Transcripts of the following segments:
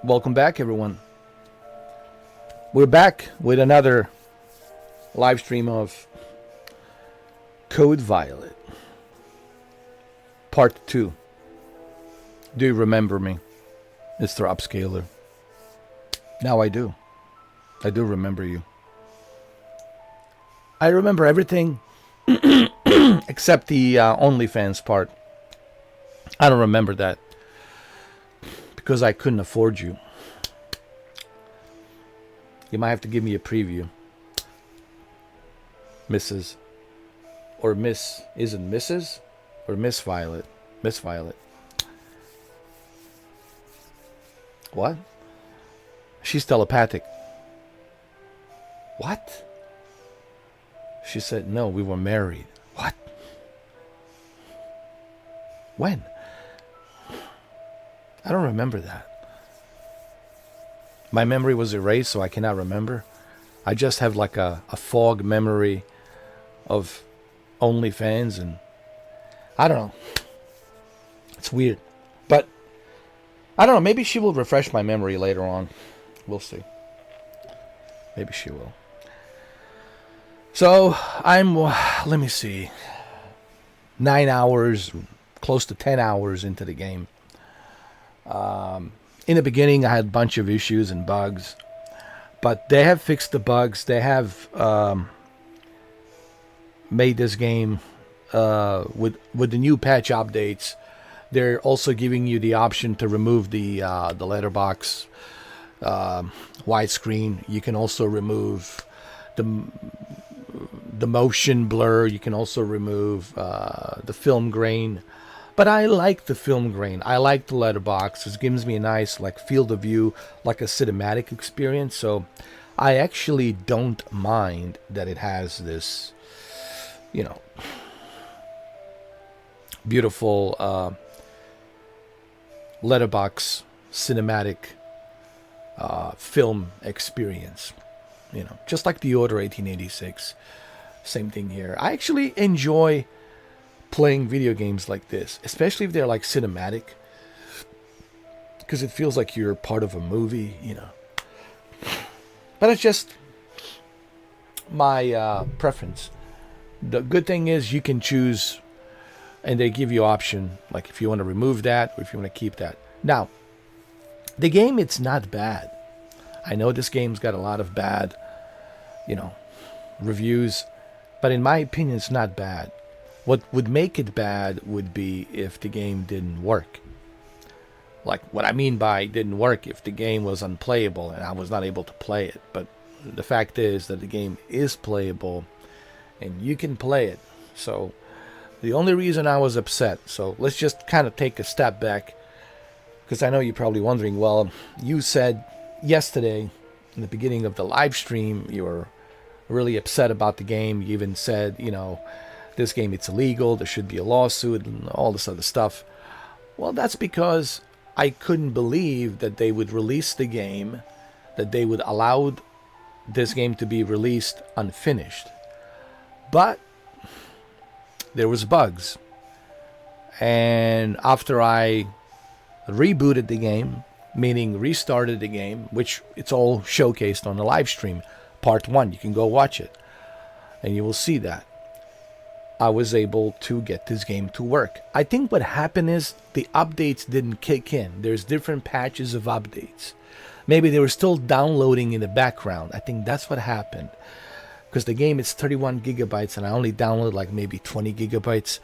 Welcome back, everyone. We're back with another live stream of Code Violet, Part 2. Do you remember me, Mr. Upscaler? Now I do. I do remember you. I remember everything except the OnlyFans part. I don't remember that because I couldn't afford you. You might have to give me a preview, Mrs. or Miss. Is it Mrs. or Miss Violet? Miss Violet. What? She's telepathic. What? She said, no, we were married. What? When? I don't remember that. My memory was erased, so I cannot remember. I just have like a fog memory of OnlyFans, and I don't know. It's weird. But I don't know. Maybe she will refresh my memory later on. We'll see. Maybe she will. So let me see, 9 hours, close to 10 hours into the game. In the beginning, I had a bunch of issues and bugs, but they have fixed the bugs. They have made this game with the new patch updates. They're also giving you the option to remove the letterbox widescreen. You can also remove the motion blur. You can also remove the film grain. But I like the film grain. I like the letterbox. It gives me a nice field of view, like a cinematic experience. So I actually don't mind that it has this, beautiful letterbox cinematic film experience. Just like the Order 1886. Same thing here. I actually enjoy playing video games like this, especially if they're like cinematic, because it feels like you're part of a movie, But it's just my preference. The good thing is you can choose, and they give you option, like if you want to remove that or if you want to keep that. Now, the game, it's not bad. I know this game's got a lot of bad, reviews, but in my opinion, it's not bad. What would make it bad would be if the game didn't work. Like, what I mean by didn't work, if the game was unplayable and I was not able to play it. But the fact is that the game is playable and you can play it. So the only reason I was upset, so let's just kind of take a step back, because I know you're probably wondering, well, you said yesterday in the beginning of the live stream you were really upset about the game. You even said, this game, it's illegal, there should be a lawsuit and all this other stuff. Well, that's because I couldn't believe that they would release the game, that they would allow this game to be released unfinished. But there was bugs. And after I rebooted the game, meaning restarted the game, which it's all showcased on the live stream, part 1, you can go watch it, and you will see that. I was able to get this game to work. I think what happened is the updates didn't kick in. There's different patches of updates. Maybe they were still downloading in the background. I think that's what happened. Because the game is 31 gigabytes and I only downloaded maybe 20 gigabytes.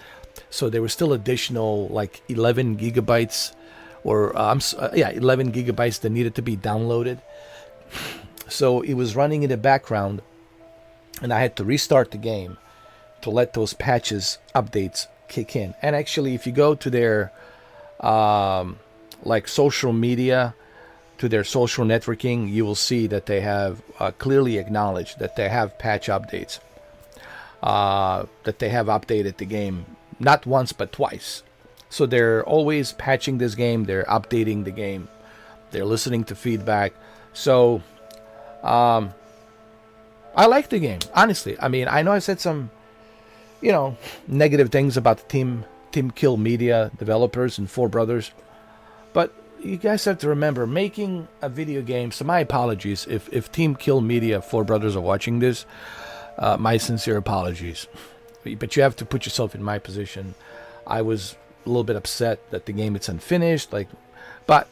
So there were still additional 11 gigabytes or 11 gigabytes that needed to be downloaded. So it was running in the background and I had to restart the game to let those patches, updates kick in. And actually, if you go to their social media, to their social networking, you will see that they have clearly acknowledged that they have patch updates, that they have updated the game not once but twice. So they're always patching this game, they're updating the game, they're listening to feedback. So I like the game, honestly. I mean, I know I said some negative things about the Team Kill Media developers and Four Brothers, but you guys have to remember, making a video game. So my apologies if Team Kill Media, Four Brothers, are watching this. My sincere apologies. But you have to put yourself in my position. I was a little bit upset that the game is unfinished. But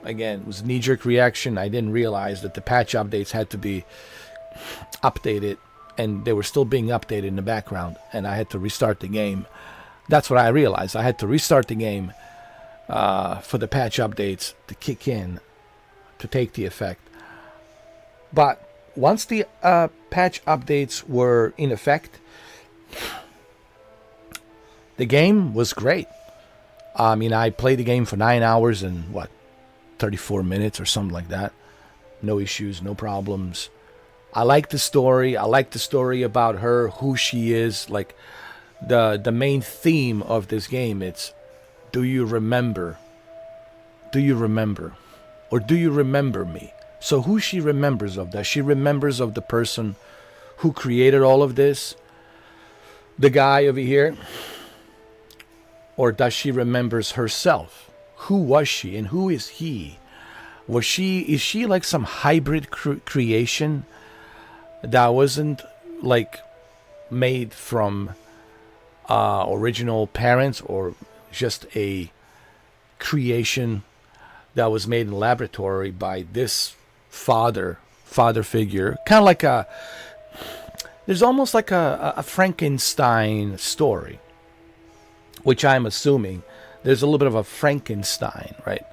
again, it was a knee-jerk reaction. I didn't realize that the patch updates had to be updated, and they were still being updated in the background, and I had to restart the game. That's what I realized. I had to restart the game for the patch updates to kick in, to take the effect. But once the patch updates were in effect, the game was great. I mean, I played the game for 9 hours and 34 minutes or something like that. No issues, no problems. I like the story. I like the story about her, who she is. Like the main theme of this game, it's, do you remember? Do you remember? Or do you remember me? So who she remembers of that? She remembers of the person who created all of this, the guy over here, or does she remembers herself? Who was she and who is he? Is she like some hybrid creation that wasn't like made from original parents, or just a creation that was made in a laboratory by this father figure? Kind of like there's almost like a Frankenstein story, which I'm assuming there's a little bit of a Frankenstein, right?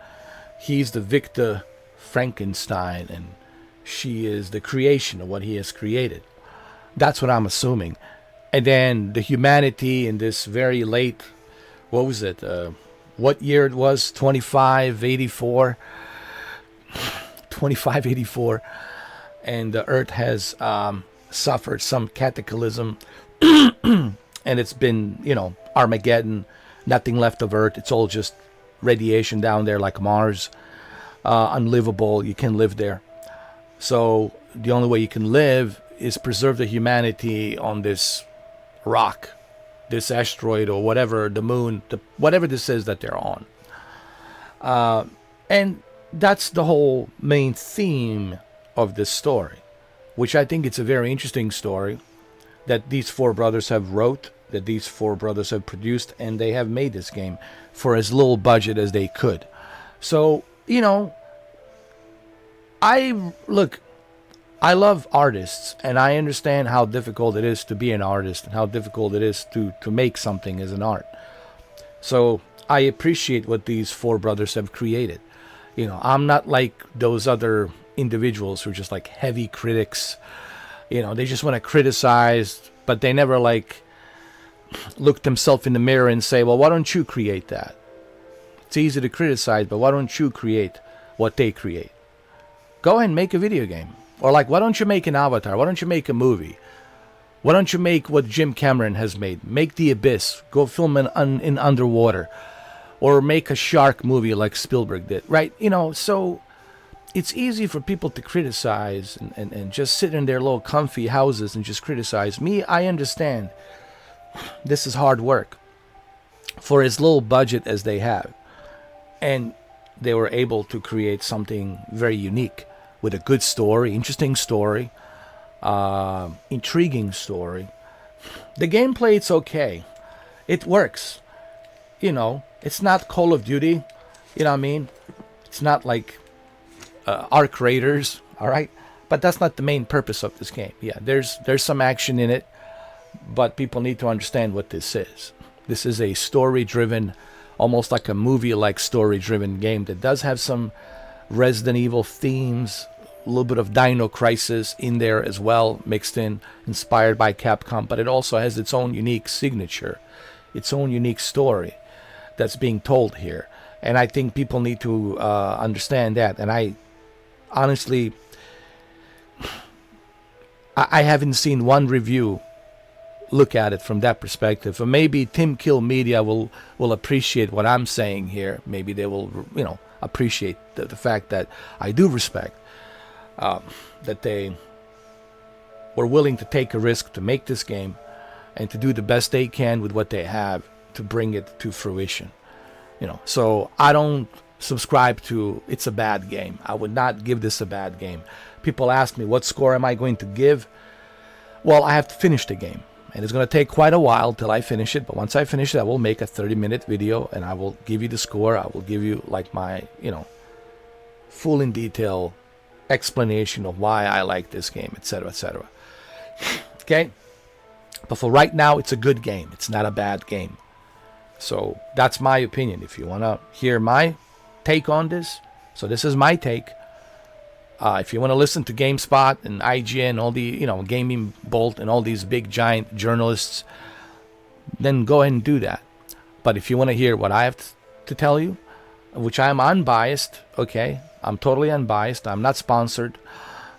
He's the Victor Frankenstein, and she is the creation of what he has created. That's what I'm assuming. And then the humanity in this very late, what was it? What year it was? 2584. 2584. And the Earth has suffered some cataclysm. And it's been, Armageddon. Nothing left of Earth. It's all just radiation down there like Mars. Unlivable. You can't live there. So the only way you can live is preserve the humanity on this rock, this asteroid, or whatever, the moon, whatever this is that they're on. And that's the whole main theme of this story, which I think it's a very interesting story that these four brothers have wrote, that these four brothers have produced, and they have made this game for as little budget as they could. So, I love artists, and I understand how difficult it is to be an artist and how difficult it is to make something as an art. So I appreciate what these four brothers have created. I'm not like those other individuals who are just like heavy critics. They just want to criticize, but they never look themselves in the mirror and say, well, why don't you create that? It's easy to criticize, but why don't you create what they create? Go ahead and make a video game. Or why don't you make an Avatar? Why don't you make a movie? Why don't you make what Jim Cameron has made? Make The Abyss. Go film in underwater. Or make a shark movie like Spielberg did. Right? So it's easy for people to criticize and just sit in their little comfy houses and just criticize. Me, I understand. This is hard work. For as little budget as they have. And they were able to create something very unique. With a good story, interesting story, intriguing story. The gameplay, it's okay. It works. It's not Call of Duty. You know what I mean? It's not like Arc Raiders, all right? But that's not the main purpose of this game. Yeah, there's some action in it, but people need to understand what this is. This is a story-driven, almost like a movie-like story-driven game that does have some Resident Evil themes, a little bit of Dino Crisis in there as well, mixed in, inspired by Capcom, but it also has its own unique signature, its own unique story that's being told here. And I think people need to understand that. And I honestly, I haven't seen one review look at it from that perspective. Or maybe Tim Kill Media will appreciate what I'm saying here. Maybe they will, appreciate the fact that I do respect that they were willing to take a risk to make this game and to do the best they can with what they have to bring it to fruition. So I don't subscribe to it's a bad game. I would not give this a bad game. People ask me, what score am I going to give? Well, I have to finish the game. And it's going to take quite a while till I finish it. But once I finish it, I will make a 30-minute video and I will give you the score. I will give you like my, full in detail explanation of why I like this game, etc., etc. Okay? But for right now, it's a good game. It's not a bad game. So that's my opinion. If you want to hear my take on this, so this is my take. If you want to listen to GameSpot and IGN, all the, Gaming Bolt and all these big giant journalists, then go ahead and do that. But if you want to hear what I have to tell you, which I'm unbiased, okay? I'm totally unbiased. I'm not sponsored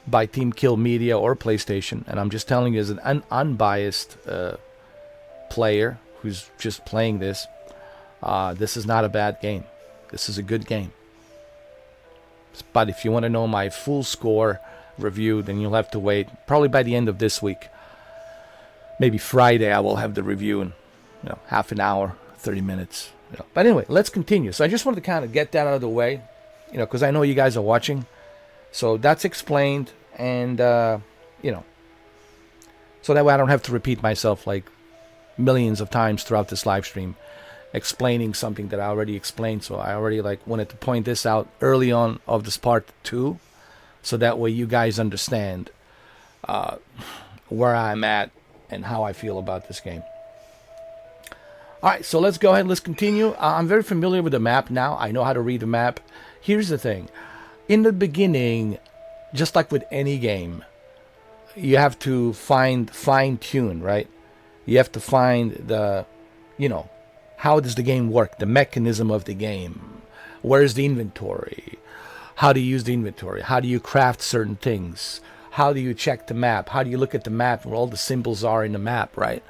by Team Kill Media or PlayStation. And I'm just telling you as an unbiased player who's just playing this, this is not a bad game. This is a good game. But if you want to know my full score review, then you'll have to wait probably by the end of this week. Maybe Friday I will have the review in half an hour, 30 minutes. But anyway, let's continue. So I just wanted to kind of get that out of the way, because I know you guys are watching. So that's explained, and so that way I don't have to repeat myself like millions of times throughout this live stream, explaining something that I already explained. So I already wanted to point this out early on of this part 2, so that way you guys understand where I'm at and how I feel about this game. All right, so let's go ahead. Let's continue. I'm very familiar with the map now. I know how to read the map. Here's the thing. In the beginning, just like with any game, you have to fine-tune, right? You have to find the, how does the game work? The mechanism of the game. Where's the inventory? How do you use the inventory? How do you craft certain things? How do you check the map? How do you look at the map where all the symbols are in the map, right?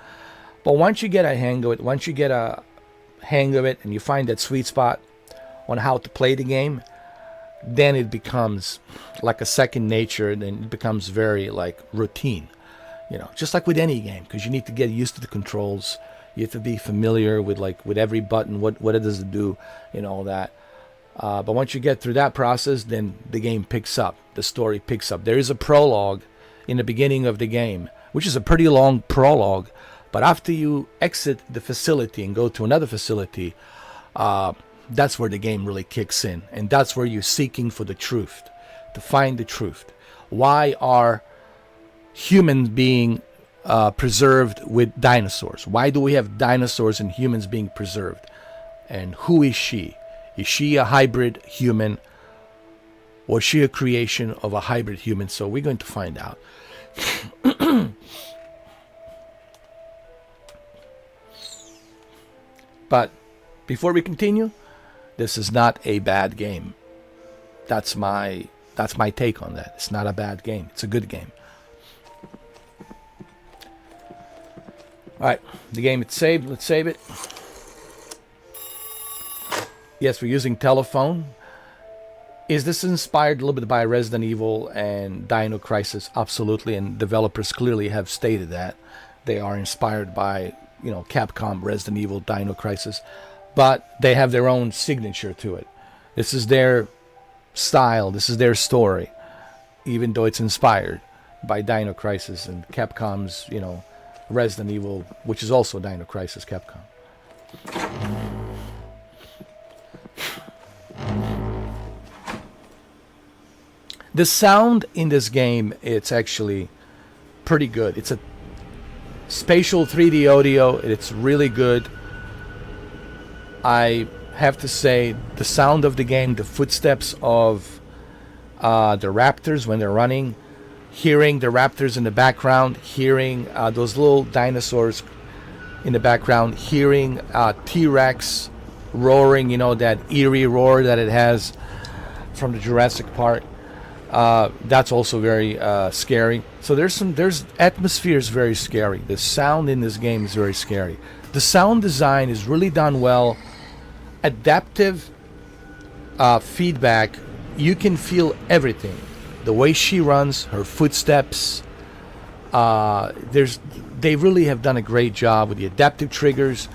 But once you get a hang of it, and you find that sweet spot on how to play the game, then it becomes like a second nature, and it becomes very routine. Just like with any game, because you need to get used to the controls. You have to be familiar with every button, what it does it do, all that. But once you get through that process, then the game picks up. The story picks up. There is a prologue in the beginning of the game, which is a pretty long prologue. But after you exit the facility and go to another facility, that's where the game really kicks in. And that's where you're seeking for the truth, to find the truth. Why are humans being preserved with dinosaurs? Why do we have dinosaurs and humans being preserved? And who is she? Is she a hybrid human? Or is she a creation of a hybrid human? So we're going to find out. But before we continue, this is not a bad game. That's my take on that. It's not a bad game. It's a good game. All right, the game is saved. Let's save it. Yes, we're using telephone. Is this inspired a little bit by Resident Evil and Dino Crisis? Absolutely, and developers clearly have stated that they are inspired by Capcom, Resident Evil, Dino Crisis, but they have their own signature to it. This is their style. This is their story, even though it's inspired by Dino Crisis and Capcom's, Resident Evil, which is also Dino Crisis Capcom. The sound in this game, it's actually pretty good. It's a spatial 3D audio. It's really good. I have to say, the sound of the game, the footsteps of the raptors when they're running, hearing the raptors in the background, hearing those little dinosaurs in the background, hearing T-Rex roaring, that eerie roar that it has from the Jurassic Park. That's also very scary. So there's atmosphere is very scary. The sound in this game is very scary. The sound design is really done well. Adaptive feedback. You can feel everything. The way she runs, her footsteps. They really have done a great job with the adaptive triggers.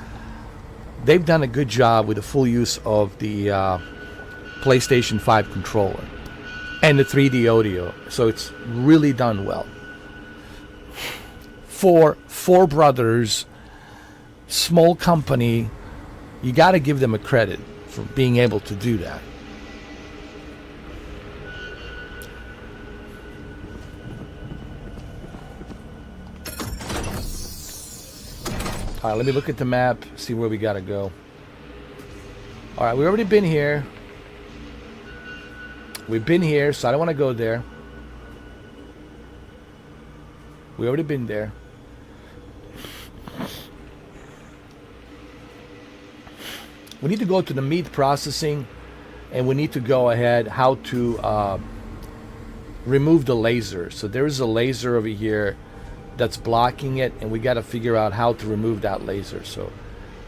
they've done a good job with the full use of the PlayStation 5 controller and the 3D audio. So it's really done well. For Four Brothers, small company, you got to give them a credit for being able to do that. All right, let me look at the map, see where we got to go. All right, we've already been here. We've been here, so I don't want to go there. We've already been there. We need to go to the meat processing, and we need to go ahead how to remove the laser. So there is a laser over here that's blocking it, and we got to figure out how to remove that laser. So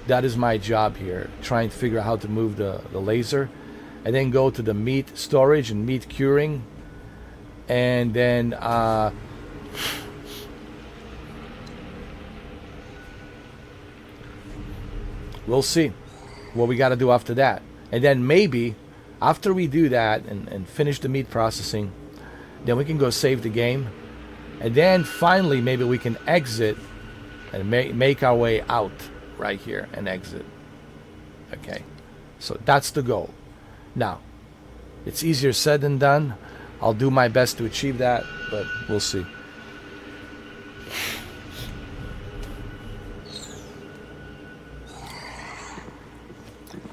that is my job here, trying to figure out how to move the laser, and then go to the meat storage and meat curing, and then we'll see what we got to do after that. And then maybe after we do that and finish the meat processing, then we can go save the game. And then finally maybe we can exit and make our way out right here and exit. Okay, so that's the goal. Now, it's easier said than done. I'll do my best to achieve that, but we'll see.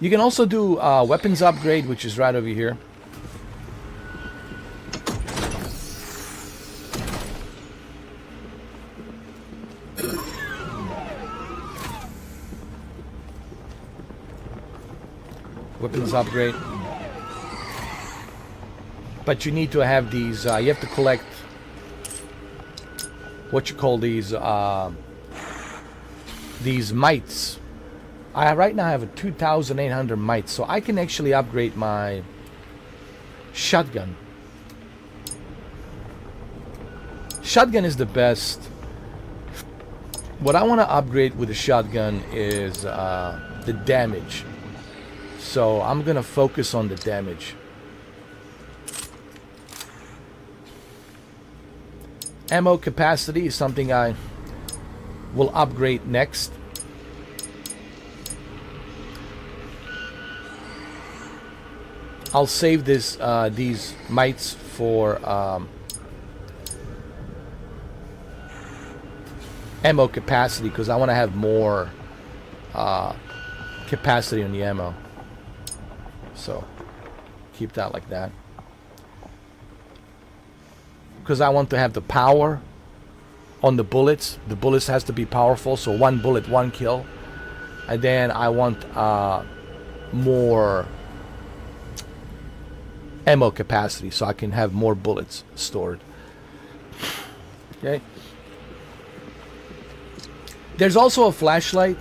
You can also do weapons upgrade, which is right over here. Weapons upgrade. But you need to have these, you have to collect what you call these mites. Right now I have a 2,800 mites, so I can actually upgrade my shotgun. Shotgun is the best. What I want to upgrade with the shotgun is the damage. So I'm going to focus on the damage. Ammo capacity is something I will upgrade next. I'll save this these mites for ammo capacity, because I want to have more capacity on the ammo. So keep that like that, because I want to have the power on the bullets. The bullets has to be powerful, so one bullet, one kill. And then I want more ammo capacity, so I can have more bullets stored. Okay. There's also a flashlight,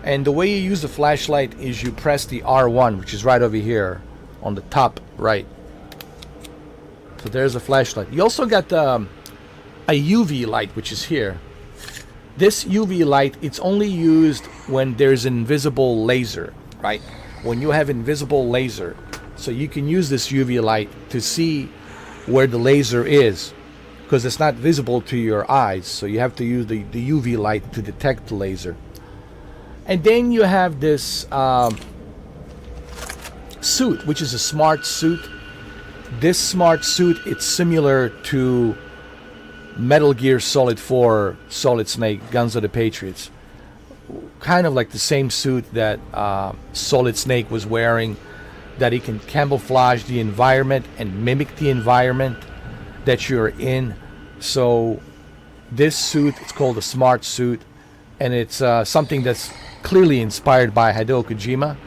and the way you use the flashlight is you press the R1, which is right over here on the top right. So there's a flashlight. You also got a UV light, which is here. This UV light, it's only used when there's an invisible laser, right? When you have invisible laser. So you can use this UV light to see where the laser is, because it's not visible to your eyes. So you have to use the UV light to detect the laser. And then you have this suit, which is a smart suit. This smart suit, it's similar to Metal Gear Solid 4 Solid Snake Guns of the Patriots. Kind of like the same suit that Solid Snake was wearing, that he can camouflage the environment and mimic the environment that you're in. So this suit, it's called a smart suit, and it's something that's clearly inspired by Hideo Kojima.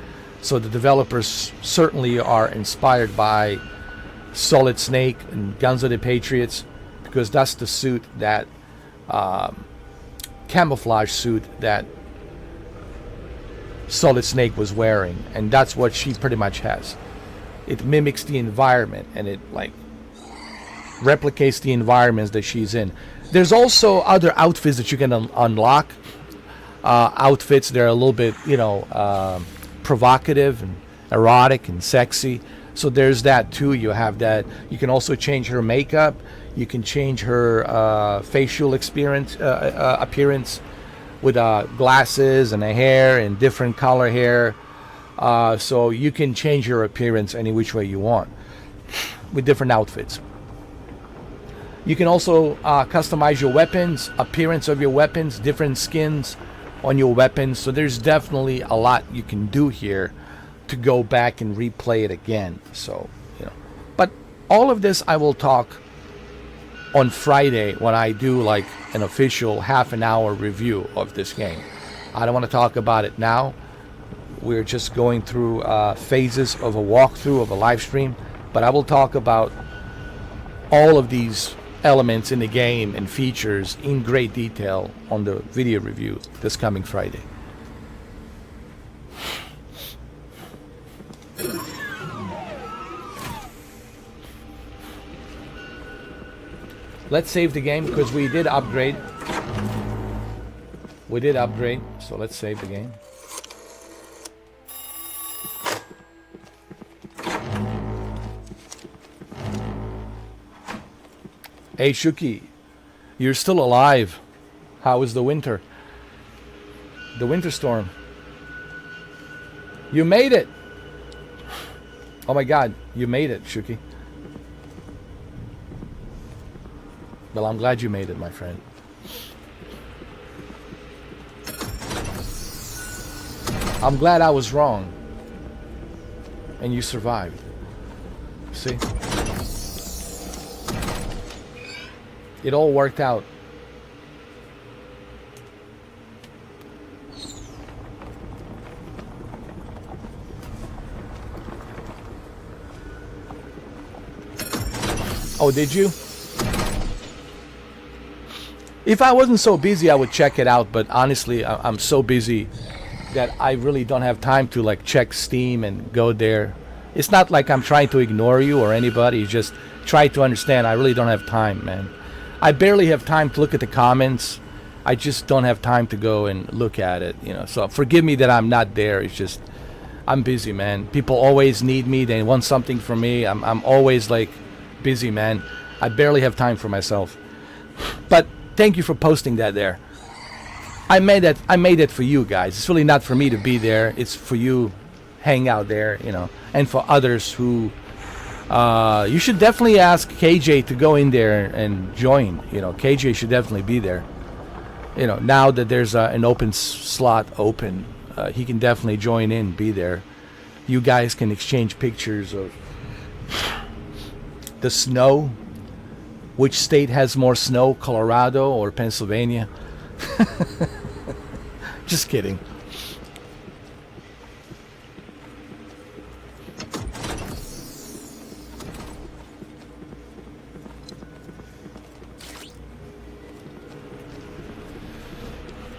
So the developers certainly are inspired by Solid Snake and Guns of the Patriots, because that's the suit that camouflage suit that Solid Snake was wearing, and that's what she pretty much has. It mimics the environment, and it like replicates the environments that she's in. There's also other outfits that you can unlock. outfits that are a little bit, provocative and erotic and sexy. So there's that too. You have that. You can also change her makeup. You can change her facial appearance with glasses and a hair and different color hair. So you can change your appearance any which way you want with different outfits. You can also customize your weapons, appearance of your weapons, different skins on your weapons. So there's definitely a lot you can do here to go back and replay it again. So, but all of this I will talk on Friday when I do like an official half an hour review of this game. I don't want to talk about it now. We're just going through phases of a walkthrough of a live stream, but I will talk about all of these elements in the game and features in great detail on the video review this coming Friday. Let's save the game because we did upgrade. So let's save the game. Hey Shuki, you're still alive. How is the winter? The winter storm. You made it. Oh my God, you made it, Shuki. Well, I'm glad you made it, my friend. I'm glad I was wrong. And you survived. See? It all worked out. Oh, did you? If I wasn't so busy, I would check it out. But honestly, I'm so busy that I really don't have time to like check Steam and go there. It's not like I'm trying to ignore you or anybody. Just try to understand. I really don't have time, man. I barely have time to look at the comments. I just don't have time to go and look at it, So forgive me that I'm not there. It's just I'm busy, man. People always need me. They want something from me. I'm always like busy, man. I barely have time for myself. But thank you for posting that there. I made it for you guys. It's really not for me to be there. It's for you hang out there, and for others who you should definitely ask KJ to go in there and join. KJ should definitely be there. Now that there's an open slot open, he can definitely join in, be there. You guys can exchange pictures of the snow. Which state has more snow, Colorado or Pennsylvania? Just kidding.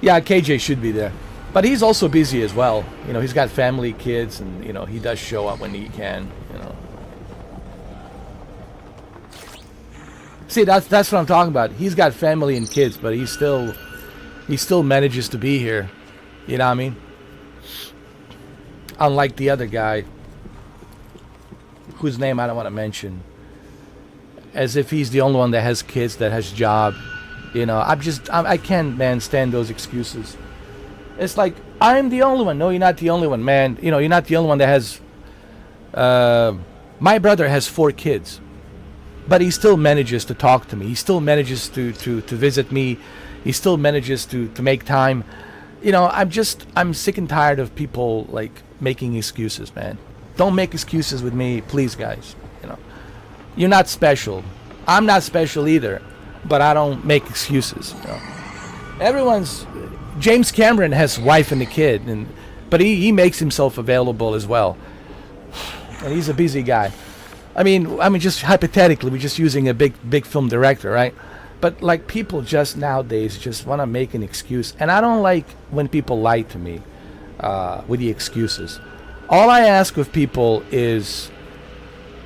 Yeah, KJ should be there. But he's also busy as well. He's got family, kids, and, he does show up when he can, See, that's what I'm talking about. He's got family and kids, but he still manages to be here. You know what I mean? Unlike the other guy, whose name I don't want to mention. As if he's the only one that has kids, that has job. I can't, man, stand those excuses. It's like, I'm the only one. No, you're not the only one, man. You're not the only one that has... my brother has 4 kids. But he still manages to talk to me. He still manages to visit me. He still manages to make time. I'm sick and tired of people, like, making excuses, man. Don't make excuses with me, please, guys. You're not special. I'm not special either. But I don't make excuses. James Cameron has a wife and a kid, but he makes himself available as well. And he's a busy guy. I mean, just hypothetically, we're just using a big film director, right? But like, people just nowadays just want to make an excuse, and I don't like when people lie to me with the excuses. All I ask of people is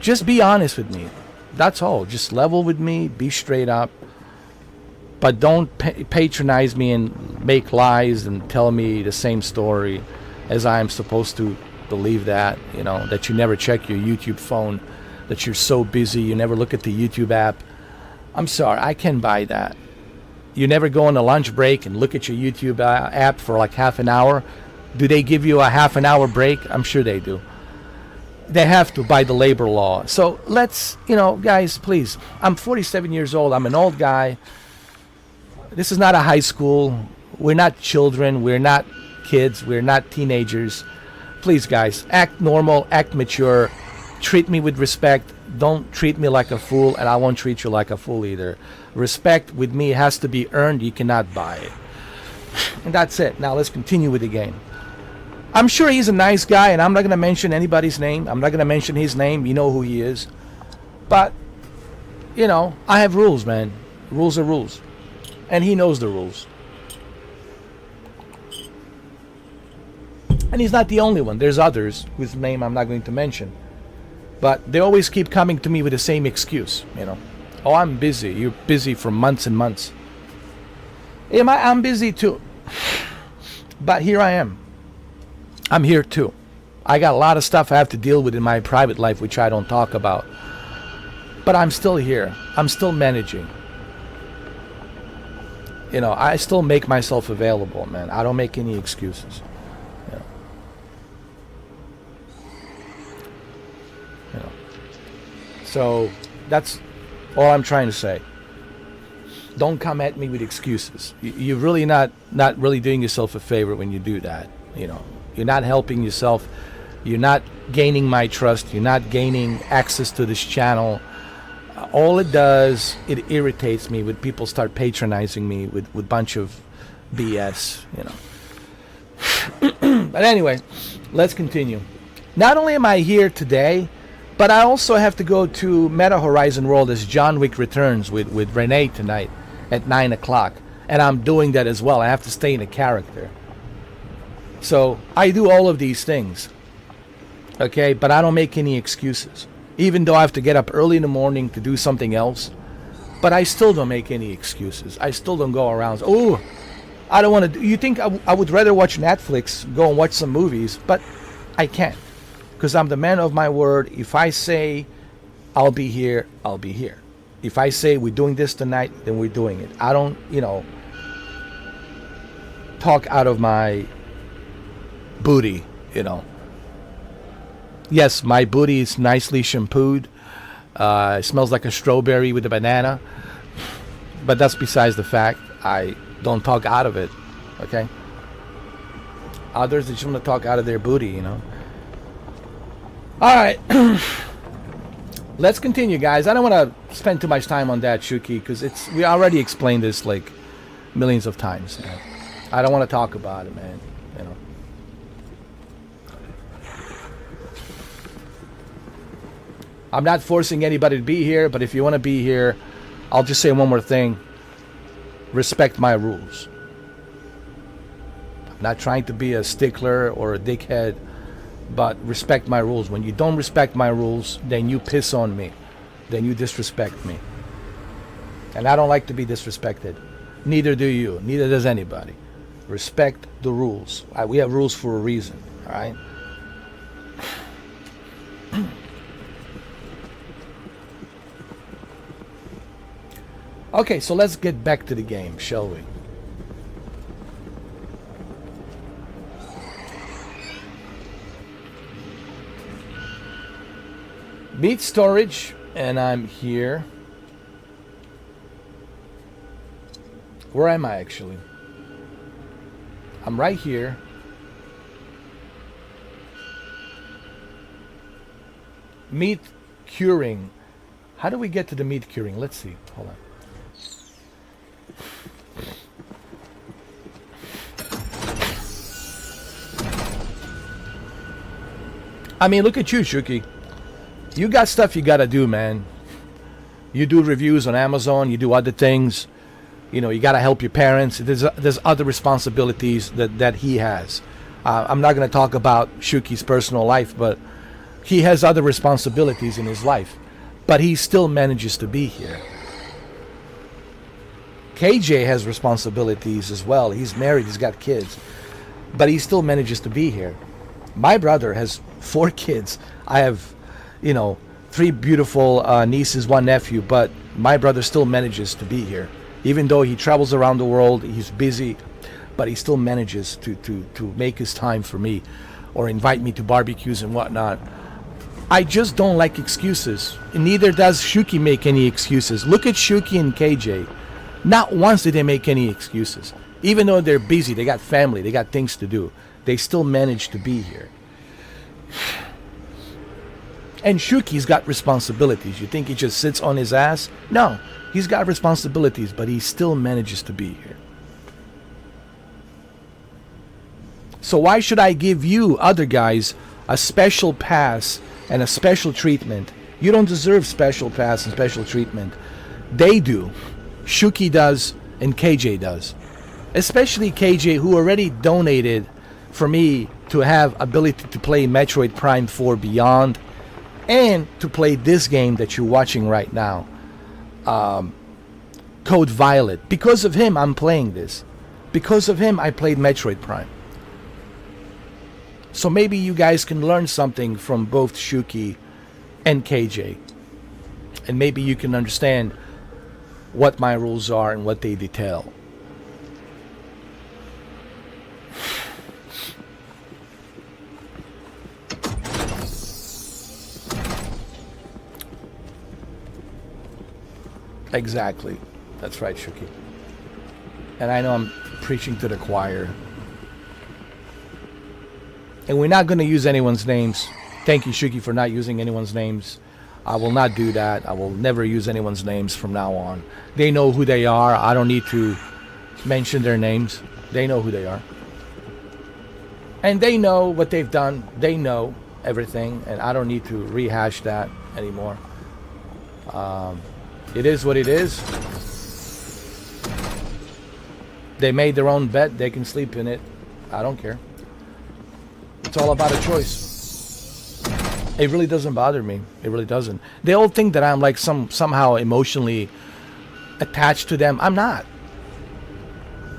just be honest with me. That's all. Just level with me. Be straight up. But don't patronize me and make lies and tell me the same story as I am supposed to believe that, you know, that you never check your YouTube phone, that you're so busy, you never look at the YouTube app. I'm sorry, I can't buy that. You never go on a lunch break and look at your YouTube app for like half an hour. Do they give you a half an hour break? I'm sure they do. They have to by the labor law. So let's, you know, guys, please. I'm 47 years old. I'm an old guy. This is not a high school. We're not children. We're not kids. We're not teenagers. Please, guys, act normal, act mature. Treat me with respect. Don't treat me like a fool, and I won't treat you like a fool either. Respect with me has to be earned. You cannot buy it. And that's it. Now let's continue with the game. I'm sure he's a nice guy, and I'm not going to mention anybody's name. I'm not going to mention his name. You know who he is. But, you know, I have rules, man. Rules are rules. And he knows the rules. And he's not the only one. There's others whose name I'm not going to mention. But they always keep coming to me with the same excuse, you know. Oh, I'm busy. You're busy for months and months. I'm busy too. But here I am. I'm here too. I got a lot of stuff I have to deal with in my private life, which I don't talk about. But I'm still here. I'm still managing. You know, I still make myself available, man. I don't make any excuses. You know. So that's all I'm trying to say. Don't come at me with excuses. You're really not really doing yourself a favor when you do that. You know, you're not helping yourself. You're not gaining my trust. You're not gaining access to this channel. All it does, it irritates me when people start patronizing me with a bunch of BS, you know. But anyway, let's continue. Not only am I here today, but I also have to go to Meta Horizon World as John Wick Returns with Renee tonight at 9 o'clock. And I'm doing that as well. I have to stay in a character. So I do all of these things. Okay, but I don't make any excuses. Even though I have to get up early in the morning to do something else. But I still don't make any excuses. I still don't go around, oh, I don't want to. You think I would rather watch Netflix, go and watch some movies, but I can't. Because I'm the man of my word. If I say I'll be here, I'll be here. If I say we're doing this tonight, then we're doing it. I don't, you know, talk out of my booty, you know. Yes, my booty is nicely shampooed. It smells like a strawberry with a banana. But that's besides the fact. I don't talk out of it. Okay? Others, they just want to talk out of their booty, you know. Alright. Let's continue, guys. I don't want to spend too much time on that, Shuki, because we already explained this like millions of times. You know? I don't want to talk about it, man. You know. I'm not forcing anybody to be here, but if you want to be here, I'll just say one more thing. Respect my rules. I'm not trying to be a stickler or a dickhead, but respect my rules. When you don't respect my rules, then you piss on me. Then you disrespect me. And I don't like to be disrespected. Neither do you. Neither does anybody. Respect the rules. We have rules for a reason. All right? Okay, so let's get back to the game, shall we? Meat storage, and I'm here. Where am I actually? I'm right here. Meat curing. How do we get to the meat curing? Let's see. Hold on. I mean, look at you, Shuki. You got stuff you gotta do, man. You do reviews on Amazon. You do other things. You know, you gotta help your parents. There's other responsibilities that he has. I'm not gonna talk about Shuki's personal life, but he has other responsibilities in his life. But he still manages to be here. KJ has responsibilities as well. He's married, he's got kids, but he still manages to be here. My brother has 4 kids. I have, 3 beautiful nieces, 1 nephew, but my brother still manages to be here. Even though he travels around the world, he's busy, but he still manages to make his time for me or invite me to barbecues and whatnot. I just don't like excuses. And neither does Shuki make any excuses. Look at Shuki and KJ. Not once did they make any excuses. Even though they're busy, they got family, they got things to do, they still manage to be here. And Shuki's got responsibilities. You think he just sits on his ass? No, he's got responsibilities, but he still manages to be here. So why should I give you other guys a special pass and a special treatment? You don't deserve special pass and special treatment. They do. Shuki does and KJ does. Especially KJ, who already donated for me to have ability to play Metroid Prime 4 Beyond and to play this game that you're watching right now, Code Violet. Because of him, I'm playing this. Because of him, I played Metroid Prime. So maybe you guys can learn something from both Shuki and KJ. And maybe you can understand what my rules are and what they detail. Exactly. That's right, Shuki. And I know I'm preaching to the choir. And we're not going to use anyone's names. Thank you, Shuki, for not using anyone's names. I will not do that. I will never use anyone's names from now on. They know who they are. I don't need to mention their names. They know who they are. And they know what they've done. They know everything. And I don't need to rehash that anymore. It is what it is. They made their own bed. They can sleep in it. I don't care. It's all about a choice. It really doesn't bother me. It really doesn't. They all think that I'm like somehow emotionally attached to them. I'm not.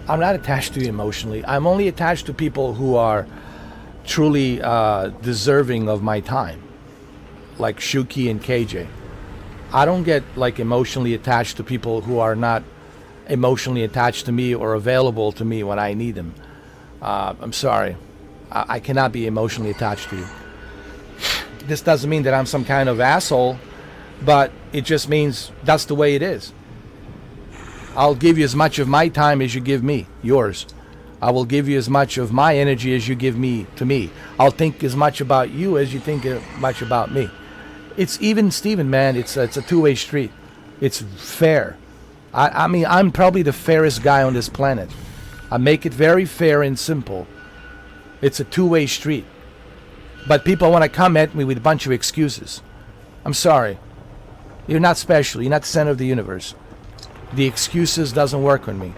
I'm not attached to you emotionally. I'm only attached to people who are truly deserving of my time, like Shuki and KJ. I don't get like emotionally attached to people who are not emotionally attached to me or available to me when I need them. I'm sorry. I cannot be emotionally attached to you. This doesn't mean that I'm some kind of asshole, but it just means that's the way it is. I'll give you as much of my time as you give me, yours. I will give you as much of my energy as you give me to me. I'll think as much about you as you think much about me. It's even, Steven, man, it's a two-way street. It's fair. I mean, I'm probably the fairest guy on this planet. I make it very fair and simple. It's a two-way street. But people want to come at me with a bunch of excuses. I'm sorry. You're not special. You're not the center of the universe. The excuses doesn't work on me.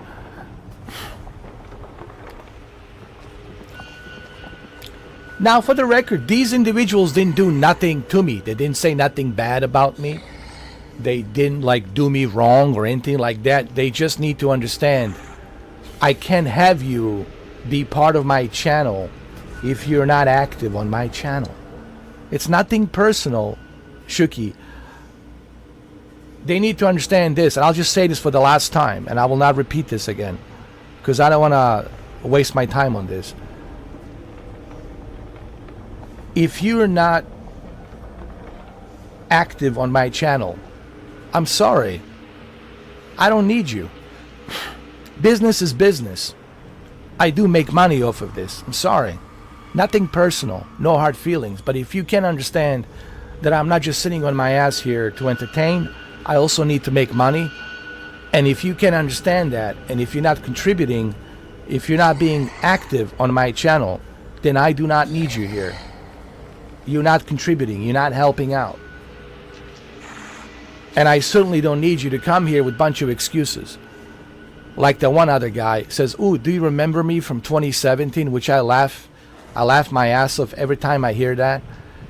Now, for the record, these individuals didn't do nothing to me. They didn't say nothing bad about me. They didn't like do me wrong or anything like that. They just need to understand I can't have you be part of my channel if you're not active on my channel. It's nothing personal, Shuki. They need to understand this, and I'll just say this for the last time, and I will not repeat this again, because I don't want to waste my time on this. If you're not active on my channel, I'm sorry. I don't need you. Business is business. I do make money off of this. I'm sorry. Nothing personal, no hard feelings. But if you can understand that I'm not just sitting on my ass here to entertain, I also need to make money. And if you can understand that, and if you're not contributing, if you're not being active on my channel, then I do not need you here. You're not contributing, you're not helping out. And I certainly don't need you to come here with a bunch of excuses. Like the one other guy says, "Ooh, do you remember me from 2017?" Which I laugh my ass off every time I hear that.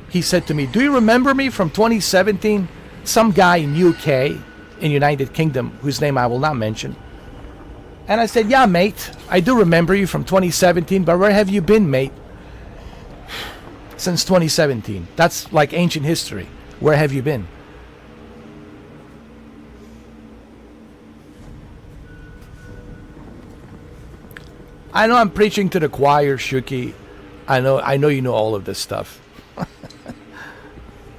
He said to me, "Do you remember me from 2017? Some guy in UK, in United Kingdom, whose name I will not mention, And I said, yeah, mate, I do remember you from 2017, but where have you been, mate? Since 2017. That's like ancient history. Where have you been? I know I'm preaching to the choir, Shuki. I know you know all of this stuff.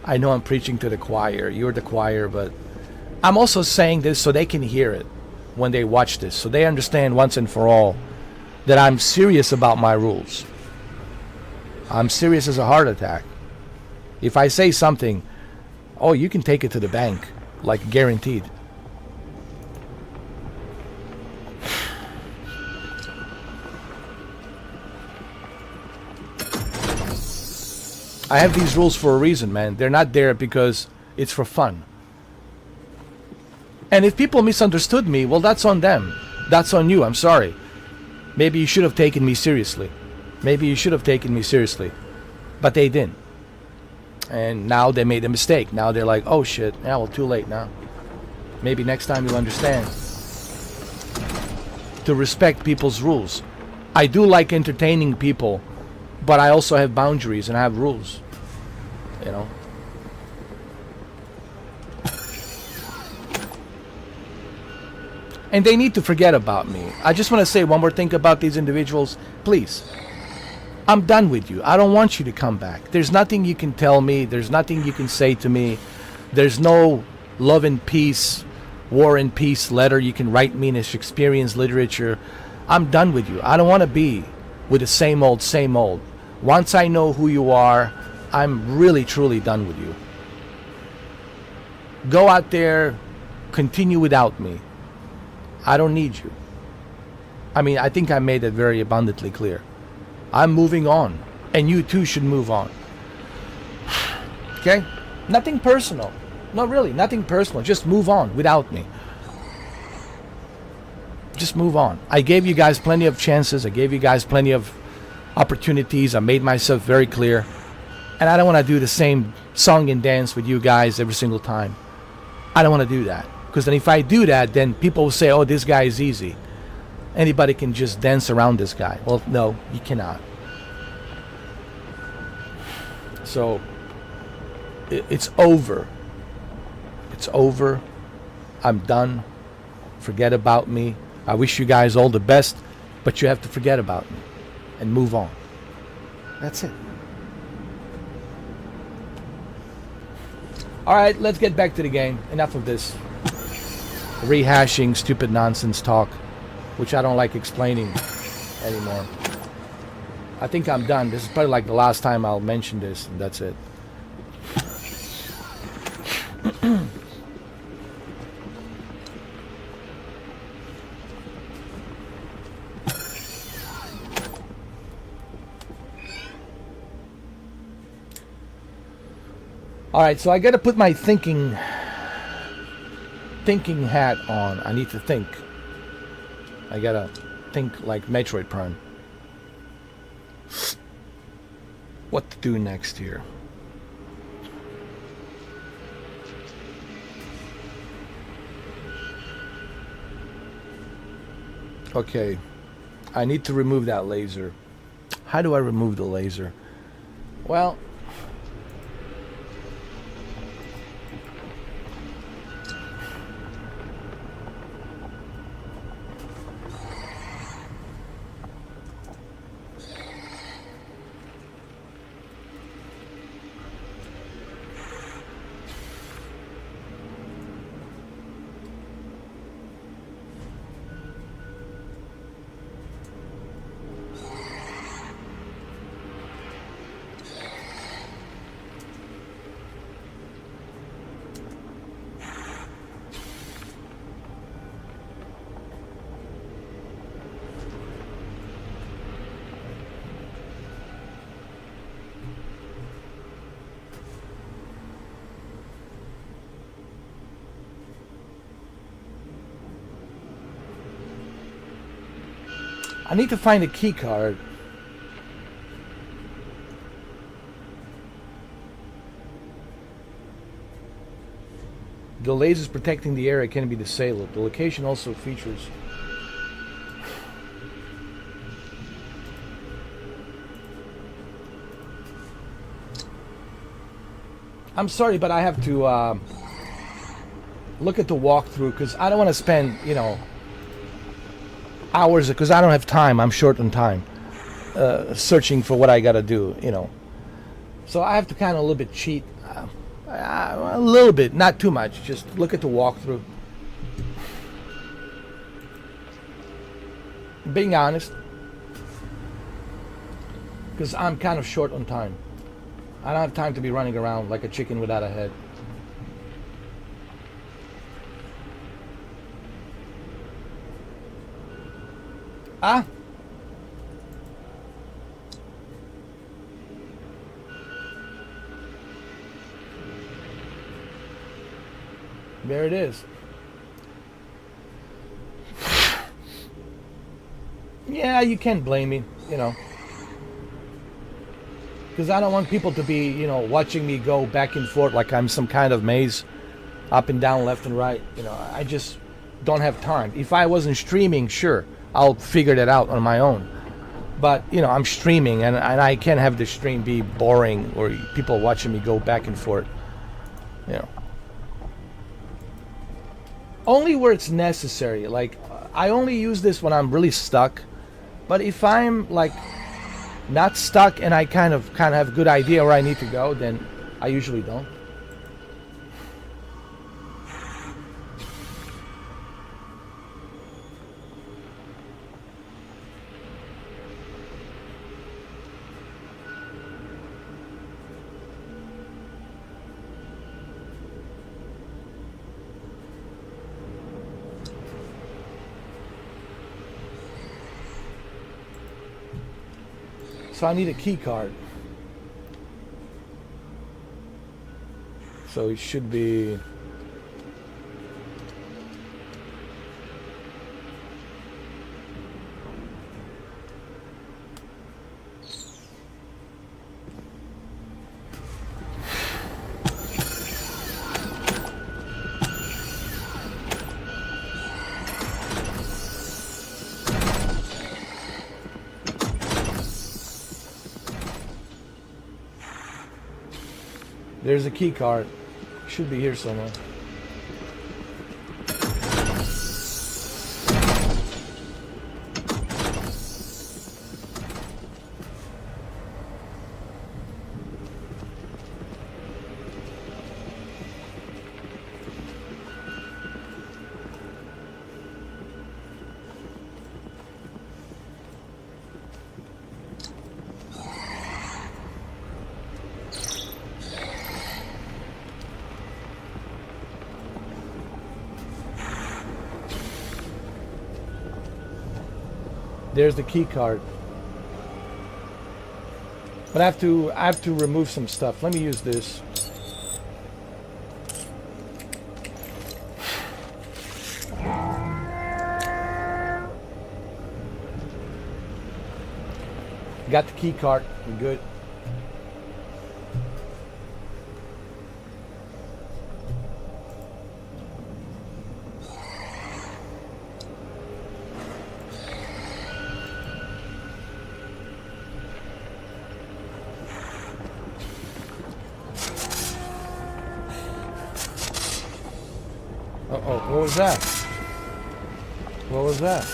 I know I'm preaching to the choir. You're the choir, but I'm also saying this so they can hear it when they watch this, so they understand once and for all that I'm serious about my rules. I'm serious as a heart attack. If I say something, oh, you can take it to the bank, like guaranteed. I have these rules for a reason, man. They're not there because it's for fun. And if people misunderstood me, well, that's on them. That's on you. I'm sorry. Maybe you should have taken me seriously. Maybe you should have taken me seriously. But they didn't. And now they made a mistake. Now they're like, oh shit, yeah, well, too late now. Maybe next time you'll understand. To respect people's rules. I do like entertaining people, but I also have boundaries and I have rules. You know? And they need to forget about me. I just want to say one more thing about these individuals. Please. I'm done with you. I don't want you to come back. There's nothing you can tell me. There's nothing you can say to me. There's no love and peace, war and peace letter you can write me in a Shakespearean literature. I'm done with you. I don't want to be with the same old, same old. Once I know who you are, I'm really, truly done with you. Go out there, continue without me. I don't need you. I mean, I think I made it very abundantly clear. I'm moving on, and you too should move on. Okay? Nothing personal. No, really, nothing personal. Just move on without me. Just move on. I gave you guys plenty of chances. I gave you guys plenty of opportunities. I made myself very clear. And I don't want to do the same song and dance with you guys every single time. I don't want to do that. Because then if I do that, then people will say, oh, this guy is easy. Anybody can just dance around this guy. Well, no, you cannot. So, it's over. It's over. I'm done. Forget about me. I wish you guys all the best, but you have to forget about me and move on. That's it. All right, let's get back to the game. Enough of this rehashing stupid nonsense talk, which I don't like explaining anymore. I think I'm done. This is probably like the last time I'll mention this, and that's it. All right, so I got to put my thinking hat on. I need to think. I got to think like Metroid Prime. What to do next here? Okay, I need to remove that laser. How do I remove the laser? Well, I need to find a key card. The lasers protecting the area can be disabled. The location also features I'm sorry, but I have to look at the walkthrough because I don't want to spend, you know, hours because I don't have time. I'm short on time searching for what I got to do, you know. So I have to kind of a little bit cheat. A little bit, not too much. Just look at the walkthrough. Being honest. Because I'm kind of short on time. I don't have time to be running around like a chicken without a head. Ah! There it is. Yeah, you can't blame me, you know. Because I don't want people to be, you know, watching me go back and forth like I'm some kind of maze, up and down, left and right. You know, I just don't have time. If I wasn't streaming, sure, I'll figure that out on my own. But, you know, I'm streaming, and I can't have the stream be boring or people watching me go back and forth, you know. Only where it's necessary. Like, I only use this when I'm really stuck. But if I'm, like, not stuck and I kind of have a good idea where I need to go, then I usually don't. So I need a key card. So it should be... There's a key card. Should be here somewhere. There's the key card. But I have to remove some stuff. Let me use this. Got the key card. We're good. Uh-oh, what was that? What was that?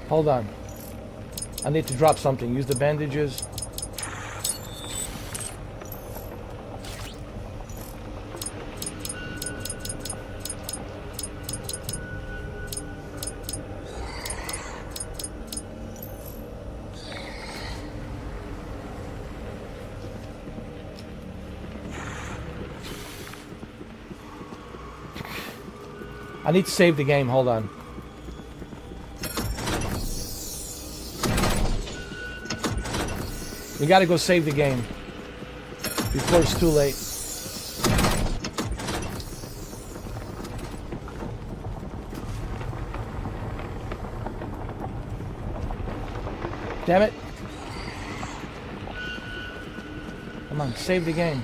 Hold on. I need to drop something. Use the bandages. I need to save the game. Hold on. We gotta go save the game before it's too late. Damn it. on, save the game.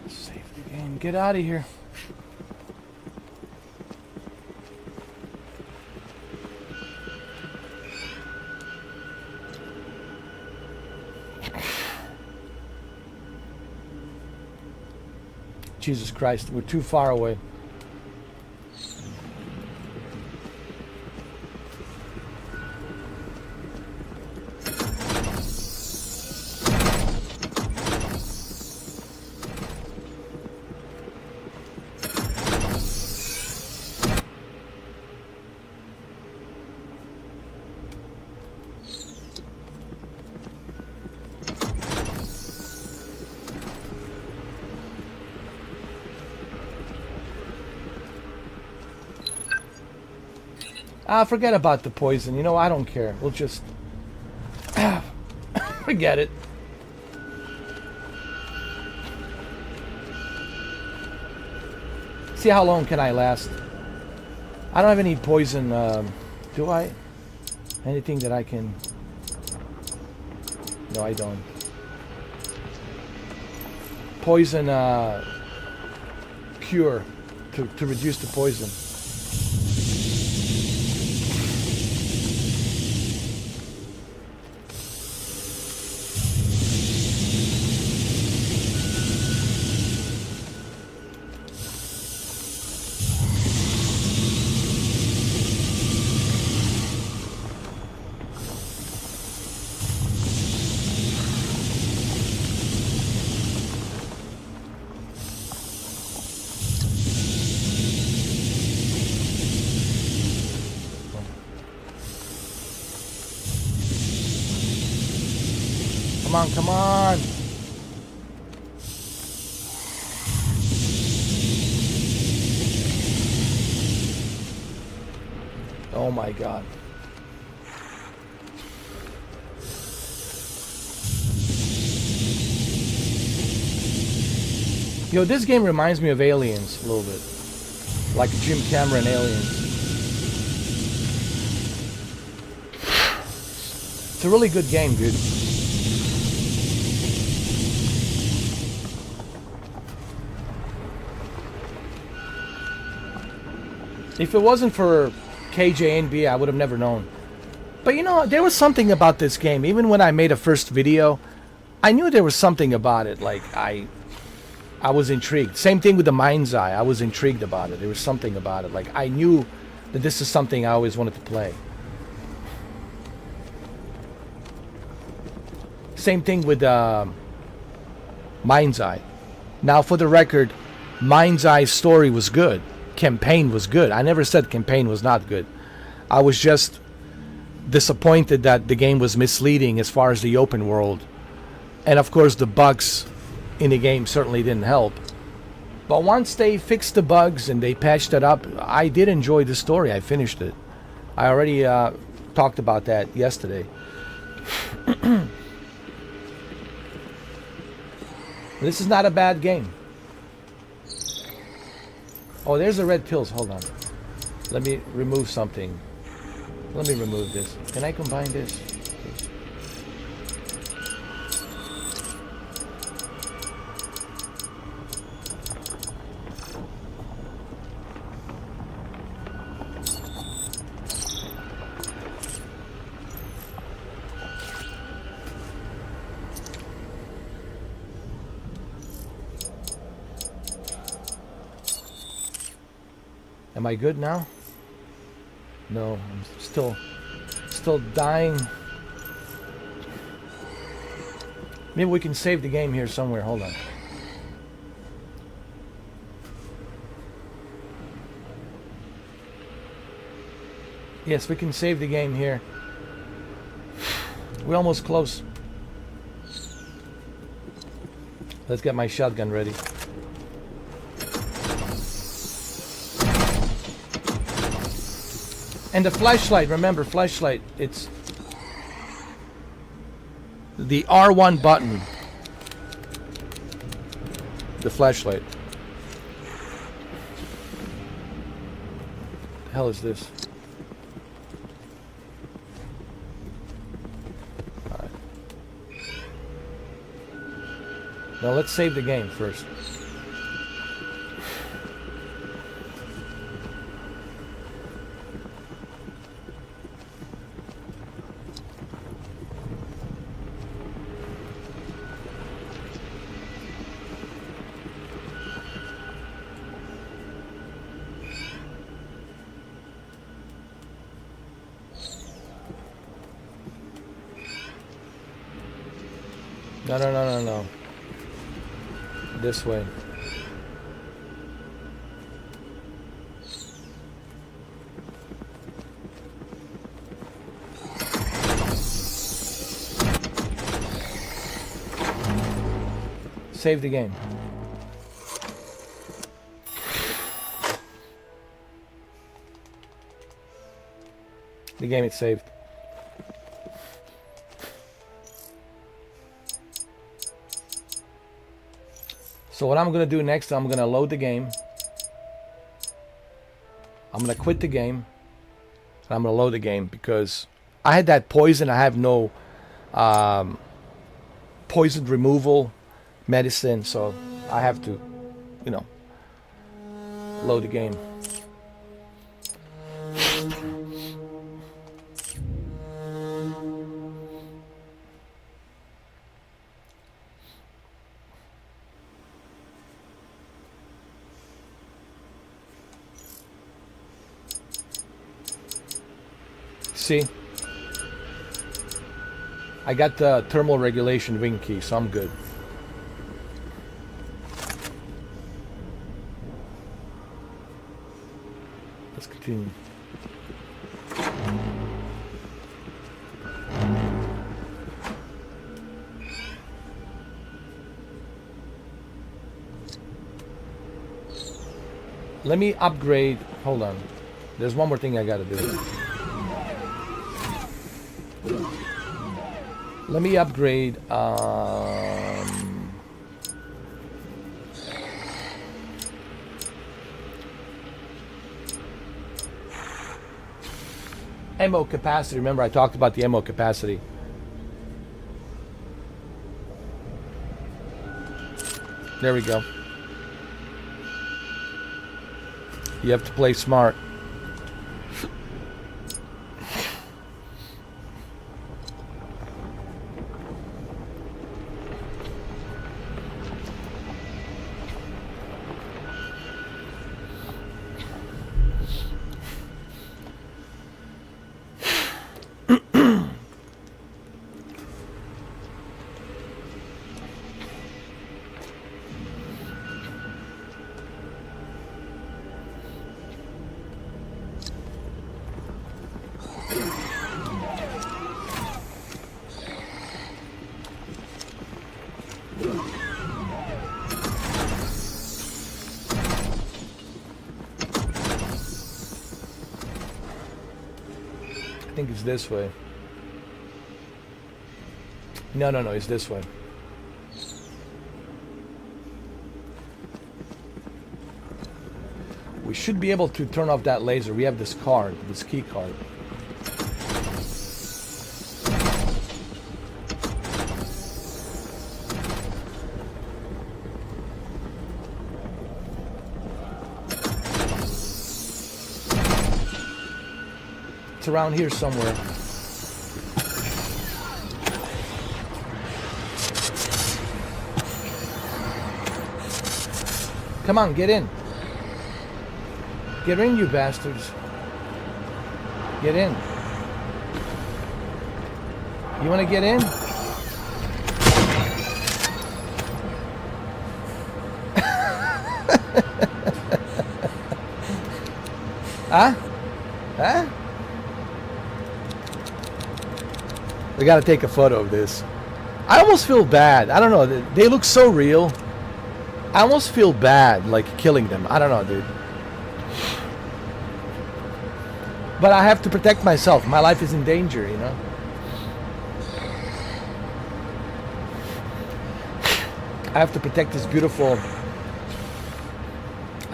Save the game, get out of here. Jesus Christ, we're too far away. Forget about the poison. You know, I don't care. We'll just... forget it. See how long can I last. I don't have any poison, do I? Anything that I can... No, I don't. Poison, cure. To reduce the poison. Come on, come on. Oh my God. Yo, this game reminds me of Aliens a little bit. Like Jim Cameron Aliens. It's a really good game, dude. If it wasn't for KJNB, I would have never known. But you know, there was something about this game. Even when I made a first video, I knew there was something about it. Like, I was intrigued. Same thing with the Mind's Eye. I was intrigued about it. There was something about it. Like, I knew that this is something I always wanted to play. Same thing with Mind's Eye. Now, for the record, Mind's Eye's story was good. Campaign was good. I never said campaign was not good. I was just disappointed that the game was misleading as far as the open world. And of course the bugs in the game certainly didn't help. But once they fixed the bugs and they patched it up, I did enjoy the story. I finished it. I already talked about that yesterday. This is not a bad game. Oh, there's the red pills. Hold on. Let me remove something. Let me remove this. Can I combine this? Am I good now? No, I'm still dying. Maybe we can save the game here somewhere. Hold on. Yes, we can save the game here. We're almost close. Let's get my shotgun ready. And the flashlight, remember, flashlight, it's the R1 button the flashlight. The hell is this? Alright. Now let's save the game first. No. This way. Save the game. The game is saved. So what I'm going to do next, I'm going to load the game. I'm going to quit the game. And I'm going to load the game because I had that poison. I have no poison removal medicine. So I have to, you know, load the game. See, I got the thermal regulation wing key, so I'm good. Let's continue. Let me upgrade. Hold on. There's one more thing I gotta do. Let me upgrade ammo capacity. Remember I talked about the ammo capacity. There we go. You have to play smart. I think it's this way. No, it's this way. We should be able to turn off that laser. We have this card, this key card. It's around here somewhere. Come on, get in. Get in, you bastards. Get in. You want to get in? Huh? Huh? We gotta take a photo of this. I almost feel bad. I don't know. They look so real. I almost feel bad, like killing them. I don't know, dude. But I have to protect myself. My life is in danger, you know. I have to protect this beautiful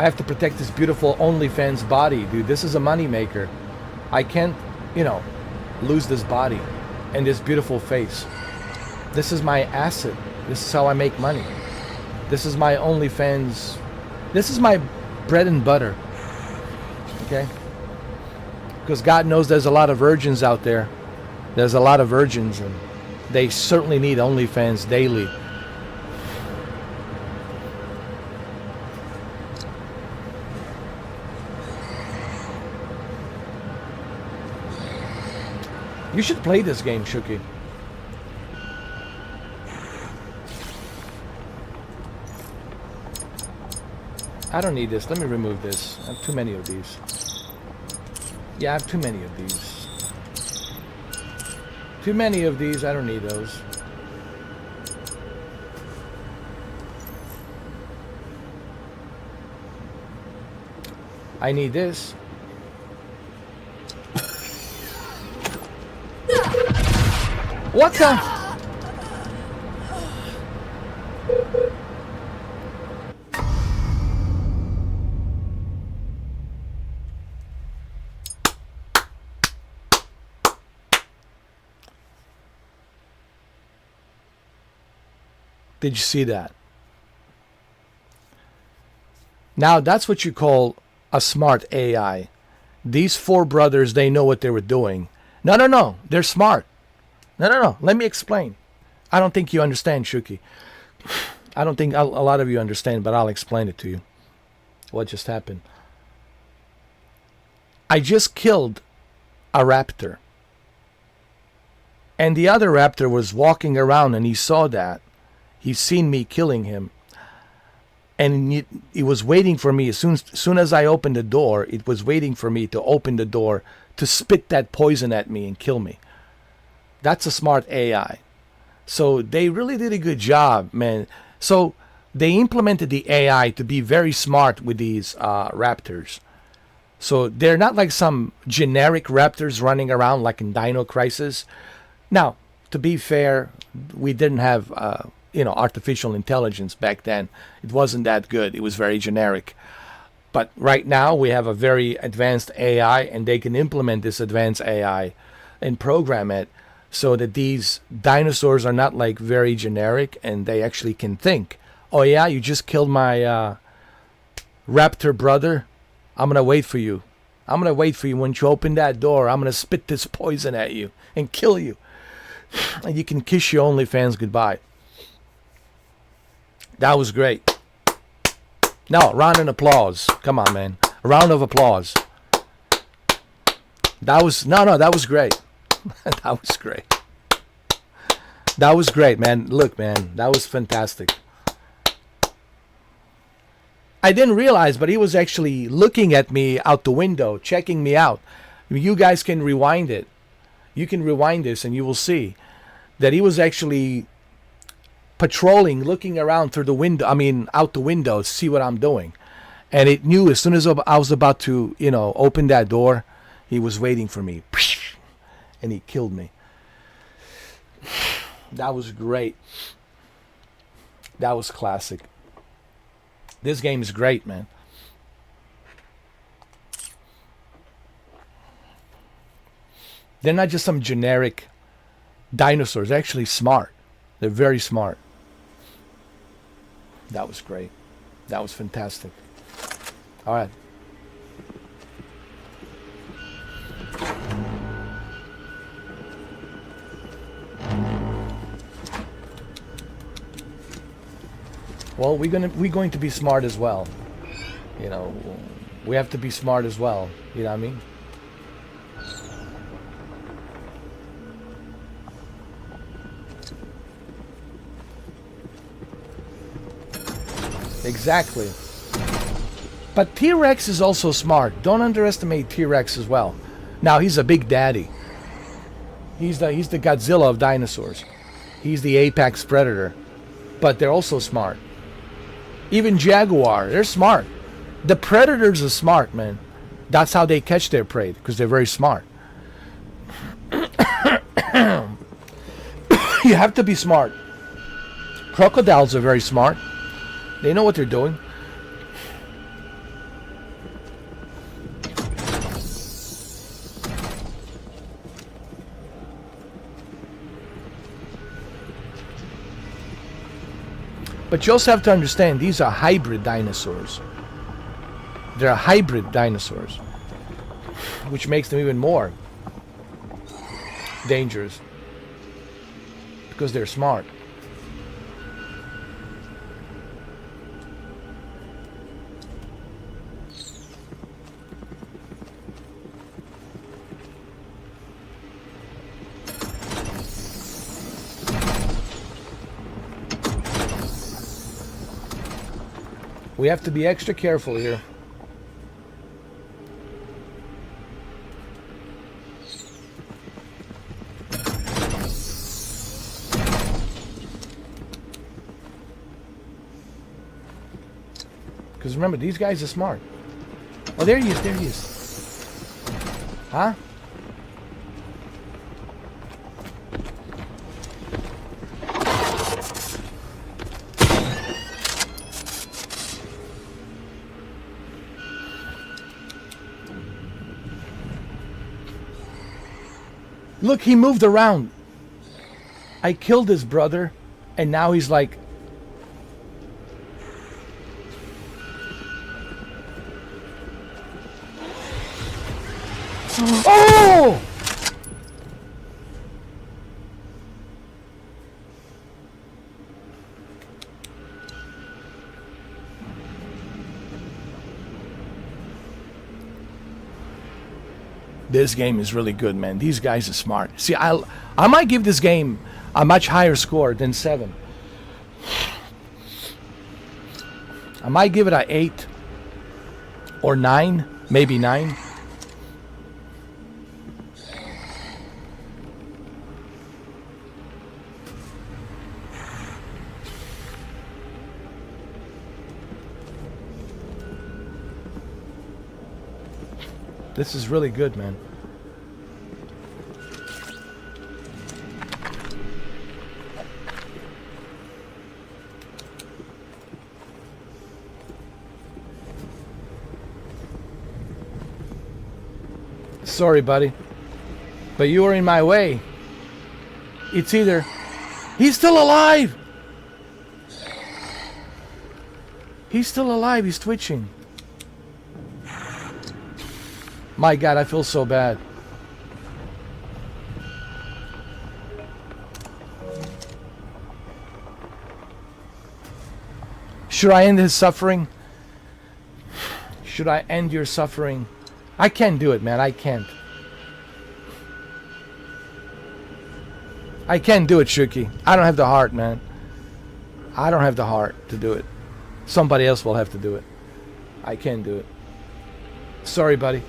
I have to protect this beautiful OnlyFans body, dude. This is a money maker. I can't, you know, lose this body and this beautiful face. This is my asset. This is how I make money. This is my OnlyFans. This is my bread and butter. Okay? Because God knows there's a lot of virgins out there. There's a lot of virgins, and they certainly need OnlyFans daily. You should play this game, Shuki. I don't need this. Let me remove this. I have too many of these. Yeah, I have too many of these. Too many of these. I don't need those. I need this. What the? Did you see that? Now that's what you call a smart AI. These four brothers, they know what they were doing. No. They're smart. No. Let me explain. I don't think you understand, Shuki. I don't think a lot of you understand, but I'll explain it to you. What just happened? I just killed a raptor. And the other raptor was walking around and he saw that. He's seen me killing him. And he was waiting for me. As soon as I opened the door, it was waiting for me to open the door to spit that poison at me and kill me. That's a smart AI. So they really did a good job, man. So they implemented the AI to be very smart with these raptors. So they're not like some generic raptors running around like in Dino Crisis. Now, to be fair, we didn't have artificial intelligence back then. It wasn't that good. It was very generic. But right now we have a very advanced AI, and they can implement this advanced AI and program it so that these dinosaurs are not like very generic, and they actually can think. Oh yeah, you just killed my raptor brother. I'm gonna wait for you. I'm gonna wait for you. When you open that door, I'm gonna spit this poison at you and kill you. And you can kiss your OnlyFans goodbye. That was great. No, round of applause. Come on, man. A round of applause. That was that was great. That was great. That was great, man. Look, man, that was fantastic. I didn't realize, but he was actually looking at me out the window, checking me out. You guys can rewind it. You can rewind this and you will see that he was actually patrolling, looking around through the window, out the window to see what I'm doing. And it knew as soon as I was about to, open that door, he was waiting for me. And he killed me. That was great. That was classic. This game is great, man. They're not just some generic dinosaurs. They're actually smart. They're very smart. That was great. That was fantastic. All right. Well, we're going to be smart as well. We have to be smart as well. You know what I mean? Exactly. But T-Rex is also smart. Don't underestimate T-Rex as well. Now, he's a big daddy. He's the Godzilla of dinosaurs. He's the apex predator. But they're also smart. Even Jaguar, they're smart. The predators are smart, man. That's how they catch their prey, because they're very smart. You have to be smart. Crocodiles are very smart. They know what they're doing. But you also have to understand, these are hybrid dinosaurs. They're hybrid dinosaurs, which makes them even more dangerous because they're smart. We have to be extra careful here. Because remember, these guys are smart. Oh, there he is, there he is. Huh? Look, he moved around. I killed his brother, and now he's like... Oh! This game is really good, man. These guys are smart. See, I might give this game a much higher score than 7. I might give it a 8 or 9, maybe 9. This is really good, man. Sorry, buddy, but you were in my way. It's either... He's still alive! He's still alive, he's twitching. My God, I feel so bad. Should I end his suffering? Should I end your suffering? I can't do it, man. I can't. I can't do it, Shuki. I don't have the heart, man. I don't have the heart to do it. Somebody else will have to do it. I can't do it. Sorry, buddy.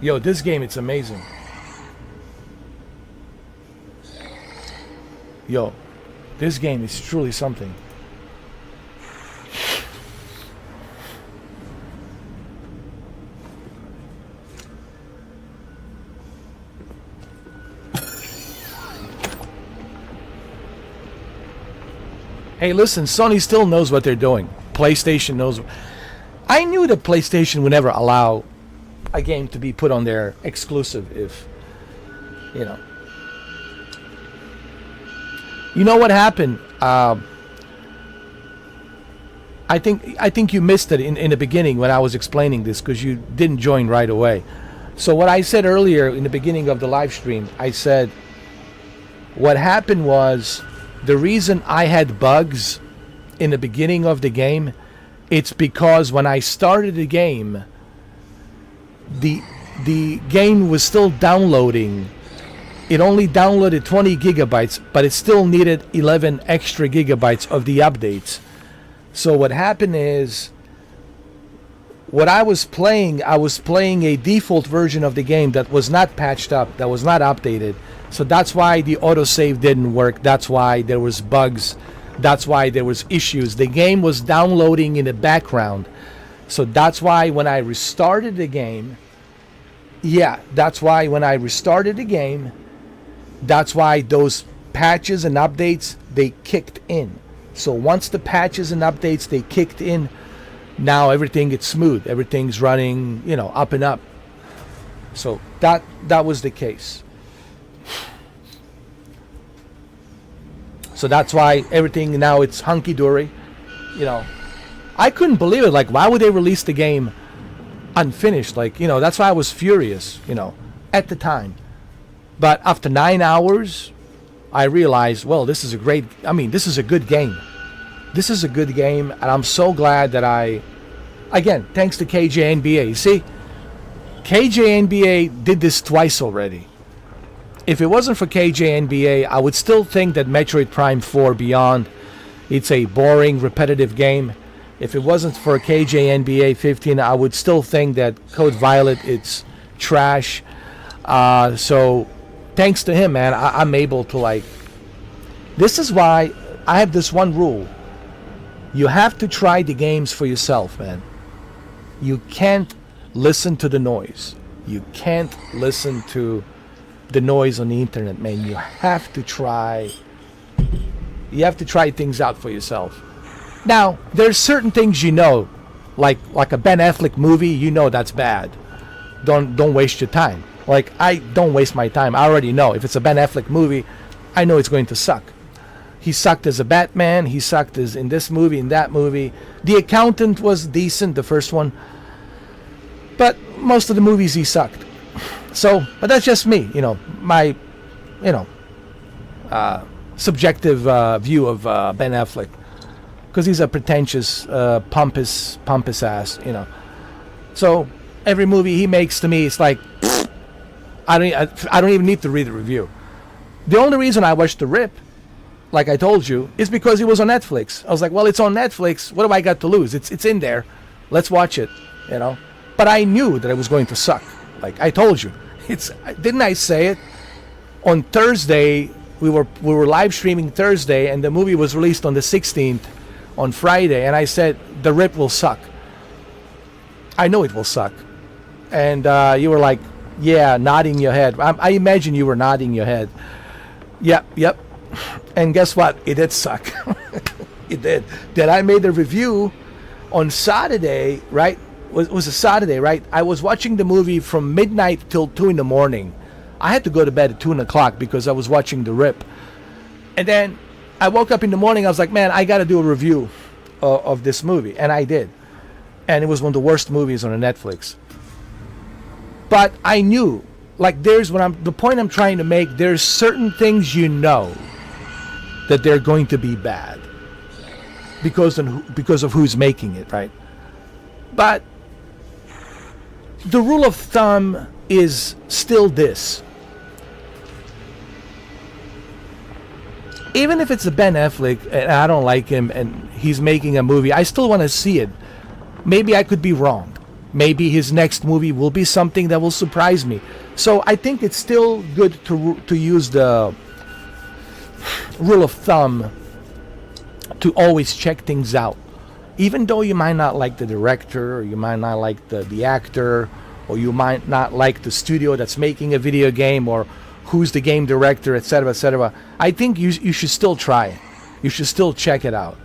Yo, this game, it's amazing. Yo, this game is truly something. Hey, listen, Sony still knows what they're doing. PlayStation knows. I knew that PlayStation would never allow a game to be put on their exclusive if, you know. You know what happened? I think you missed it in the beginning when I was explaining this because you didn't join right away. So what I said earlier in the beginning of the live stream, I said what happened was the reason I had bugs in the beginning of the game, it's because when I started the game, the game was still downloading. It only downloaded 20 gigabytes, but it still needed 11 extra gigabytes of the updates. So what happened is, what I was playing a default version of the game that was not patched up, that was not updated. So that's why the autosave didn't work. That's why there was bugs. That's why there was issues. The game was downloading in the background. So that's why when I restarted the game, that's why those patches and updates, they kicked in. So once the patches and updates, they kicked in, now everything gets smooth. Everything's running, you know, up and up. So that was the case. So that's why everything now it's hunky dory. You know, I couldn't believe it. Like, why would they release the game unfinished? Like, you know, that's why I was furious, you know, at the time. But after 9 hours, I realized, well, this is a good game. This is a good game, and I'm so glad that again, thanks to KJNBA. You see, KJNBA did this twice already. If it wasn't for KJNBA, I would still think that Metroid Prime 4 Beyond, it's a boring, repetitive game. If it wasn't for KJNBA 15, I would still think that Code Violet, it's trash. So thanks to him, man, I'm able to, like, this is why I have this one rule. You have to try the games for yourself, man. You can't listen to the noise. You can't listen to the noise on the internet, man. You have to try things out for yourself. Now, there's certain things, you know, like a Ben Affleck movie, you know that's bad. Don't waste your time. Like, I don't waste my time. I already know if it's a Ben Affleck movie, I know it's going to suck. He sucked as a Batman. He sucked as in this movie, in that movie. The Accountant was decent, the first one. But most of the movies he sucked. So, but that's just me, you know, my, you know, subjective view of Ben Affleck. Because he's a pretentious, pompous ass, you know. So, every movie he makes to me, it's like, I don't even need to read the review. The only reason I watched The Rip, like I told you, is because it was on Netflix. I was like, well, it's on Netflix. What do I got to lose? It's in there. Let's watch it, you know. But I knew that it was going to suck. Like I told you, didn't I say it? On Thursday, we were live streaming Thursday, and the movie was released on the 16th, on Friday, and I said The Rip will suck. I know it will suck, and you were like, yeah, nodding your head. I imagine you were nodding your head. Yep. And guess what? It did suck. It did. Then I made a review on Saturday, right? It was a Saturday, right? I was watching the movie from midnight till 2 in the morning. I had to go to bed at 2 o'clock because I was watching The Rip. And then I woke up in the morning. I was like, man, I got to do a review of this movie. And I did. And it was one of the worst movies on Netflix. But I knew, like, the point I'm trying to make, there's certain things you know that they're going to be bad because of who's making it, right? But the rule of thumb is still this. Even if it's a Ben Affleck and I don't like him and he's making a movie, I still want to see it. Maybe I could be wrong. Maybe his next movie will be something that will surprise me. So I think it's still good to use the rule of thumb to always check things out. Even though you might not like the director, or you might not like the actor, or you might not like the studio that's making a video game, or who's the game director, etc., etc. I think you should still try it. You should still check it out.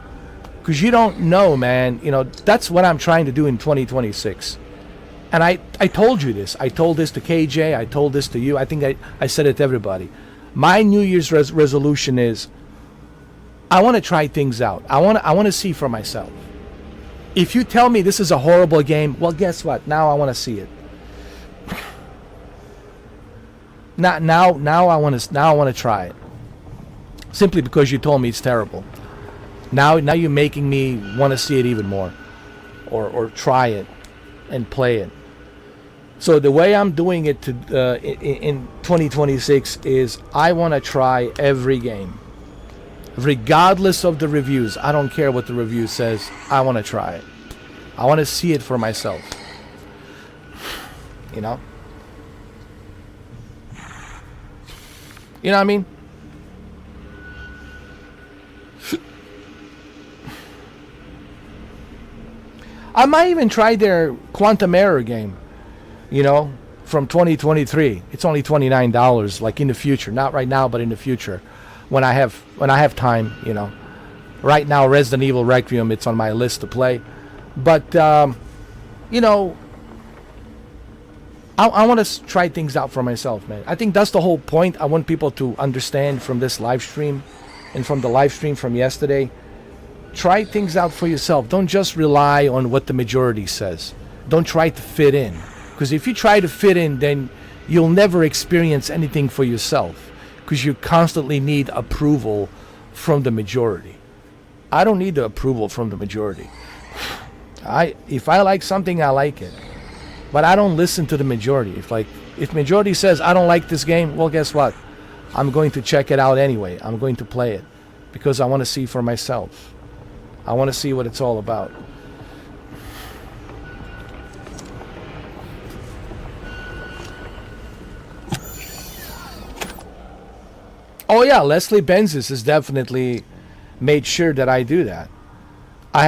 Because you don't know, man. You know, that's what I'm trying to do in 2026. And I told you this. I told this to KJ. I told this to you. I think I said it to everybody. My New Year's resolution is I want to try things out. I want to see for myself. If you tell me this is a horrible game, well, guess what? Now I want to see it. Now I want to try it. Simply because you told me it's terrible. Now you're making me want to see it even more, or try it and play it. So the way I'm doing it in 2026 is I want to try every game, regardless of the reviews. I don't care what the review says. I want to try it. I want to see it for myself. You know? You know what I mean? I might even try their Quantum Error game, you know, from 2023. It's only $29, like in the future. Not right now, but in the future, when I have time, you know. Right now, Resident Evil Requiem, it's on my list to play. But, you know, I want to try things out for myself, man. I think that's the whole point I want people to understand from this live stream. and from the live stream from yesterday, try things out for yourself. Don't just rely on what the majority says. Don't try to fit in. Because if you try to fit in, then you'll never experience anything for yourself. Because you constantly need approval from the majority. I don't need the approval from the majority. If I like something, I like it. But I don't listen to the majority. If majority says I don't like this game, well, guess what? I'm going to check it out anyway. I'm going to play it because I want to see for myself. I want to see what it's all about. Oh yeah, Leslie Benzis has definitely made sure that I do that. I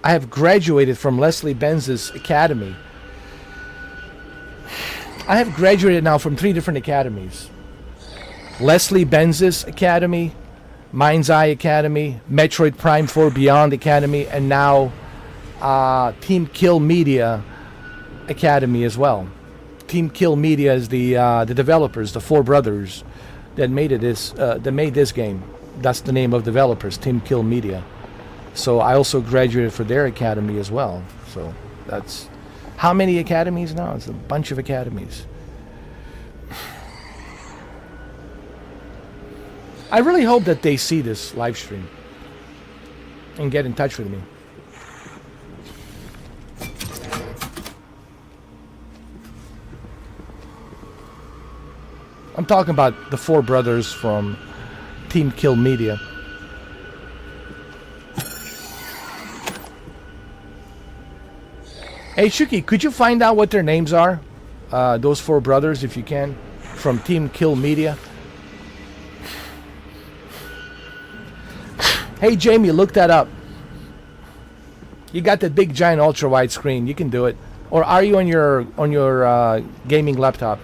have graduated from Leslie Benzis Academy. I have graduated now from 3 different academies. Leslie Benzis Academy, Mind's Eye Academy, Metroid Prime 4 Beyond Academy, and now Team Kill Media Academy as well. Team Kill Media is the developers, the 4 brothers that made this game. That's the name of developers, Team Kill Media. So I also graduated for their academy as well. So that's how many academies now? It's a bunch of academies. I really hope that they see this live stream and get in touch with me. I'm talking about the 4 brothers from Team Kill Media. Hey Shuki, could you find out what their names are? Those 4 brothers, if you can, from Team Kill Media. Hey Jamie, look that up. You got that big giant ultra wide screen. You can do it. Or are you on your gaming laptop?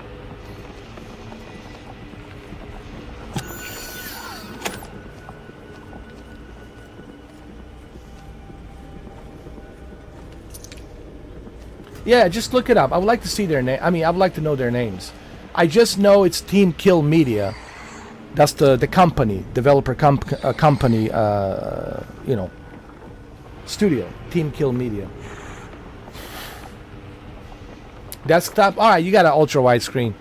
Yeah, just look it up. I would like to see their name. I mean, I would like to know their names. I just know it's Team Kill Media. That's the company, developer company, studio. Team Kill Media. Desktop. All right, you got an ultra wide screen.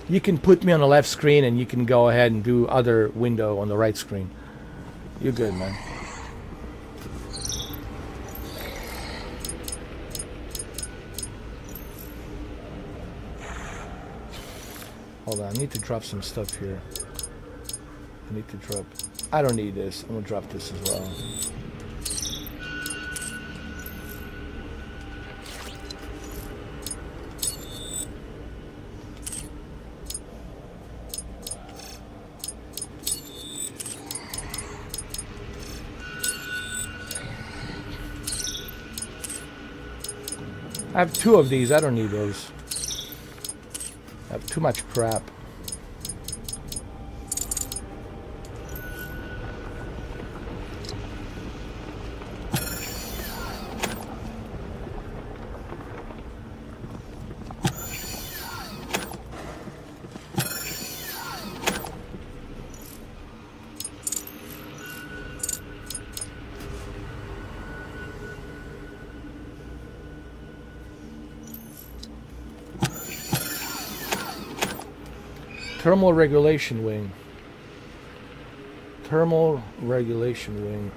You can put me on the left screen, and you can go ahead and do other window on the right screen. You're good, man. Hold on, I need to drop some stuff here. I don't need this. I'm gonna drop this as well. I have 2 of these. I don't need those. I have too much crap. Thermal regulation wing. Thermal regulation wing.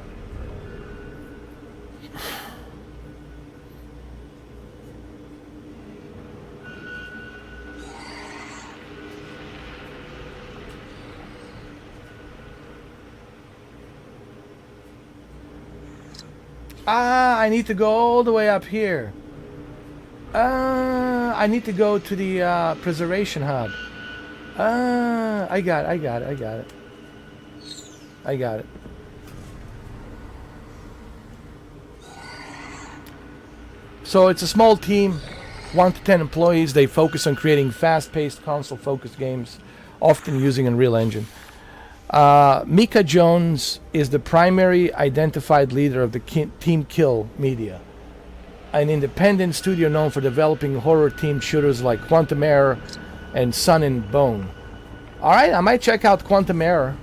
I need to go all the way up here. I need to go to the preservation hub. I got it. So it's a small team, 1 to 10 employees. They focus on creating fast-paced, console-focused games, often using Unreal Engine. Mika Jones is the primary identified leader of the Team Kill Media, an independent studio known for developing horror-themed shooters like Quantum Error and Sun and Bone. Alright, I might check out Quantum Error.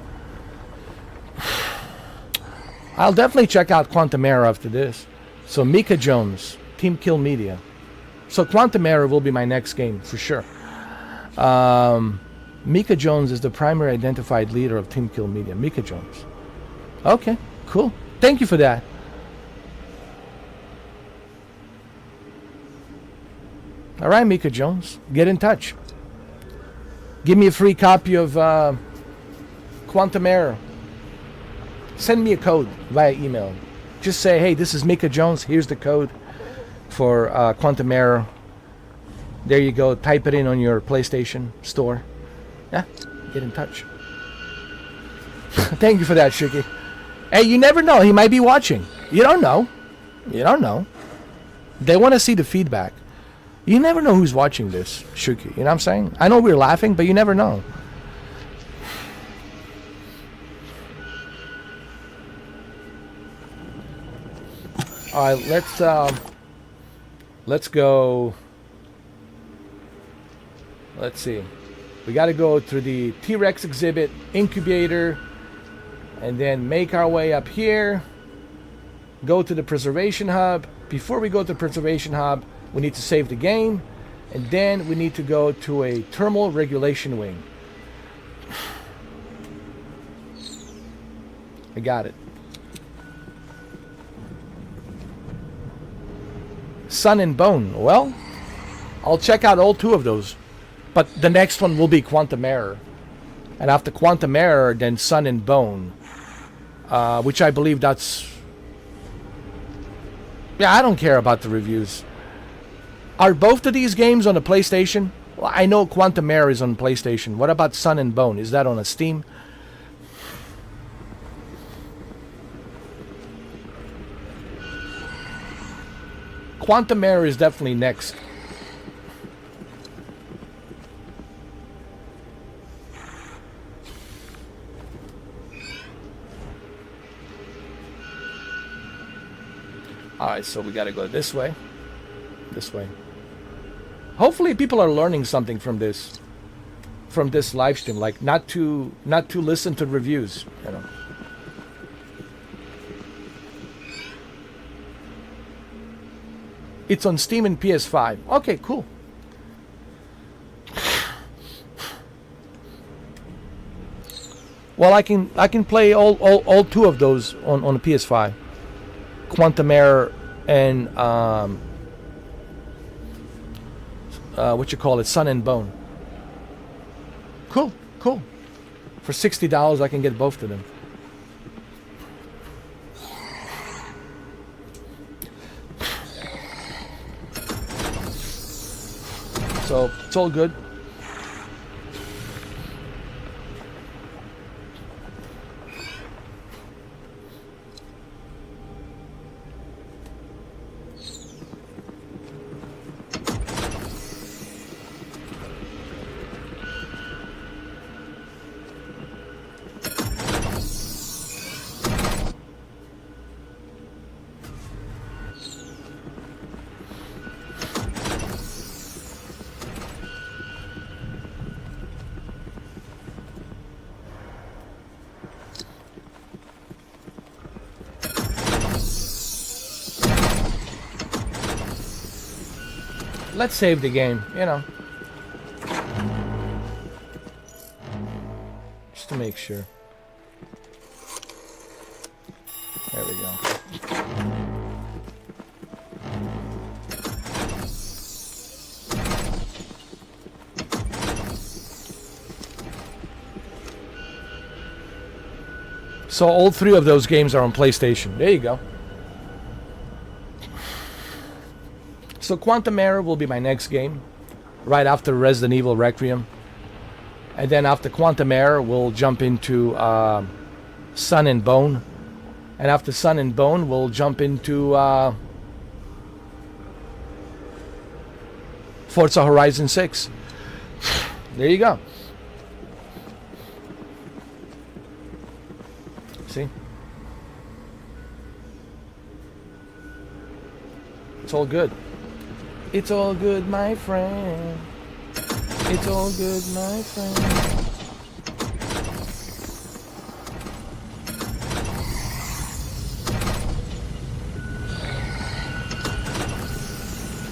I'll definitely check out Quantum Error after this. So Mika Jones, Team Kill Media. So Quantum Error will be my next game for sure. Mika Jones is the primary identified leader of Team Kill Media. Mika Jones. Okay, cool. Thank you for that. All right, Mika Jones, get in touch. Give me a free copy of Quantum Error. Send me a code via email. Just say, hey, this is Mika Jones. Here's the code for Quantum Error. There you go. Type it in on your PlayStation store. Yeah, get in touch. Thank you for that, Shuki. Hey, you never know. He might be watching. You don't know. You don't know. They want to see the feedback. You never know who's watching this, Shuki. You know what I'm saying? I know we're laughing, but you never know. All right, let's go. Let's see. We got to go through the T-Rex exhibit, incubator, and then make our way up here. Go to the preservation hub. Before we go to the preservation hub, we need to save the game, and then we need to go to a thermal regulation wing. I got it. Sun and Bone. Well, I'll check out all two of those, but the next one will be Quantum Error, and after Quantum Error, then Sun and Bone, which I believe that's. Yeah, I don't care about the reviews. Are both of these games on the PlayStation? Well, I know Quantum Error is on PlayStation. What about Sun and Bone? Is that on a Steam? Quantum Error is definitely next. Alright, so we gotta go this way. This way. Hopefully people are learning something from this live stream, like not to listen to reviews, you know. It's on Steam and PS5. Okay, cool. Well, I can play all two of those on the PS5. Quantum Error and what you call it, Sun and Bone. Cool. For $60, I can get both of them. So it's all good. Let's save the game, you know. Just to make sure. There we go. So all three of those games are on PlayStation. There you go. So Quantum Error will be my next game, right after Resident Evil Requiem. And then after Quantum Error, we'll jump into Sun and Bone. And after Sun and Bone, we'll jump into Forza Horizon 6. There you go. See? It's all good. It's all good, my friend. It's all good, my friend.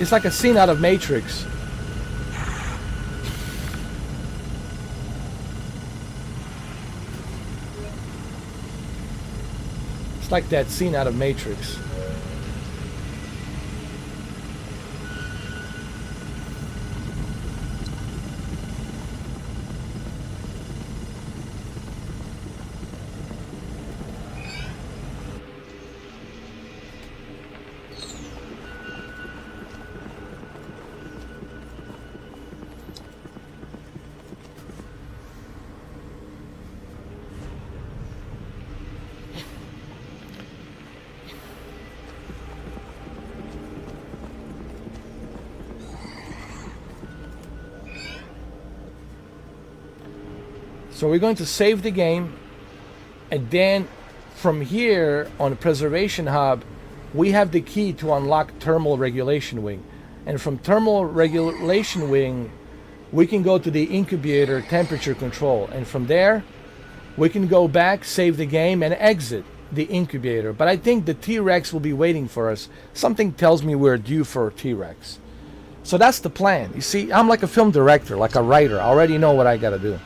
It's like a scene out of Matrix. It's like that scene out of Matrix. So we're going to save the game, and then from here on the preservation hub, we have the key to unlock thermal regulation wing. And from thermal regulation wing, we can go to the incubator temperature control. And from there, we can go back, save the game, and exit the incubator. But I think the T-Rex will be waiting for us. Something tells me we're due for a T-Rex. So that's the plan. You see, I'm like a film director, like a writer. I already know what I gotta do.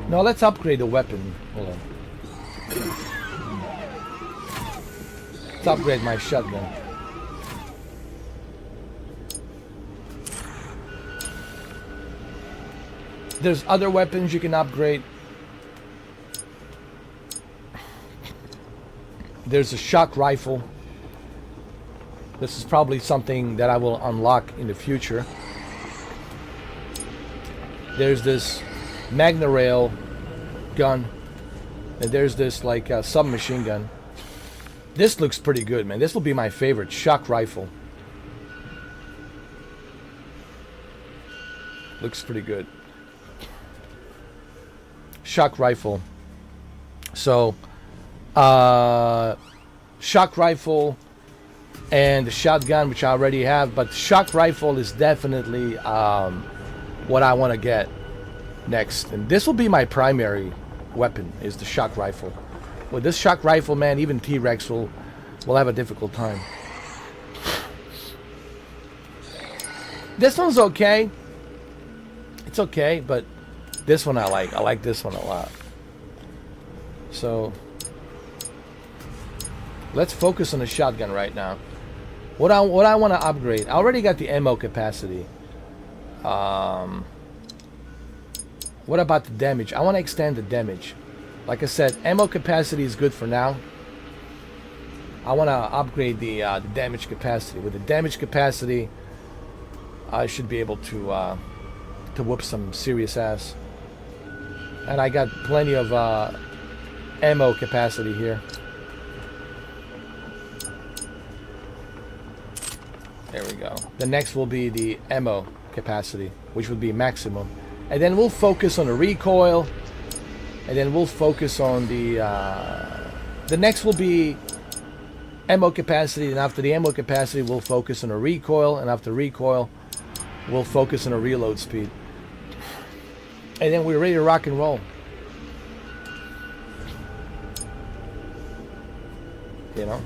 Now let's upgrade the weapon. Hold on. Let's upgrade my shotgun. There's other weapons you can upgrade. There's a shock rifle. This is probably something that I will unlock in the future. There's this Magna Rail gun, and there's this like submachine gun. This looks pretty good, man. This will be my favorite shock rifle. Looks pretty good. Shock rifle. So shock rifle and the shotgun, which I already have, but shock rifle is definitely what I want to get next. And this will be my primary weapon, is the shock rifle. With this shock rifle, man, even T-Rex will have a difficult time. This one's okay. It's okay, but this one I like. I like this one a lot. So let's focus on the shotgun right now. What I want to upgrade, I already got the ammo capacity. What about the damage? I want to extend the damage. Like I said, ammo capacity is good for now. I want to upgrade the damage capacity. With the damage capacity, I should be able to whoop some serious ass. And I got plenty of ammo capacity here. There we go. The next will be the ammo capacity, which would be maximum. And then we'll focus on the recoil. And then we'll focus on the next will be ammo capacity. And after the ammo capacity, we'll focus on the recoil. And after recoil, we'll focus on the reload speed. And then we're ready to rock and roll. You know?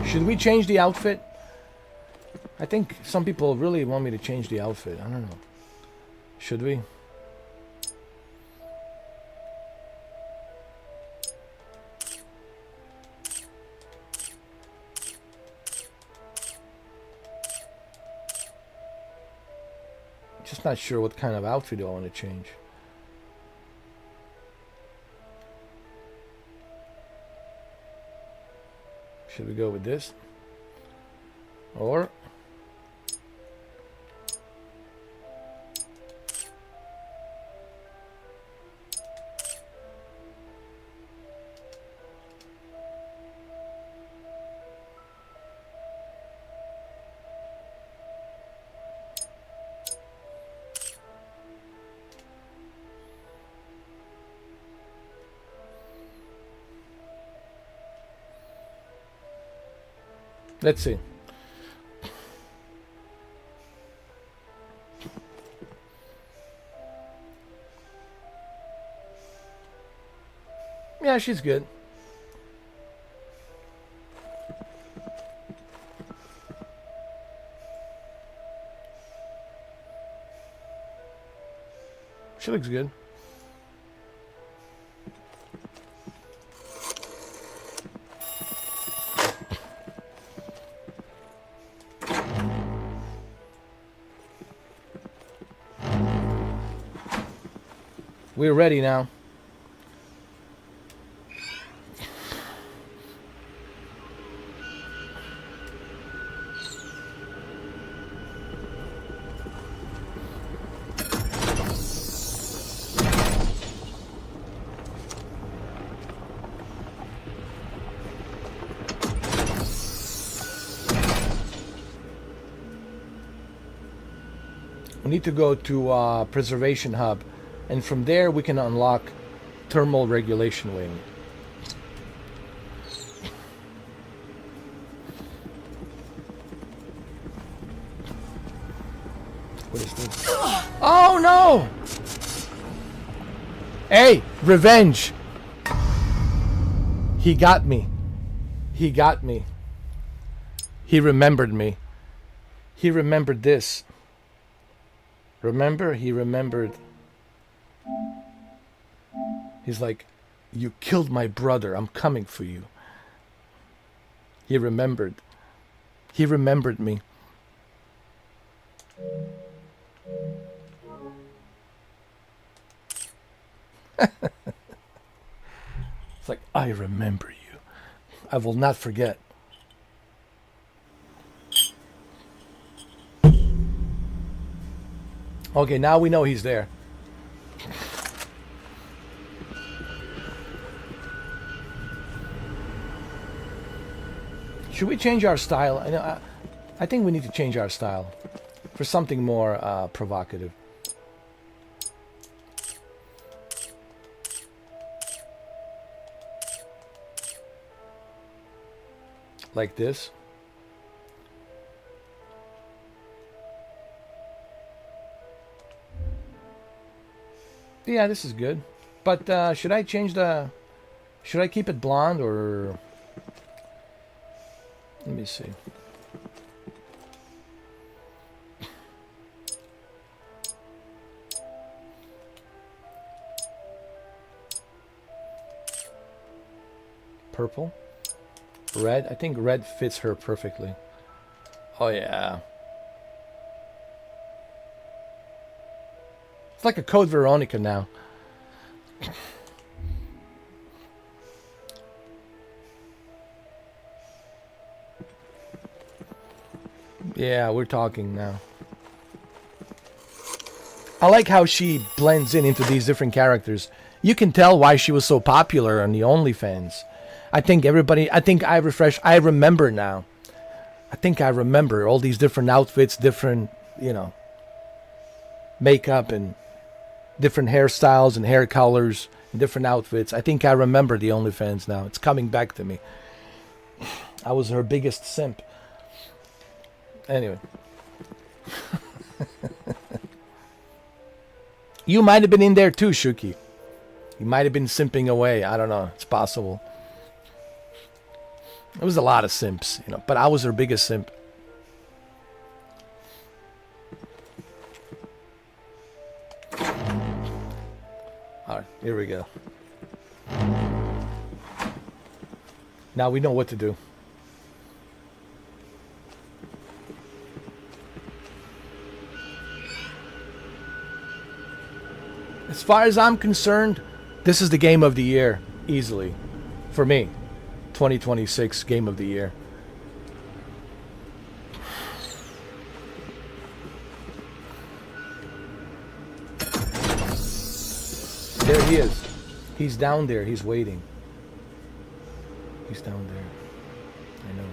Should we change the outfit? I think some people really want me to change the outfit. I don't know. Should we? just not sure what kind of outfit do I want to change. Should we go with this? Or... let's see. Yeah, she's good. She looks good. We're ready now. We need to go to Preservation Hub, and from there we can unlock Thermal Regulation Wing. What is this? Oh no! Hey, revenge! He got me. He got me. He remembered me. He remembered this. Remember? He remembered. He's like, you killed my brother. I'm coming for you. He remembered. He remembered me. It's like, I remember you. I will not forget. Okay, now we know he's there. Should we change our style? I think we need to change our style for something more provocative. Like this. Yeah, this is good. But should I change the... Should I keep it blonde or... Let me see. Purple. Red. I think red fits her perfectly. Oh yeah. It's like a Code Veronica now. Yeah, we're talking now. I like how she blends into these different characters. You can tell why she was so popular on the OnlyFans. I think I remember now. I think I remember all these different outfits, different, makeup and different hairstyles and hair colors and different outfits. I think I remember the OnlyFans now. It's coming back to me. I was her biggest simp. Anyway. You might have been in there too, Shuki. You might have been simping away. I don't know. It's possible. There was a lot of simps, but I was her biggest simp. Alright, here we go. Now we know what to do. As far as I'm concerned, this is the game of the year, easily. For me. 2026 game of the year. There he is. He's down there. He's waiting. He's down there. I know.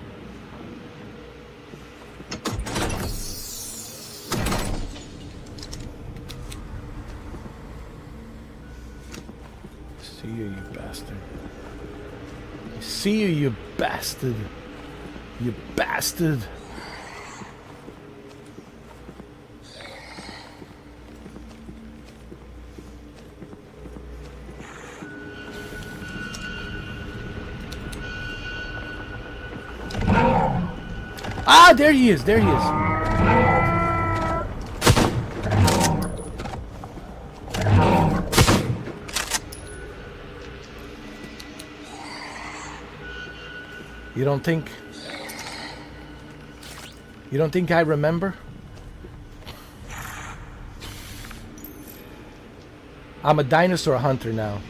See you, you bastard. I see you, you bastard. You bastard. Ah, there he is. There he is. You don't think I remember? I'm a dinosaur hunter now.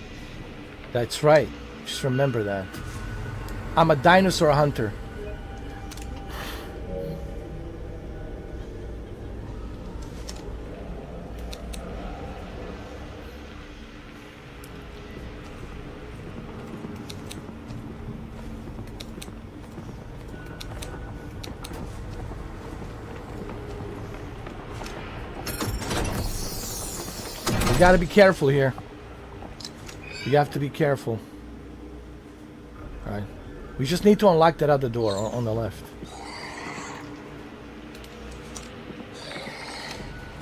That's right. Just remember that. I'm a dinosaur hunter. You gotta be careful here. You have to be careful. Alright. We just need to unlock that other door on the left.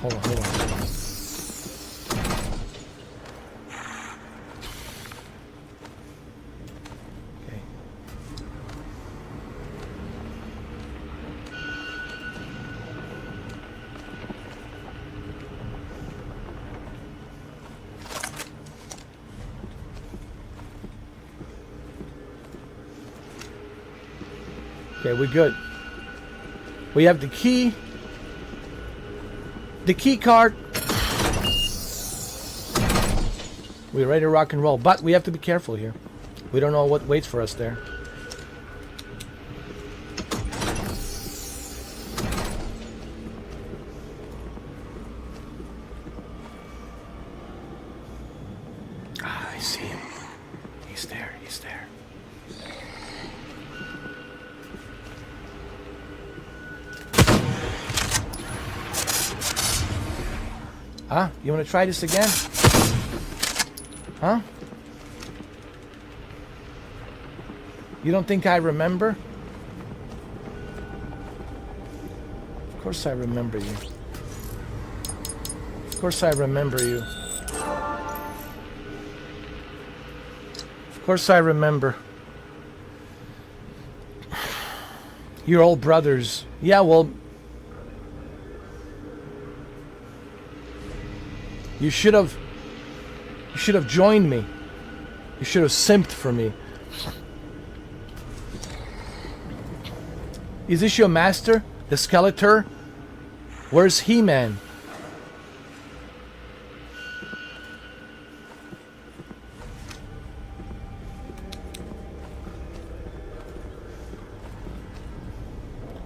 Hold on, hold on. Okay. Okay, we're good. We have the key. The key card. We're ready to rock and roll, but we have to be careful here. We don't know what waits for us there. Ah, I see him. He's there, he's there. Huh? You want to try this again? Huh? You don't think I remember? Of course I remember you. Of course I remember you. Of course I remember. You're all brothers. Yeah, well... You should have joined me. You should have simped for me. Is this your master? The Skeletor? Where's He-Man?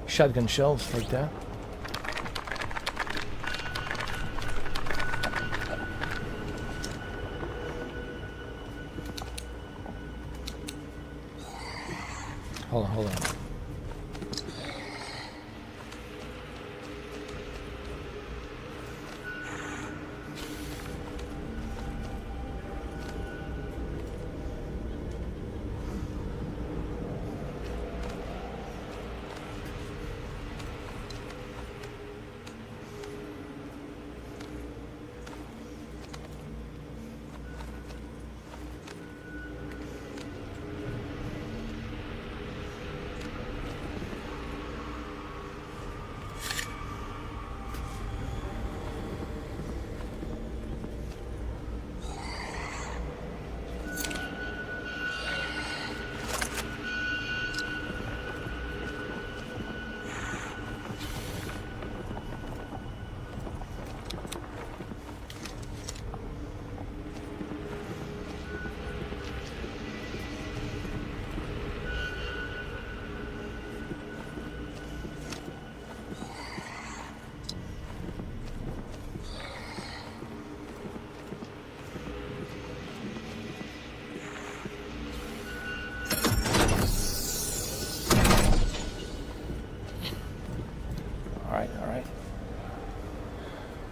Shotgun shells like that. Hold on, hold on.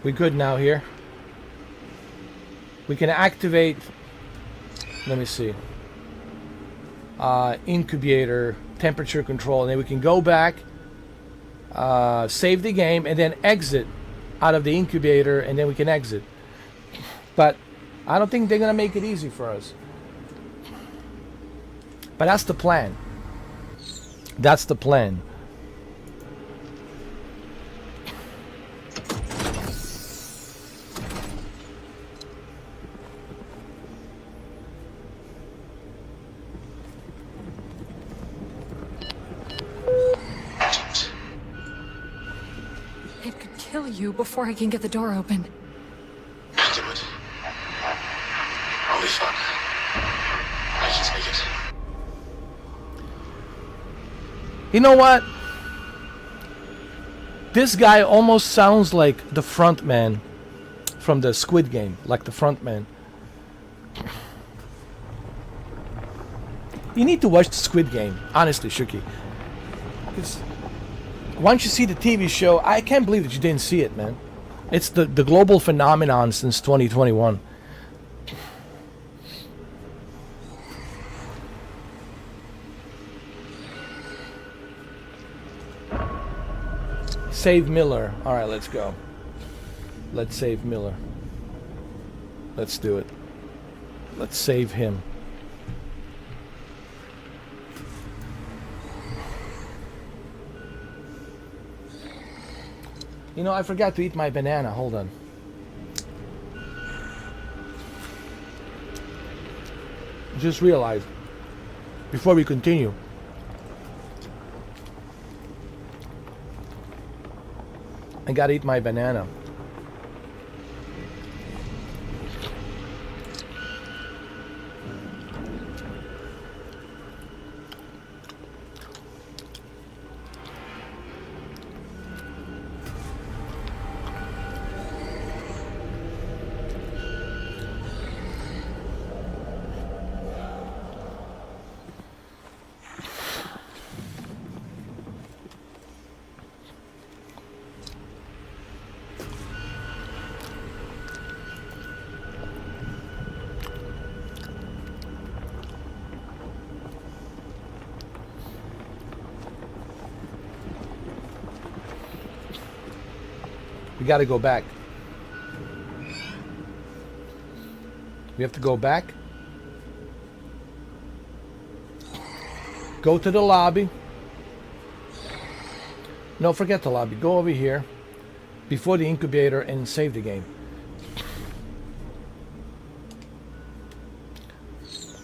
We good now here. We can activate, let me see, incubator, temperature control, and then we can go back, save the game, and then exit out of the incubator, and then we can exit. But I don't think they're gonna make it easy for us. But that's the plan. That's the plan. It could kill you before I can get the door open. Do it. I'll be fine. I can take it. You know what? This guy almost sounds like the front man from the Squid Game, like the front man. You need to watch the Squid Game, honestly, Shuki. Because once you see the TV show, I can't believe that you didn't see it, man. It's the global phenomenon since 2021. Save Miller. All right, let's go. Let's save Miller. Let's do it. Let's save him. You know, I forgot to eat my banana. Hold on. Just realized before we continue. I gotta eat my banana. We gotta go back. We have to go back. Go to the lobby. No, forget the lobby. Go over here before the incubator and save the game.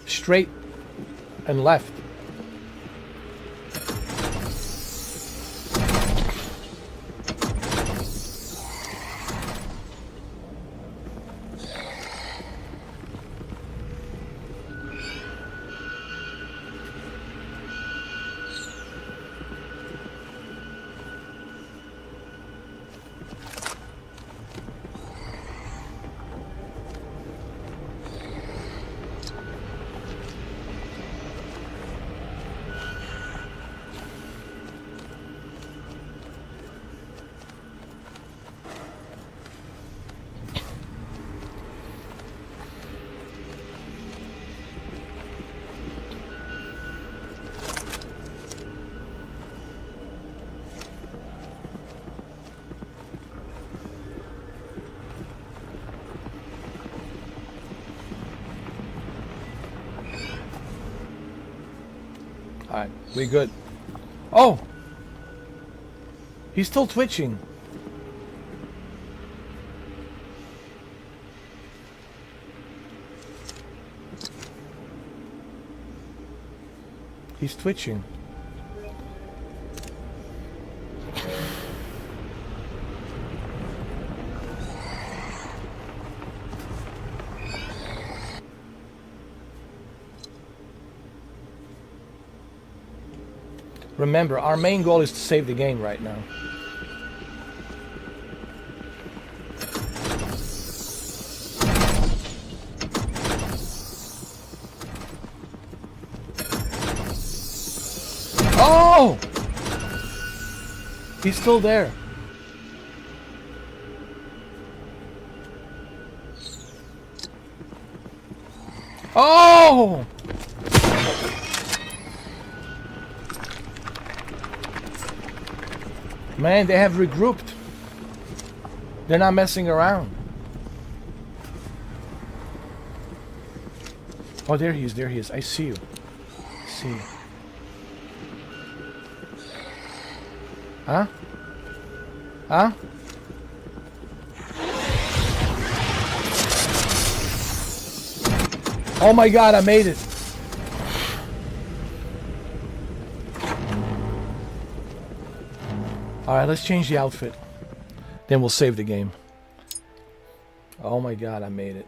Straight and left. Alright, we good. Oh! He's still twitching. He's twitching. Remember, our main goal is to save the game right now. Oh! He's still there. Oh! Man, they have regrouped. They're not messing around. Oh, there he is, there he is. I see you. I see you. Huh? Huh? Oh my God, I made it. Alright, let's change the outfit. Then we'll save the game. Oh my God, I made it.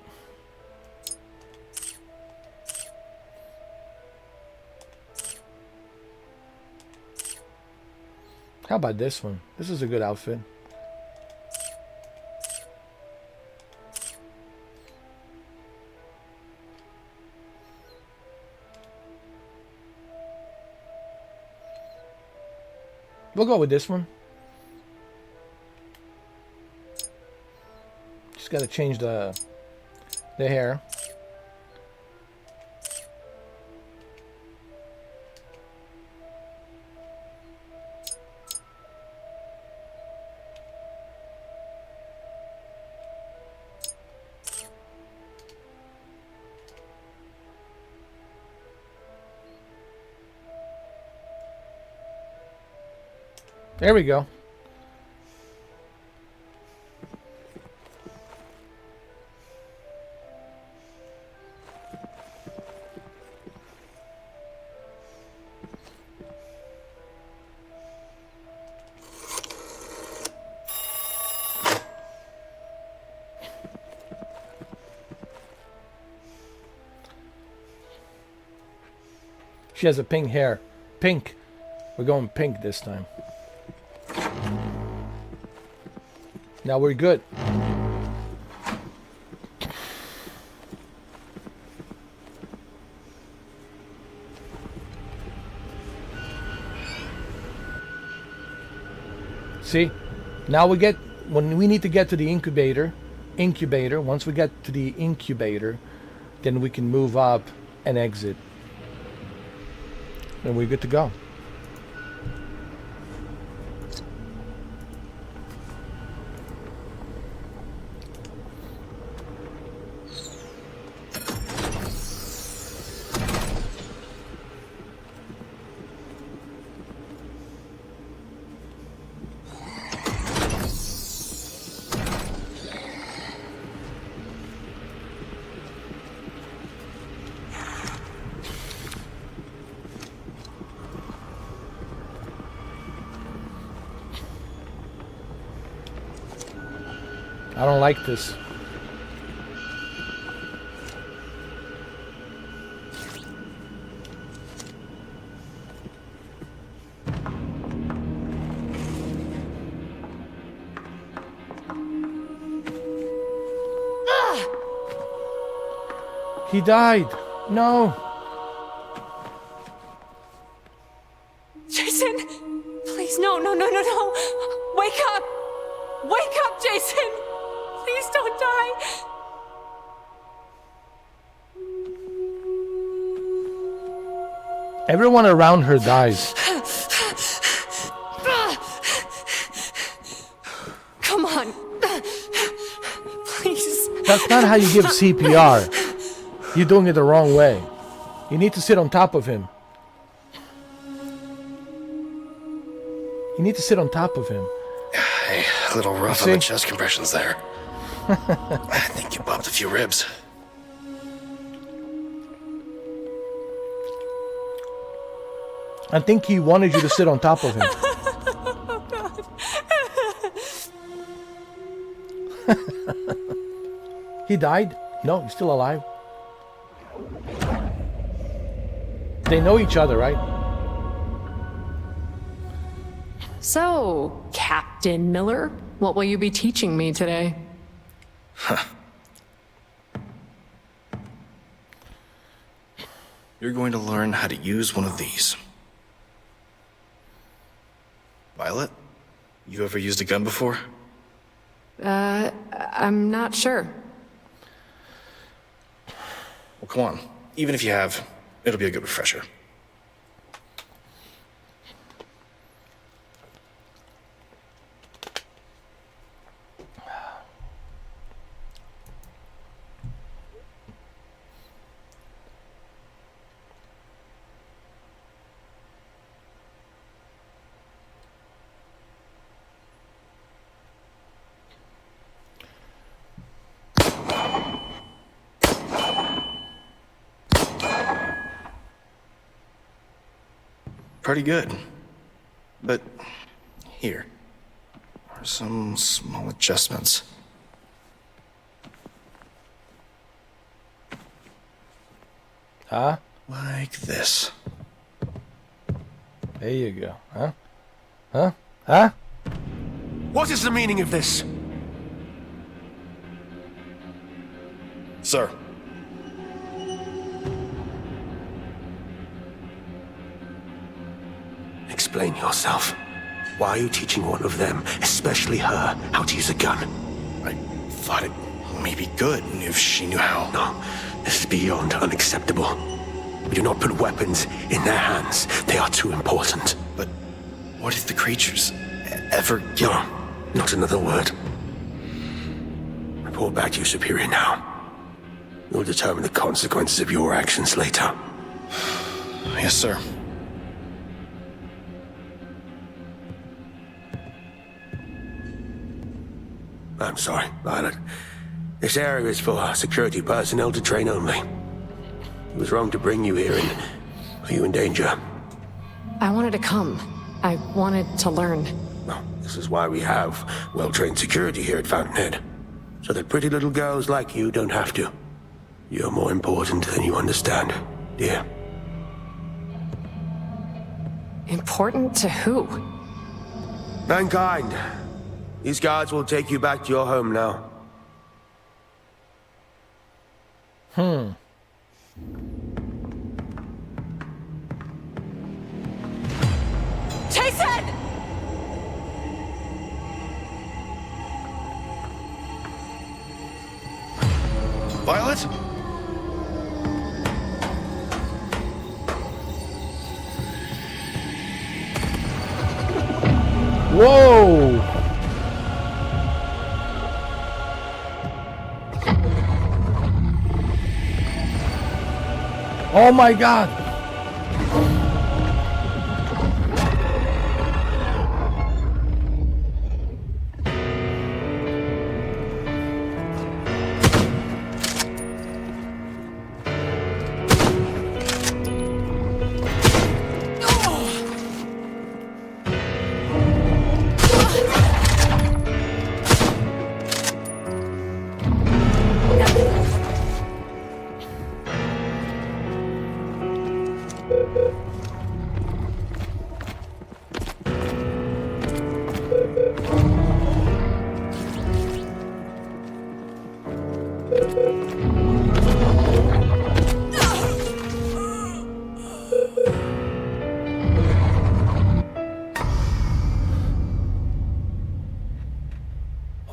How about this one? This is a good outfit. We'll go with this one. Just gotta change the hair. There we go. She has a pink hair. Pink. We're going pink this time. Now we're good. See? Now we get, when we need to get to the incubator, once we get to the incubator, then we can move up and exit. And we're good to go. I don't like this. He died. No. Jason! Please, no. Wake up! Wake up, Jason! Please don't die! Everyone around her dies. Come on. Please. That's not how you give CPR. You're doing it the wrong way. You need to sit on top of him. You need to sit on top of him. Hey, a little rough on the chest compressions there. I think you popped a few ribs. I think he wanted you to sit on top of him. He died? No, he's still alive. They know each other, right? So, Captain Miller, what will you be teaching me today? You're going to learn how to use one of these. Violet, you ever used a gun before? I'm not sure. Well, come on. even if you have, it'll be a good refresher. Pretty good. But here are some small adjustments. Huh? Like this. There you go. Huh? Huh? Huh? What is the meaning of this? Sir. Explain yourself. Why are you teaching one of them, especially her, how to use a gun? I thought it may be good if she knew how. No, this is beyond unacceptable. We do not put weapons in their hands. They are too important. But what if the creatures ever get... No, not another word. Report back to your superior now. You'll determine the consequences of your actions later. Yes, sir. I'm sorry, Violet. This area is for security personnel to train only. It was wrong to bring you here, and are you in danger? I wanted to come. I wanted to learn. Well, this is why we have well-trained security here at Fountainhead. So that pretty little girls like you don't have to. You're more important than you understand, dear. Important to who? Mankind. These guards will take you back to your home now. Jason! Violet? Whoa! Oh my God!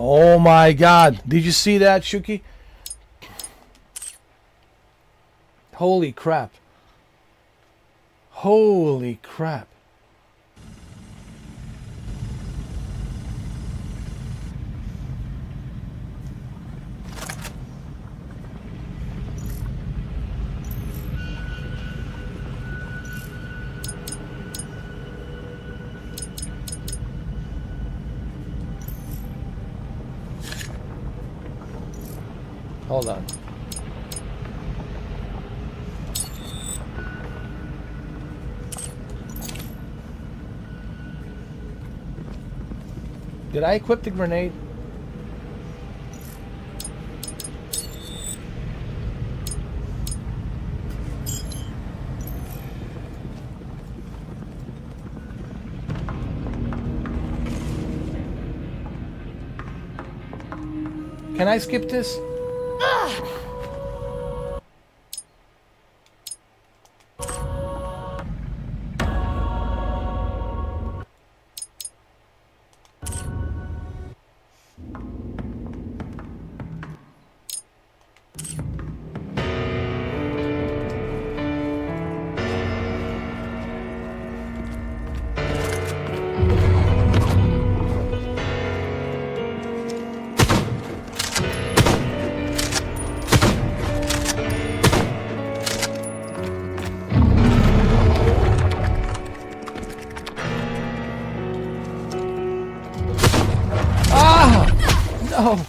Oh my God! Did you see that, Shuki? Holy crap! Holy crap! Hold on. Did I equip the grenade? Can I skip this? no!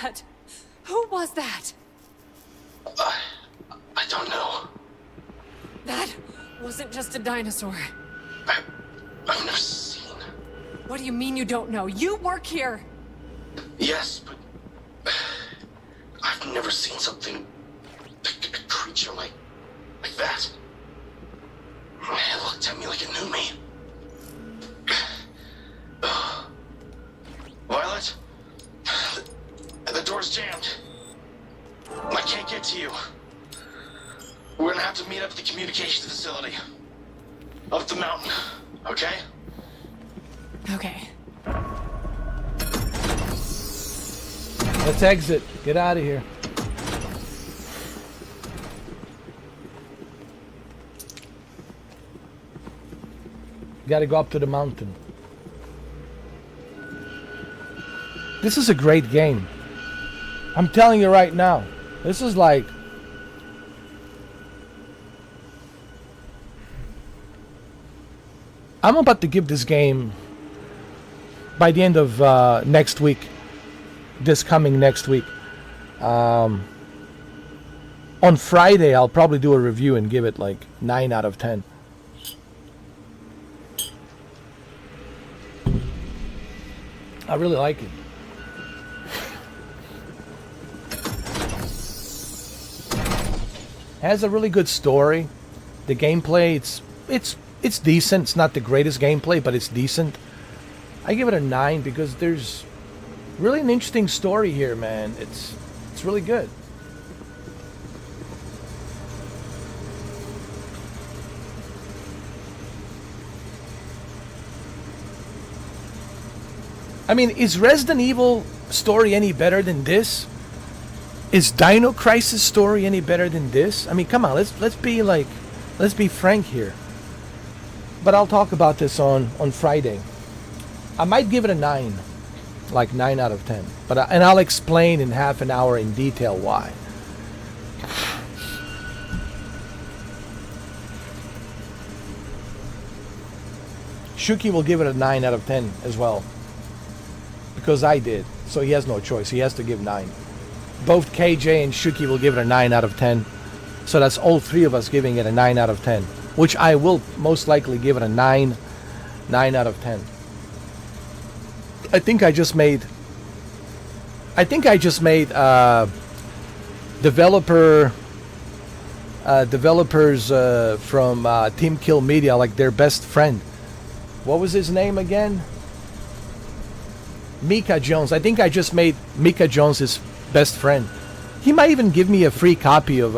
that? Who was that? I don't know. That wasn't just a dinosaur. I've never seen... What do you mean you don't know? You work here! Yes, but... I've never seen something... a creature like that. It looked at me like it knew me. Violet? The door's jammed. I can't get to you. We're gonna have to meet up at the communications facility. Up the mountain, okay? Okay. Let's exit. Get out of here. Gotta go up to the mountain. This is a great game. I'm telling you right now. This is like... I'm about to give this game by the end of next week. This coming next week. On Friday, I'll probably do a review and give it like 9 out of 10. I really like it. Has a really good story. The gameplay, it's decent. It's not the greatest gameplay, but it's decent. I give it a 9 because there's really an interesting story here, man. It's really good. I mean, is Resident Evil story any better than this? Is Dino Crisis story any better than this? I mean, come on, let's be frank here. But I'll talk about this on Friday. I might give it a 9, like 9 out of 10. And I'll explain in half an hour in detail why. Shuki will give it a 9 out of 10 as well. Because I did. So he has no choice. He has to give 9. Both KJ and Shuki will give it a 9 out of 10. So that's all three of us giving it a 9 out of 10. Which I will most likely give it a 9 out of 10. I think I just made developers from Team Kill Media like their best friend. What was his name again? Mika Jones. I think I just made Mika Jones his best friend. He might even give me a free copy of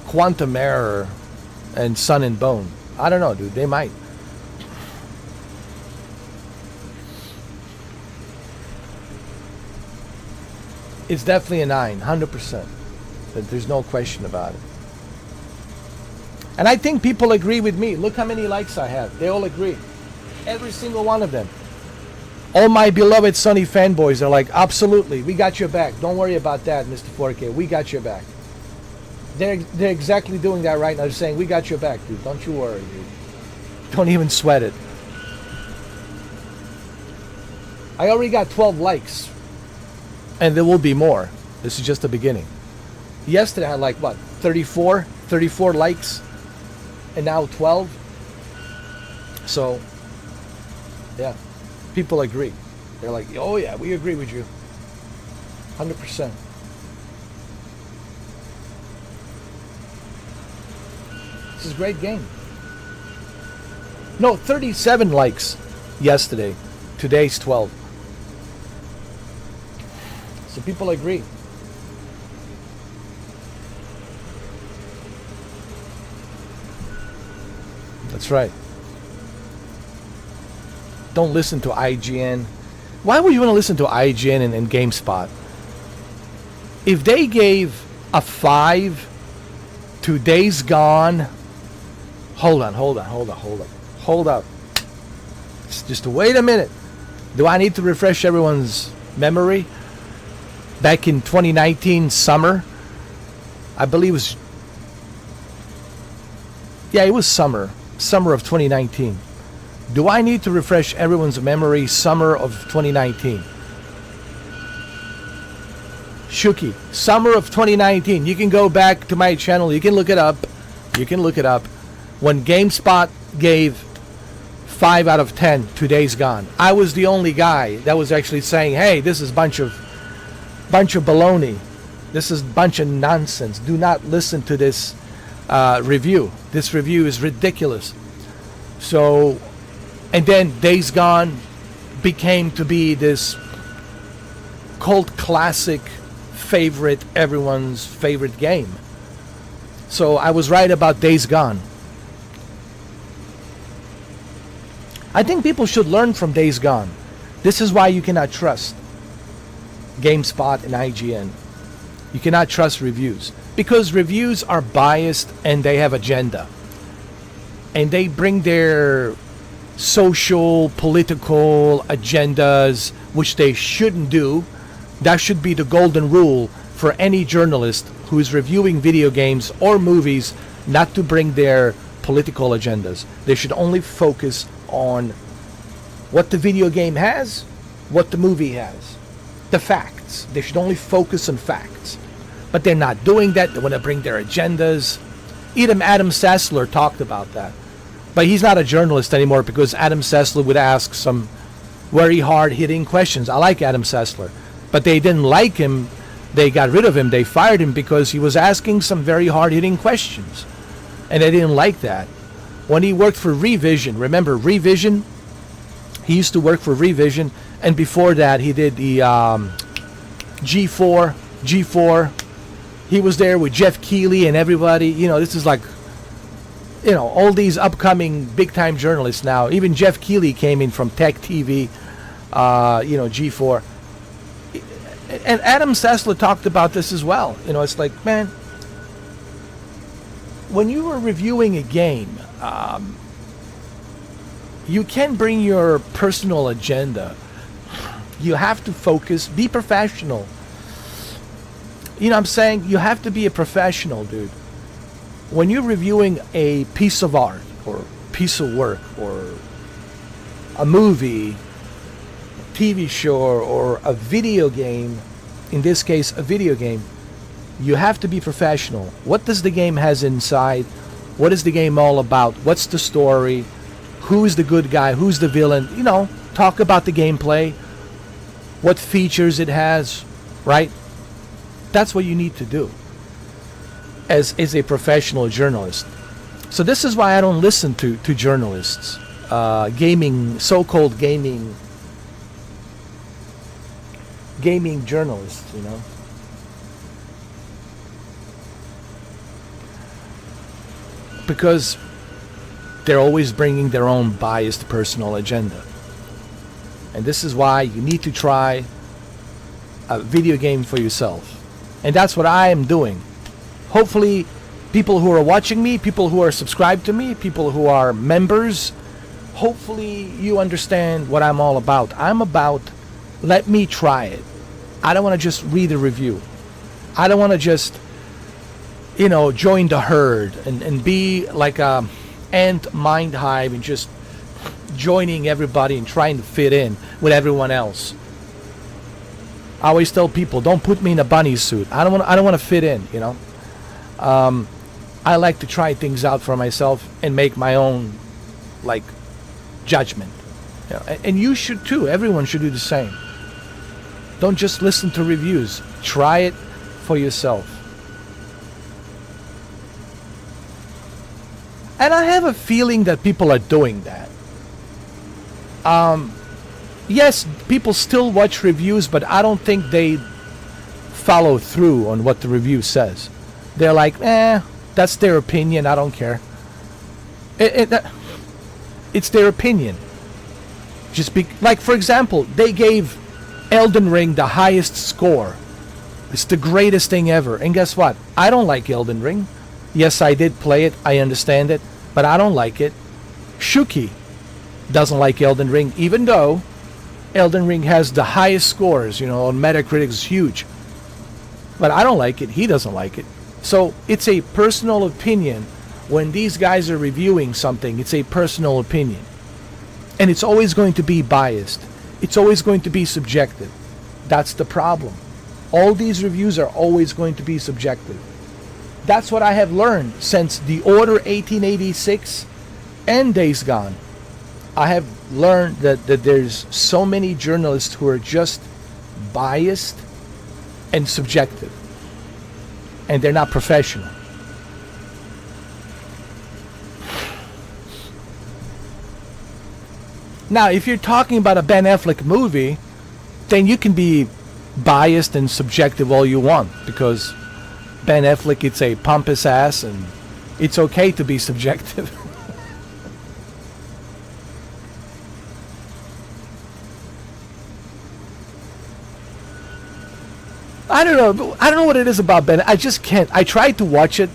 Quantum Error and Sun and Bone. I don't know, dude. They might. It's definitely a 9, 100%. There's no question about it. And I think people agree with me. Look how many likes I have. They all agree. Every single one of them. All my beloved Sony fanboys are like, absolutely, we got your back. Don't worry about that, Mr. 4K. We got your back. They're exactly doing that right now. They're saying, we got your back, dude. Don't you worry, dude. Don't even sweat it. I already got 12 likes. And there will be more. This is just the beginning. Yesterday I had like what, 34 likes, and now 12. So yeah, people agree. They're like, oh yeah, we agree with you 100%. This is a great game. No, 37 likes yesterday. Today's 12. So people agree. That's right. Don't listen to IGN. Why would you want to listen to IGN and GameSpot? If they gave a 5 to Days Gone, hold up. Just wait a minute. Do I need to refresh everyone's memory? Back in 2019 summer, I believe it was summer of 2019. Do I need to refresh everyone's memory? Summer of 2019. Shuki, summer of 2019. You can go back to my channel. You can look it up. When GameSpot gave 5 out of 10 to Days Gone, I was the only guy that was actually saying, hey, this is bunch of baloney. This is bunch of nonsense. Do not listen to this review. This review is ridiculous. So, and then Days Gone became to be this cult classic favorite, everyone's favorite game. So I was right about Days Gone. I think people should learn from Days Gone. This is why you cannot trust GameSpot and IGN. You cannot trust reviews, because reviews are biased and they have agenda. And they bring their social, political agendas, which they shouldn't do. That should be the golden rule for any journalist who is reviewing video games or movies, not to bring their political agendas. They should only focus on what the video game has, what the movie has, the facts. They should only focus on facts. But they're not doing that. They want to bring their agendas. Even Adam Sessler talked about that. But he's not a journalist anymore, because Adam Sessler would ask some very hard-hitting questions. I like Adam Sessler. But they didn't like him. They got rid of him. They fired him because he was asking some very hard-hitting questions. And they didn't like that. When he worked for Revision, remember Revision? He used to work for Revision. And before that, he did the G4. He was there with Jeff Keighley and everybody. You know, this is like, you know, all these upcoming big-time journalists now. Even Jeff Keighley came in from Tech TV, G4. And Adam Sessler talked about this as well. You know, it's like, man, when you are reviewing a game, you can bring your personal agenda. You have to focus, be professional. You know what I'm saying? You have to be a professional, dude. When you're reviewing a piece of art or piece of work or a movie, TV show, or a video game, in this case a video game, you have to be professional. What does the game has inside? What is the game all about? What's the story? Who's the good guy? Who's the villain? You know, talk about the gameplay, what features it has, right? That's what you need to do as a professional journalist. So this is why I don't listen to journalists, so-called gaming journalists, you know. Because they're always bringing their own biased personal agenda. And this is why you need to try a video game for yourself. And that's what I am doing. Hopefully, people who are watching me, people who are subscribed to me, people who are members, hopefully you understand what I'm all about. I'm about, let me try it. I don't want to just read a review. I don't want to just, you know, join the herd and be like a ant mind hive and just joining everybody and trying to fit in with everyone else. I always tell people, don't put me in a bunny suit. I don't want to fit in, you know. I like to try things out for myself and make my own, like, judgment. You know, and you should too. Everyone should do the same. Don't just listen to reviews. Try it for yourself. And I have a feeling that people are doing that. Yes, people still watch reviews, but I don't think they follow through on what the review says. They're like, that's their opinion, I don't care. It's their opinion. Like, for example, they gave Elden Ring the highest score. It's the greatest thing ever. And guess what? I don't like Elden Ring. Yes, I did play it. I understand it. But I don't like it. Shuki doesn't like Elden Ring, even though Elden Ring has the highest scores, you know, on Metacritic is huge. But I don't like it. He doesn't like it. So it's a personal opinion. When these guys are reviewing something, it's a personal opinion. And it's always going to be biased. It's always going to be subjective. That's the problem. All these reviews are always going to be subjective. That's what I have learned since The Order 1886 and Days Gone. I have learned that there's so many journalists who are just biased and subjective. And they're not professional. Now, if you're talking about a Ben Affleck movie, then you can be biased and subjective all you want, because Ben Affleck, it's a pompous ass, and it's okay to be subjective. I don't know what it is about Ben. I just can't. I tried to watch it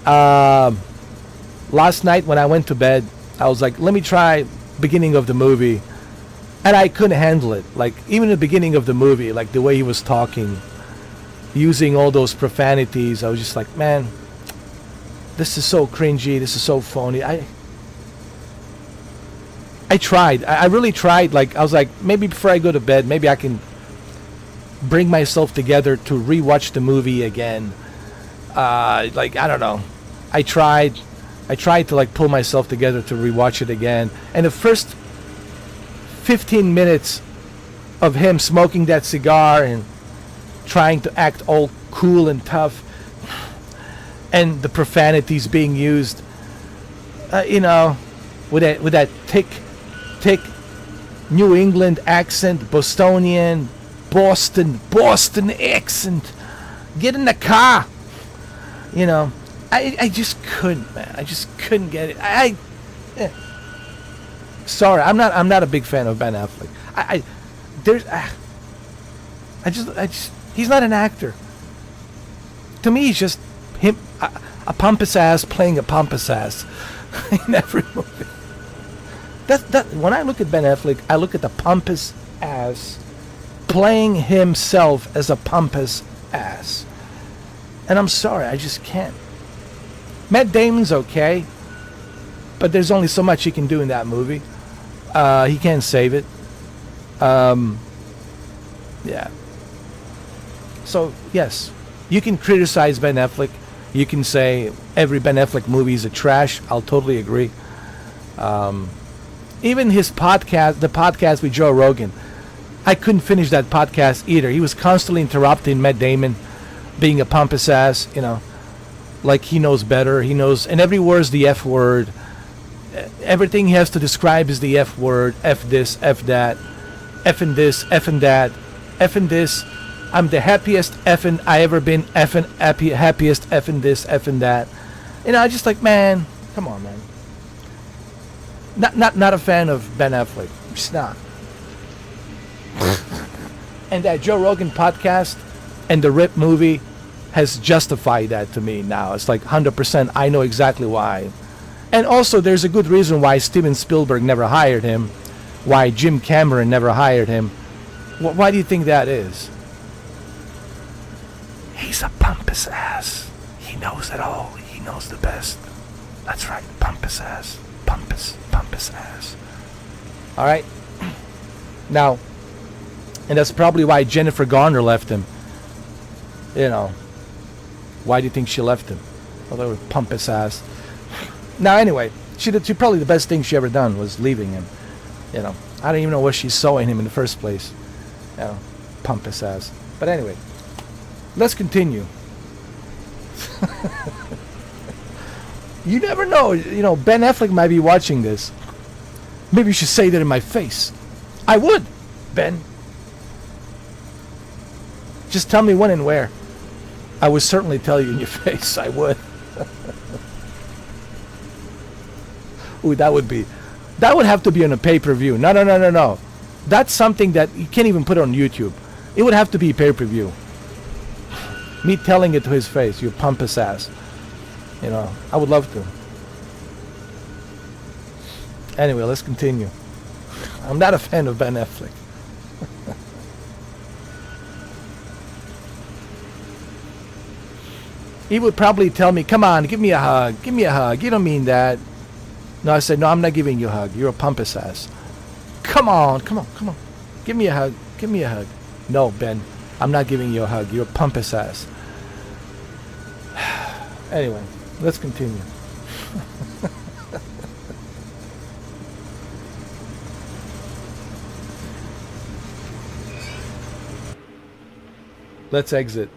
last night when I went to bed. I was like, let me try beginning of the movie, and I couldn't handle it. Like, even the beginning of the movie, like the way he was talking, using all those profanities, I was just like, man, this is so cringy, this is so phony. I tried. I really tried. Like, I was like, maybe before I go to bed, maybe I can bring myself together to rewatch the movie again. Like, I don't know. I tried to, like, pull myself together to rewatch it again. And the first 15 minutes of him smoking that cigar and trying to act all cool and tough, and the profanities being used, you know, with that thick New England accent, Bostonian, Boston accent. Get in the car, you know. I just couldn't, man. I just couldn't get it. Sorry, I'm not a big fan of Ben Affleck. He's not an actor. To me, he's just him, a pompous ass playing a pompous ass in every movie. That when I look at Ben Affleck, I look at the pompous ass playing himself as a pompous ass. And I'm sorry, I just can't. Matt Damon's okay, but there's only so much he can do in that movie. He can't save it. Yeah. So, yes, you can criticize Ben Affleck. You can say every Ben Affleck movie is a trash. I'll totally agree. Even his podcast, the podcast with Joe Rogan, I couldn't finish that podcast either. He was constantly interrupting Matt Damon, being a pompous ass, you know, like he knows better. He knows, and every word's the F word. Everything he has to describe is the F word. F this, F that, F'ing this, F'ing that, F'ing this. I'm the happiest F'ing I ever been. F'ing happiest F'ing this, F'ing that. You know, I just like, man, come on, man. Not a fan of Ben Affleck. Just not. And that Joe Rogan podcast and the Rip movie has justified that to me now. It's like 100%. I know exactly why. And also, there's a good reason why Steven Spielberg never hired him, why Jim Cameron never hired him. Why do you think that is? He's a pompous ass. He knows it all. He knows the best. That's right, pompous ass. Pompous ass. All right. Now, And that's probably why Jennifer Garner left him. You know, why do you think she left him? Although it would pump his ass. Now, anyway, she probably the best thing she ever done was leaving him. You know, I don't even know what she saw in him in the first place. You know, pump his ass. But anyway, let's continue. You never know. You know, Ben Affleck might be watching this. Maybe you should say that in my face. I would, Ben. Just tell me when and where. I would certainly tell you in your face. I would. Ooh, that would have to be on a pay-per-view. No. That's something that you can't even put on YouTube. It would have to be pay-per-view. Me telling it to his face, you pompous ass. You know, I would love to. Anyway, let's continue. I'm not a fan of Ben Affleck. He would probably tell me, come on, give me a hug. Give me a hug. You don't mean that. No, I said, no, I'm not giving you a hug. You're a pompous ass. Come on. Give me a hug. Give me a hug. No, Ben, I'm not giving you a hug. You're a pompous ass. Anyway, let's continue. Let's exit.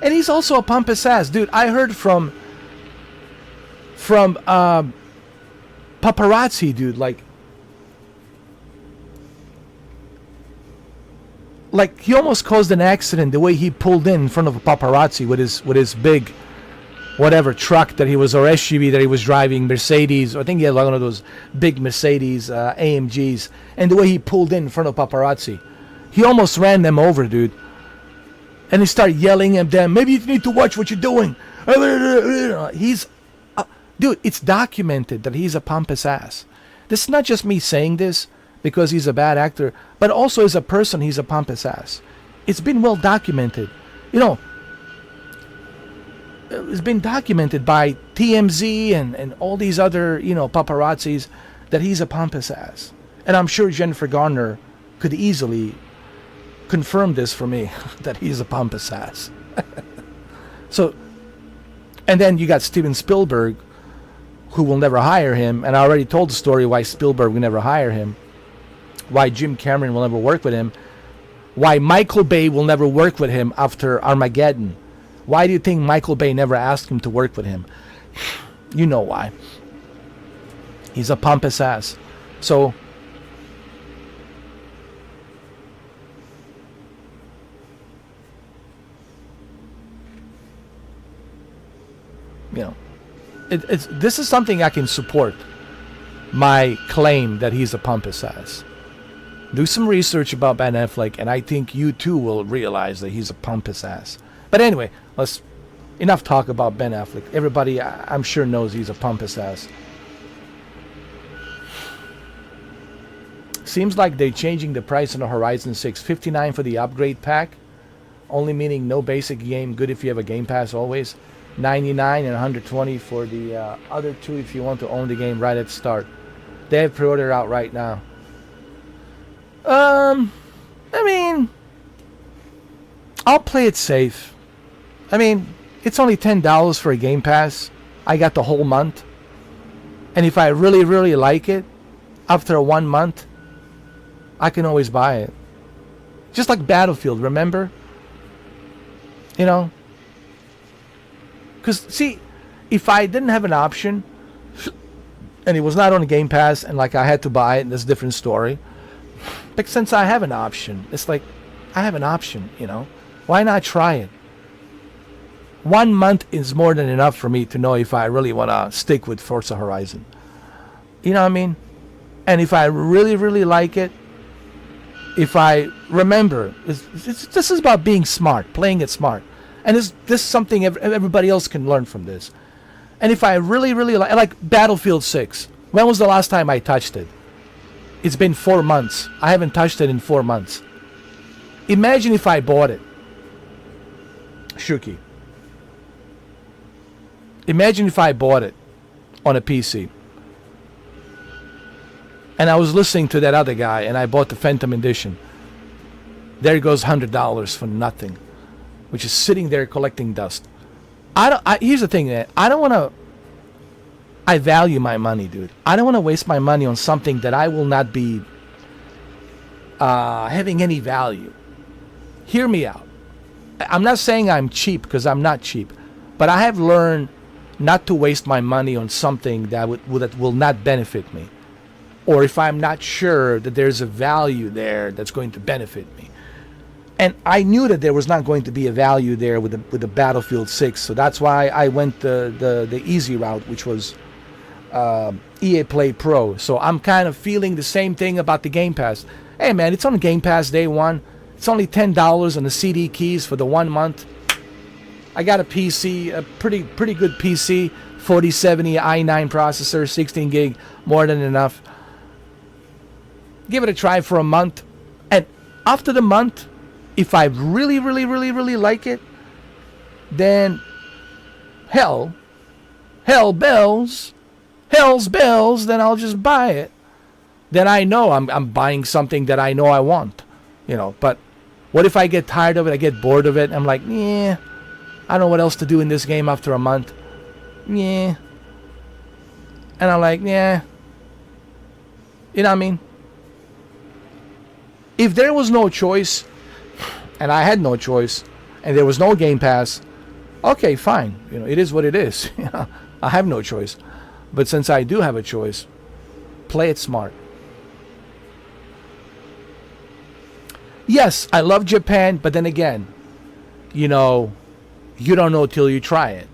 And he's also a pompous ass. Dude, I heard from paparazzi, dude, like he almost caused an accident the way he pulled in front of a paparazzi with his big whatever truck that he was, or SUV that he was driving, Mercedes. I think he had like one of those big Mercedes AMGs, and the way he pulled in front of paparazzi, he almost ran them over, dude. And he started yelling at them, maybe you need to watch what you're doing. He's dude, it's documented that he's a pompous ass. This is not just me saying this because he's a bad actor, but also as a person, he's a pompous ass. It's been well documented. You know, it's been documented by TMZ and all these other, you know, paparazzis that he's a pompous ass. And I'm sure Jennifer Garner could easily confirm this for me, that he's a pompous ass. So, and then you got Steven Spielberg, who will never hire him, and I already told the story why Spielberg will never hire him, why Jim Cameron will never work with him, why Michael Bay will never work with him after Armageddon. Why do you think Michael Bay never asked him to work with him? You know why. He's a pompous ass. So, you know, this is something I can support, my claim that he's a pompous ass. Do some research about Ben Affleck, and I think you too will realize that he's a pompous ass. But anyway, enough talk about Ben Affleck. Everybody, I'm sure, knows he's a pompous ass. Seems like they're changing the price on the Horizon 6. $59 for the upgrade pack, only meaning no basic game, good if you have a Game Pass always. $99 and $120 for the other two if you want to own the game right at the start. They have pre-order out right now. I mean, I'll play it safe. I mean, it's only $10 for a Game Pass. I got the whole month. And if I really, really like it, after 1 month, I can always buy it. Just like Battlefield, remember? You know? Because, see, if I didn't have an option, and it was not on Game Pass, and like I had to buy it, and that's a different story. But since I have an option, it's like, I have an option, you know? Why not try it? 1 month is more than enough for me to know if I really want to stick with Forza Horizon. You know what I mean? And if I really, really like it, if I remember, this is about being smart, playing it smart. And this is something everybody else can learn from this. And if I really, really like Battlefield 6, when was the last time I touched it? It's been 4 months. I haven't touched it in 4 months. Imagine if I bought it. Shuki. Imagine if I bought it on a PC. And I was listening to that other guy, and I bought the Phantom Edition. There goes $100 for nothing, which is sitting there collecting dust. Here's the thing, man. I value my money, dude. I don't want to waste my money on something that I will not be having any value. Hear me out. I'm not saying I'm cheap, because I'm not cheap, but I have learned not to waste my money on something that will not benefit me, or if I'm not sure that there's a value there that's going to benefit me. And I knew that there was not going to be a value there with the Battlefield 6, so that's why I went the easy route, which was EA Play Pro. So I'm kind of feeling the same thing about the Game Pass. Hey man, it's on Game Pass day one. It's only $10 on the CD keys for the 1 month. I got a PC, a pretty good PC, 4070 i9 processor, 16 gig, more than enough. Give it a try for a month, and after the month, if I really like it, then hell's bells, then I'll just buy it. Then I know I'm buying something that I know I want, But what if I get tired of it? I get bored of it. I'm like, yeah, I don't know what else to do in this game after a month. Yeah. And I'm like, yeah. You know what I mean? If there was no choice, and I had no choice, and there was no Game Pass, okay, fine. It is what it is. I have no choice. But since I do have a choice, play it smart. Yes, I love Japan, but then again, you don't know till you try it.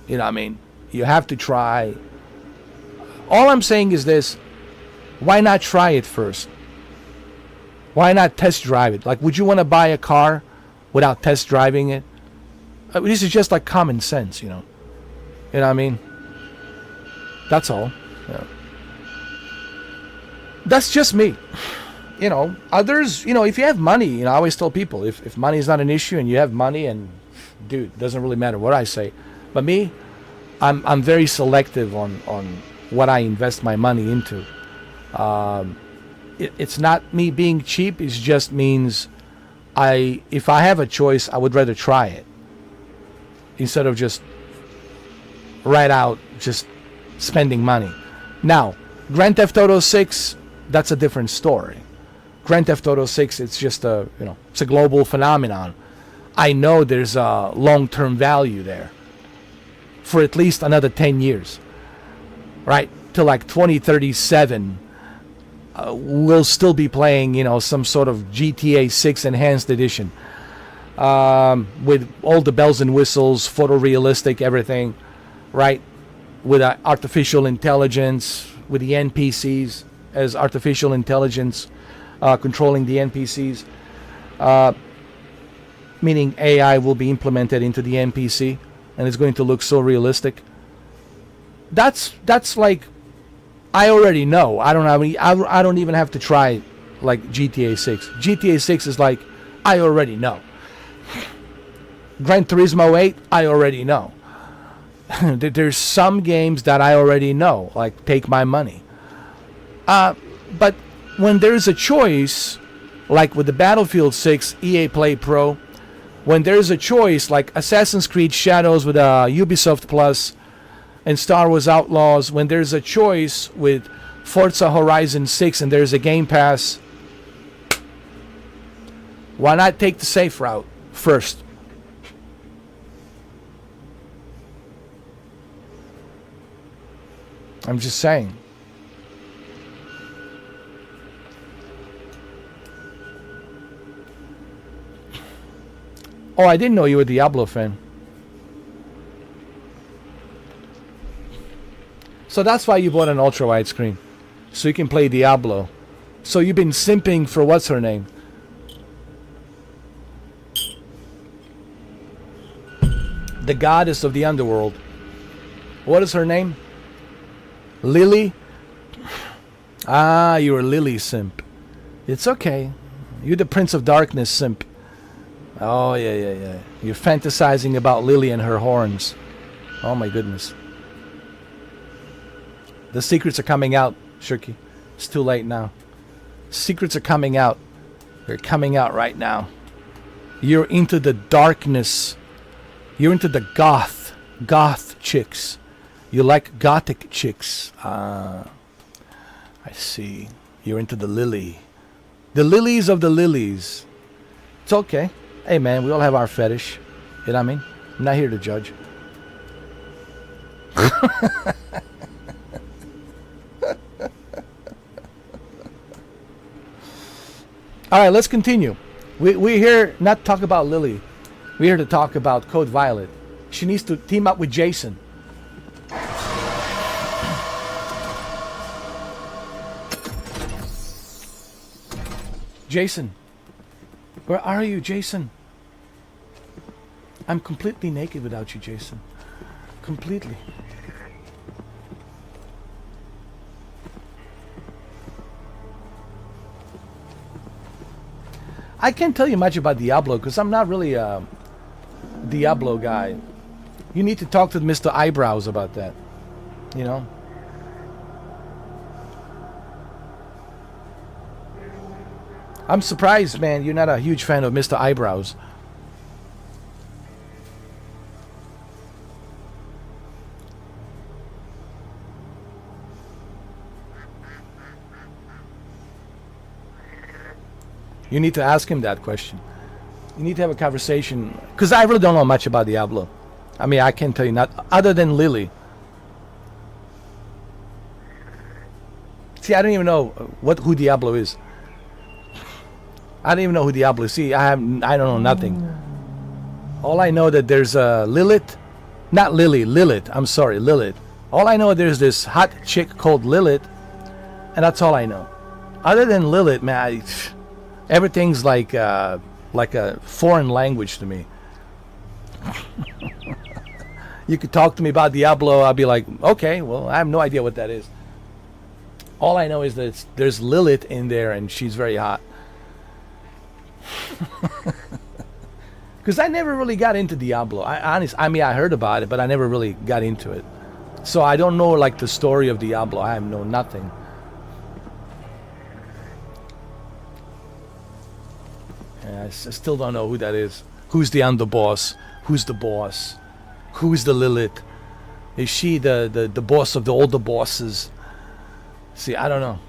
You know what I mean? You have to try. All I'm saying is this: why not try it first? Why not test drive it? Like, would you want to buy a car without test driving it? This is just like common sense, You know what I mean? That's all. Yeah. That's just me. Others, if you have money, I always tell people, if money is not an issue and you have money, and dude, it doesn't really matter what I say. But me, I'm very selective on what I invest my money into. It's not me being cheap. It just means if I have a choice, I would rather try it instead of just right out just spending money. Now, Grand Theft Auto 6, that's a different story. Grand Theft Auto 6, it's just it's a global phenomenon. I know there's a long-term value there for at least another 10 years, right? Till like 2037, we'll still be playing, some sort of GTA 6 Enhanced Edition with all the bells and whistles, photorealistic, everything, right? With artificial intelligence, with the NPCs as artificial intelligence controlling the NPCs, meaning AI will be implemented into the NPC, and it's going to look so realistic. That's like, I already know. I don't even have to try like GTA 6. GTA 6 is like, I already know. Gran Turismo 8, I already know. There's some games that I already know, like take my money. But when there's a choice, like with the Battlefield 6 EA Play Pro, when there's a choice like Assassin's Creed Shadows with Ubisoft Plus and Star Wars Outlaws, when there's a choice with Forza Horizon 6 and there's a Game Pass, why not take the safe route first? I'm just saying. Oh, I didn't know you were a Diablo fan. So that's why you bought an ultra wide screen, so you can play Diablo. So you've been simping for what's her name? The goddess of the underworld. What is her name? Lily? Ah, you're a Lily simp. It's okay. You're the Prince of Darkness simp. Oh, yeah. You're fantasizing about Lily and her horns. Oh, my goodness. The secrets are coming out, Shirky. It's too late now. Secrets are coming out. They're coming out right now. You're into the darkness. You're into the goth chicks. You like gothic chicks. I see. You're into the lily. The lilies of the lilies. It's okay. Hey man, we all have our fetish. You know what I mean? I'm not here to judge. All right, let's continue. We're here not to talk about Lily. We're here to talk about Code Violet. She needs to team up with Jason. Jason. Where are you, Jason? I'm completely naked without you, Jason. Completely. I can't tell you much about Diablo because I'm not really a Diablo guy. You need to talk to Mr. Eyebrows about that. You know? I'm surprised, man, you're not a huge fan of Mr. Eyebrows. You need to ask him that question. You need to have a conversation. Because I really don't know much about Diablo. I mean, I can't tell you not other than Lily. See, I don't even know who Diablo is. I don't even know who Diablo is. See, I don't know nothing. All I know that there's Lilith. Not Lily, Lilith. I'm sorry, Lilith. All I know there's this hot chick called Lilith. And that's all I know. Other than Lilith, man, everything's like a foreign language to me. You could talk to me about Diablo, I'll be like, okay, well, I have no idea what that is. All I know is that there's Lilith in there and she's very hot. Because I never really got into Diablo. I mean, I heard about it, but I never really got into it. So I don't know like the story of Diablo. I know nothing. I still don't know who that is. Who's the underboss? Who's the boss? Who's the Lilith? Is she the boss of the older bosses? See, I don't know.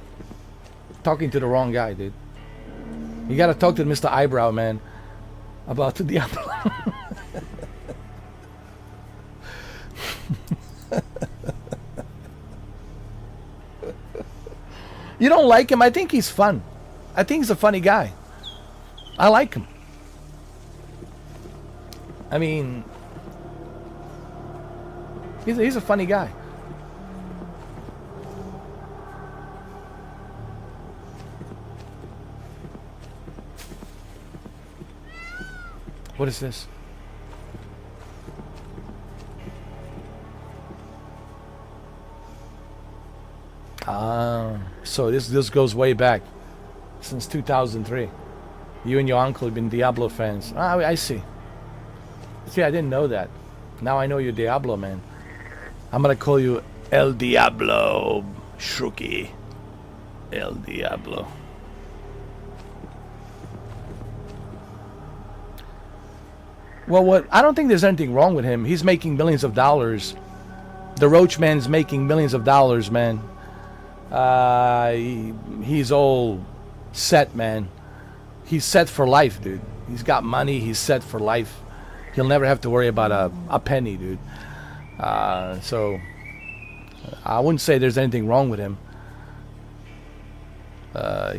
Talking to the wrong guy, dude. You gotta talk to Mr. Eyebrow, man, about the Diablo. You don't like him? I think he's fun. I think he's a funny guy. I like him. I mean, he's a funny guy. What is this? So this goes way back, since 2003. You and your uncle have been Diablo fans. I see. See, I didn't know that. Now I know you're Diablo, man. I'm gonna call you El Diablo, Shruki. El Diablo. Well, what? I don't think there's anything wrong with him. He's making millions of dollars. The Roach Man's making millions of dollars, man. He's all set, man. He's set for life, dude. He's got money. He's set for life. He'll never have to worry about a penny, dude. So I wouldn't say there's anything wrong with him.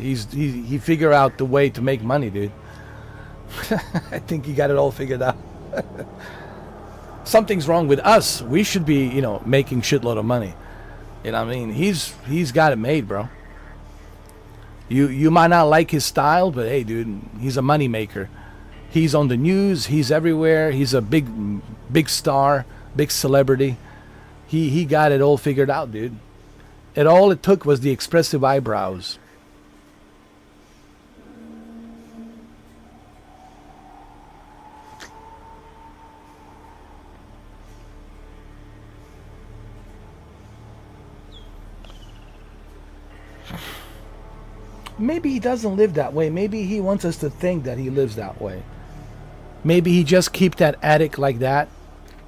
He figured out the way to make money, dude. I think he got it all figured out. Something's wrong with us. We should be, making shitload of money. You know what I mean? He's got it made, bro. You might not like his style, but hey, dude, he's a money maker. He's on the news. He's everywhere. He's a big star, big celebrity. He got it all figured out, dude. All it took was the expressive eyebrows. Maybe he doesn't live that way. Maybe he wants us to think that he lives that way. Maybe he just keep that attic like that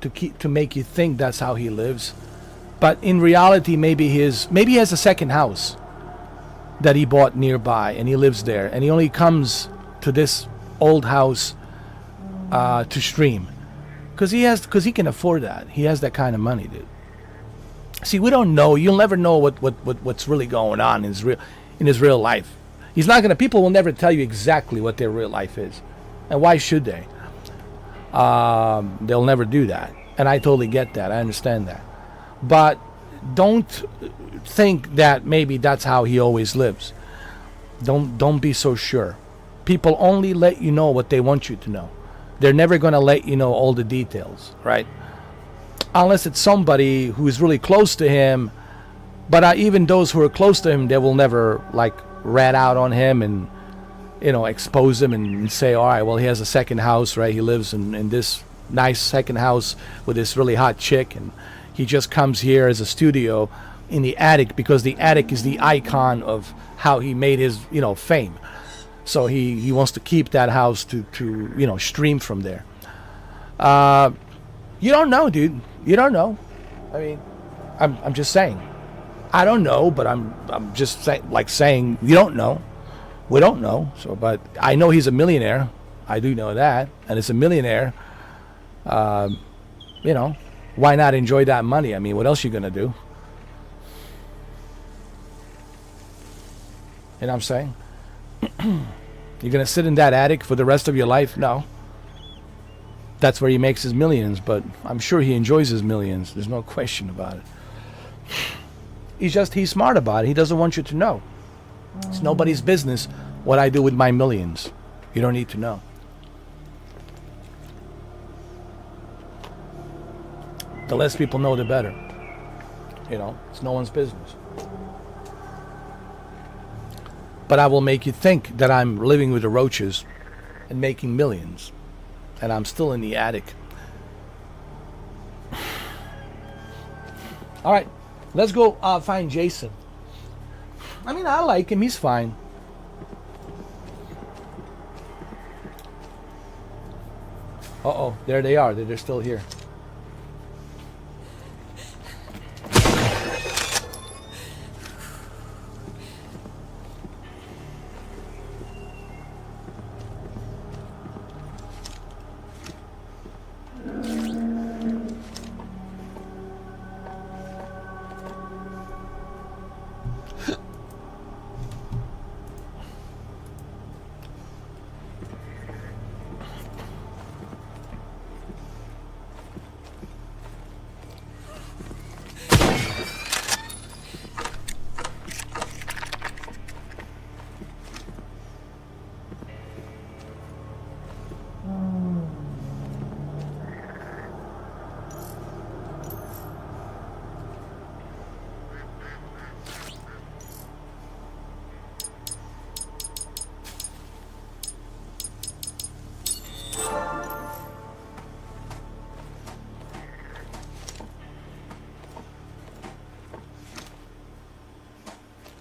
to make you think that's how he lives. But in reality, maybe he has a second house that he bought nearby, and he lives there, and he only comes to this old house to stream because he can afford that. He has that kind of money, dude. See, we don't know. You'll never know what's really going on in his real life. People will never tell you exactly what their real life is, and why should they? They'll never do that, and I totally get that. I understand that, but don't think that maybe that's how he always lives. Don't be so sure. People only let you know what they want you to know. They're never going to let you know all the details, right? Unless it's somebody who is really close to him. But even those who are close to him, they will never like rat out on him and expose him and say, all right, well, he has a second house, right? He lives in this nice second house with this really hot chick, and he just comes here as a studio in the attic because the attic is the icon of how he made his fame. So he wants to keep that house to stream from there. You don't know, dude. You don't know. I mean, I'm just saying. I don't know, but I'm just saying you don't know. We don't know. So, but I know he's a millionaire. I do know that, and it's a millionaire. Why not enjoy that money? I mean, what else you gonna do? You know what I'm saying? You're gonna sit in that attic for the rest of your life? No. That's where he makes his millions, but I'm sure he enjoys his millions. There's no question about it. He's smart about it. He doesn't want you to know. It's nobody's business what I do with my millions. You don't need to know. The less people know, the better. It's no one's business. But I will make you think that I'm living with the roaches and making millions, and I'm still in the attic. All right, let's go find Jason. I mean, I like him. He's fine. Uh-oh, there they are. They're still here.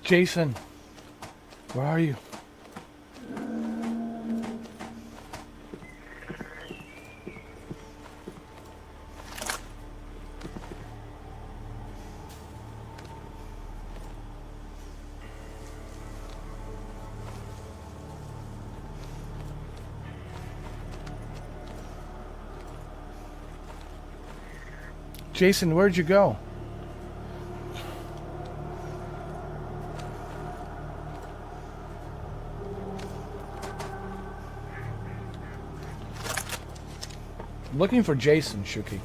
Jason, where are you? Jason, where'd you go? I'm looking for Jason, Shuki.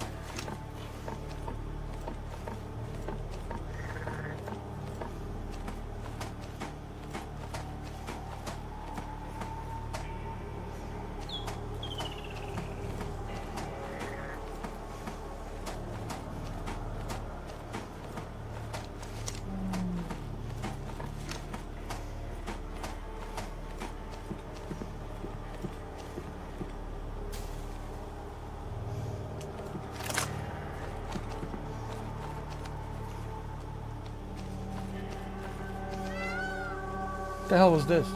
the hell was this?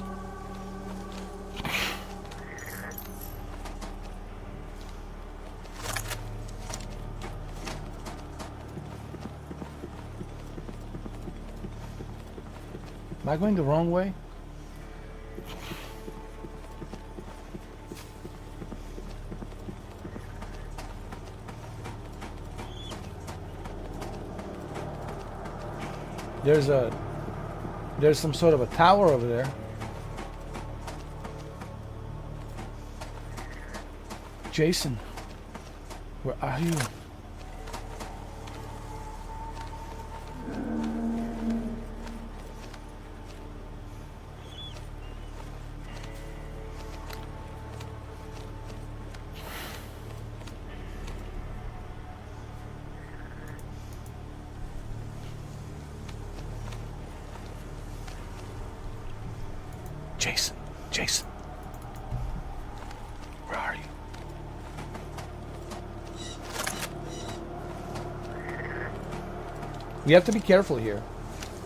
Am I going the wrong way? There's some sort of a tower over there. Jason, where are you? Jason, where are you? We have to be careful here,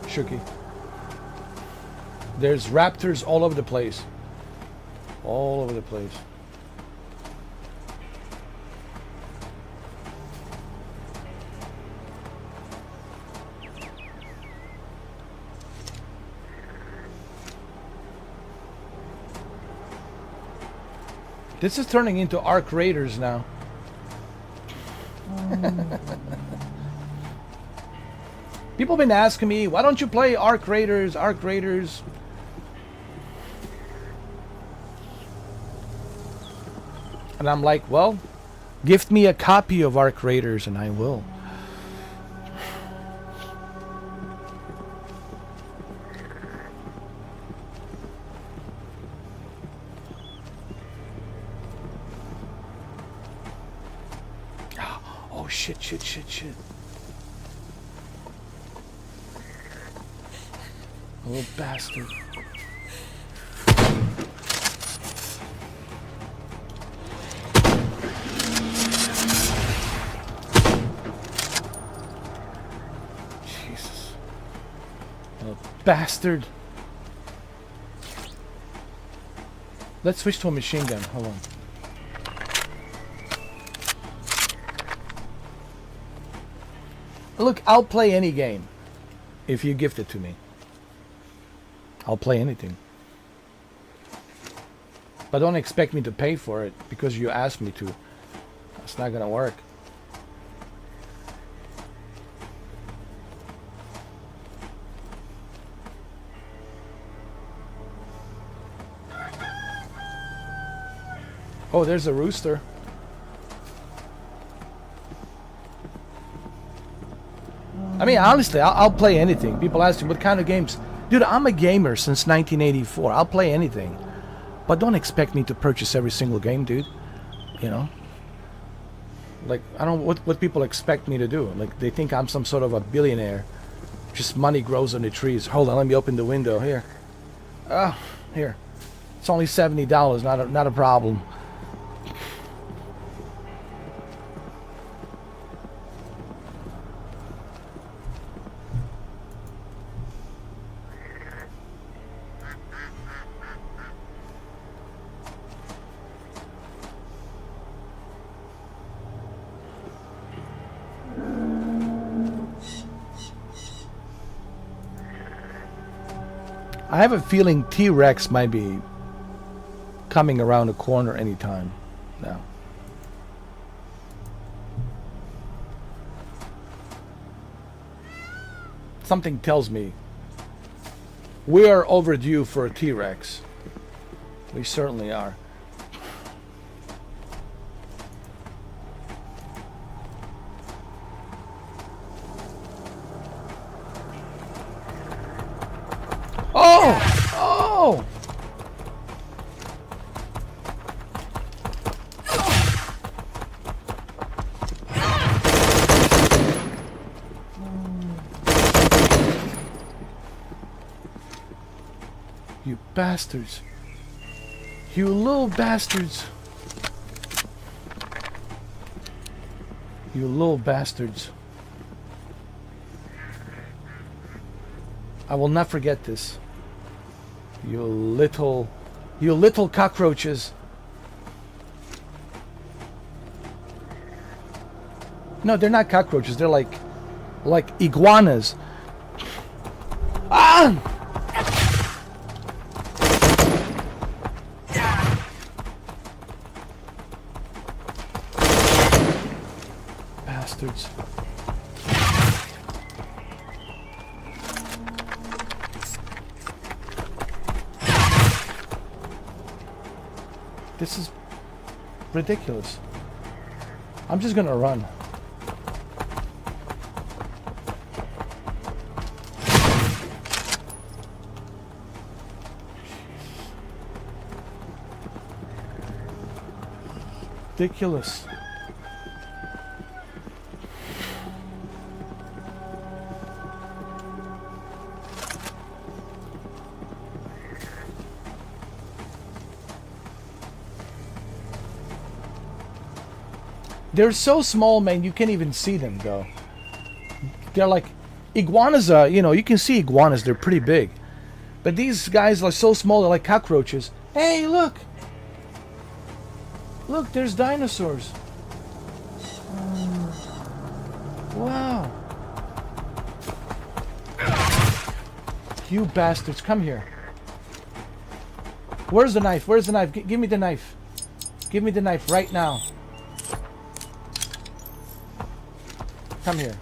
Shuki. There's raptors all over the place. All over the place. This is turning into Ark Raiders now. People have been asking me, why don't you play Ark Raiders, Ark Raiders? And I'm like, well, gift me a copy of Ark Raiders and I will. Shit. A little bastard. Jesus. A bastard. Let's switch to a machine gun. Hold on. Look, I'll play any game if you gift it to me. I'll play anything. But don't expect me to pay for it because you asked me to. That's not gonna work. Oh, there's a rooster. I mean, honestly, I'll play anything. People ask me, what kind of games? Dude, I'm a gamer since 1984. I'll play anything. But don't expect me to purchase every single game, dude. You know? Like, I don't know what people expect me to do. Like, they think I'm some sort of a billionaire. Just money grows on the trees. Hold on, let me open the window. Here. Here. It's only $70. Not a problem. I have a feeling T-Rex might be coming around the corner anytime now. Something tells me we are overdue for a T-Rex. We certainly are. Oh! You bastards. You little bastards. You little bastards. I will not forget this. You little cockroaches. No, they're not cockroaches. They're like iguanas. Ah! Bastards. This is ridiculous. I'm just gonna run. Ridiculous. They're so small, man, you can't even see them, though. They're like iguanas, you know, you can see iguanas, they're pretty big. But these guys are so small, they're like cockroaches. Hey, look! Look, there's dinosaurs. Wow. You bastards, come here. Where's the knife? Where's the knife? Give me the knife. Give me the knife right now. Come here.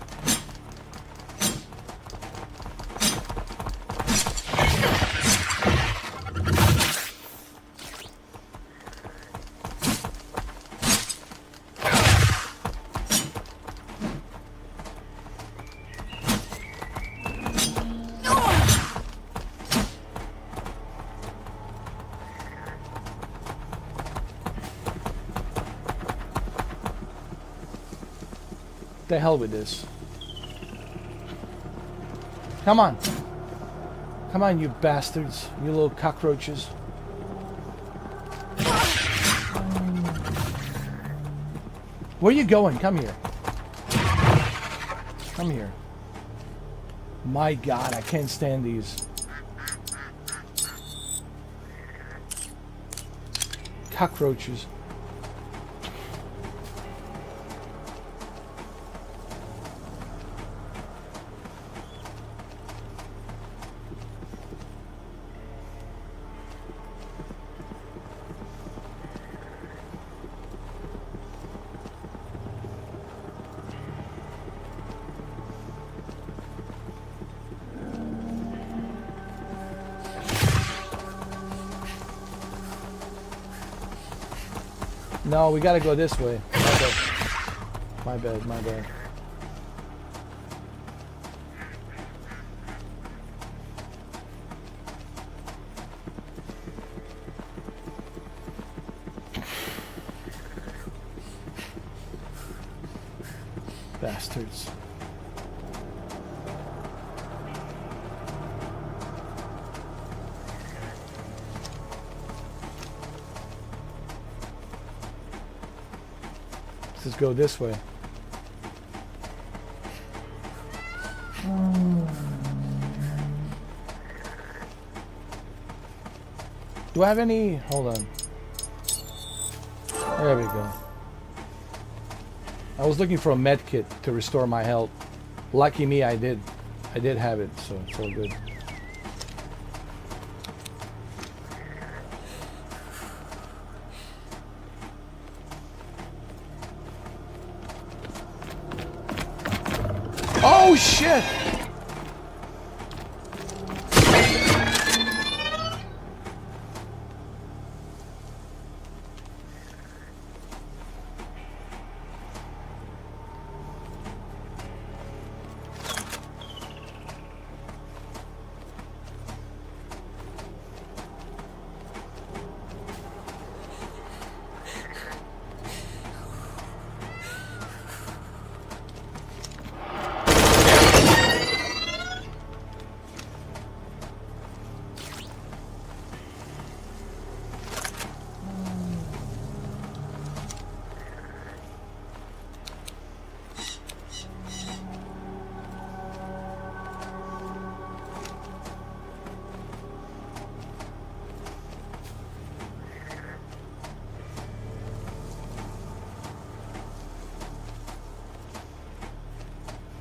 The hell with this. Come on. Come on, you bastards. You little cockroaches. Where are you going? Come here. Come here. My God, I can't stand these. Cockroaches. No, we gotta go this way. My bad, my bad. Bastards. Let's go this way. Do I have any? Hold on. There we go. I was looking for a med kit to restore my health. Lucky me, I did. I did have it, so it's all good. Oh shit!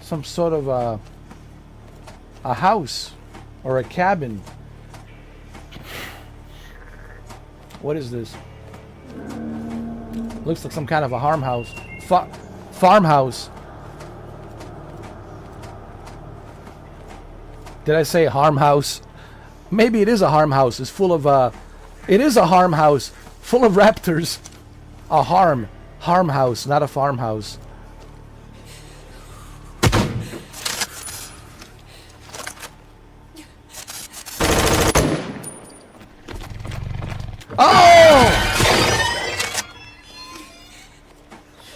some sort of a house or a cabin. What is this? Looks like some kind of a farmhouse. Farmhouse. Did I say farmhouse? Maybe it is a farmhouse. It's full of it is a farmhouse full of raptors. A farmhouse, not a farmhouse. Oh!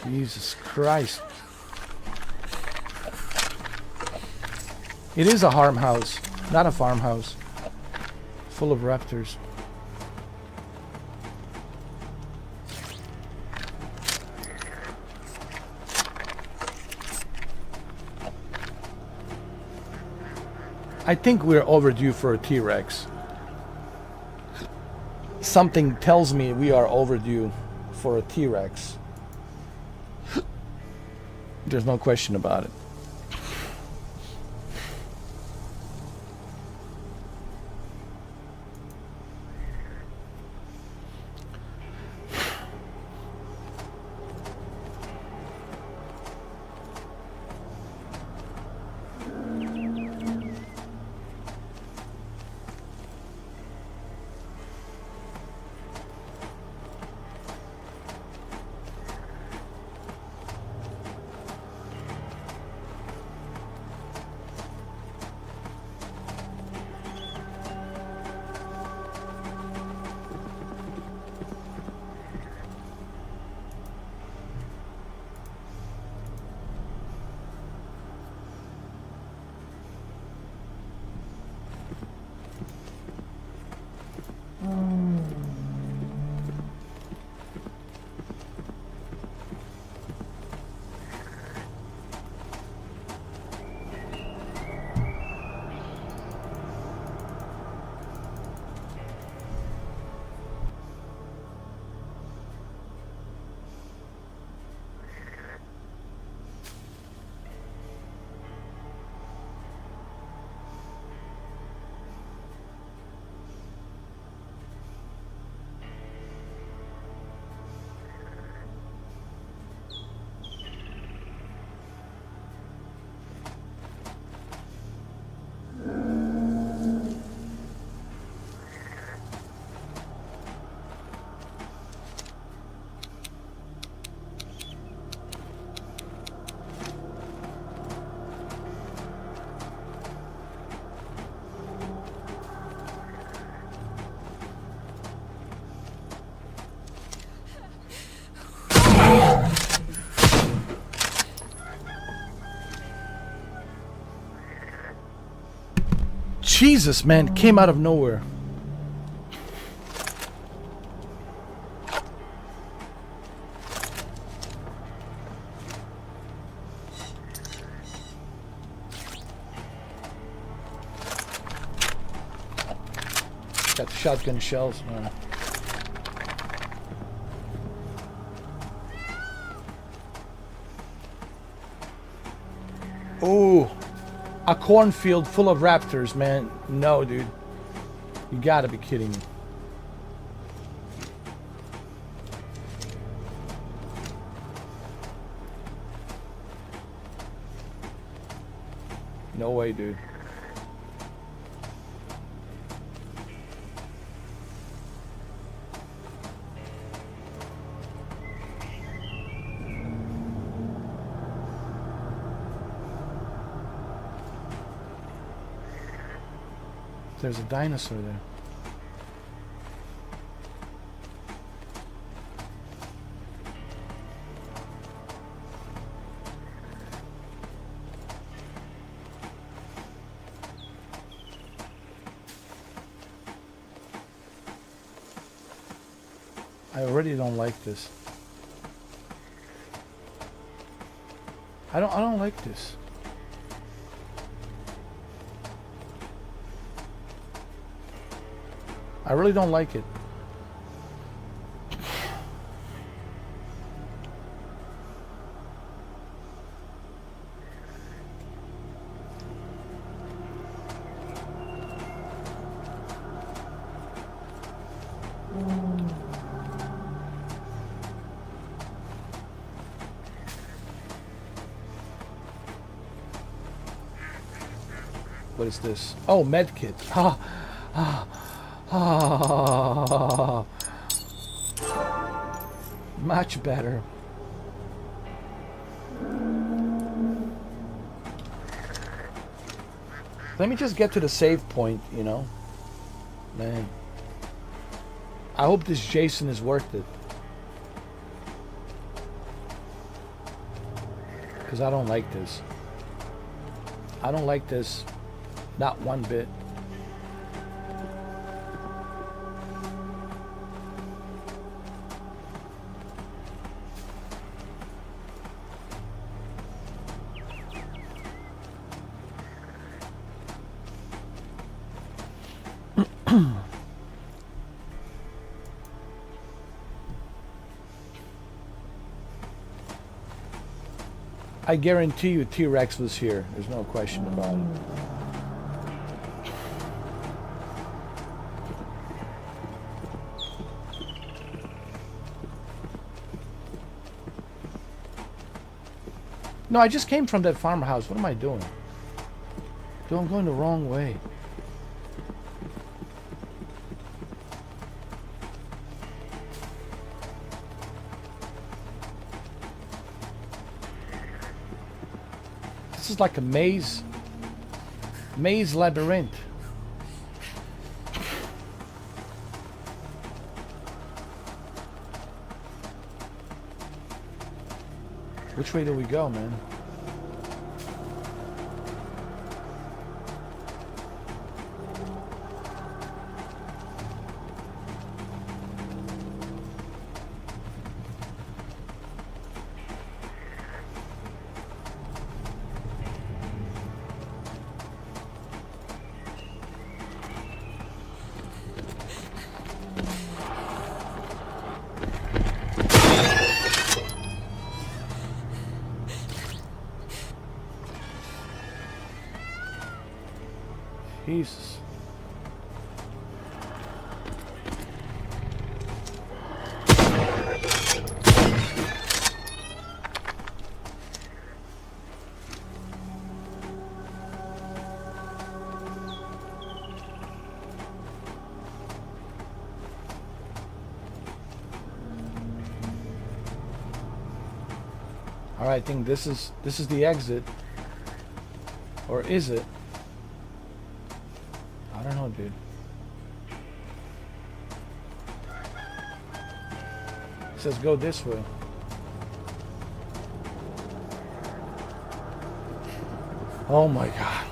Jesus Christ. It is a farmhouse, not a farmhouse. Full of raptors. I think we're overdue for a T-Rex. Something tells me we are overdue for a T-Rex. There's no question about it. Jesus, man, came out of nowhere. Got shotgun shells, man. Oh, a cornfield full of raptors, man. No, dude. You gotta be kidding me. No way, dude. There's a dinosaur there. I already don't like this. I don't like this. I really don't like it. What is this? Oh, medkit. Ah, ah, ah. Much better. Let me just get to the save point, you know? Man. I hope this Jason is worth it. Because I don't like this. I don't like this. Not one bit. I guarantee you T-Rex was here. There's no question about it. No, I just came from that farmhouse. What am I doing? Dude, I'm going the wrong way. This is like a maze labyrinth. Which way do we go, man? Jesus. All right, I think this is the exit. Or is it? I don't know, dude. It says go this way. Oh my God.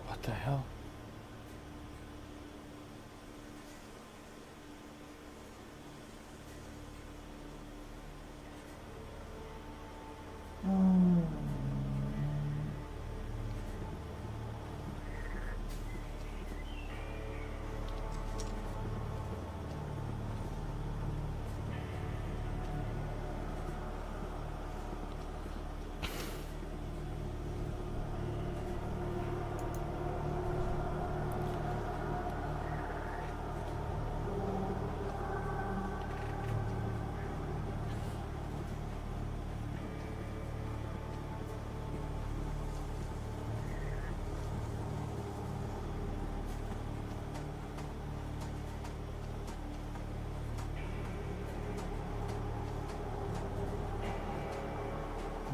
What the hell?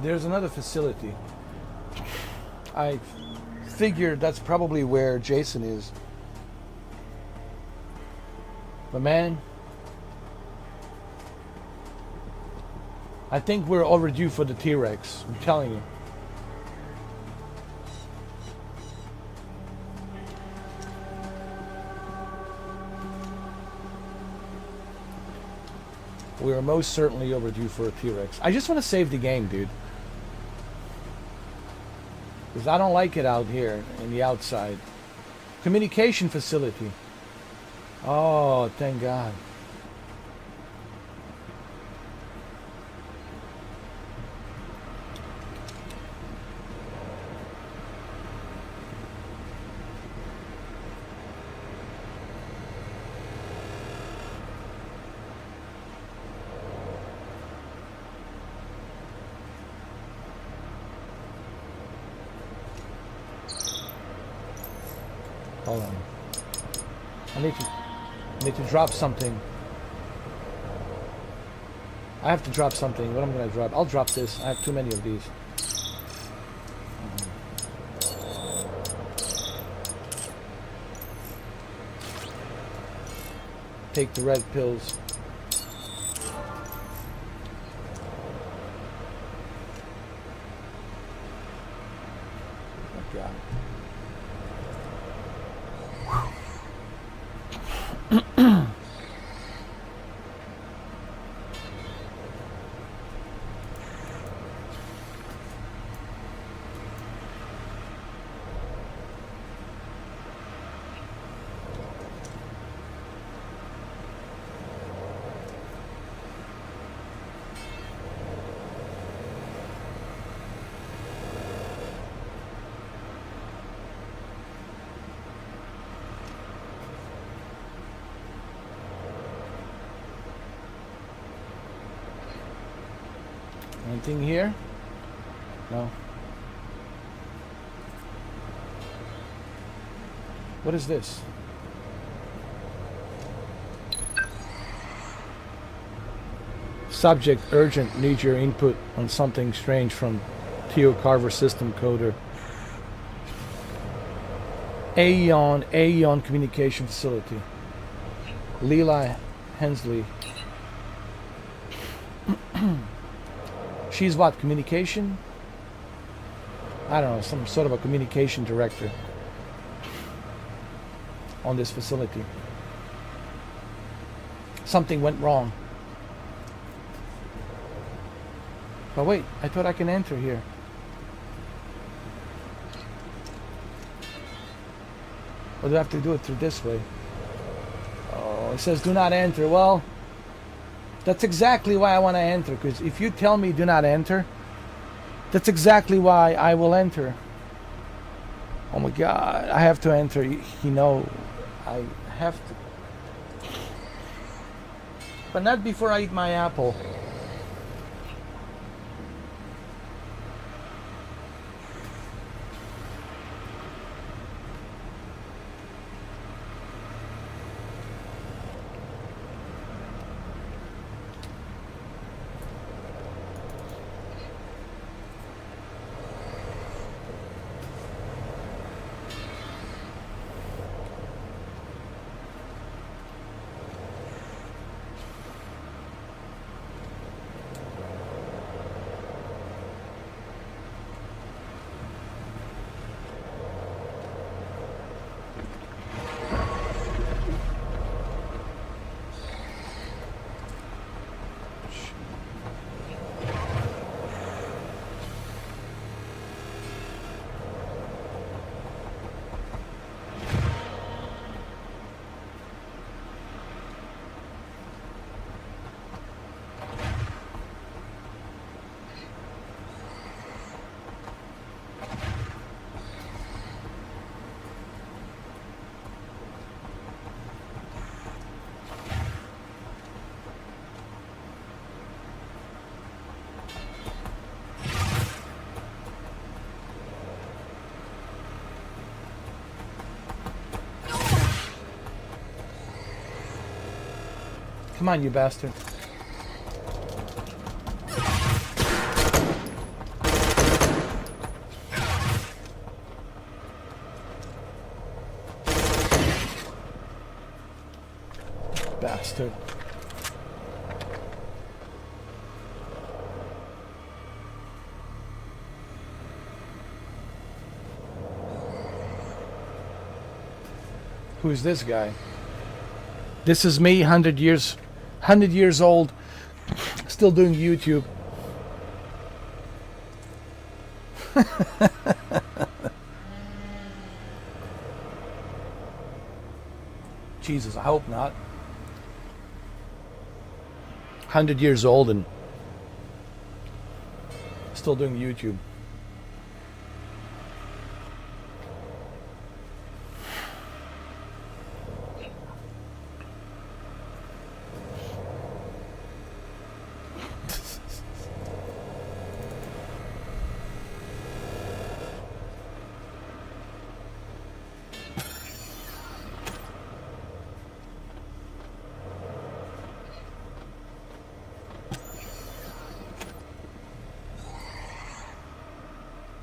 There's another facility. I figured that's probably where Jason is. But man, I think we're overdue for the T-Rex. I'm telling you. We are most certainly overdue for a T-Rex. I just want to save the game, dude. Because I don't like it out here in the outside. Communication facility. Oh, thank God. Hold on. I need to drop something. I have to drop something. What am I gonna drop? I'll drop this. I have too many of these. Take the red pills. Oh God. Anything here? No. What is this? Subject urgent, need your input on something strange from Theo Carver system coder. Aeon communication facility. Leela Hensley. She's what, communication? I don't know, some sort of a communication director on this facility. Something went wrong. But wait, I thought I can enter here. Or do I have to do it through this way? Oh, it says do not enter. Well, that's exactly why I want to enter, because if you tell me do not enter, that's exactly why I will enter. Oh my God, I have to enter. You know, I have to. But not before I eat my apple. Come on, you bastard. Bastard. Who's this guy? This is me, 100 years old, still doing YouTube. Jesus, I hope not. 100 years old and still doing YouTube.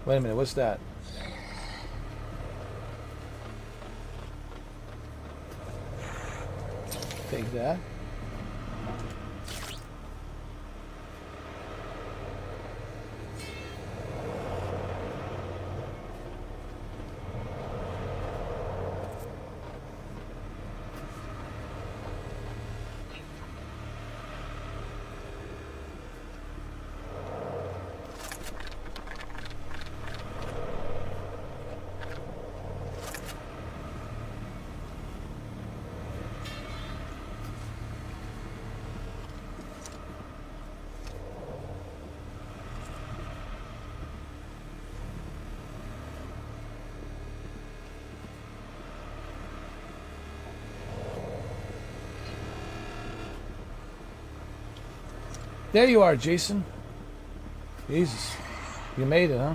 Wait a minute, what's that? Take that. There you are, Jason. Jesus. You made it, huh?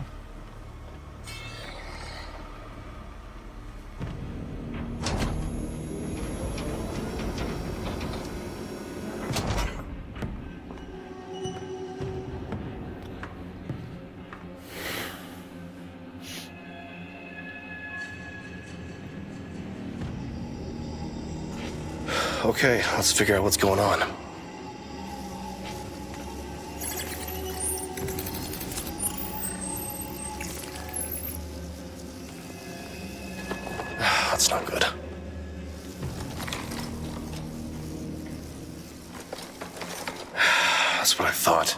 Okay, let's figure out what's going on. That's not good. That's what I thought.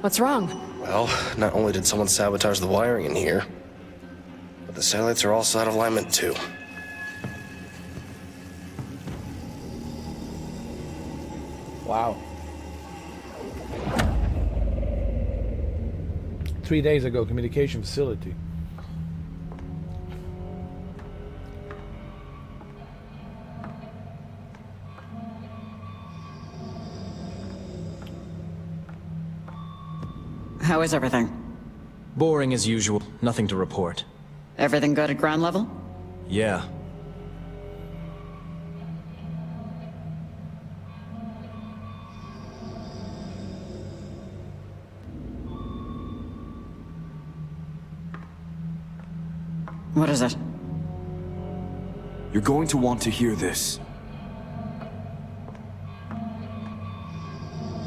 What's wrong? Well, not only did someone sabotage the wiring in here, but the satellites are also out of alignment too. Wow. 3 days ago, communication facility. How is everything? Boring as usual. Nothing to report. Everything good at ground level? Yeah. What is it? You're going to want to hear this.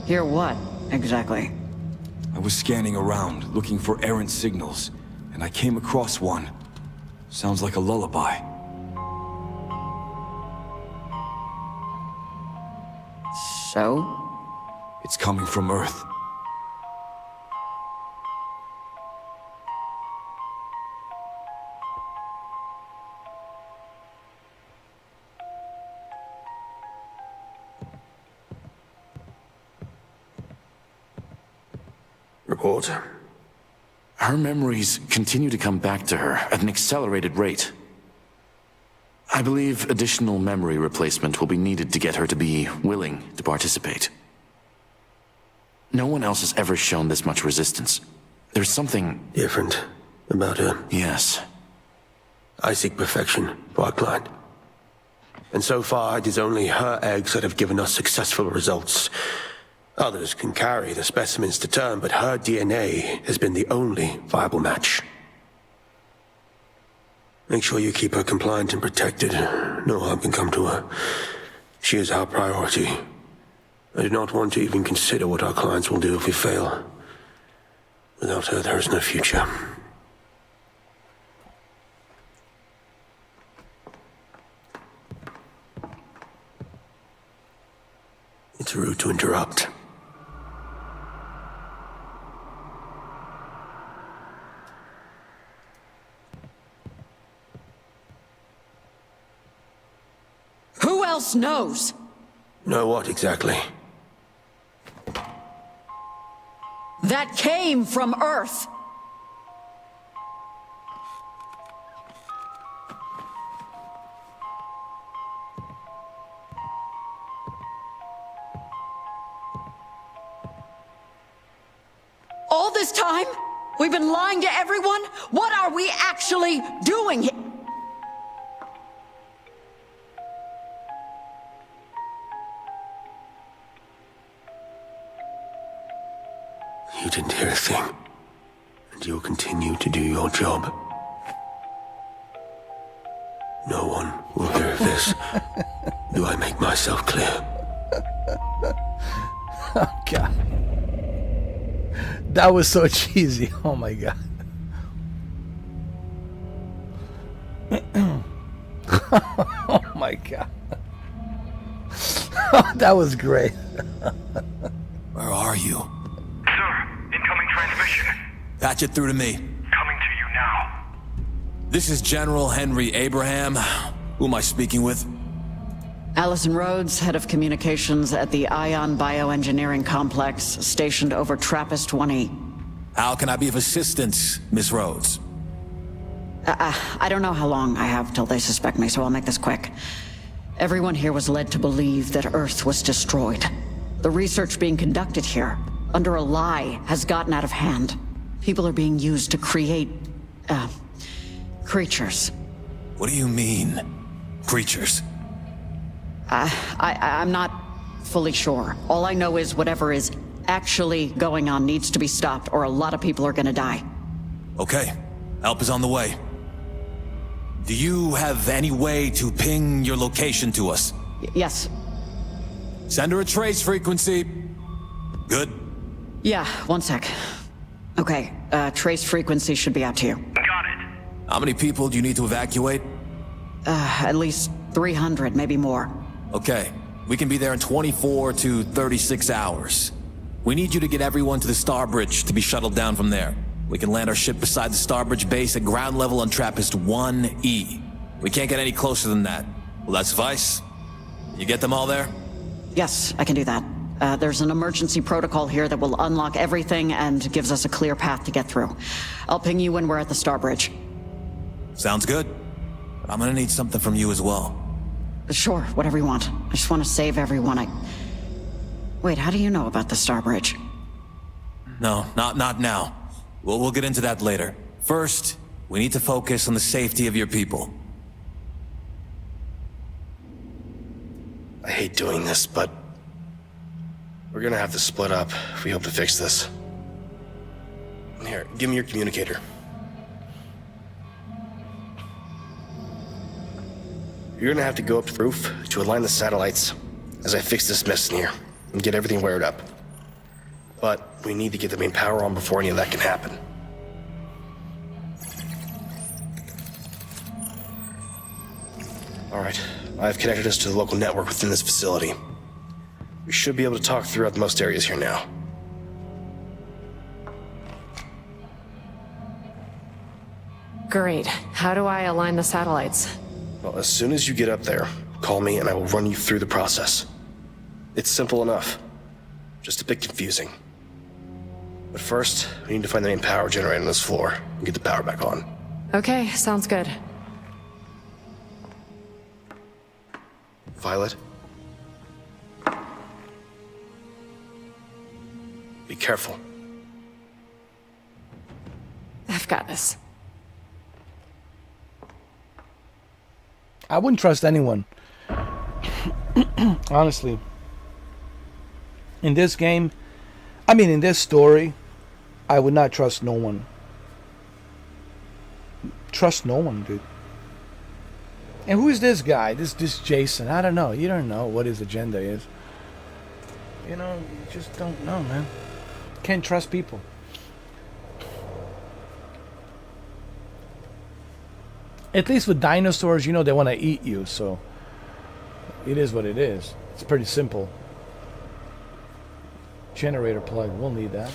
Hear what, exactly? I was scanning around, looking for errant signals, and I came across one. Sounds like a lullaby. So? It's coming from Earth. Report. Her memories continue to come back to her at an accelerated rate. I believe additional memory replacement will be needed to get her to be willing to participate. No one else has ever shown this much resistance. There's something Different about her. Yes. I seek perfection for our client. And so far, it is only her eggs that have given us successful results. Others can carry the specimens to term, but her DNA has been the only viable match. Make sure you keep her compliant and protected. No harm can come to her. She is our priority. I do not want to even consider what our clients will do if we fail. Without her, there is no future. It's rude to interrupt. Who else knows? Know what exactly? That came from Earth. All this time, we've been lying to everyone? What are we actually doing here? You didn't hear a thing. And you'll continue continue to do your job. No one will hear of this. Do I make myself clear? Oh, God. That was so cheesy. Oh, my God. Oh, my God. That was great. Where are you? Sir, incoming transmission. Patch it through to me. Coming to you now. This is General Henry Abraham. Who am I speaking with? Allison Rhodes, head of communications at the Ion Bioengineering Complex, stationed over TRAPPIST 1E. How can I be of assistance, Miss Rhodes? I don't know how long I have till they suspect me, so I'll make this quick. Everyone here was led to believe that Earth was destroyed. The research being conducted here, under a lie, has gotten out of hand. People are being used to create, creatures. What do you mean, creatures? I'm not fully sure. All I know is whatever is actually going on needs to be stopped, or a lot of people are gonna die. Okay, help is on the way. Do you have any way to ping your location to us? Yes. Send her a trace frequency. Good. Yeah, one sec. Okay, trace frequency should be out to you. Got it. How many people do you need to evacuate? At least 300, maybe more. Okay, we can be there in 24 to 36 hours. We need you to get everyone to the Star Bridge to be shuttled down from there. We can land our ship beside the Star Bridge base at ground level on TRAPPIST 1E. We can't get any closer than that. Will that suffice? You get them all there? Yes, I can do that. There's an emergency protocol here that will unlock everything and gives us a clear path to get through. I'll ping you when we're at the Star Bridge. Sounds good. I'm gonna need something from you as well. Sure, whatever you want. I just want to save everyone. Wait, how do you know about the Star Bridge? No, not now. We'll get into that later. First, we need to focus on the safety of your people. I hate doing this, but we're gonna have to split up if we hope to fix this. Here, give me your communicator. You're gonna have to go up to the roof to align the satellites as I fix this mess in here and get everything wired up. But we need to get the main power on before any of that can happen. All right, I've connected us to the local network within this facility. We should be able to talk throughout most areas here now. Great. How do I align the satellites? Well, as soon as you get up there, call me and I will run you through the process. It's simple enough, just a bit confusing. But first, we need to find the main power generator on this floor and get the power back on. Okay, sounds good. Violet? Be careful. I've got this. I wouldn't trust anyone. Honestly. In this game, in this story, I would not trust no one. Trust no one, dude. And who is this guy? This Jason? I don't know. You don't know what his agenda is. You just don't know, man. Can't trust people. At least with dinosaurs, they want to eat you, so it is what it is. It's pretty simple. Generator plug, we'll need that.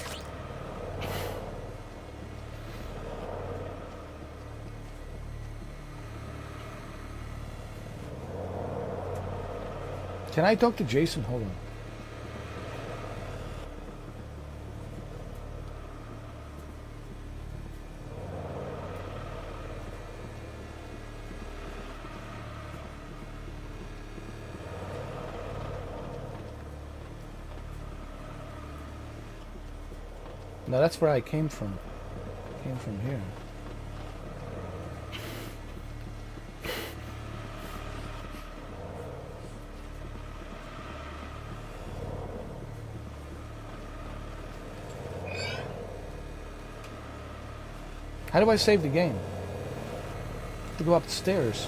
Can I talk to Jason? Hold on. No, that's where I came from. I came from here. How do I save the game? I have to go up the stairs.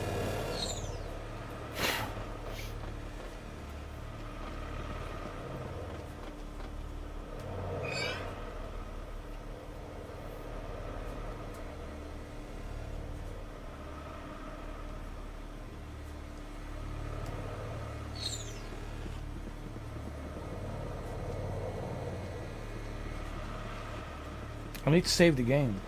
I need to save the game.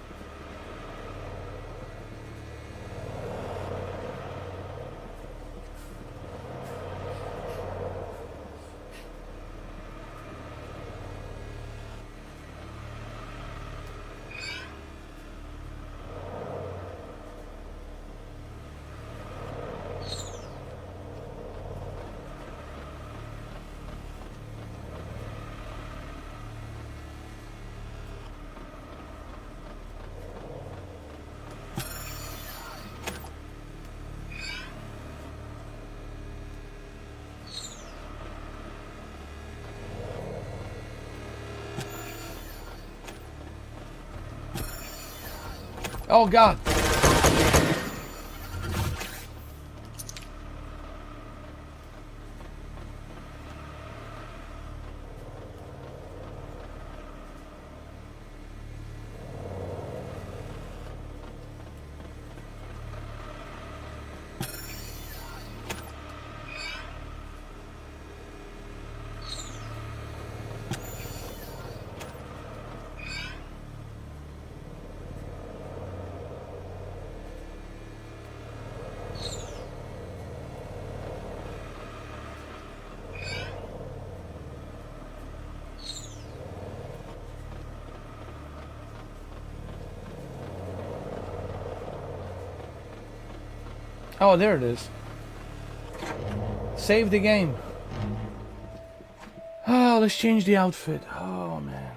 Oh God. Oh, there it is. Save the game. Oh, let's change the outfit. Oh, man.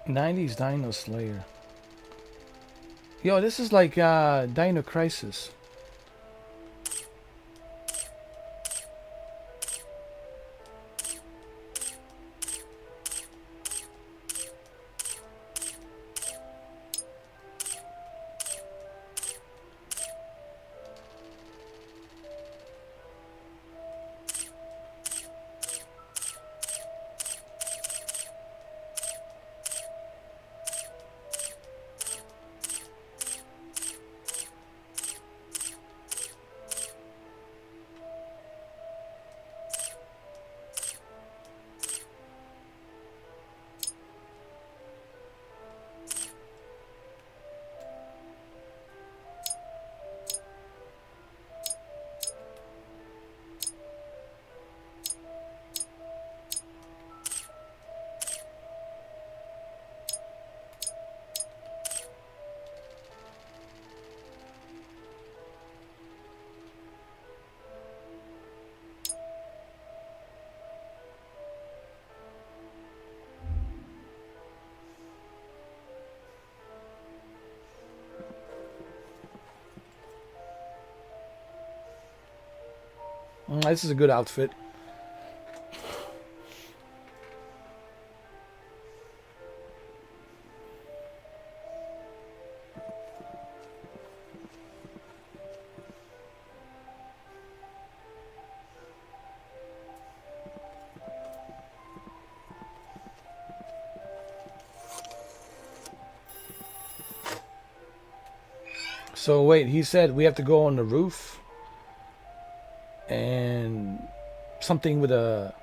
'90s Dino Slayer. Yo, this is like Dino Crisis. This is a good outfit. So wait, he said we have to go on the roof and something with a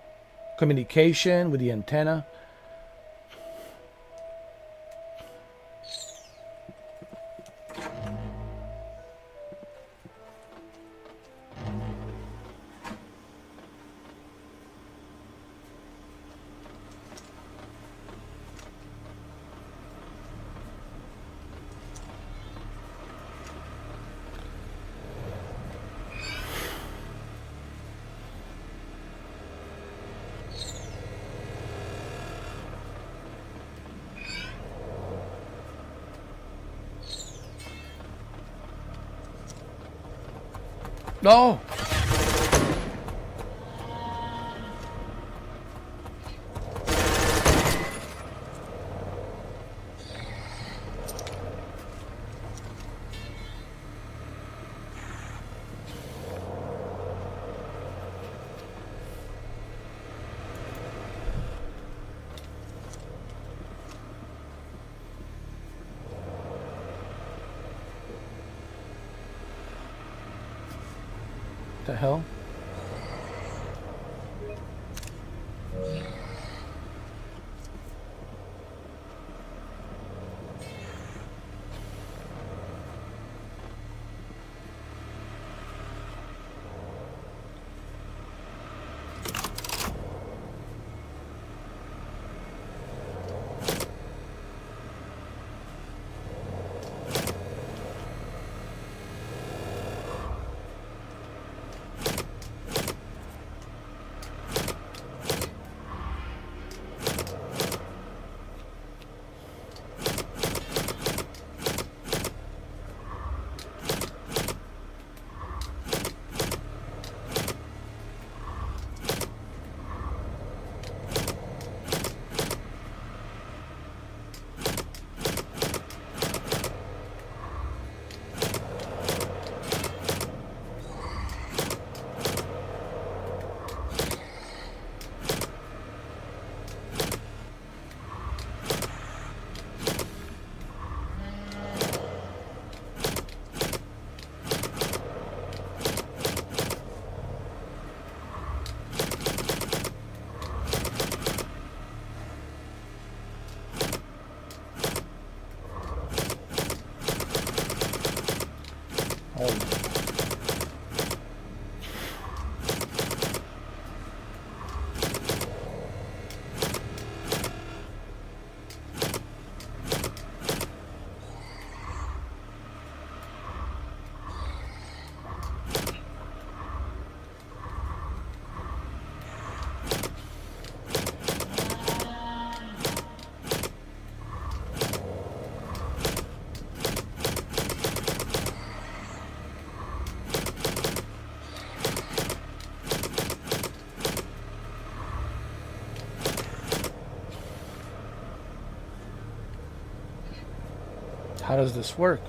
communication with the antenna. No! The hell? How does this work?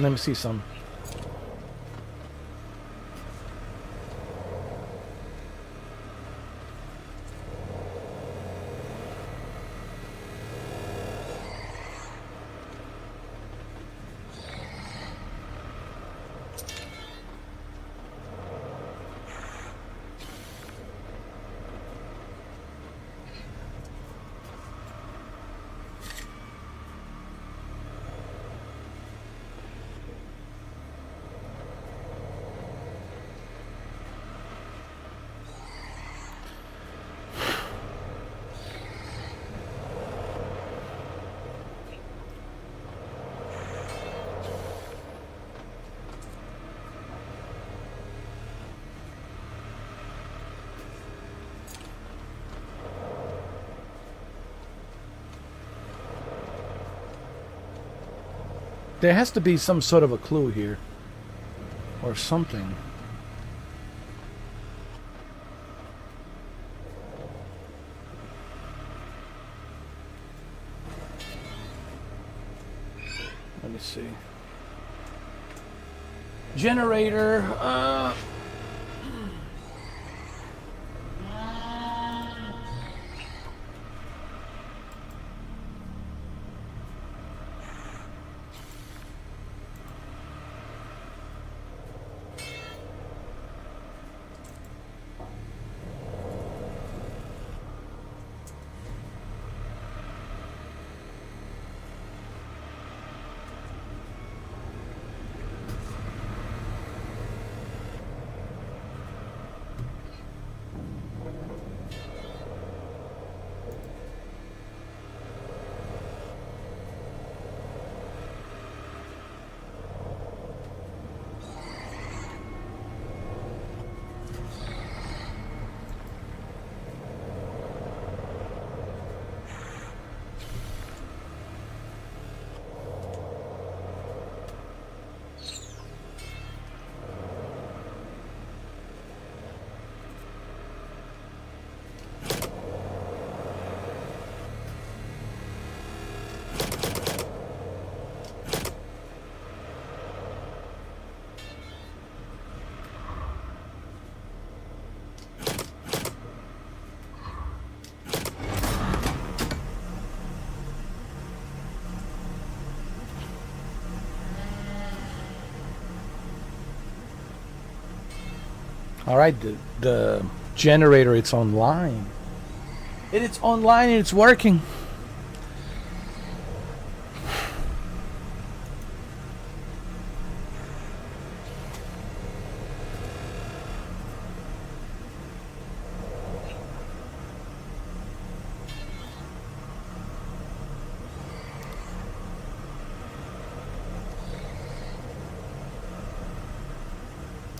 Let me see some. There has to be some sort of a clue here. Or something. Let me see. Generator. Alright, the generator, it's online. It's online and it's working.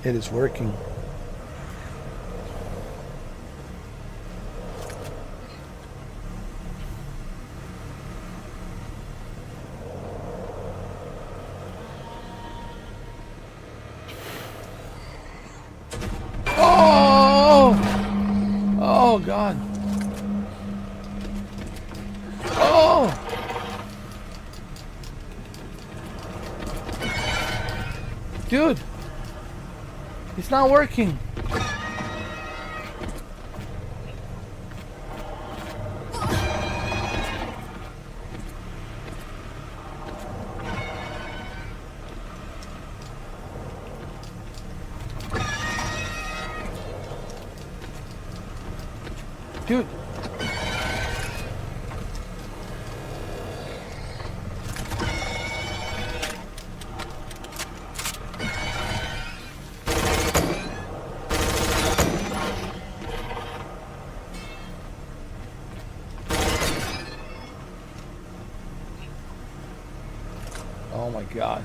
It is working. Oh God. Oh. Dude. It's not working. Dude. Oh my God.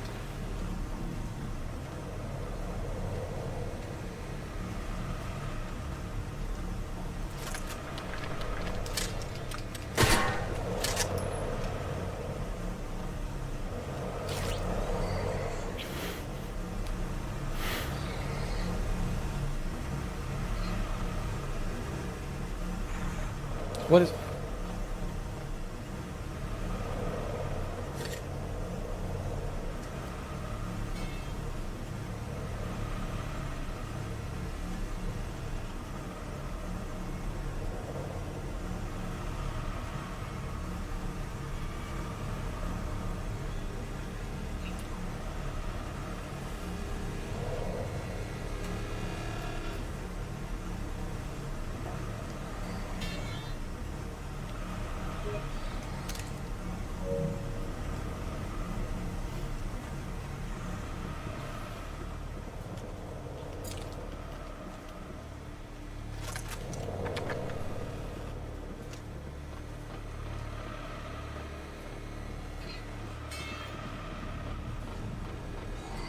What is...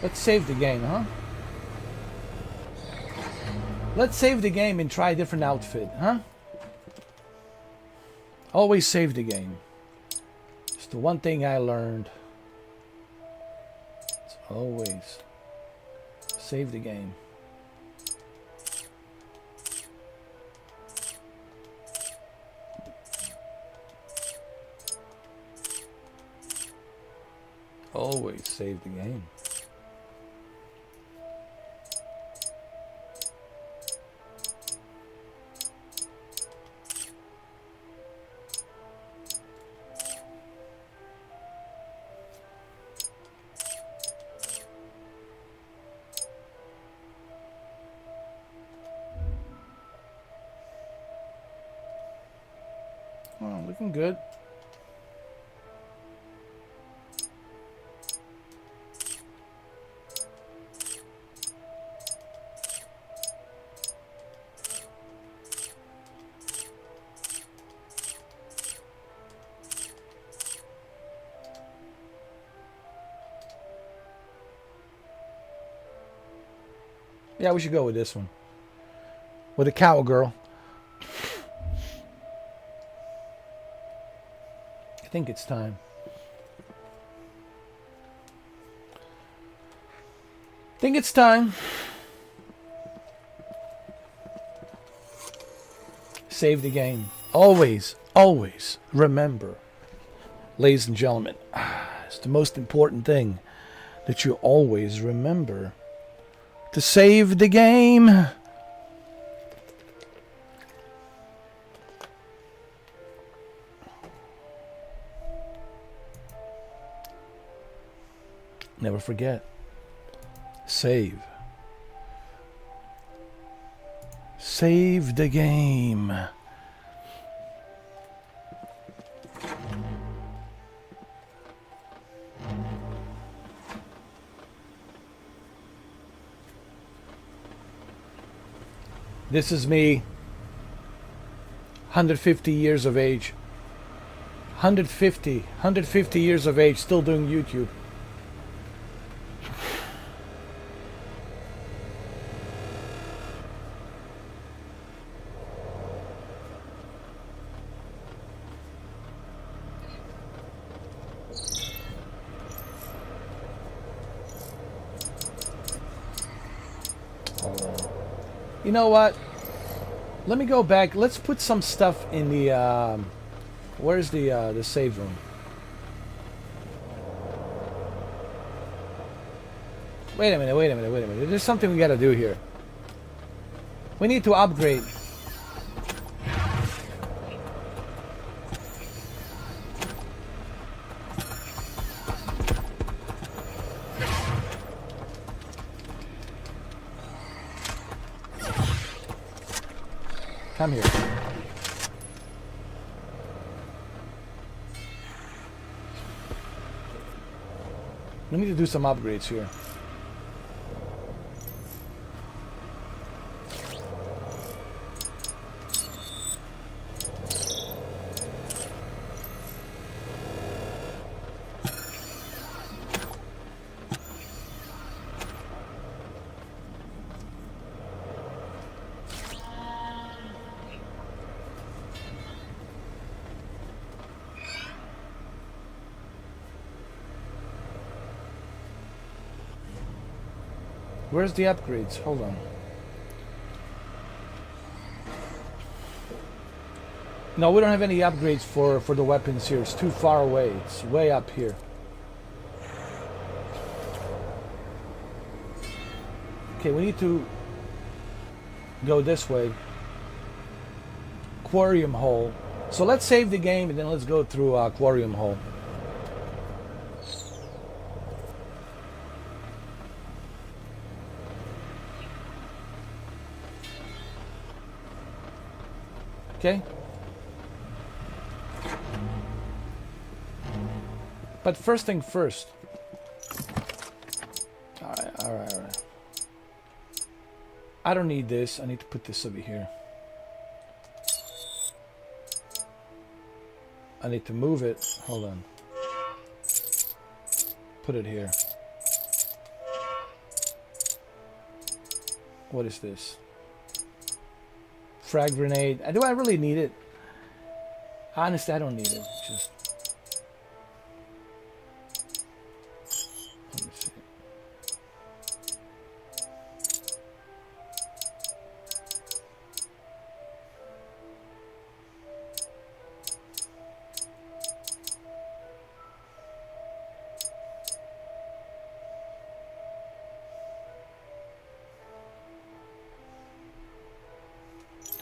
Let's save the game, huh? Let's save the game and try a different outfit, huh? Always save the game. It's the one thing I learned. Always. Save the game. Always save the game. Oh, looking good. Yeah, we should go with this one. With a cowgirl. I think it's time. I think it's time. Save the game. Always, always remember, ladies and gentlemen, it's the most important thing that you always remember. To save the game. Never forget. Save. Save the game. This is me, 150 years of age. 150 years of age, still doing YouTube. You know what? Let me go back. Let's put some stuff in the. Where's the save room? Wait a minute. There's something we gotta do here. We need to upgrade. Come here. We need to do some upgrades here. Where's the upgrades? Hold on. No, we don't have any upgrades for the weapons here. It's too far away. It's way up here. Okay, we need to go this way. Aquarium hole. So let's save the game and then let's go through aquarium hole. Okay. But first thing first. All right. I don't need this. I need to put this over here. I need to move it. Hold on. Put it here. What is this? Frag grenade. Do I really need it? Honestly, I don't need it. Just let me see.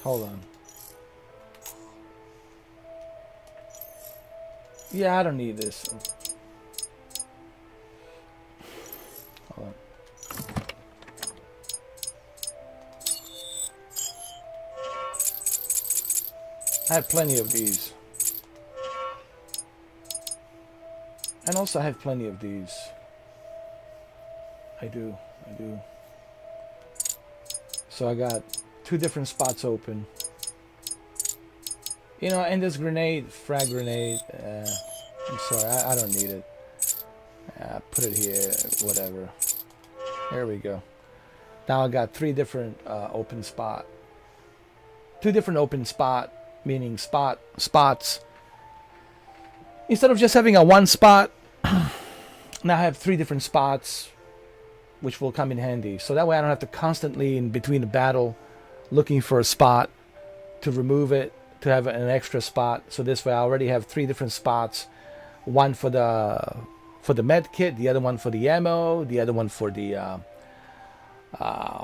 Hold on. Yeah, I don't need this. Hold on. I have plenty of these. And also I have plenty of these. I do. So I got 2 different spots open. You know, and this grenade, frag grenade, I'm sorry, I don't need it. Put it here, whatever. There we go. Now I got 3 different open spot. 2 different open spot, meaning spots. Instead of just having a 1 spot, now I have 3 different spots, which will come in handy. So that way I don't have to constantly, in between the battle, looking for a spot to remove it, to have an extra spot. So this way I already have 3 different spots. One for the med kit, the other one for the ammo, the other one for the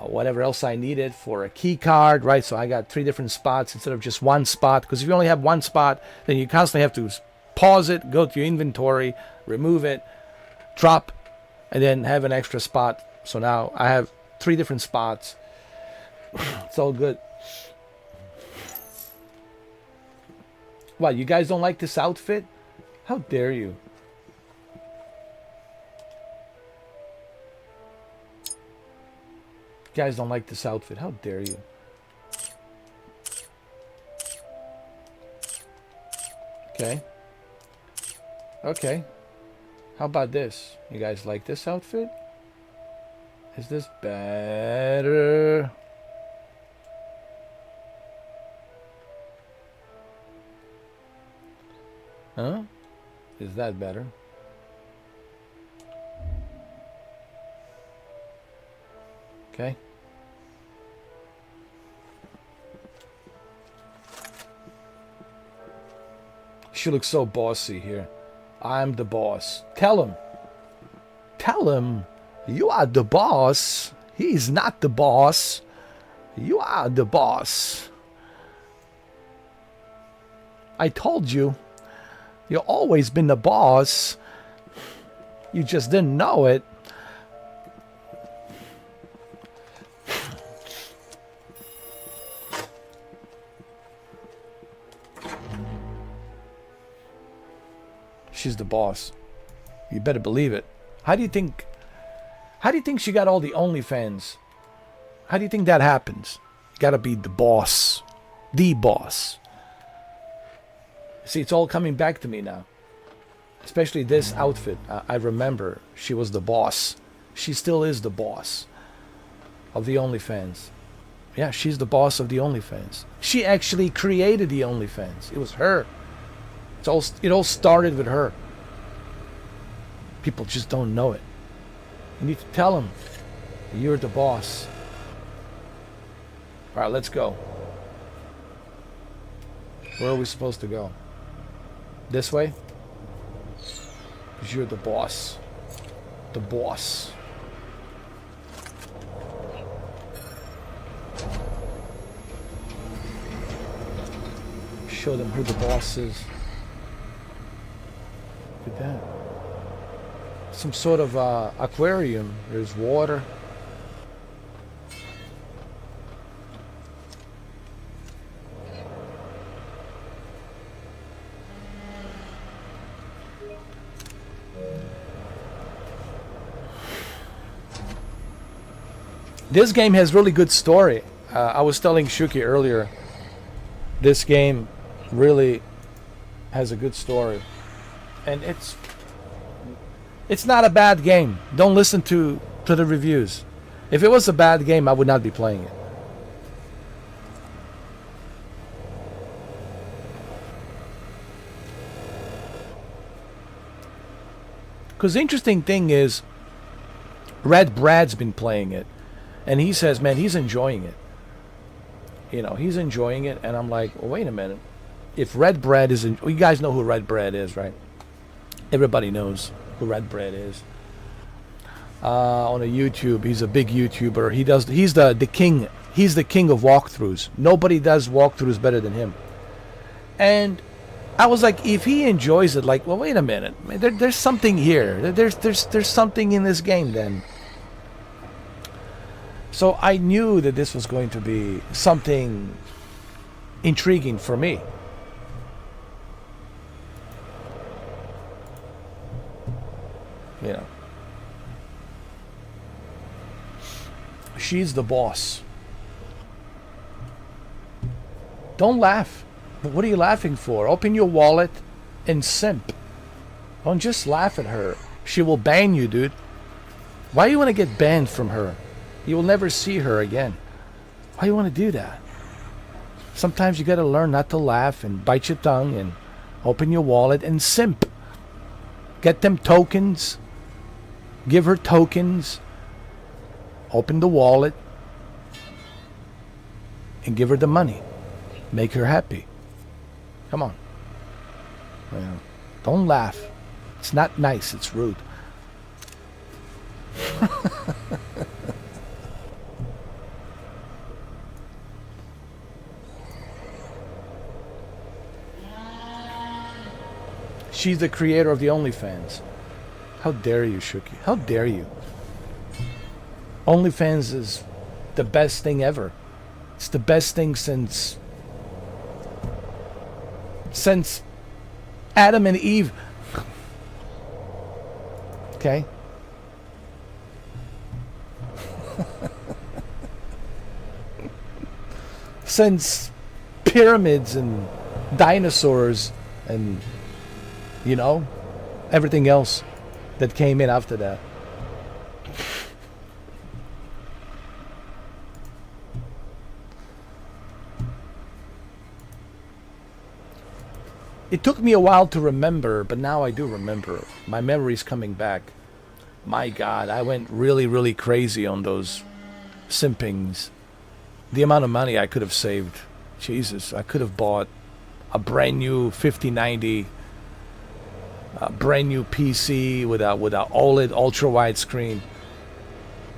whatever else I needed for a key card, right? So I got 3 different spots instead of just 1 spot. Because if you only have 1 spot, then you constantly have to pause it, go to your inventory, remove it, drop, and then have an extra spot. So now I have 3 different spots. It's all good. What, you guys don't like this outfit? How dare you? You guys don't like this outfit? How dare you? Okay. Okay. How about this? You guys like this outfit? Is this better? Huh? Is that better? Okay. She looks so bossy here. I'm the boss. Tell him. Tell him you are the boss. He's not the boss. You are the boss. I told you. You've always been the boss. You just didn't know it. She's the boss. You better believe it. How do you think she got all the OnlyFans? How do you think that happens? You gotta be the boss. The boss. See, it's all coming back to me now. Especially this outfit. I remember she was the boss. She still is the boss of the OnlyFans. Yeah, she's the boss of the OnlyFans. She actually created the OnlyFans. It was her. It all started with her. People just don't know it. You need to tell them you're the boss. All right, let's go. Where are we supposed to go? This way? Because you're the boss. The boss. Show them who the boss is. Look at that. Some sort of aquarium. There's water. This game has really good story. I was telling Shuki earlier, this game really has a good story. And it's not a bad game. Don't listen to the reviews. If it was a bad game, I would not be playing it. Because the interesting thing is, Red Brad's been playing it. And he says, man, he's enjoying it. You know, he's enjoying it. And I'm like, well, wait a minute. If Red Brad is... you guys know who Red Brad is, right? Everybody knows who Red Brad is. On a YouTube, he's a big YouTuber. He's the king. He's the king of walkthroughs. Nobody does walkthroughs better than him. And I was like, if he enjoys it, like, well, wait a minute. There's something here. There's something in this game then. So I knew that this was going to be something intriguing for me. You know. She's the boss. Don't laugh. But what are you laughing for? Open your wallet and simp. Don't just laugh at her. She will ban you, dude. Why do you want to get banned from her? You will never see her again. Why do you want to do that? Sometimes you got to learn not to laugh and bite your tongue and open your wallet and simp. Get them tokens. Give her tokens. Open the wallet and give her the money. Make her happy. Come on. Yeah. Don't laugh. It's not nice. It's rude. She's the creator of the OnlyFans. How dare you, Shuki? How dare you? OnlyFans is the best thing ever. It's the best thing since Adam and Eve. Okay? Since pyramids and dinosaurs and, you know, everything else that came in after that. It took me a while to remember, but now I do remember. My memory's coming back. My God, I went really, really crazy on those simpings. The amount of money I could have saved. Jesus, I could have bought a brand new 5090, a brand new PC with a OLED ultra wide screen.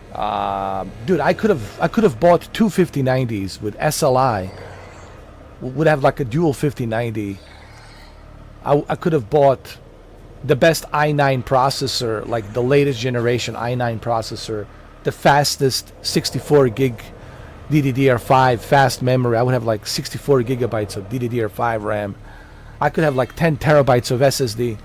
Dude, I could have bought two 5090s with SLI. Would have like a dual 5090. I could have bought the best i9 processor, like the latest generation i9 processor, the fastest 64 gig DDR5 fast memory. I would have like 64 gigabytes of DDR5 RAM. I could have like 10 terabytes of SSD.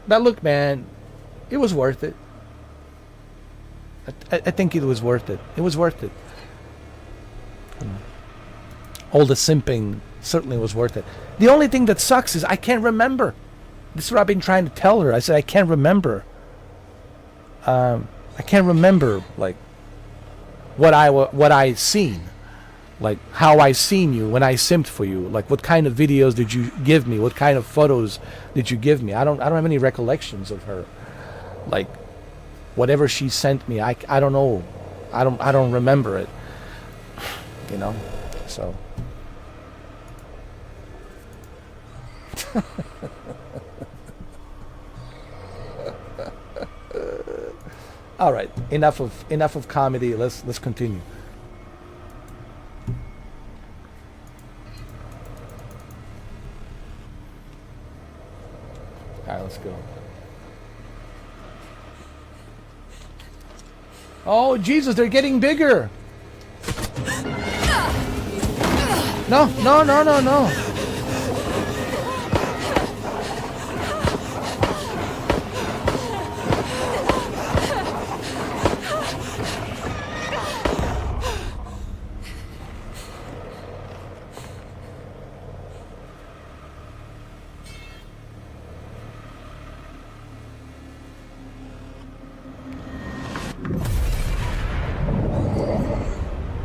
But look, man, it was worth it. I think it was worth it. It was worth it. All the simping certainly was worth it. The only thing that sucks is I can't remember. This is what I've been trying to tell her. I said I can't remember. I can't remember like what I seen, like how I seen you when I simped for you. Like what kind of videos did you give me? What kind of photos did you give me? I don't have any recollections of her. Like whatever she sent me, I don't know. I don't remember it. You know, so. All right, enough of comedy. Let's continue. All right, let's go. Oh Jesus, they're getting bigger. No.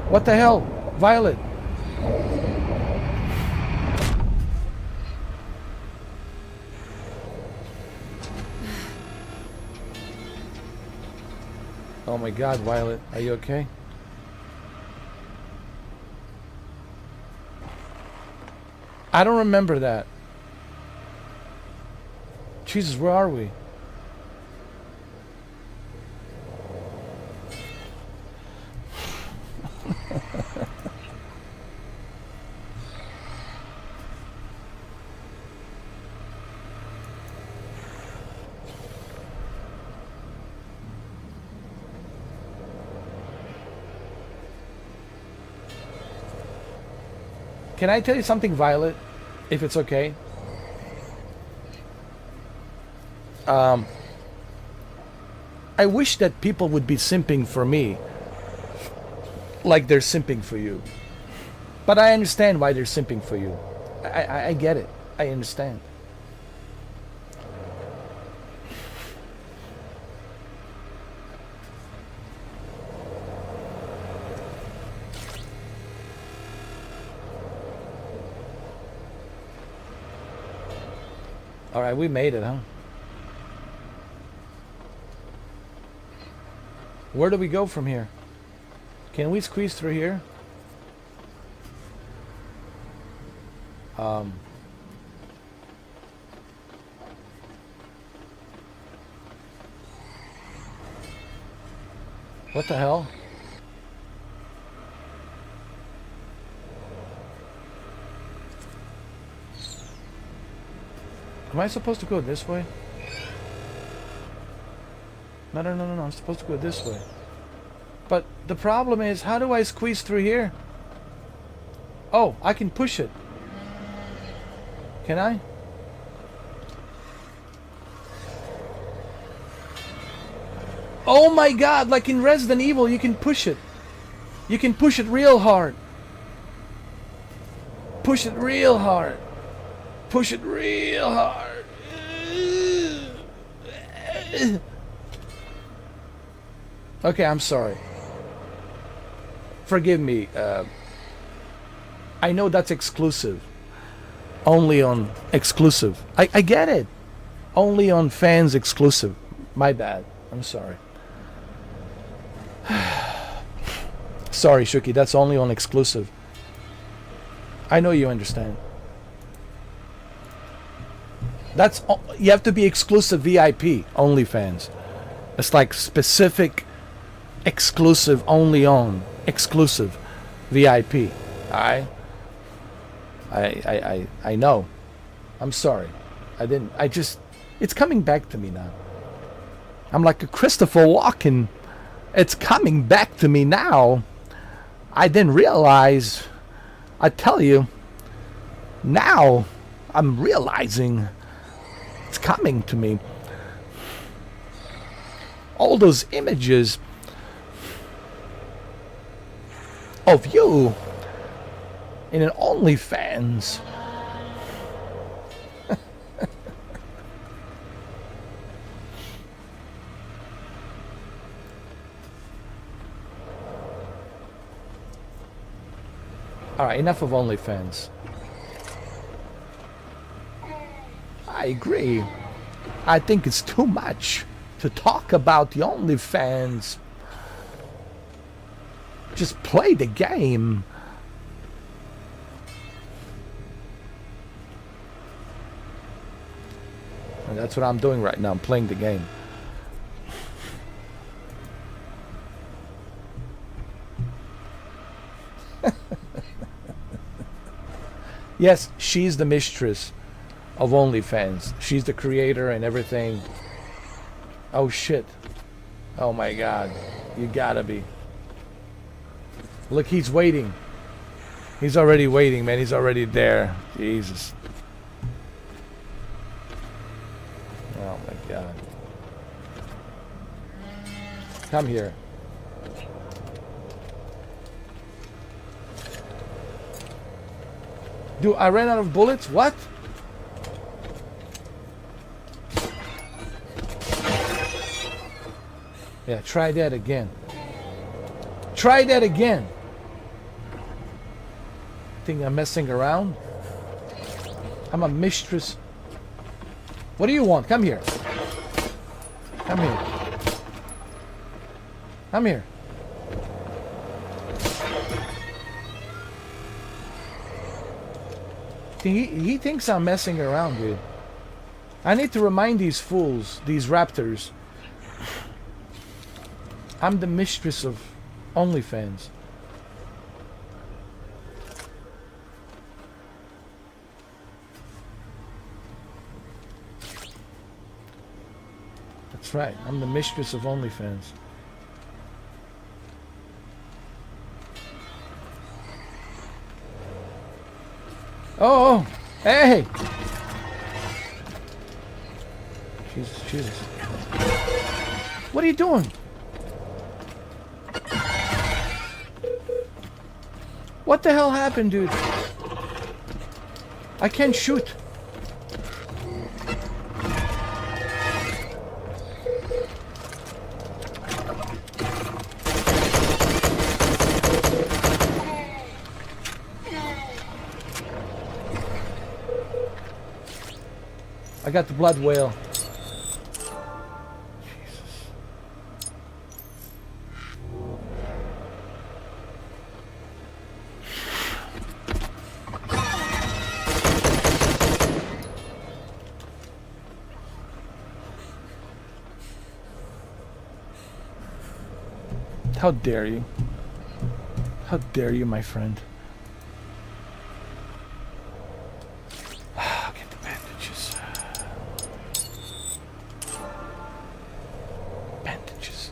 What the hell? Violet. Oh my God, Violet, are you okay? I don't remember that. Jesus, where are we? Can I tell you something, Violet? If it's okay? I wish that people would be simping for me like they're simping for you. But I understand why they're simping for you. I get it. I understand. All right, we made it, huh? Where do we go from here? Can we squeeze through here? What the hell? Am I supposed to go this way? No, I'm supposed to go this way. But the problem is, how do I squeeze through here? Oh, I can push it. Can I? Oh my god, like in Resident Evil, you can push it. You can push it real hard. Push it real hard. Push it real hard. Okay, I'm sorry. Forgive me. I know that's exclusive. Only on exclusive. I get it. Only on fans exclusive. My bad. I'm sorry. Sorry, Shuki. That's only on exclusive. I know you understand. You have to be exclusive VIP, only fans. It's like specific, exclusive, only on, exclusive VIP. I know. I'm sorry. It's coming back to me now. I'm like a Christopher Walken. It's coming back to me now. I didn't realize. I tell you, now I'm realizing it's coming to me. All those images of you in an OnlyFans. Alright, enough of OnlyFans. I agree. I think it's too much to talk about the OnlyFans. Just play the game. And that's what I'm doing right now. I'm playing the game. Yes, she's the mistress of OnlyFans. She's the creator and everything. Oh shit. Oh my god. You gotta be. Look, he's waiting. He's already waiting, man. He's already there. Jesus. Oh my god. Come here. Dude, I ran out of bullets? What? Yeah, try that again. Try that again. Think I'm messing around? I'm a mistress. What do you want? Come here. Come here. Come here. He thinks I'm messing around, dude. I need to remind these fools, these raptors, I'm the mistress of OnlyFans. That's right. I'm the mistress of OnlyFans. Oh, hey! Jesus, Jesus. What are you doing? What the hell happened, dude? I can't shoot. I got the blood whale. Jesus. How dare you? How dare you, my friend? Get the bandages. Bandages.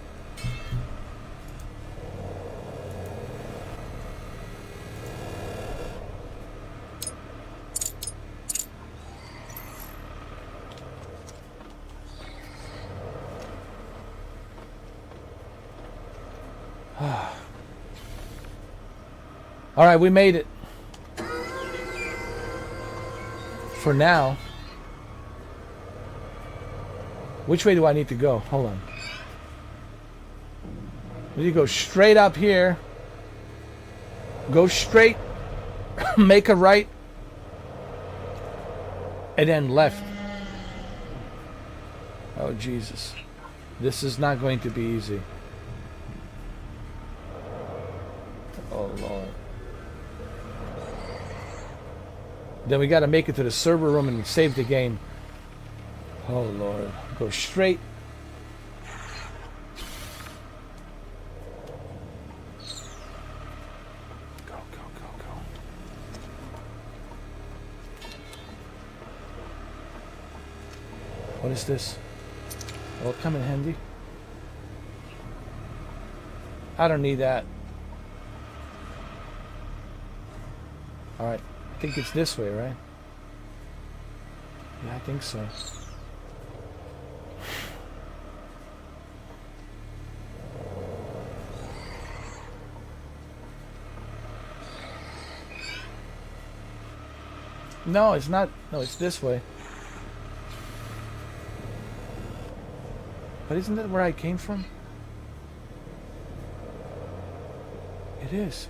All right, we made it. For now. Which way do I need to go? Hold on. You go straight up here. Go straight. Make a right. And then left. Oh, Jesus. This is not going to be easy. Oh, Lord. Then we got to make it to the server room and save the game. Oh, Lord. Go straight. Go, go, go, go. What is this? Will it come in handy? I don't need that. Alright. I think it's this way, right? Yeah, I think so. No, it's not. No, it's this way. But isn't that where I came from? It is.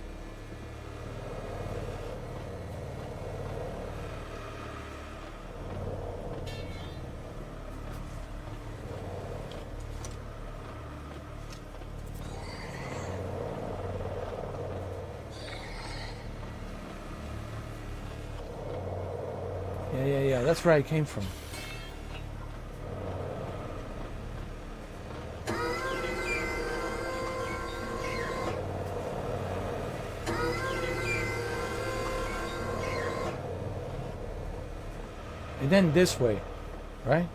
Yeah, that's where I came from. And then this way, right?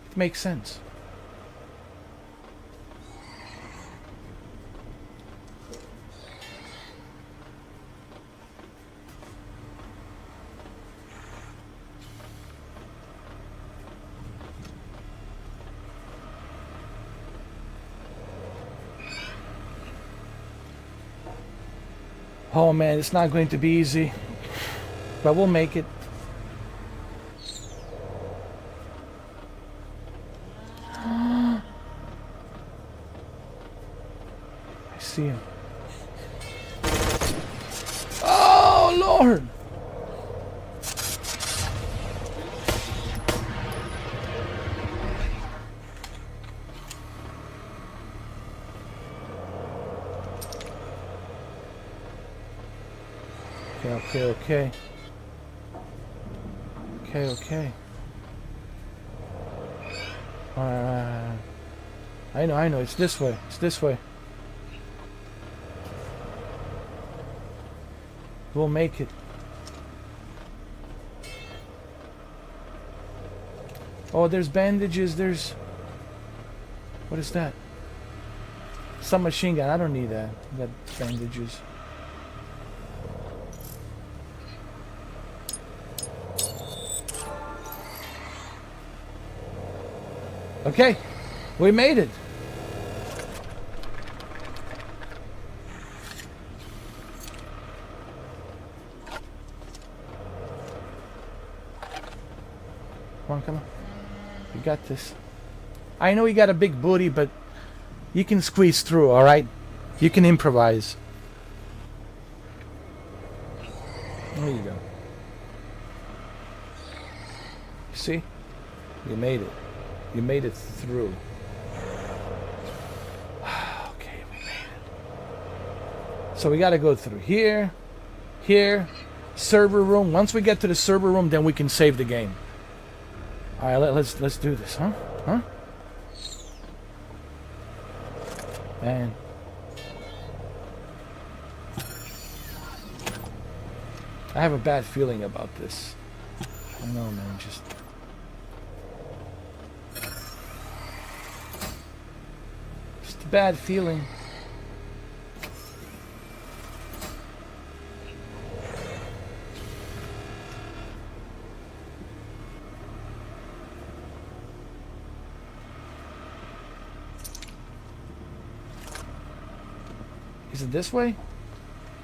It makes sense. Oh man, it's not going to be easy, but we'll make it. I see him. Oh Lord! Okay. Alright. I know. It's this way. We'll make it. Oh, there's bandages. What is that? Submachine gun. I don't need that. I got bandages. Okay, we made it. Come on. You got this. I know you got a big booty, but you can squeeze through, alright? You can improvise. There you go. See? You made it. You made it through. Okay, we made it. So we gotta go through here, here, server room. Once we get to the server room, then we can save the game. All right, let's do this, huh? Huh? Man. I have a bad feeling about this. I don't know, man, just a bad feeling. Is it this way?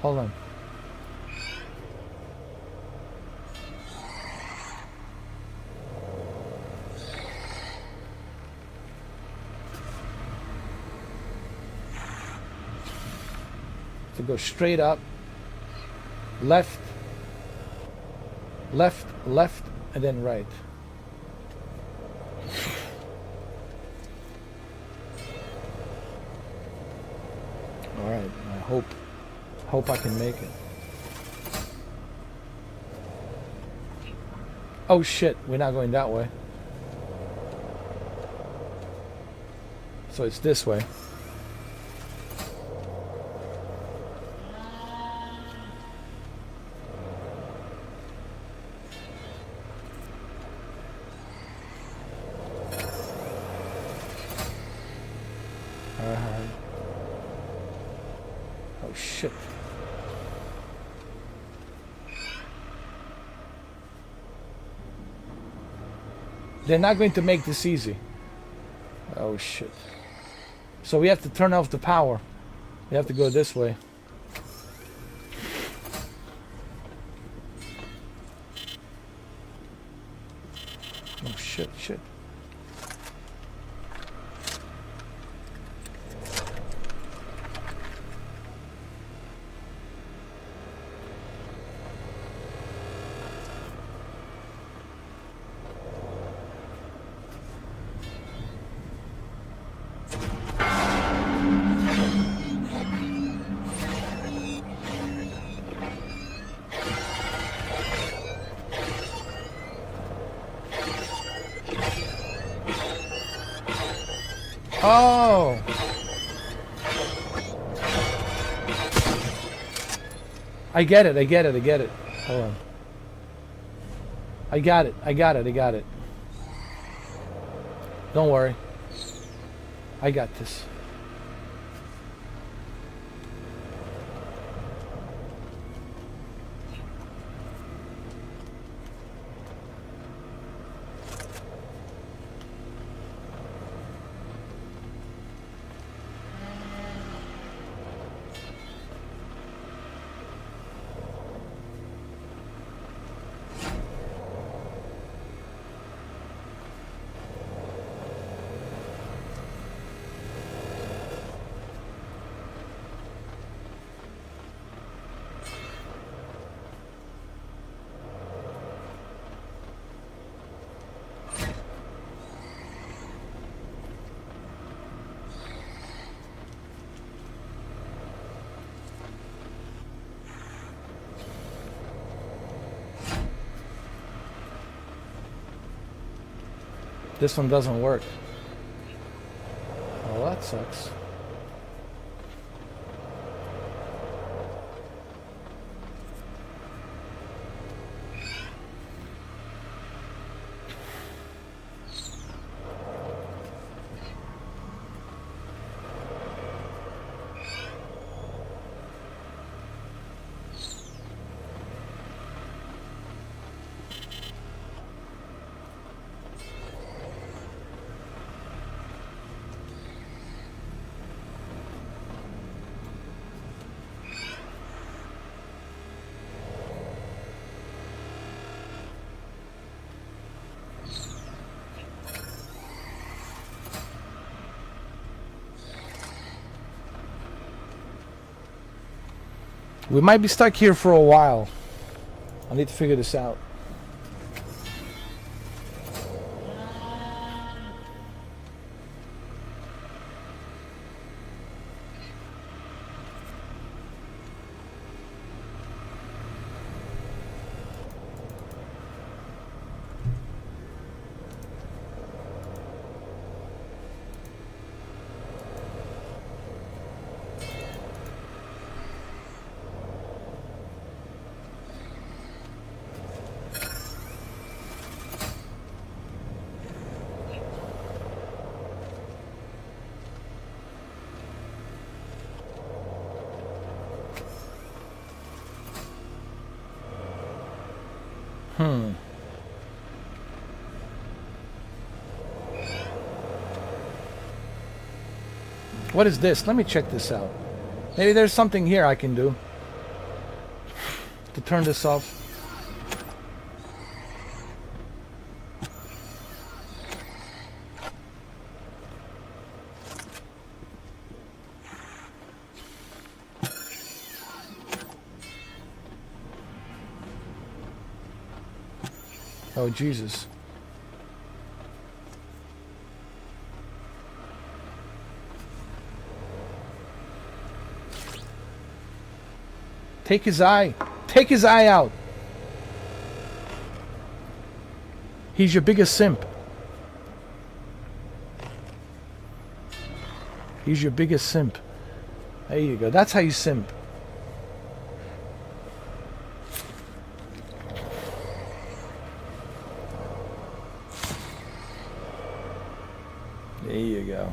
Hold on. To go straight up, left, left, left, and then right. All right, I hope I can make it. Oh shit, we're not going that way. So it's this way. Oh shit. They're not going to make this easy. Oh shit. So we have to turn off the power. We have to go this way. Oh shit, shit. Oh! I get it, I get it, I get it. Hold on. I got it, I got it, I got it. Don't worry. I got this. This one doesn't work. Oh, that sucks. We might be stuck here for a while. I need to figure this out. What is this? Let me check this out. Maybe there's something here I can do to turn this off. Oh, Jesus. Take his eye. Take his eye out. He's your biggest simp. He's your biggest simp. There you go. That's how you simp. There you go.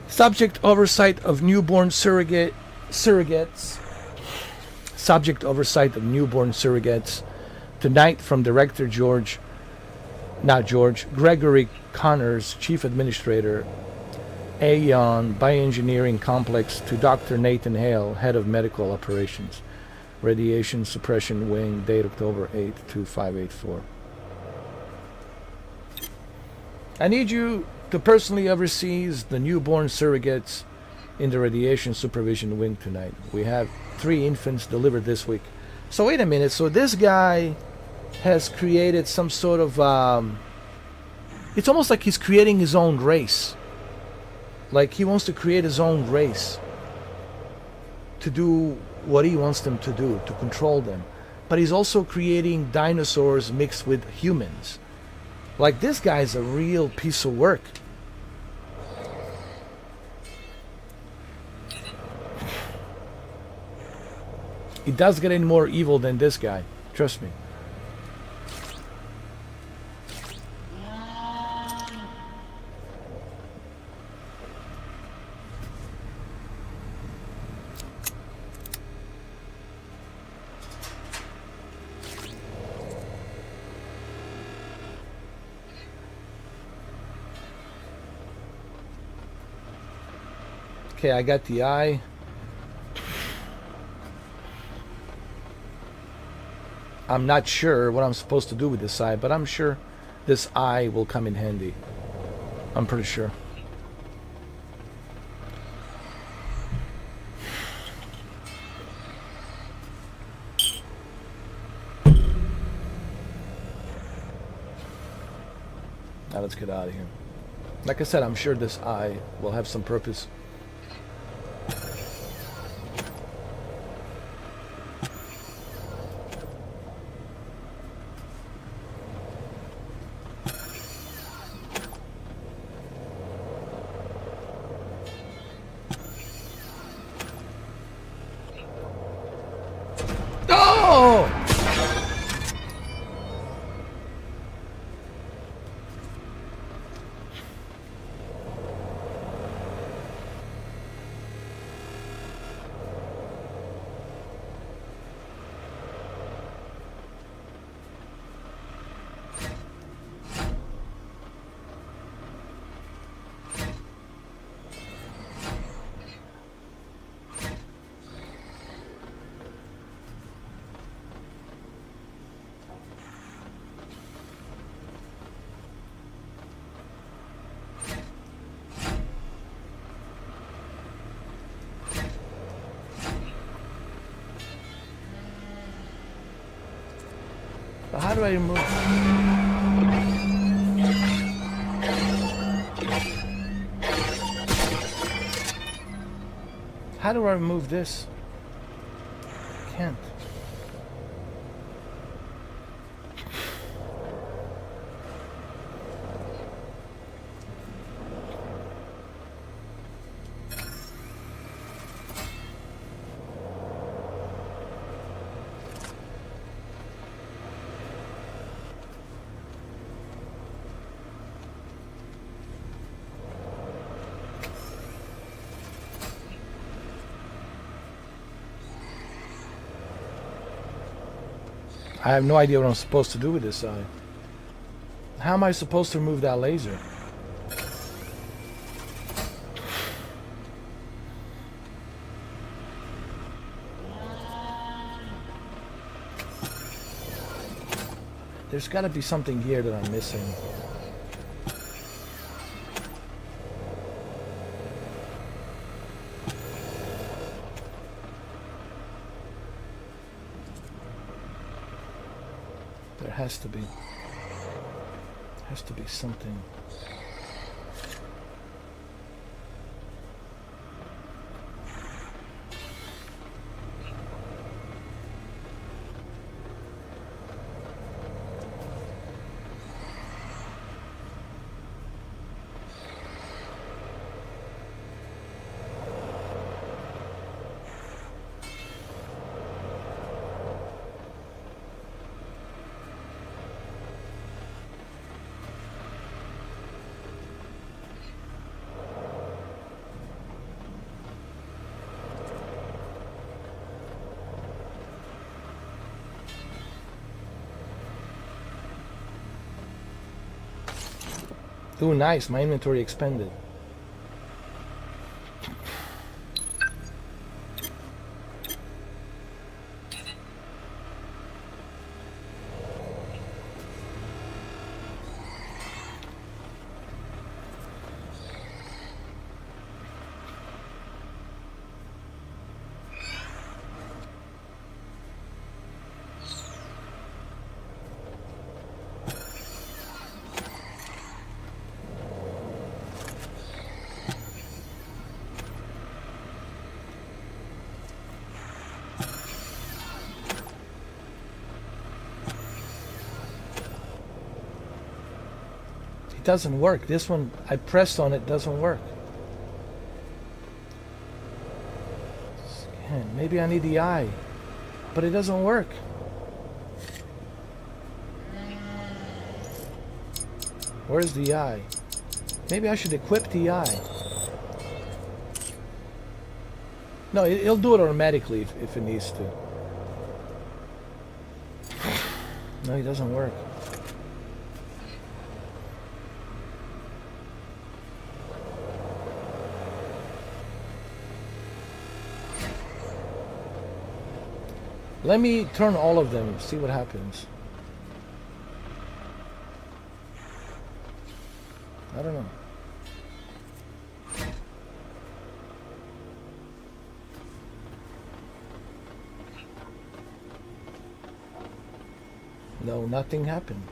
Subject oversight of newborn surrogates. Subject oversight of newborn surrogates. Tonight from Director Gregory Connors, Chief Administrator, Aeon Bioengineering Complex, to Dr. Nathan Hale, Head of Medical Operations, Radiation Suppression Wing, date October 8, 2584. I need you to personally oversees the newborn surrogates in the radiation supervision wing tonight. We have 3 infants delivered this week. So wait a minute, so this guy has created some sort of it's almost like he's creating his own race. Like he wants to create his own race to do what he wants them to do, to control them. But he's also creating dinosaurs mixed with humans. Like, this guy's a real piece of work. He does get any more evil than this guy. Trust me. Okay, I got the eye. I'm not sure what I'm supposed to do with this eye, but I'm sure this eye will come in handy. I'm pretty sure. Now let's get out of here. Like I said, I'm sure this eye will have some purpose. But how do I remove? How do I remove this? Can't. I have no idea what I'm supposed to do with this eye. How am I supposed to remove that laser? There's got to be something here that I'm missing. There has to be something. Ooh, nice. My inventory expanded. Doesn't work. This one, I pressed on it, doesn't work. Scan. Maybe I need the eye, but it doesn't work. Where's the eye? Maybe I should equip the eye. No, it'll do it automatically if it needs to. No, it doesn't work. Let me turn all of them, see what happens. I don't know. No, nothing happened.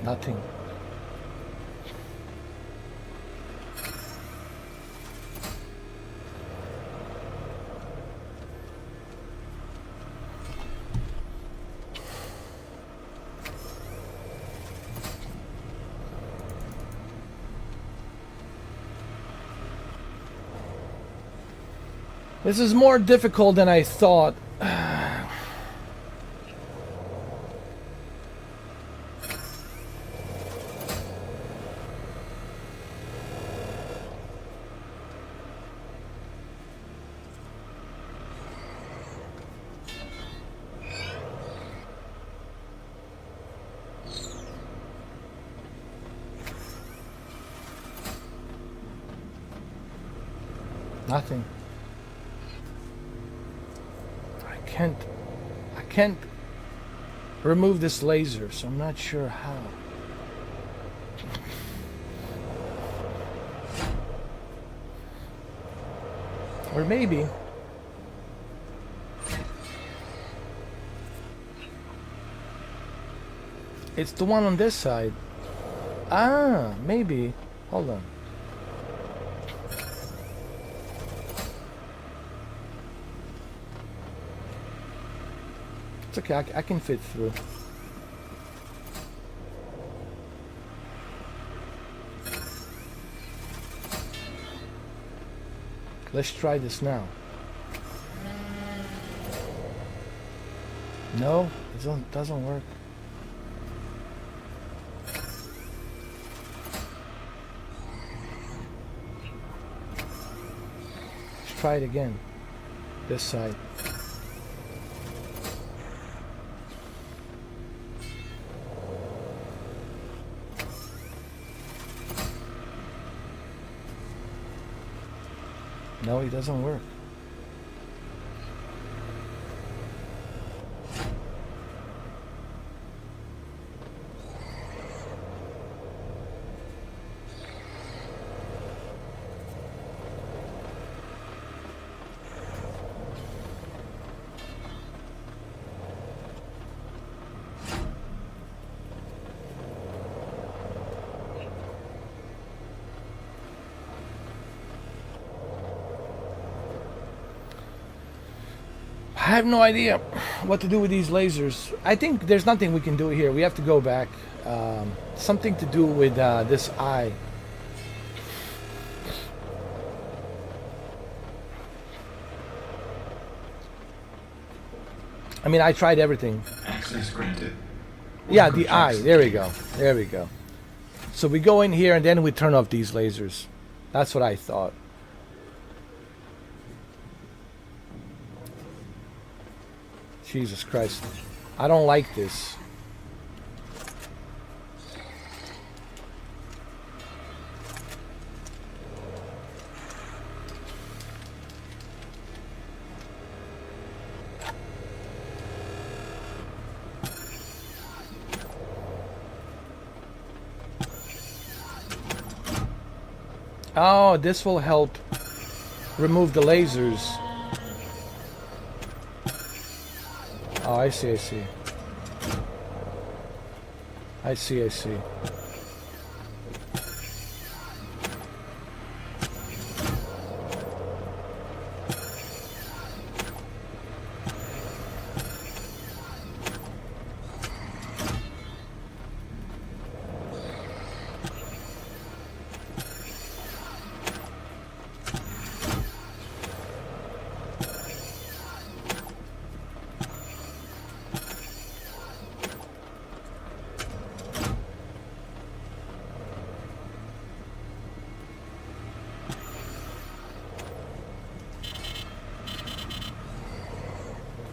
Nothing. This is more difficult than I thought. Nothing. I can't remove this laser, so I'm not sure how. Or maybe it's the one on this side. Ah, maybe. Hold on. It's okay, I can fit through. Let's try this now. No, it doesn't work. Let's try it again. This side. No, it doesn't work. I have no idea what to do with these lasers. I think there's nothing we can do here. We have to go back. Something to do with this eye. I mean, I tried everything. Access granted. Yeah, the eye. There we go. There we go. So we go in here and then we turn off these lasers. That's what I thought. Jesus Christ. I don't like this. Oh, this will help remove the lasers. Oh, I see, I see. I see, I see.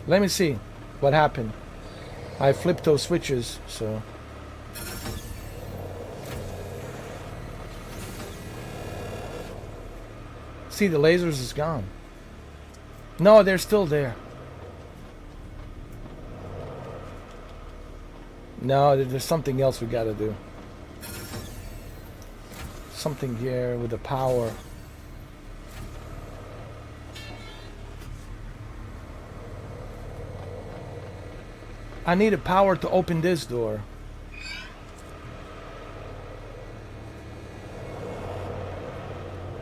Let me see what happened. I flipped those switches, so. See, the lasers is gone. No, they're still there. No, there's something else we gotta do. Something here with the power. I need a power to open this door.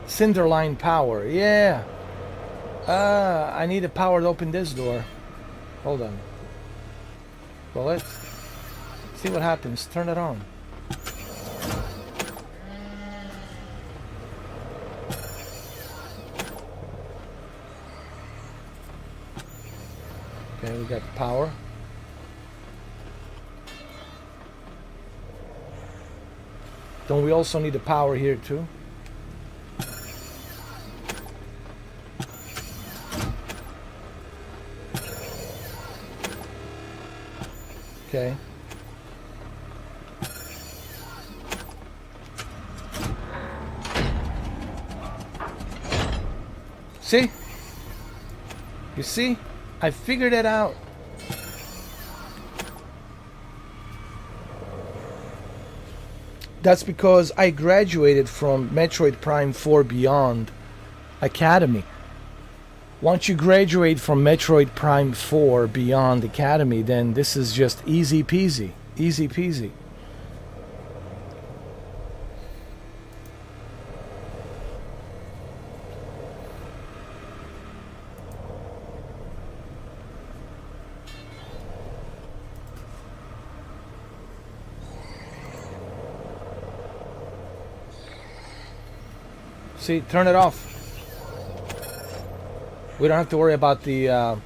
Cinderline power, yeah. I need a power to open this door. Hold on. Well, let's see what happens. Turn it on. Okay, we got the power. Don't we also need the power here too? Okay. See? You see? I figured it out. That's because I graduated from Metroid Prime 4 Beyond Academy. Once you graduate from Metroid Prime 4 Beyond Academy, then this is just easy peasy. Easy peasy. See, turn it off. We don't have to worry about the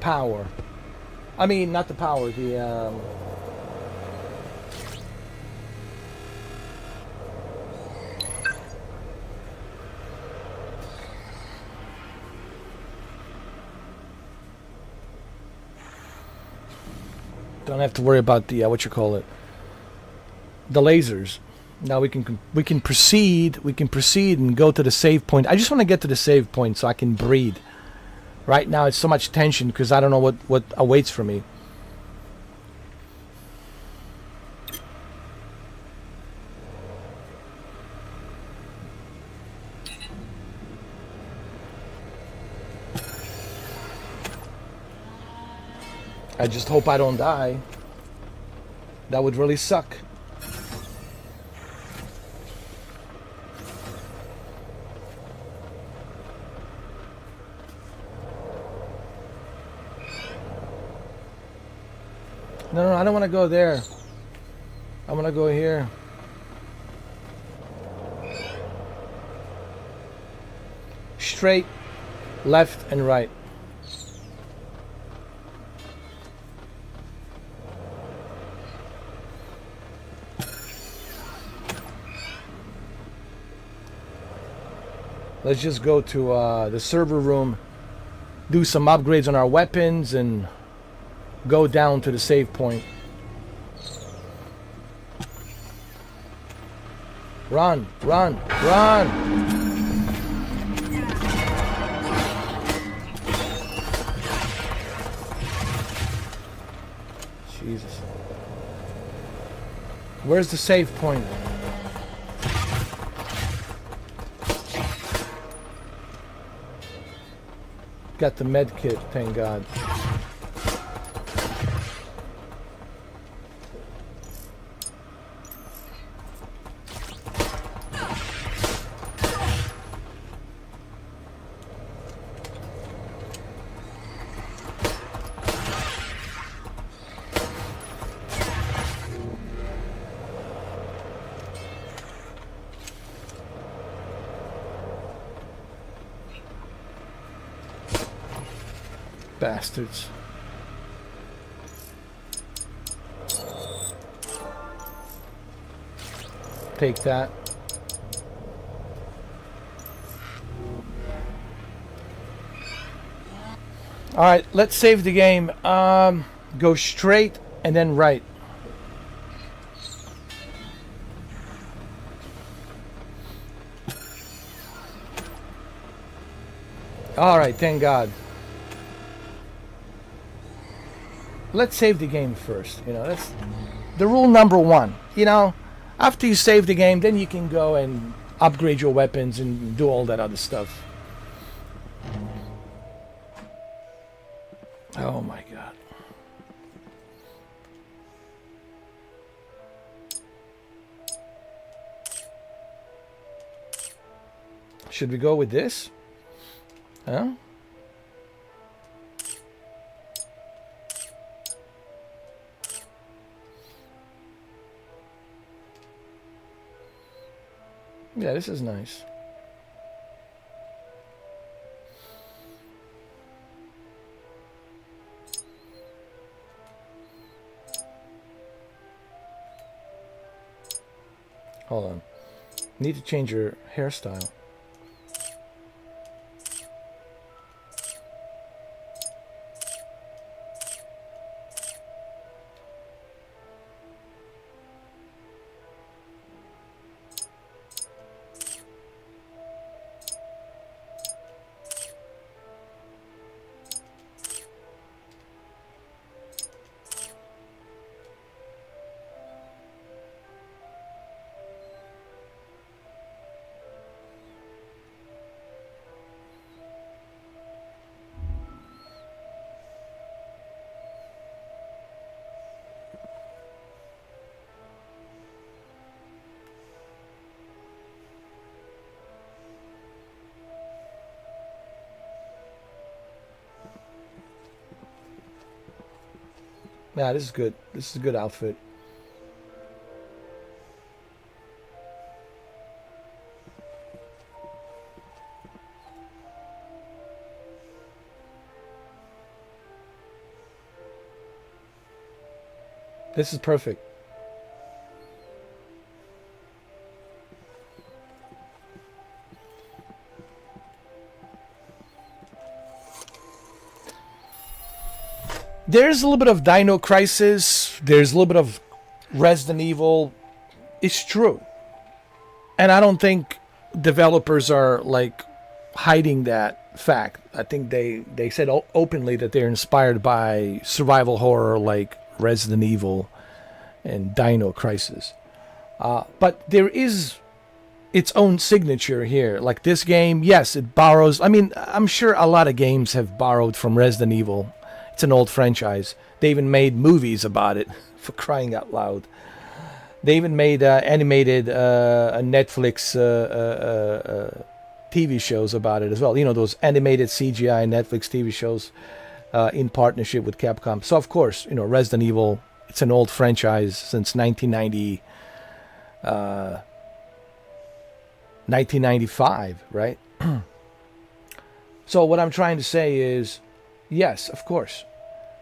power. I mean, not the power, the don't have to worry about the what you call it, the lasers. Now we can proceed. We can proceed and go to the save point. I just want to get to the save point so I can breathe. Right now it's so much tension because I don't know what awaits for me. I just hope I don't die. That would really suck. No, I don't want to go there. I want to go here. Straight, left, and right. Let's just go to the server room, do some upgrades on our weapons, and go down to the save point. Run, run, run! Jesus. Where's the save point? Got the med kit, thank God. Bastards. Take that. Alright, let's save the game. Go straight and then right. Alright, thank God. Let's save the game first. You know, that's the rule number one. You know, after you save the game, then you can go and upgrade your weapons and do all that other stuff. Oh my God. Should we go with this? Huh? Yeah, this is nice. Hold on. Need to change your hairstyle. Yeah, this is good. This is a good outfit. This is perfect. There's a little bit of Dino Crisis. There's a little bit of Resident Evil. It's true. And I don't think developers are like hiding that fact. I think they said openly that they're inspired by survival horror like Resident Evil and Dino Crisis. But there is its own signature here. Like this game, yes, it borrows. I mean, I'm sure a lot of games have borrowed from Resident Evil. It's an old franchise. They even made movies about it, for crying out loud. They even made animated Netflix TV shows about it as well. You know, those animated CGI Netflix TV shows in partnership with Capcom. So, of course, you know, Resident Evil, it's an old franchise since 1995, right? So what I'm trying to say is, yes, of course,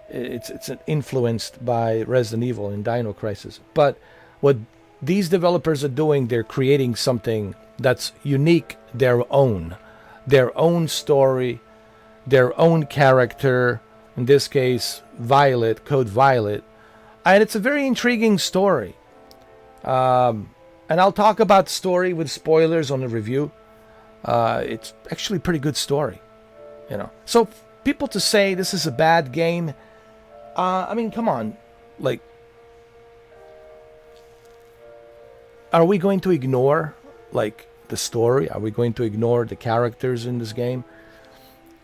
it's influenced by Resident Evil and Dino Crisis. But what these developers are doing, they're creating something that's unique, their own story, their own character. In this case, Violet, Code Violet, and it's a very intriguing story. And I'll talk about the story with spoilers on the review. It's actually a pretty good story, you know. So people to say this is a bad game, I mean, come on, like, are we going to ignore like the story? Are we going to ignore the characters in this game?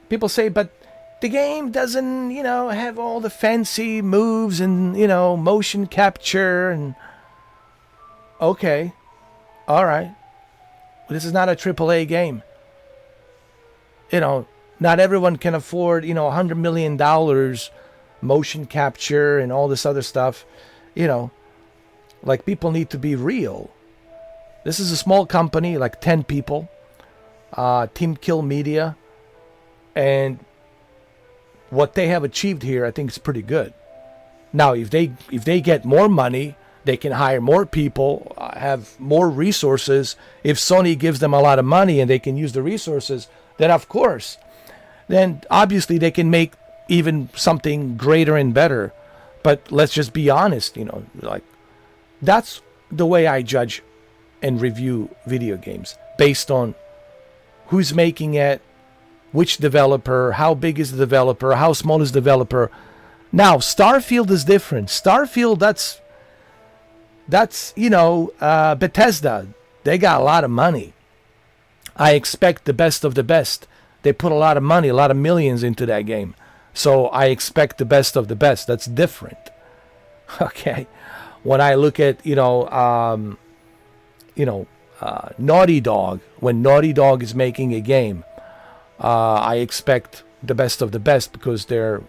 People say, but the game doesn't, you know, have all the fancy moves and, you know, motion capture and. Okay, all right. This is not a AAA game. You know, not everyone can afford, you know, $100 million motion capture and all this other stuff. You know, like, people need to be real. This is a small company, like 10 people, Team Kill Media, and what they have achieved here, I think, is pretty good. Now, if they get more money, they can hire more people, have more resources. If Sony gives them a lot of money and they can use the resources, then of course, then obviously they can make even something greater and better. But let's just be honest, you know, like, that's the way I judge and review video games, based on who's making it, which developer, how big is the developer, how small is the developer. Now, Starfield is different. Starfield, that's you know, Bethesda. They got a lot of money. I expect the best of the best. They put a lot of money, a lot of millions into that game. So I expect the best of the best. That's different. Okay. When I look at, Naughty Dog, when Naughty Dog is making a game, I expect the best of the best, because they're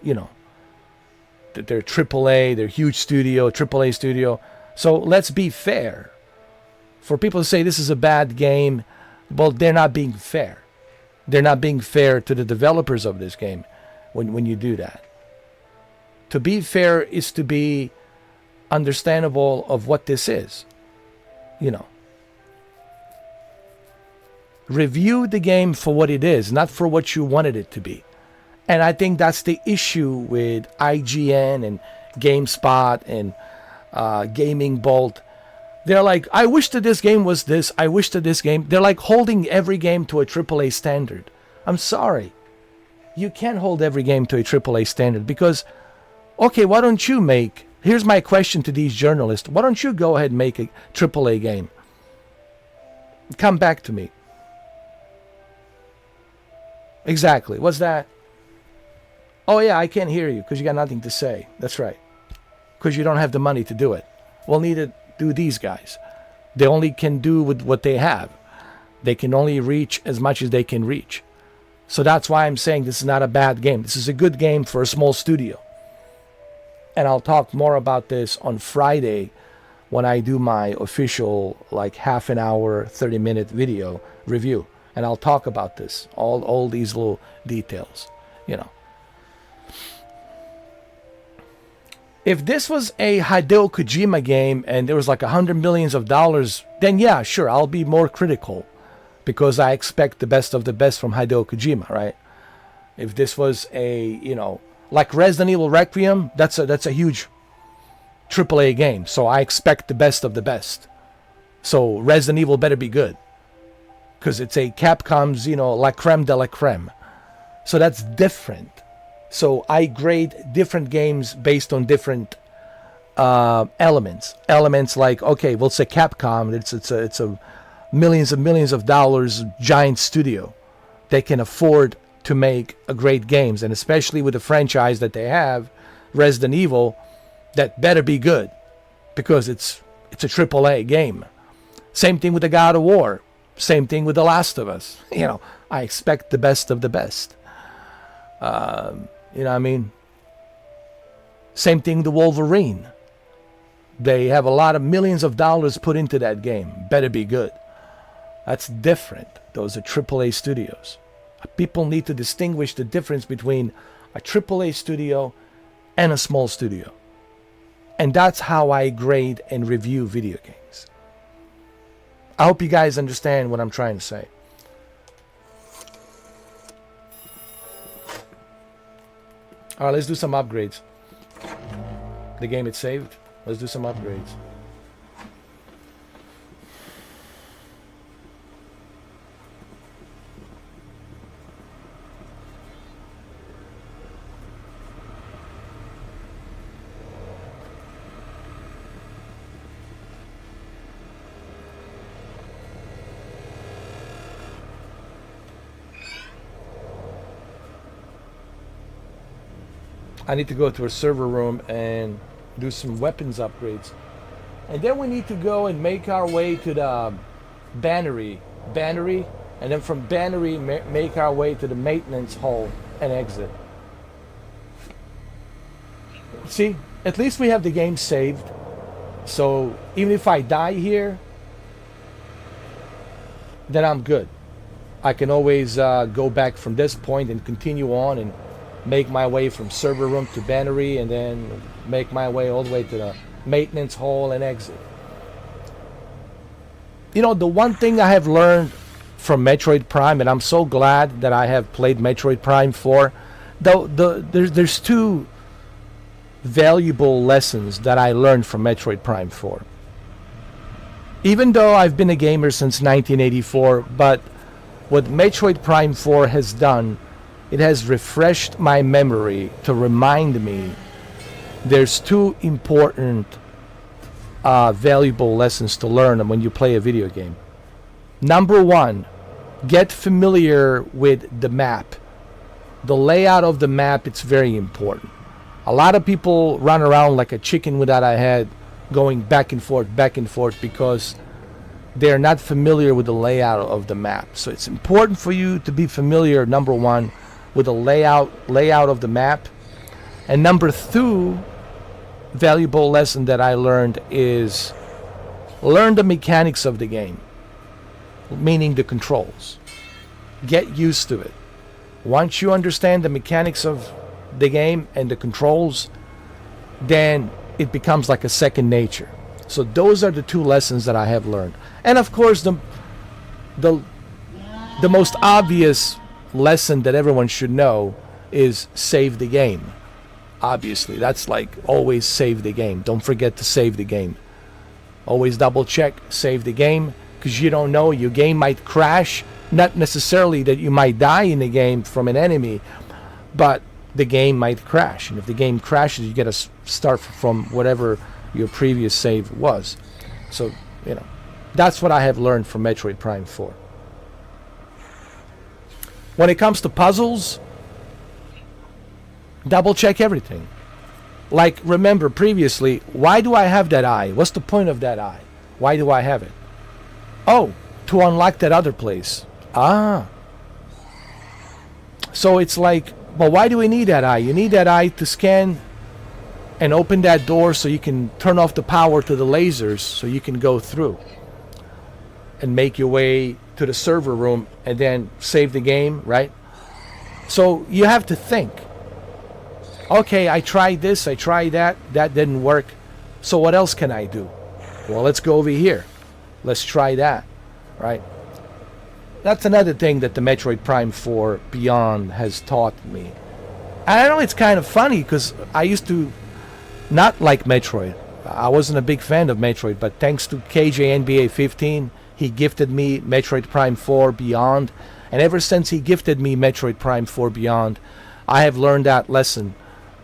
AAA, they're huge studio, AAA studio. So let's be fair. For people to say this is a bad game, well, they're not being fair. They're not being fair to the developers of this game when you do that. To be fair is to be understandable of what this is. You know, Review the game for what it is, not for what you wanted it to be. And I think that's the issue with IGN and GameSpot and Gaming Bolt. They're like, I wish that this game was this. I wish that this game. They're like holding every game to a AAA standard. I'm sorry. You can't hold every game to a AAA standard because, okay, why don't you make... Here's my question to these journalists. Why don't you go ahead and make a AAA game? Come back to me. Exactly. What's that? Oh, yeah, I can't hear you because you got nothing to say. That's right. Because you don't have the money to do it. Well, neither do these guys. They only can do with what they have. They can only reach as much as they can reach. So that's why I'm saying this is not a bad game. This is a good game for a small studio. And I'll talk more about this on Friday when I do my official like half an hour, 30-minute video review. And I'll talk about this, all these little details, you know. If this was a Hideo Kojima game and there was like $100 million, then yeah, sure, I'll be more critical because I expect the best of the best from Hideo Kojima, right? If this was a, you know, like Resident Evil Requiem, that's a huge AAA game, so I expect the best of the best. So Resident Evil better be good because it's a Capcom's, you know, la creme de la creme. So that's different. So I grade different games based on different elements. Elements like, okay, well, it's a Capcom. It's a millions and millions of dollars giant studio. They can afford to make a great games, and especially with the franchise that they have, Resident Evil, that better be good because it's a AAA game. Same thing with the God of War. Same thing with The Last of Us. You know, I expect the best of the best. You know what I mean? Same thing with the Wolverine. They have a lot of millions of dollars put into that game. Better be good. That's different. Those are AAA studios. People need to distinguish the difference between a AAA studio and a small studio. And that's how I grade and review video games. I hope you guys understand what I'm trying to say. All right, let's do some upgrades. The game is saved. Let's do some upgrades. I need to go to a server room and do some weapons upgrades. And then we need to go and make our way to the bannery, and then from bannery make our way to the maintenance hall and exit. See, at least we have the game saved. So even if I die here, then I'm good. I can always go back from this point and continue on and make my way from server room to bannery and then make my way all the way to the maintenance hall and exit. You know, the one thing I have learned from Metroid Prime, and I'm so glad that I have played Metroid Prime 4, there's two valuable lessons that I learned from Metroid Prime 4. Even though I've been a gamer since 1984, but what Metroid Prime 4 has done, it has refreshed my memory to remind me there's two important valuable lessons to learn when you play a video game. Number one, get familiar with the map. The layout of the map, it's very important. A lot of people run around like a chicken without a head, going back and forth because they're not familiar with the layout of the map. So it's important for you to be familiar, number one, with the layout of the map. And number two, valuable lesson that I learned is learn the mechanics of the game, meaning the controls. Get used to it. Once you understand the mechanics of the game and the controls, then it becomes like a second nature. So those are the two lessons that I have learned. And of course, the the most obvious lesson that everyone should know is save the game. Obviously, that's like always save the game. Don't forget to save the game. Always double check, save the game, because you don't know, your game might crash. Not necessarily that you might die in the game from an enemy, but the game might crash. And if the game crashes, you get to start from whatever your previous save was. So, you know, that's what I have learned from Metroid Prime 4. When it comes to puzzles, double check everything. Like, remember previously, why do I have that eye? What's the point of that eye? Why do I have it? Oh, to unlock that other place. Ah. So it's like, well, why do we need that eye? You need that eye to scan and open that door so you can turn off the power to the lasers so you can go through and make your way to the server room and then save the game, right? So you have to think. Okay, I tried this, I tried that, that didn't work. So what else can I do? Well, let's go over here. Let's try that, right? That's another thing that the Metroid Prime 4 Beyond has taught me. And I know it's kind of funny because I used to not like Metroid. I wasn't a big fan of Metroid, but thanks to KJ NBA 15, he gifted me Metroid Prime 4 Beyond. And ever since he gifted me Metroid Prime 4 Beyond, I have learned that lesson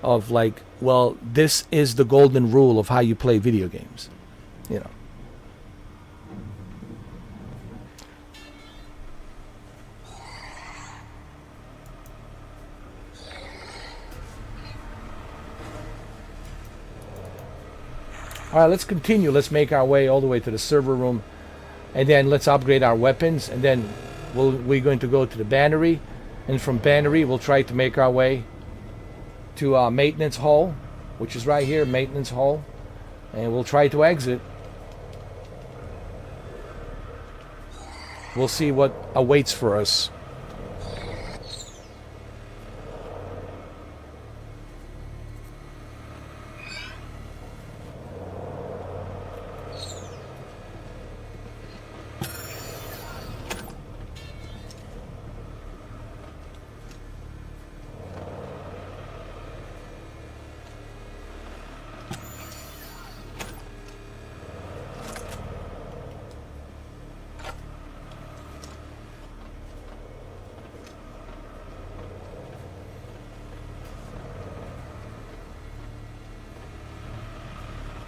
of like, well, this is the golden rule of how you play video games, you know. All right, let's continue. Let's make our way all the way to the server room, and then let's upgrade our weapons, and then we're going to go to the Bannery, and from Bannery we'll try to make our way to Maintenance Hall, which is right here, Maintenance Hall, and we'll try to exit. We'll see what awaits for us.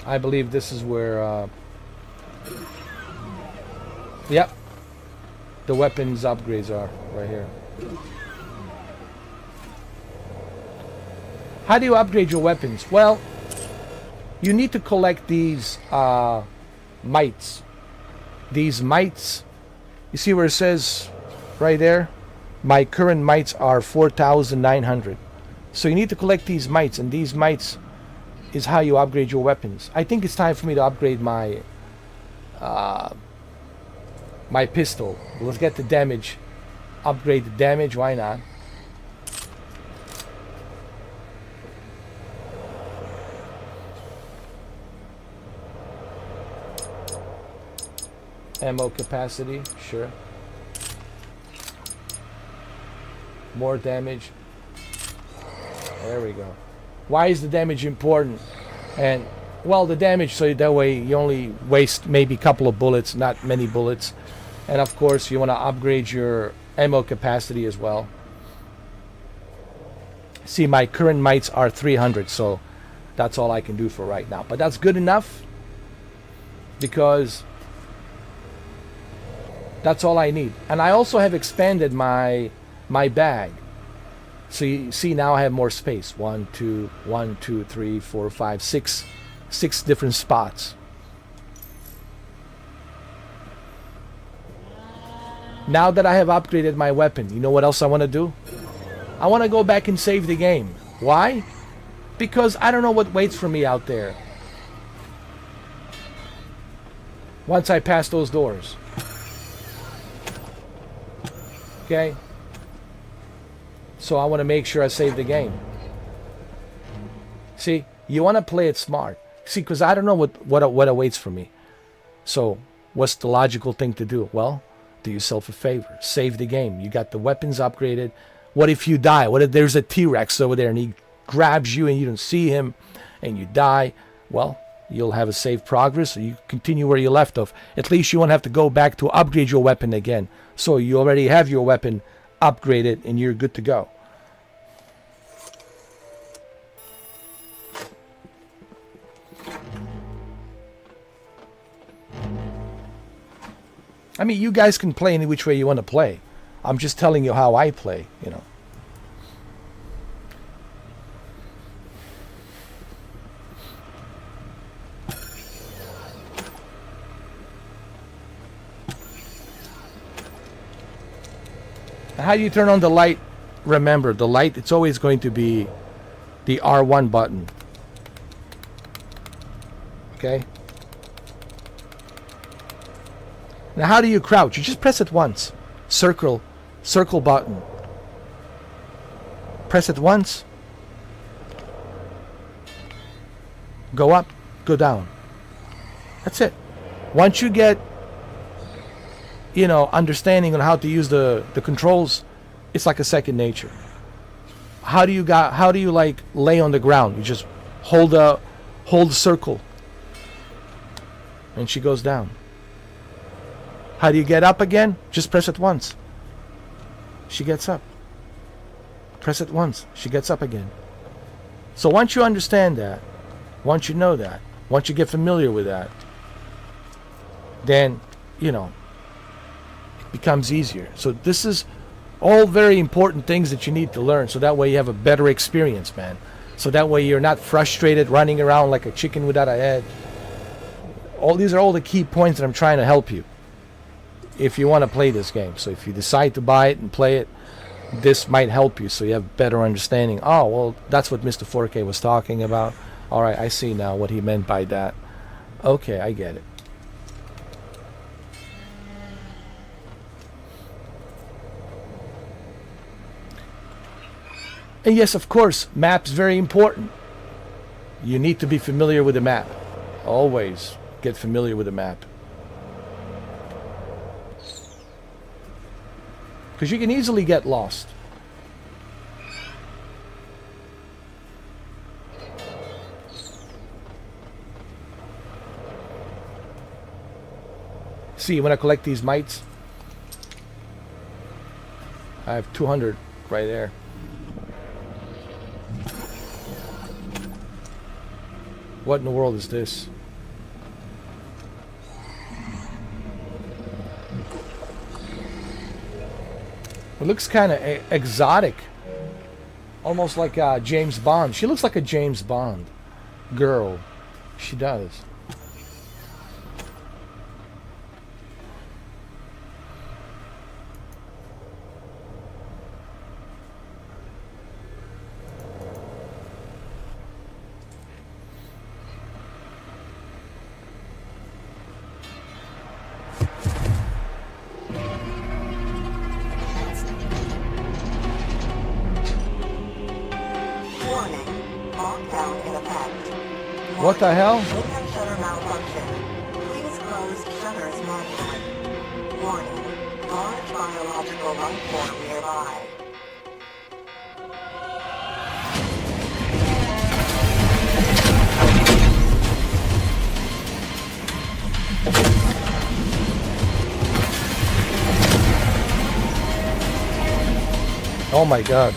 I believe this is where, yep, the weapons upgrades are right here. How do you upgrade your weapons? Well, you need to collect these mites. These mites, you see where it says right there, my current mites are 4,900. So you need to collect these mites, and these mites is how you upgrade your weapons. I think it's time for me to upgrade my my pistol. Let's get the damage. Upgrade the damage, why not? Ammo capacity, sure. More damage. There we go. Why is the damage important? And well, the damage, so that way you only waste maybe a couple of bullets, not many bullets. And of course you want to upgrade your ammo capacity as well. See, my current mites are 300, so that's all I can do for right now, but that's good enough because that's all I need. And I also have expanded my bag. So you see, now I have more space. 1, 2, 3, 4, 5, 6 different spots. Now that I have upgraded my weapon, you know what else I want to do? I want to go back and save the game. Why? Because I don't know what waits for me out there once I pass those doors. Okay? So I want to make sure I save the game. See, you want to play it smart. See, because I don't know what awaits for me. So what's the logical thing to do? Well, do yourself a favor. Save the game. You got the weapons upgraded. What if you die? What if there's a T-Rex over there and he grabs you and you don't see him and you die? Well, you'll have a save progress, so you continue where you left off. At least you won't have to go back to upgrade your weapon again. So you already have your weapon upgraded and you're good to go. I mean, you guys can play any which way you want to play. I'm just telling you how I play, you know. How do you turn on the light? Remember, the light, it's always going to be the R1 button. Okay? Now, how do you crouch? You just press it once. Circle button. Press it once. Go up, go down. That's it. Once you get, you know, understanding on how to use the controls, it's like a second nature. How do you like lay on the ground? You just hold the circle and she goes down. How do you get up again? Just press it once. She gets up. Press it once. She gets up again. So once you understand that, once you know that, once you get familiar with that, then, you know, it becomes easier. So this is all very important things that you need to learn, so that way you have a better experience, man. So that way you're not frustrated running around like a chicken without a head. All these are all the key points that I'm trying to help you if you want to play this game. So if you decide to buy it and play it, this might help you so you have better understanding. Oh, well, that's what Mr. 4K was talking about. All right, I see now what he meant by that. Okay, I get it. And yes, of course, map's very important. You need to be familiar with the map. Always get familiar with the map. Because you can easily get lost. See, when I collect these mites, I have 200 right there. What in the world is this? It looks kind of exotic. Almost like James Bond. She looks like a James Bond girl. She does. What the hell? Midnight shutter malfunction. Please close shutters manually. Warning. Large biological life form nearby. Oh my god.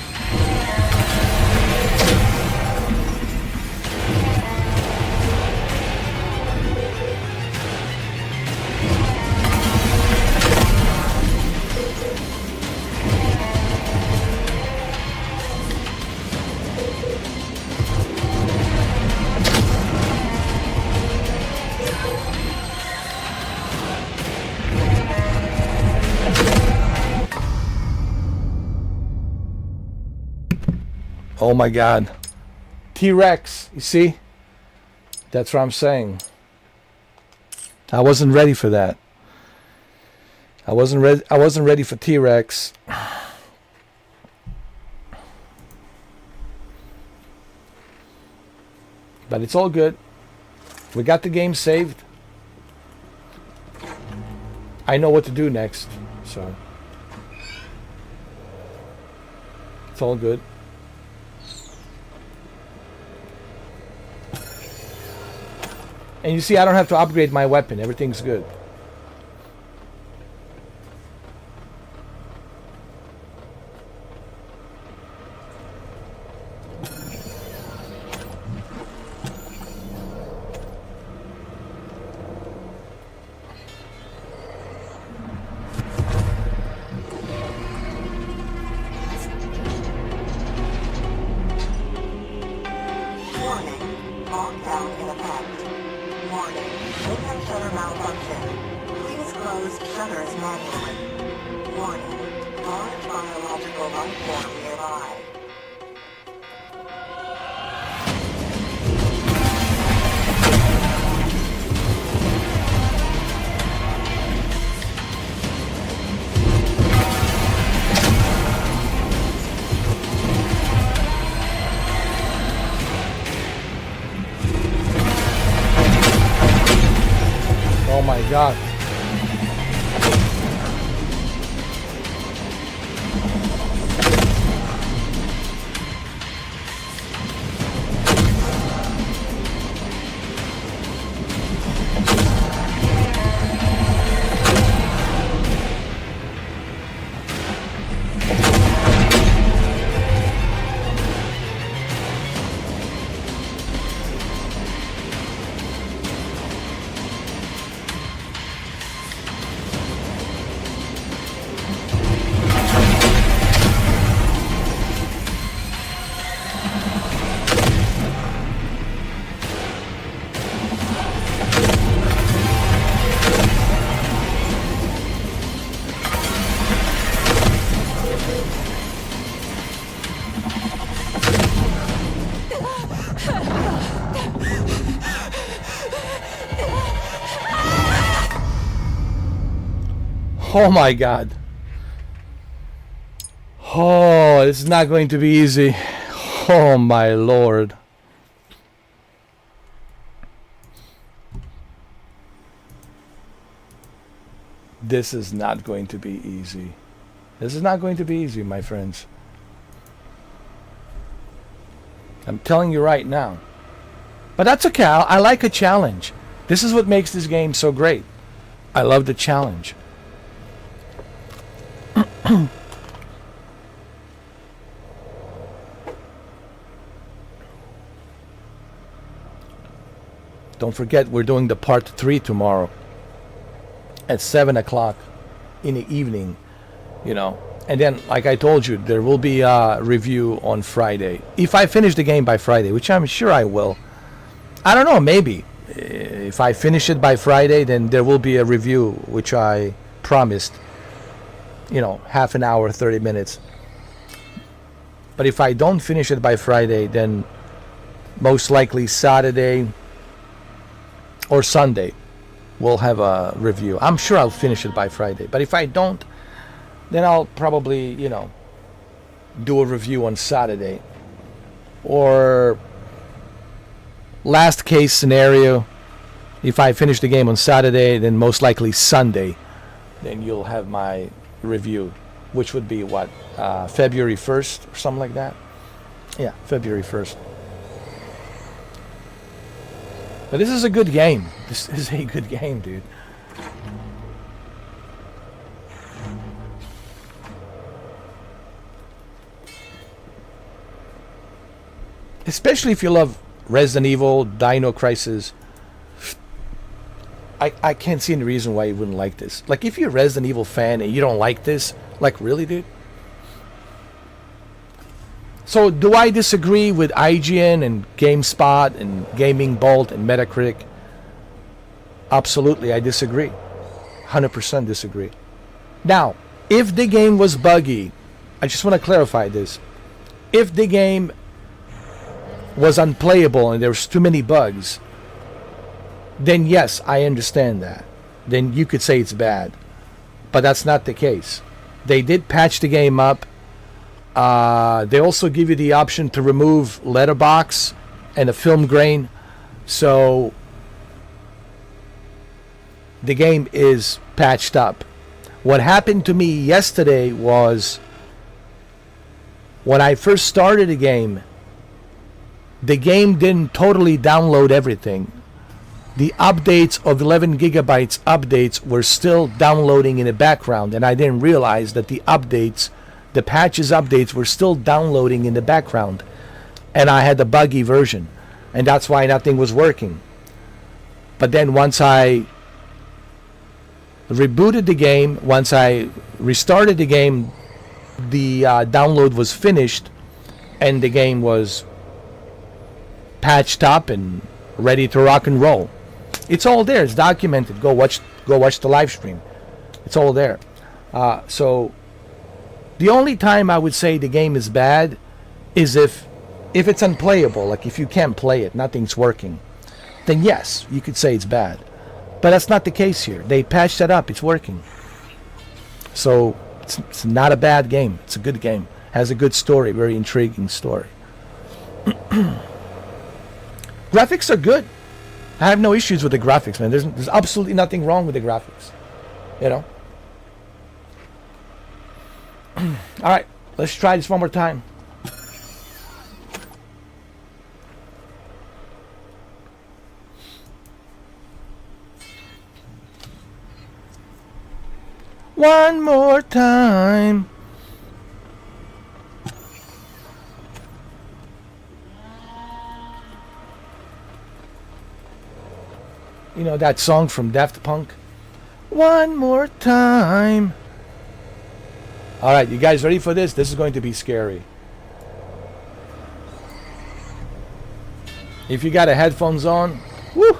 Oh my god. T-Rex, you see? That's what I'm saying. I wasn't ready for that. I wasn't ready for T-Rex. But it's all good. We got the game saved. I know what to do next. So it's all good. And you see, I don't have to upgrade my weapon. Everything's good. Oh my god. Oh my god. Oh, this is not going to be easy. Oh my lord. This is not going to be easy. This is not going to be easy, my friends. I'm telling you right now. But that's okay. I like a challenge. This is what makes this game so great. I love the challenge. Don't forget, we're doing the part 3 tomorrow at 7 o'clock in the evening, you know. And then, like I told you, there will be a review on Friday. If I finish the game by Friday, which I'm sure I will. I don't know, maybe. If I finish it by Friday, then there will be a review, which I promised. You know, half an hour, 30 minutes. But if I don't finish it by Friday, then most likely Saturday or Sunday we'll have a review. I'm sure I'll finish it by Friday. But if I don't, then I'll probably, you know, do a review on Saturday. Or last case scenario, if I finish the game on Saturday, then most likely Sunday, then you'll have my review, which would be what, February 1st or something like that. Yeah, February 1st. But this is a good game. This is a good game, dude. Especially if you love Resident Evil, Dino Crisis. I can't see any reason why you wouldn't like this. Like, if you're a Resident Evil fan and you don't like this, like, really, dude? So, do I disagree with IGN and GameSpot and Gaming Bolt and Metacritic? Absolutely, I disagree. 100% disagree. Now, if the game was buggy, I just want to clarify this. If the game was unplayable and there was too many bugs, then yes, I understand that. Then you could say it's bad. But that's not the case. They did patch the game up. They also give you the option to remove letterbox and a film grain. So the game is patched up. What happened to me yesterday was when I first started the game didn't totally download everything. The updates of 11 gigabytes updates were still downloading in the background, and I didn't realize that the patches updates were still downloading in the background, and I had the buggy version, and that's why nothing was working. But then once I rebooted the game, once I restarted the game, the download was finished and the game was patched up and ready to rock and roll. It's all there. It's documented. Go watch the live stream. It's all there. So the only time I would say the game is bad is if it's unplayable, like if you can't play it, nothing's working, then yes, you could say it's bad. But that's not the case here. They patched that up. It's working. So it's not a bad game. It's a good game. Has a good story, very intriguing story. Graphics are good. I have no issues with the graphics, man. There's absolutely nothing wrong with the graphics. You know? Alright, let's try this one more time. One more time. You know that song from Daft Punk? One more time. Alright, you guys ready for this? This is going to be scary. If you got a headphones on, woo!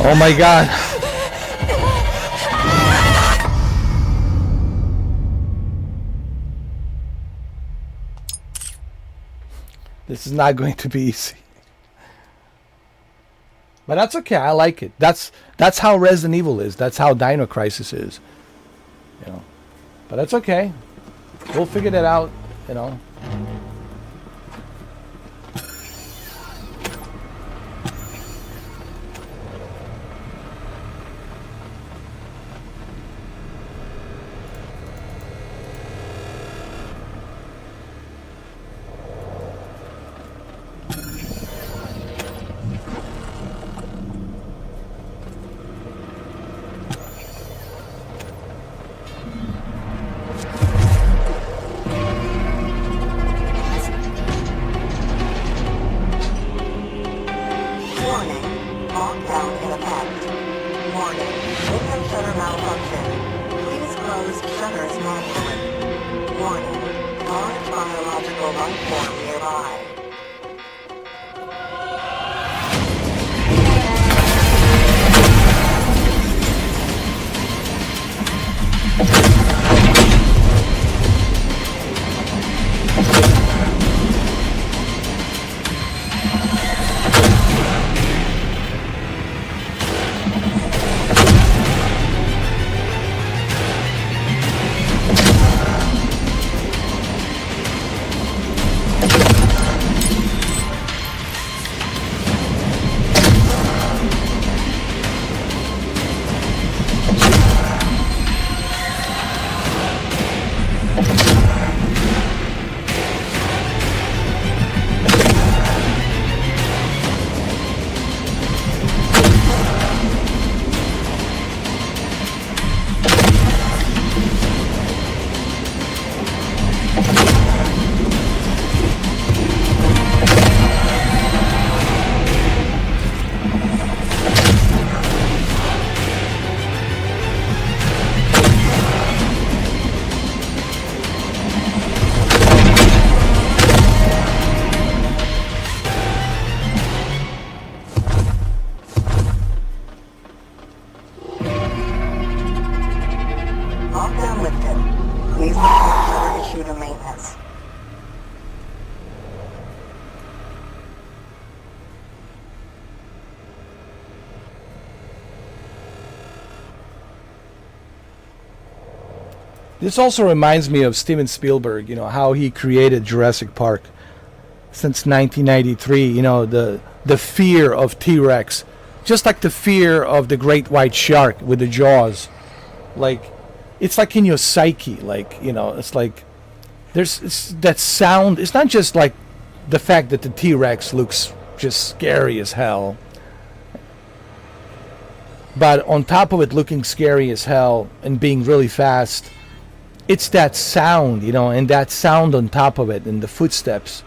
Oh my god. This is not going to be easy. But that's okay. I like it. That's how Resident Evil is. That's how Dino Crisis is. You know. But that's okay. We'll figure that out, you know. Warning. Large biological life form nearby. Lockdown lifted. Please report another issue to maintenance. This also reminds me of Steven Spielberg, you know, how he created Jurassic Park since 1993, you know, the fear of T-Rex, just like the fear of the great white shark with the jaws. Like, it's like in your psyche, like, you know, it's like it's that sound. It's not just like the fact that the T-Rex looks just scary as hell, but on top of it looking scary as hell and being really fast, it's that sound, you know, and that sound on top of it, and the footsteps,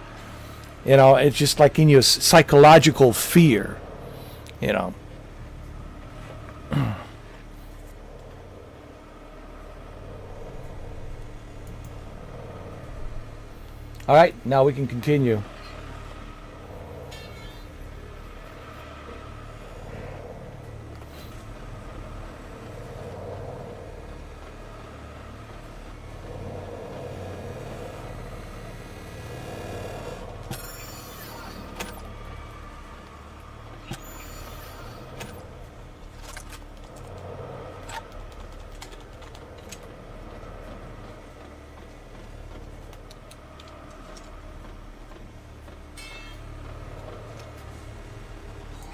you know, it's just like in your psychological fear, you know. All right, now we can continue.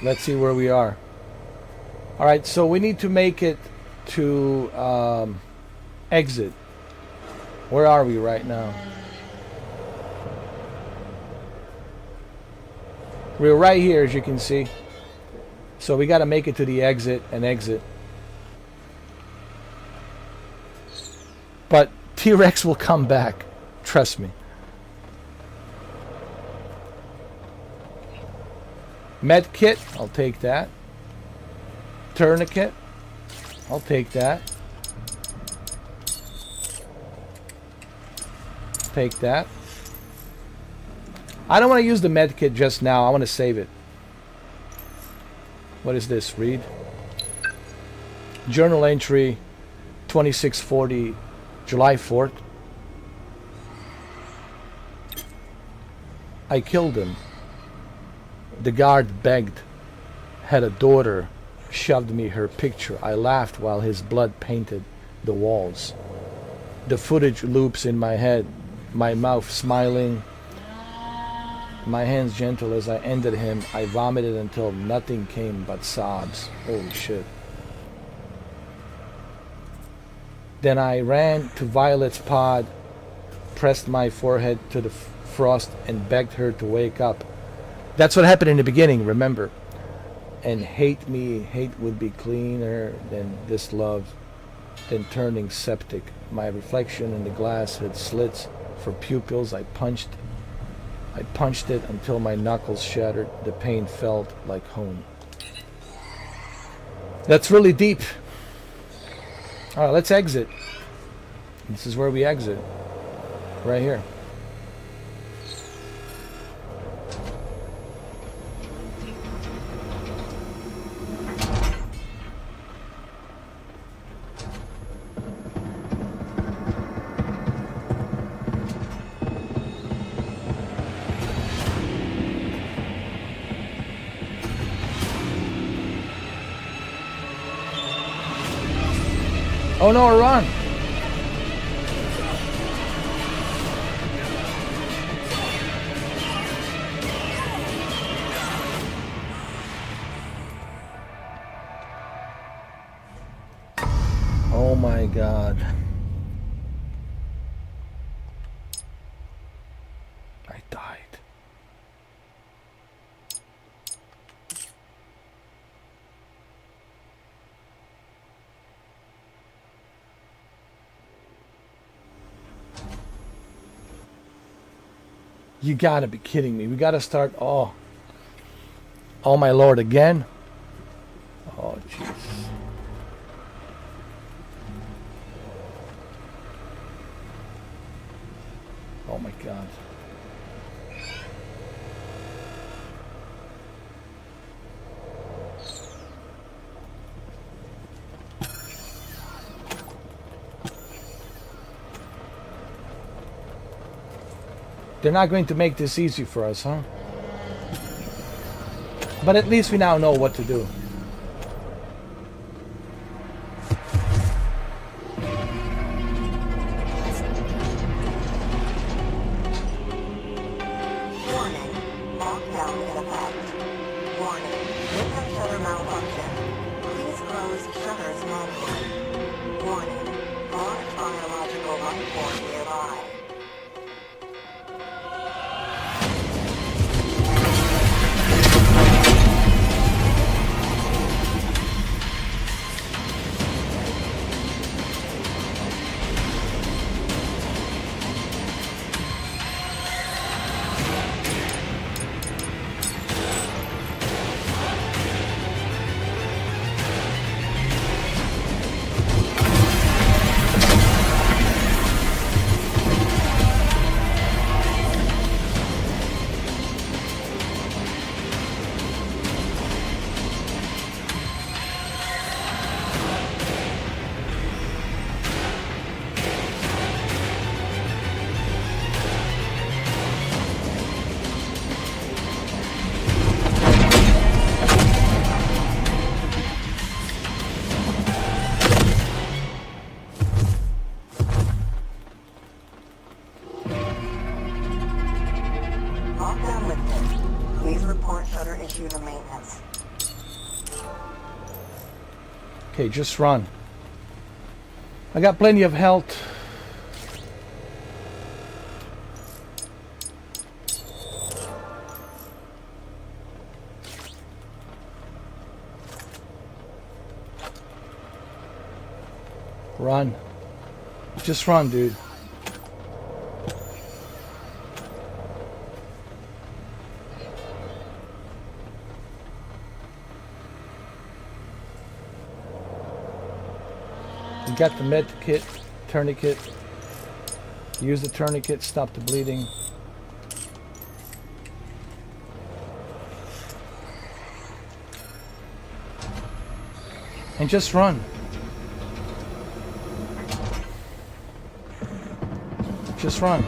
Let's see where we are. All right, so we need to make it to exit. Where are we right now? We're right here, as you can see. So we got to make it to the exit and exit. But T-Rex will come back. Trust me. Med kit, I'll take that. Tourniquet, I'll take that. Take that. I don't want to use the med kit just now. I want to save it. What is this? Read. Journal entry 2640, July 4th. I killed him. The guard begged, had a daughter, shoved me her picture. I laughed while his blood painted the walls. The footage loops in my head, my mouth smiling, my hands gentle as I ended him. I vomited until nothing came but sobs. Holy shit. Then I ran to Violet's pod, pressed my forehead to the frost and begged her to wake up. That's what happened in the beginning, remember. And hate me, hate would be cleaner than this love, than turning septic. My reflection in the glass had slits for pupils. I punched it until my knuckles shattered. The pain felt like home. That's really deep. All right, let's exit. This is where we exit. Right here. Oh no, run! Oh my God. I died. You gotta be kidding me. We gotta start. Oh my Lord, again? Oh, jeez. Oh my God. They're not going to make this easy for us, huh? But at least we now know what to do. Warning. Lockdown in effect. Warning. Window shutter malfunction. Please close shutters manually. Warning. Large biological life form nearby. Lockdown lifted. Please report shutter issue to maintenance. Okay, just run. I got plenty of health. Run. Just run, dude. You got the med kit, tourniquet. Use the tourniquet, stop the bleeding. And just run. Just run.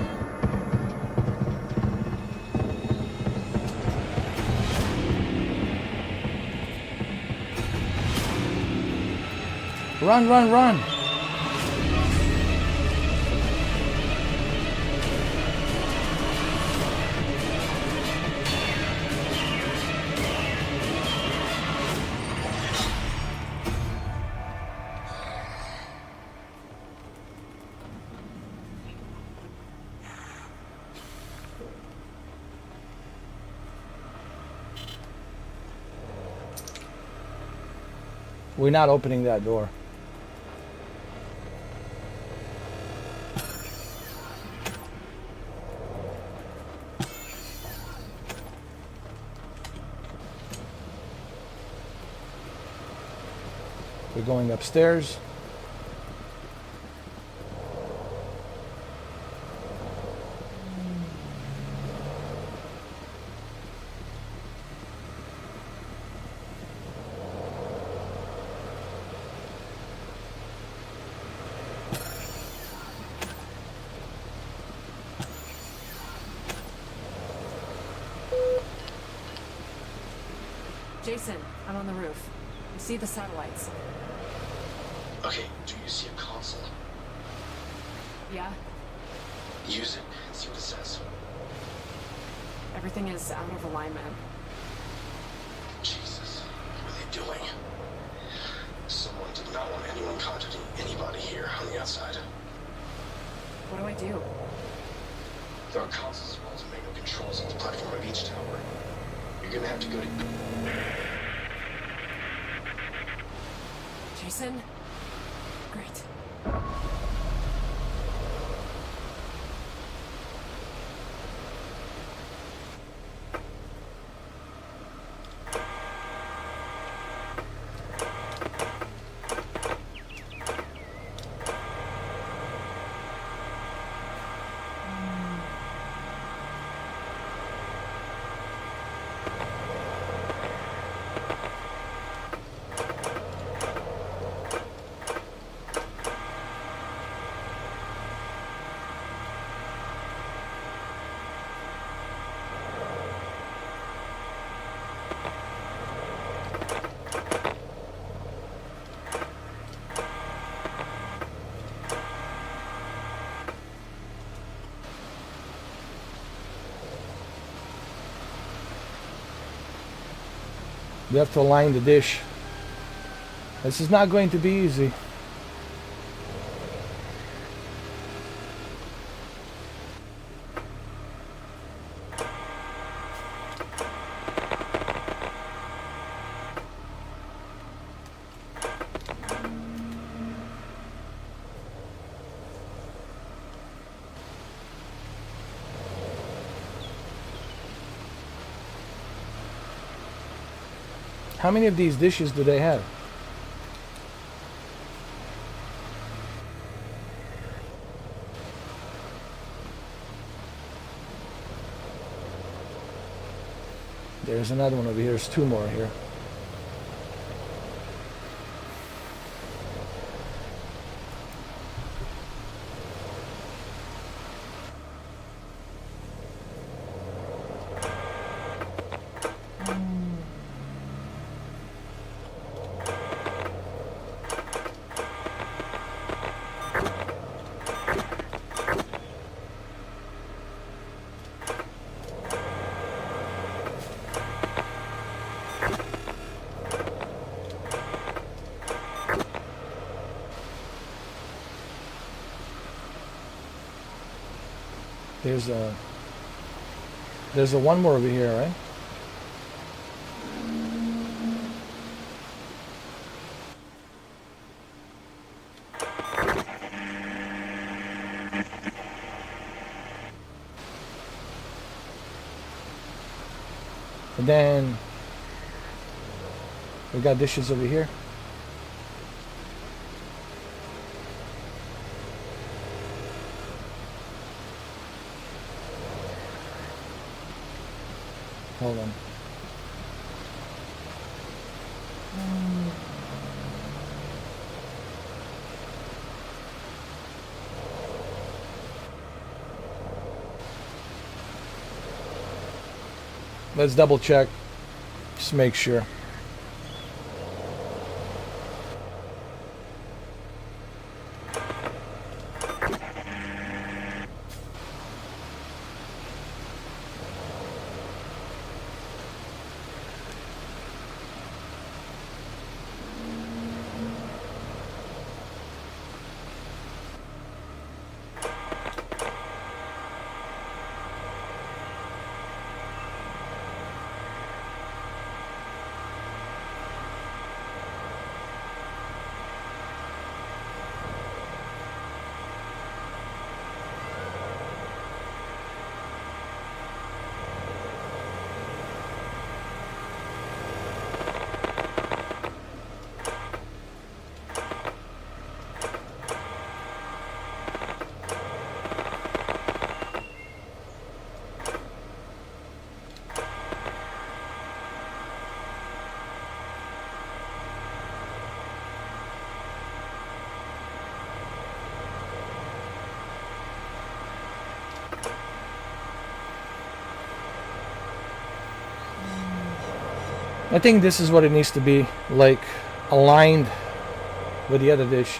Run, run, run. We're not opening that door. We're going upstairs. Jason, I'm on the roof. I see the satellites. Okay, do you see a console? Yeah? Use it and see what it says. Everything is out of alignment. Jesus, what are they doing? Someone did not want anyone contacting anybody here on the outside. What do I do? There are consoles as well as manual controls at the platform of each tower. You're gonna have to go to... Jason? Great. We have to align the dish. This is not going to be easy. How many of these dishes do they have? There's another one over here. There's two more here. There's a one more over here, right? And then we got dishes over here. Hold on. Let's double check. Just make sure. I think this is what it needs to be, like, aligned with the other dish.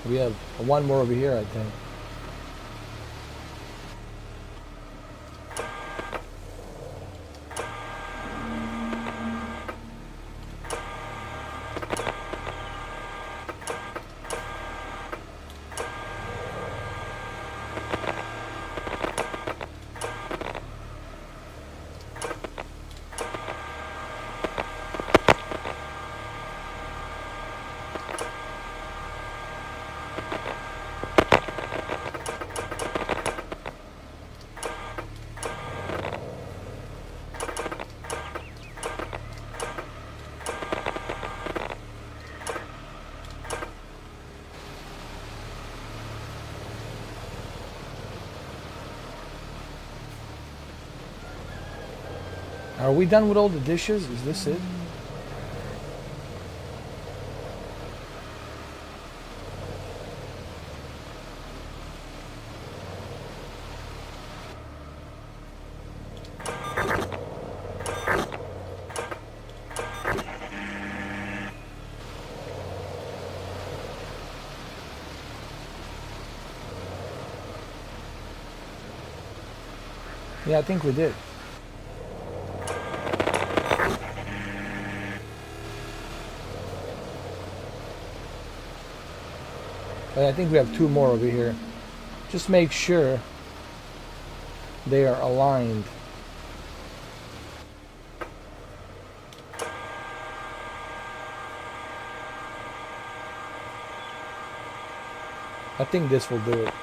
We have one more over here, I think. Are we done with all the dishes? Is this it? Yeah, I think we did. But I think we have two more over here. Just make sure they are aligned. I think this will do it.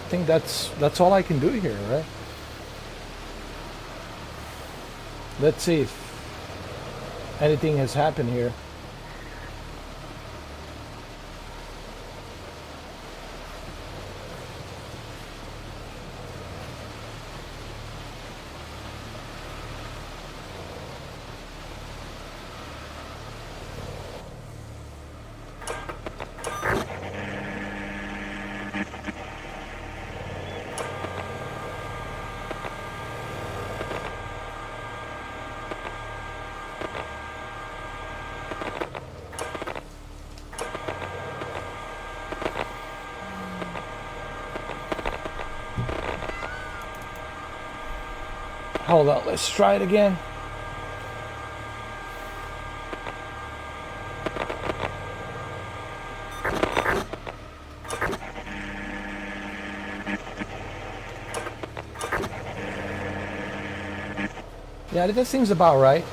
I think that's all I can do here, right? Let's see if anything has happened here. Hold on, let's try it again. Yeah, that seems about right.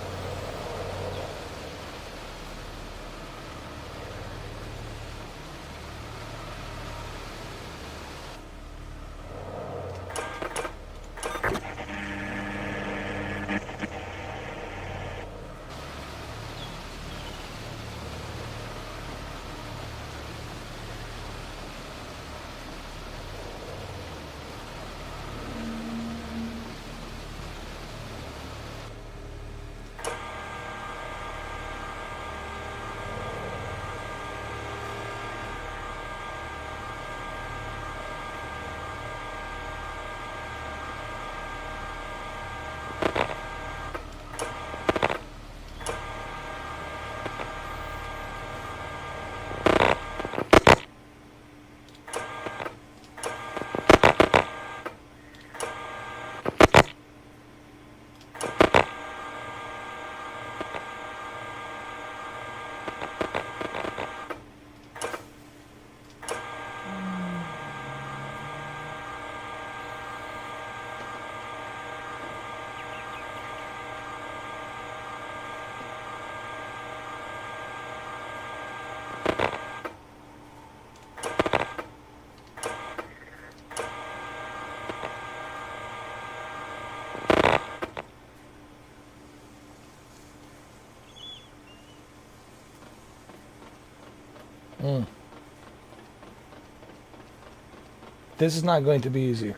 This is not going to be easy.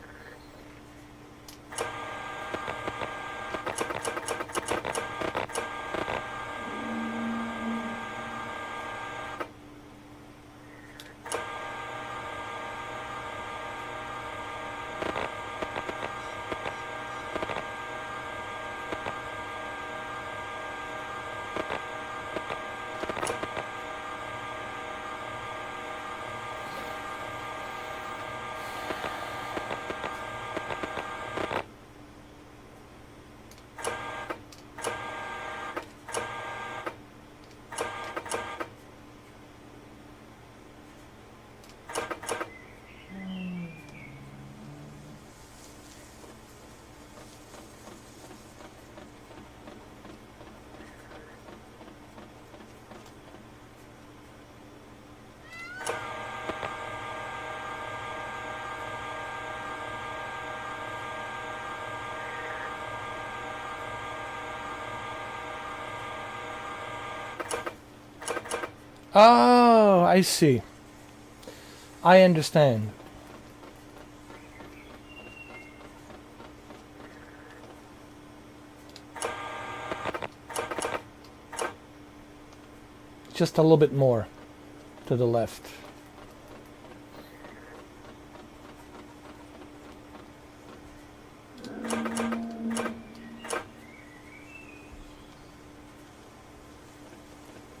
Oh, I see. I understand. Just a little bit more to the left.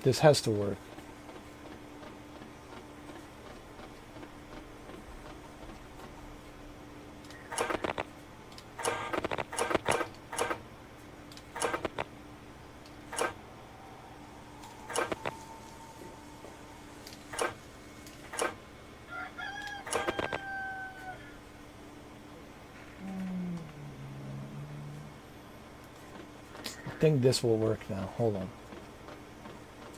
This has to work. I think this will work now. Hold on.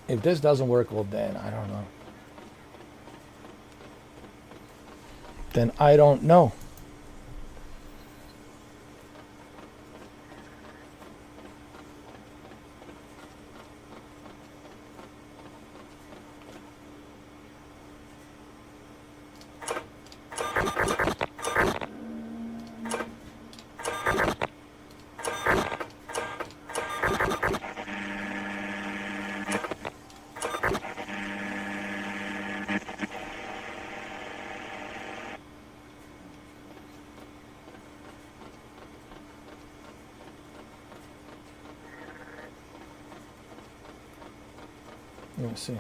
If this doesn't work, well then, I don't know. Then I don't know. Let me see.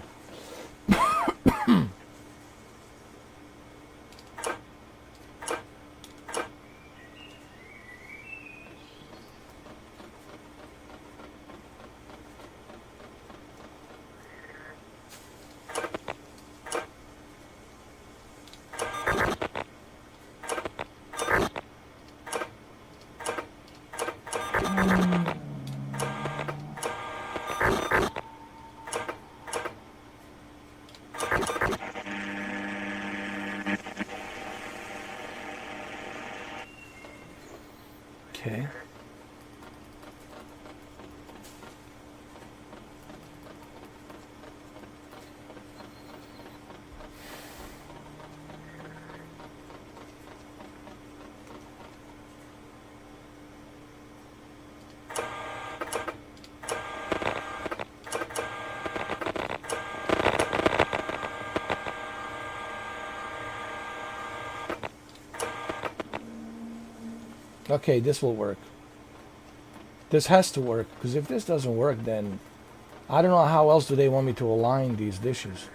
Okay. Okay, this will work. This has to work, because if this doesn't work, then I don't know how else do they want me to align these dishes.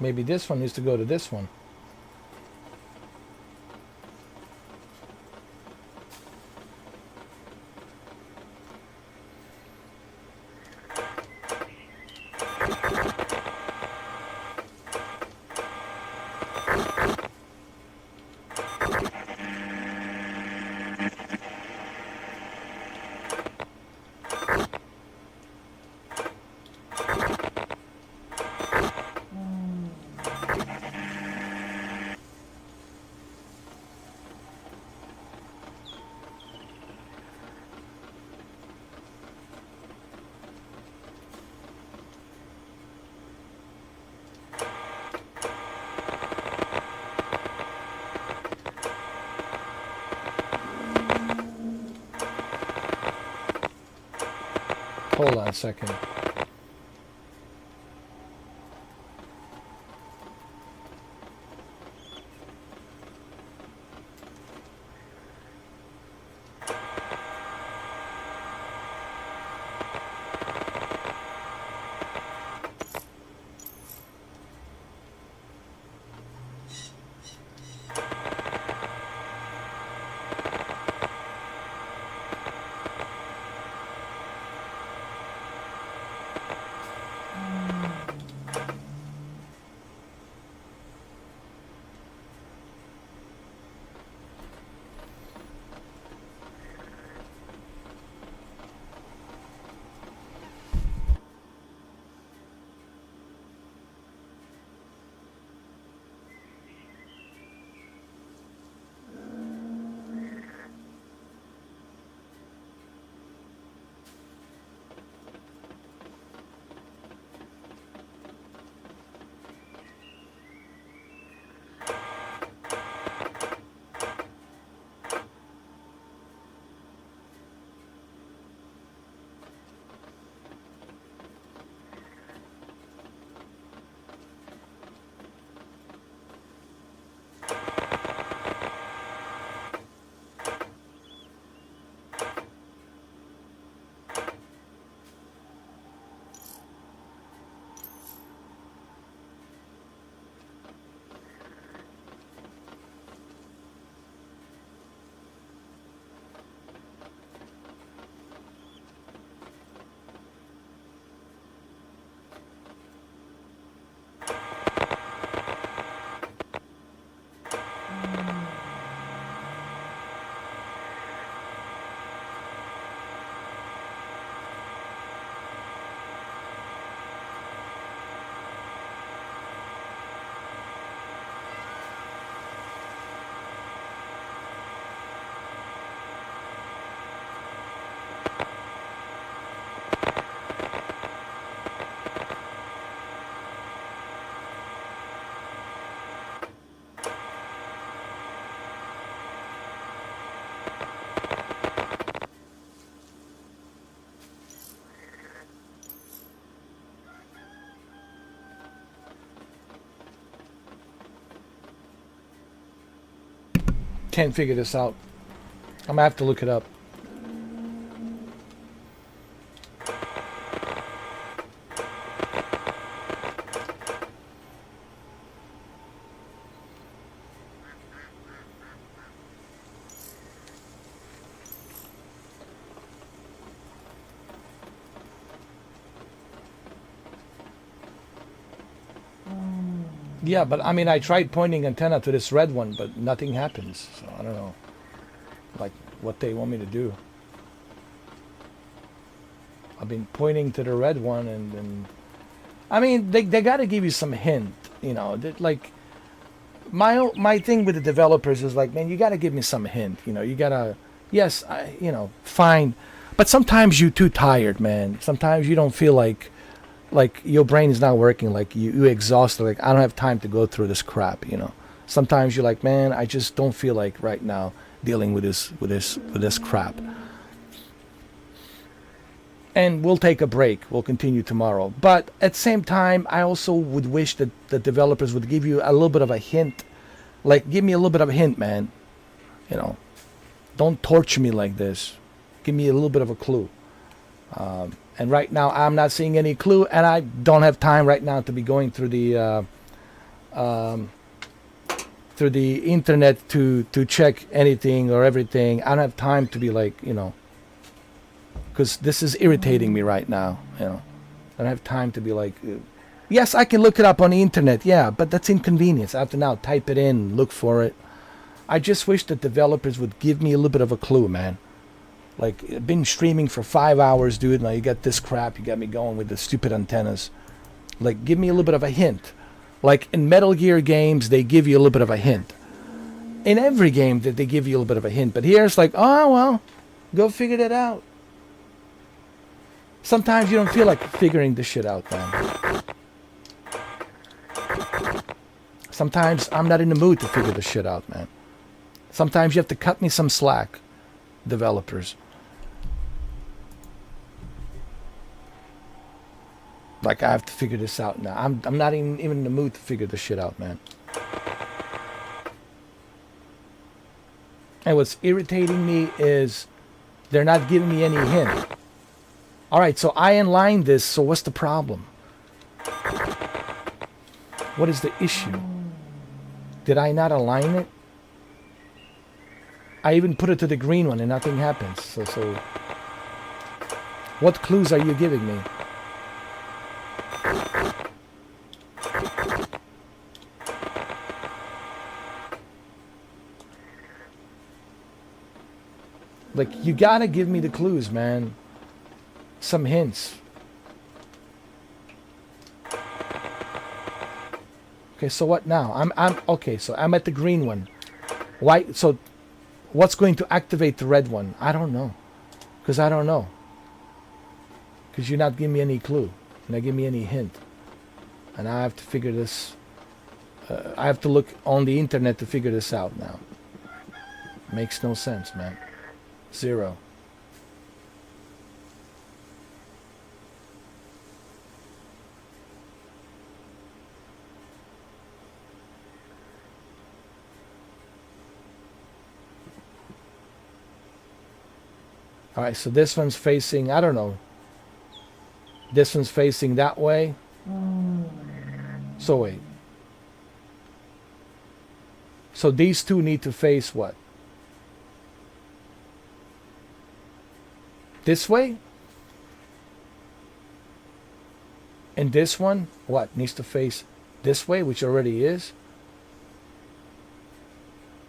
Maybe this one needs to go to this one. Hold on a second. Can't figure this out. I'm gonna have to look it up. Yeah, but I mean, I tried pointing antenna to this red one, but nothing happens. So I don't know, like, what they want me to do. I've been pointing to the red one, and I mean, they got to give you some hint, you know. Like, my thing with the developers is like, man, you got to give me some hint, you know. You gotta, yes, you know, fine, but sometimes you're too tired, man. Sometimes you don't feel like your brain is not working, like you exhausted, like I don't have time to go through this crap, you know. Sometimes you're like, man, I just don't feel like right now dealing with this crap. And we'll take a break. We'll continue tomorrow. But at the same time, I also would wish that the developers would give you a little bit of a hint. Like, give me a little bit of a hint, man. You know, don't torture me like this. Give me a little bit of a clue. And right now, I'm not seeing any clue, and I don't have time right now to be going through the through the internet to check anything or everything. I don't have time to be like, because this is irritating me right now. I don't have time to be like, yes, I can look it up on the internet, yeah, but that's inconvenience. I have to now type it in, look for it. I just wish that developers would give me a little bit of a clue, man. Like, I've been streaming for 5 hours, dude. Now you got this crap. You got me going with the stupid antennas. Like, give me a little bit of a hint. Like, in Metal Gear games, they give you a little bit of a hint. In every game, they give you a little bit of a hint. But here, it's like, oh, well, go figure that out. Sometimes you don't feel like figuring this shit out, man. Sometimes I'm not in the mood to figure this shit out, man. Sometimes you have to cut me some slack, developers. Like, I have to figure this out now. I'm not even in the mood to figure this shit out, man. And what's irritating me is they're not giving me any hint. Alright, so I inlined this, so what's the problem? What is the issue? Did I not align it? I even put it to the green one and nothing happens. So what clues are you giving me? Like, you gotta give me the clues, man. Some hints. Okay, so what now? I'm okay, so I'm at the green one. Why? So what's going to activate the red one? I don't know. Because I don't know. Because you're not giving me any clue. You're not giving me any hint. And I have to figure this. I have to look on the internet to figure this out now. Makes no sense, man. Zero. Alright, so this one's facing, I don't know. This one's facing that way. So wait. So these two need to face what? This way? And this one, what? Needs to face this way, which already is.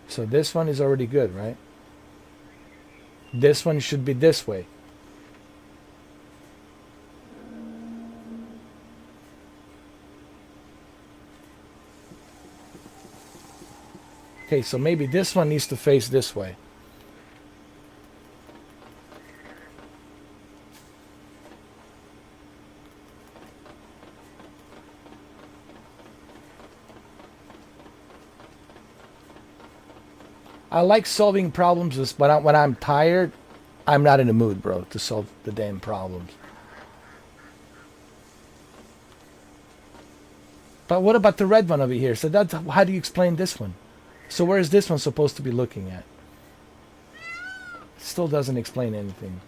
So this one is already good, right? This one should be this way. Okay, so maybe this one needs to face this way. I like solving problems, but when I'm tired, I'm not in the mood, bro, to solve the damn problems. But what about the red one over here? So that's, how do you explain this one? So where is this one supposed to be looking at? It still doesn't explain anything.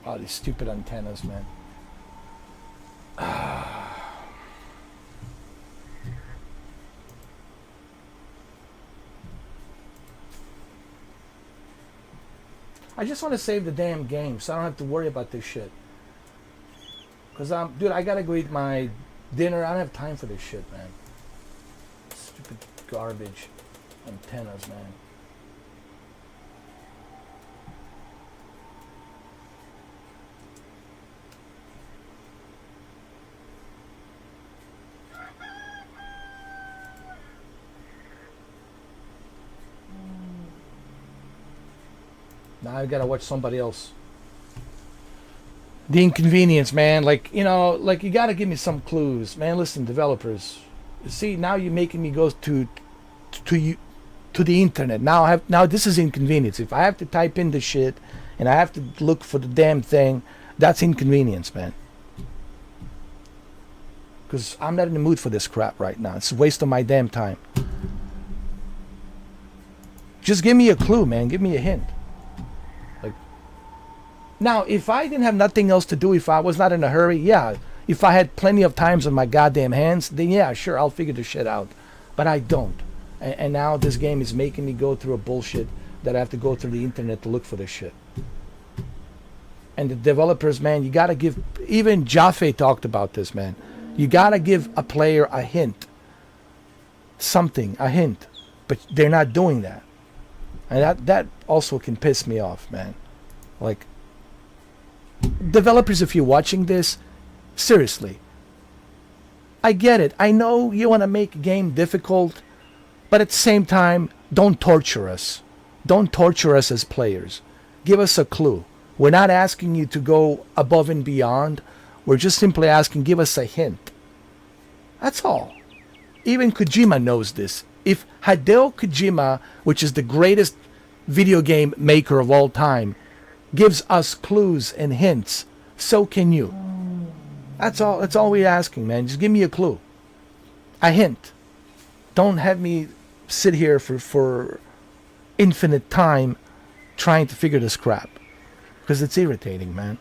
Oh, these stupid antennas, man. I just want to save the damn game so I don't have to worry about this shit. Because dude, I gotta go eat my dinner. I don't have time for this shit, man. Stupid garbage antennas, man. Now I gotta watch somebody else. The inconvenience, man. Like, you know, like, you gotta give me some clues, man. Listen, developers. See, now you're making me go to the internet. Now this is inconvenience. If I have to type in the shit and I have to look for the damn thing, that's inconvenience, man. Because I'm not in the mood for this crap right now. It's a waste of my damn time. Just give me a clue, man. Give me a hint. Like, now, if I didn't have nothing else to do, if I was not in a hurry, yeah. If I had plenty of times on my goddamn hands, then yeah, sure, I'll figure the shit out. But I don't. And now this game is making me go through a bullshit that I have to go through the internet to look for this shit. And the developers, man, you gotta give... Even Jaffe talked about this, man. You gotta give a player a hint. Something, a hint. But they're not doing that. And that also can piss me off, man. Like, developers, if you're watching this, seriously, I get it. I know you want to make a game difficult, but at the same time, don't torture us. Don't torture us as players. Give us a clue. We're not asking you to go above and beyond. We're just simply asking, give us a hint. That's all. Even Kojima knows this. If Hideo Kojima, which is the greatest video game maker of all time, gives us clues and hints, so can you. That's all we're asking, man. Just give me a clue. A hint. Don't have me sit here for infinite time trying to figure this crap. Because it's irritating, man.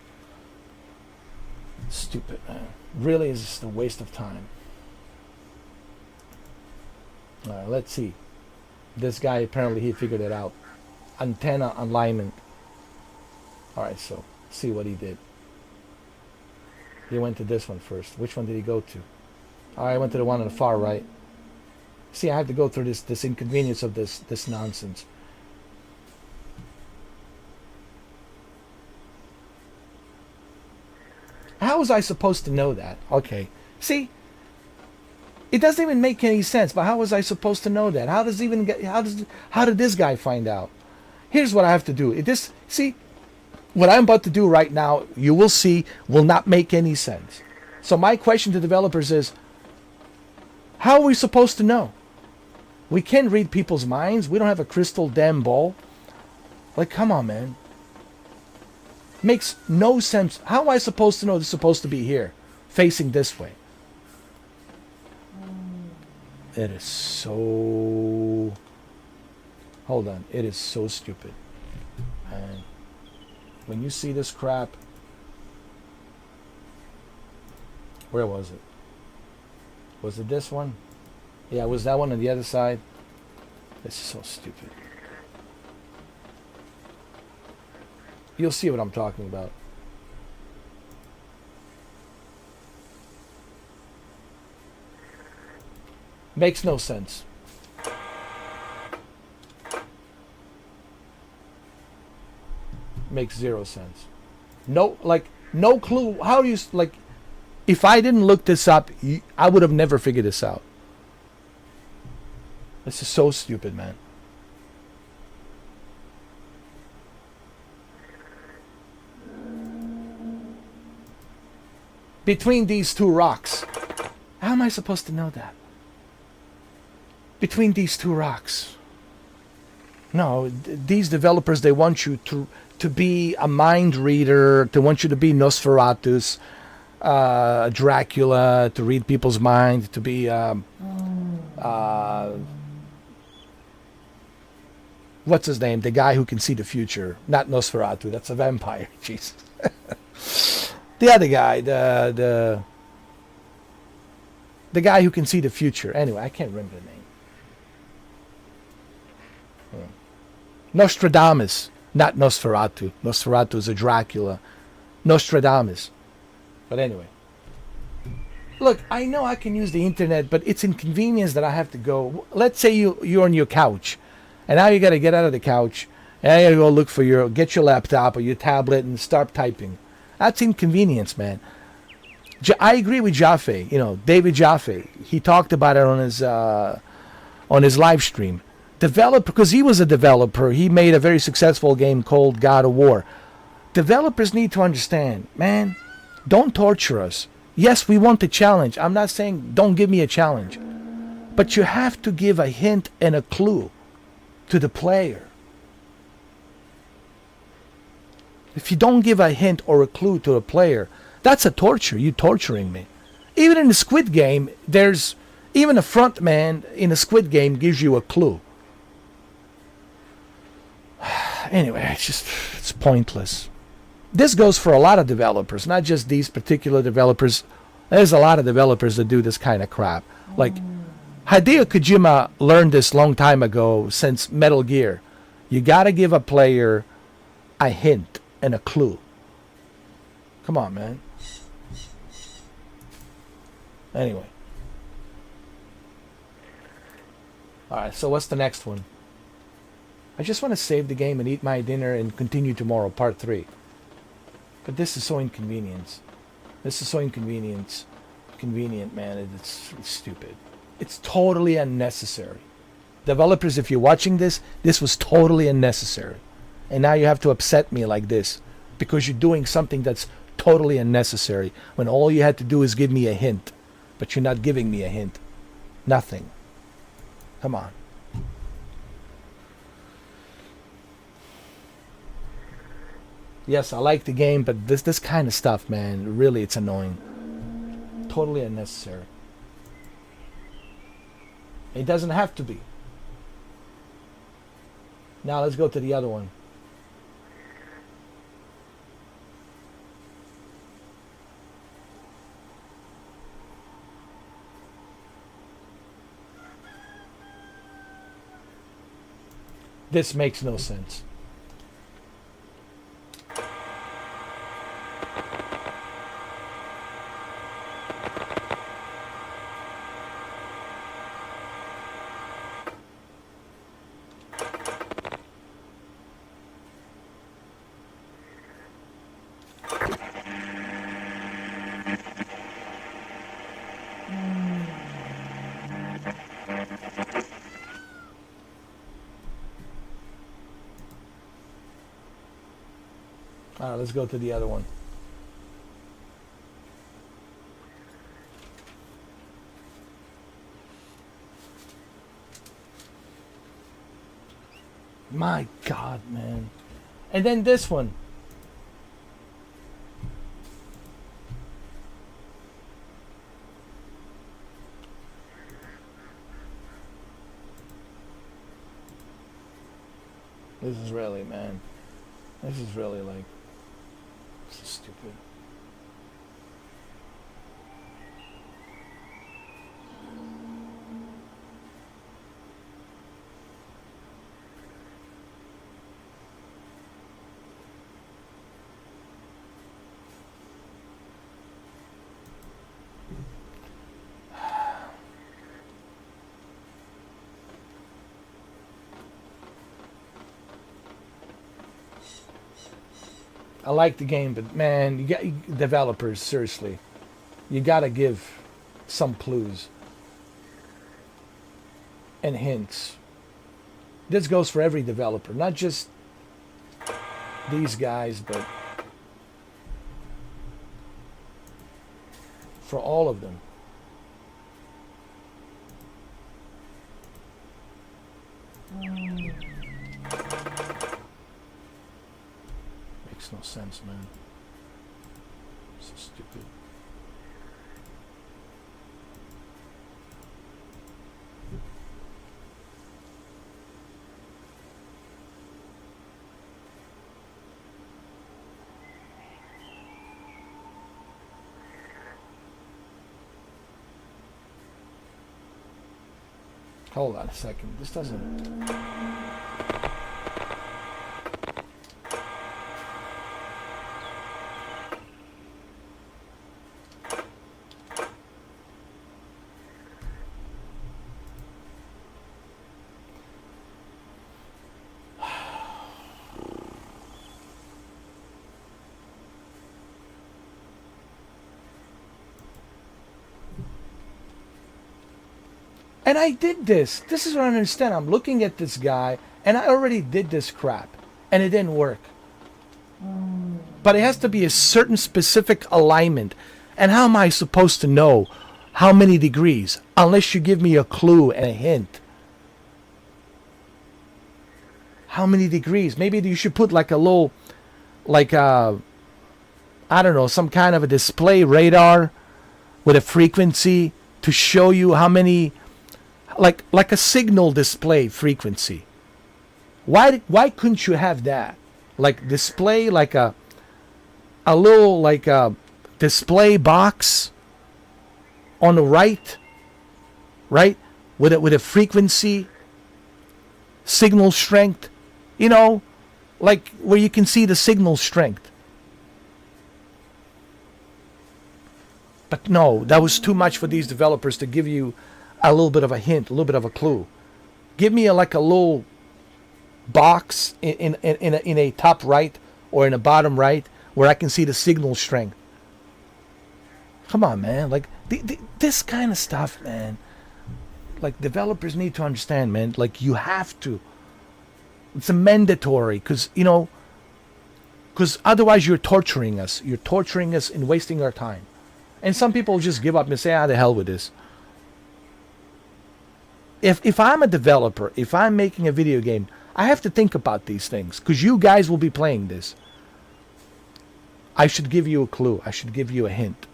Stupid, man. Really is just a waste of time. Alright, let's see. This guy, apparently he figured it out. Antenna alignment. Alright, so see what he did. He went to this one first. Which one did he go to? Alright, I went to the one on the far right. See, I have to go through this inconvenience of this nonsense. How was I supposed to know that? Okay. See? It doesn't even make any sense, but how was I supposed to know that? How did this guy find out? Here's what I have to do. See, what I'm about to do right now, you will see, will not make any sense. So my question to developers is, how are we supposed to know? We can't read people's minds. We don't have a crystal damn ball. Like, come on, man. Makes no sense. How am I supposed to know this is supposed to be here, facing this way? It is so... Hold on. It is so stupid. And when you see this crap... Where was it? Was it this one? Yeah, was that one on the other side? This is so stupid. You'll see what I'm talking about. Makes no sense. Makes zero sense. No clue. How do you, like, if I didn't look this up, I would have never figured this out. This is so stupid, man. Between these two rocks. How am I supposed to know that? Between these two rocks. No, these developers, they want you to be a mind reader. They want you to be Nosferatus, Dracula, to read people's minds, to be what's his name? The guy who can see the future. Not Nosferatu, that's a vampire. Jesus. The other guy, the guy who can see the future. Anyway, I can't remember the name. Nostradamus, not Nosferatu. Nosferatu is a Dracula. Nostradamus. But anyway. Look, I know I can use the internet, but it's inconvenience that I have to go. Let's say you're on your couch, and now you got to get out of the couch, and you got to go get your laptop or your tablet and start typing. That's inconvenience, man. I agree with Jaffe. David Jaffe. He talked about it on his live stream. Developer, because he was a developer, he made a very successful game called God of War. Developers need to understand, man, don't torture us. Yes, we want a challenge. I'm not saying don't give me a challenge. But you have to give a hint and a clue to the player. If you don't give a hint or a clue to a player, that's a torture. You're torturing me. Even in the Squid Game, there's even a front man in a Squid Game gives you a clue. Anyway, it's pointless. This goes for a lot of developers, not just these particular developers. There's a lot of developers that do this kind of crap. Like Hideo Kojima learned this long time ago since Metal Gear. You gotta give a player a hint and a clue. Come on, man. Anyway. Alright, so what's the next one? I just want to save the game and eat my dinner and continue tomorrow, part 3. But this is so inconvenient. This is so inconvenient. Convenient, man. It's stupid. It's totally unnecessary. Developers, if you're watching this, this was totally unnecessary. And now you have to upset me like this because you're doing something that's totally unnecessary when all you had to do is give me a hint. But you're not giving me a hint. Nothing. Come on. Yes, I like the game, but this kind of stuff, man, really, it's annoying. Totally unnecessary. It doesn't have to be. Now let's go to the other one. This makes no sense. All right, let's go to the other one. My God, man. And then this one. This is really, man. This is really like... This is stupid. I like the game, but man, you got developers, seriously. You gotta give some clues and hints. This goes for every developer, not just these guys, but for all of them. Makes no sense, man. So stupid. Hold on a second. This doesn't... And I did this. This is what I don't understand. I'm looking at this guy, and I already did this crap, and it didn't work. But it has to be a certain specific alignment. And how am I supposed to know how many degrees unless you give me a clue and a hint? How many degrees? Maybe you should put like a little, like I don't know, some kind of a display radar with a frequency to show you how many, like a signal display frequency. Why couldn't you have that? Like display like a little like a display box on the right with a frequency, signal strength, like where you can see the signal strength. But no, that was too much for these developers to give you a little bit of a hint, a little bit of a clue. Give me like a little box in a top right or in a bottom right where I can see the signal strength. Come on, man. Like this kind of stuff, man. Like developers need to understand, man. Like you have to. It's a mandatory because otherwise you're torturing us. You're torturing us and wasting our time. And some people just give up and say, the hell with this. If I'm a developer, if I'm making a video game, I have to think about these things because you guys will be playing this. I should give you a clue. I should give you a hint.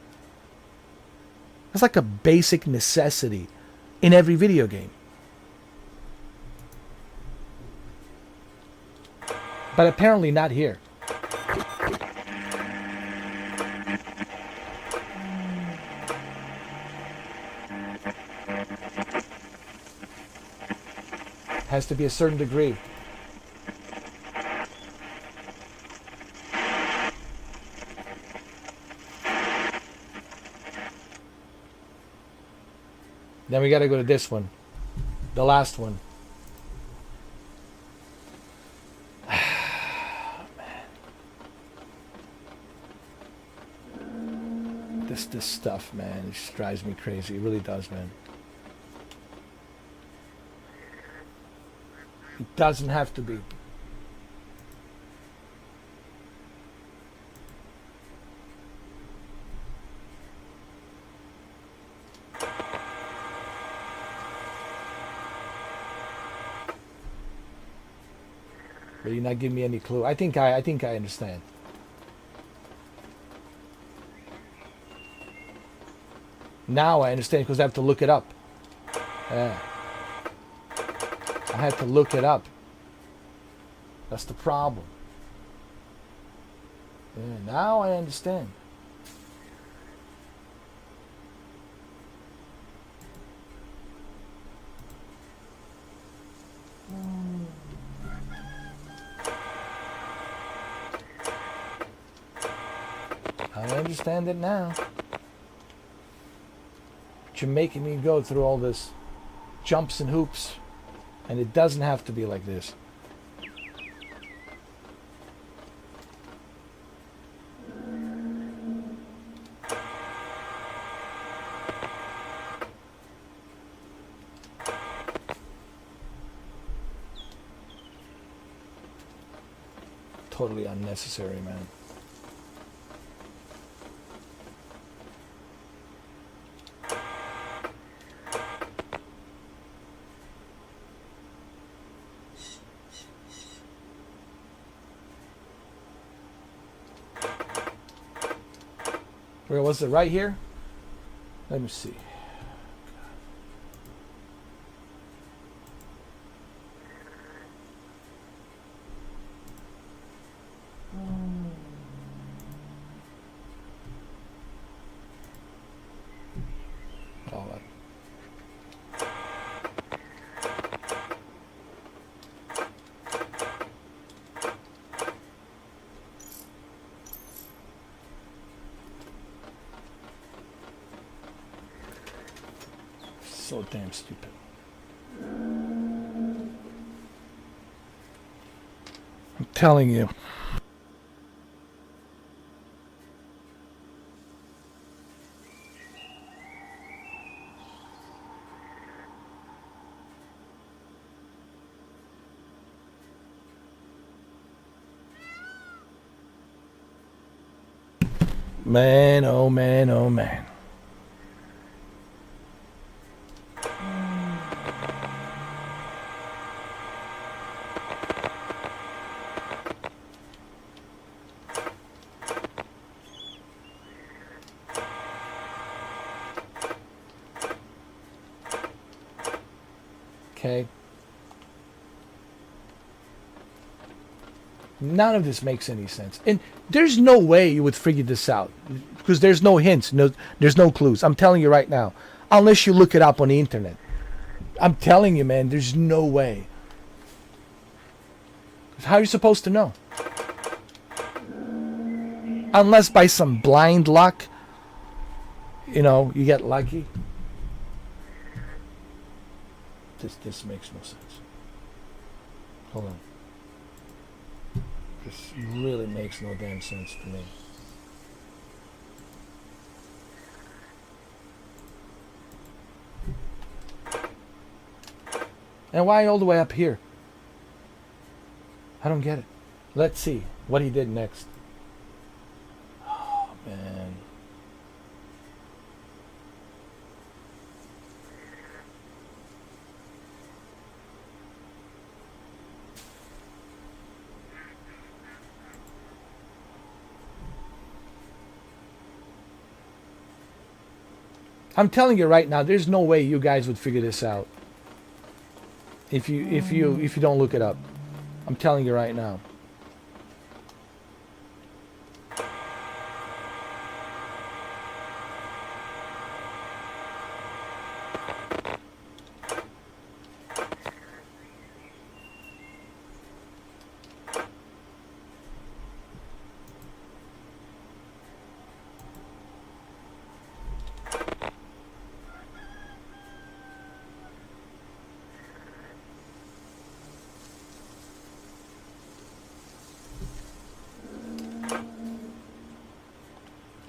It's like a basic necessity in every video game. But apparently not here. Has to be a certain degree. Then we got to go to this one. The last one. Man. This stuff, man, it just drives me crazy. It really does, man. It doesn't have to be. But you're not giving me any clue. I think I understand. Now I understand because I have to look it up. Yeah. I had to look it up. That's the problem. Yeah, now I understand. I understand it now. But you're making me go through all this jumps and hoops. And it doesn't have to be like this. Totally unnecessary, man. Where was it? Right here? Let me see. Oh, so damn stupid. I'm telling you. Man, oh man, oh man. Okay. None of this makes any sense. And there's no way you would figure this out. Because there's no hints. There's no clues. I'm telling you right now. Unless you look it up on the internet. I'm telling you, man, there's no way. How are you supposed to know? Unless by some blind luck, you know, you get lucky. This makes no sense. Hold on. This really makes no damn sense to me. And why all the way up here? I don't get it. Let's see what he did next. Oh, man. I'm telling you right now, there's no way you guys would figure this out. If you don't look it up. I'm telling you right now.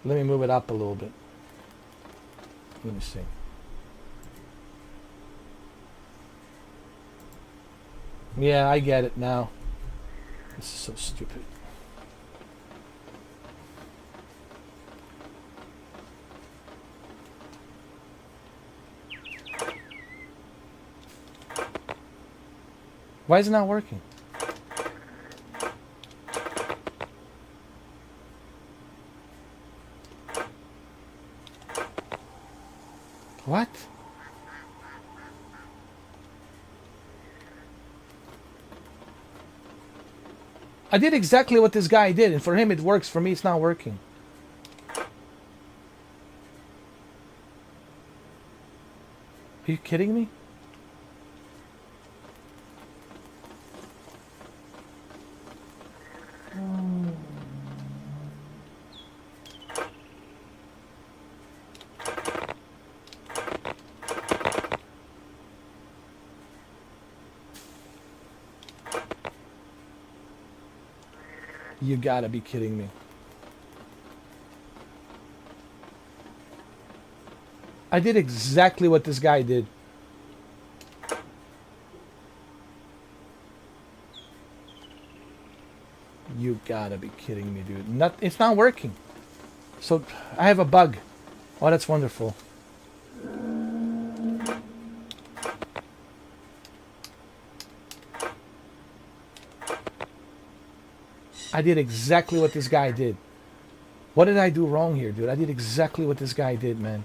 Let me move it up a little bit. Let me see. Yeah, I get it now. This is so stupid. Why is it not working? What? I did exactly what this guy did, and for him it works. For me, it's not working. Are you kidding me? You gotta be kidding me. I did exactly what this guy did. You gotta be kidding me, dude. It's not working. So I have a bug. Oh, that's wonderful. I did exactly what this guy did. What did I do wrong here, dude? I did exactly what this guy did, man.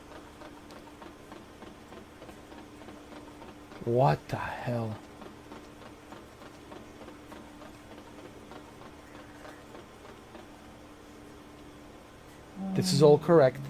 What the hell? This is all correct.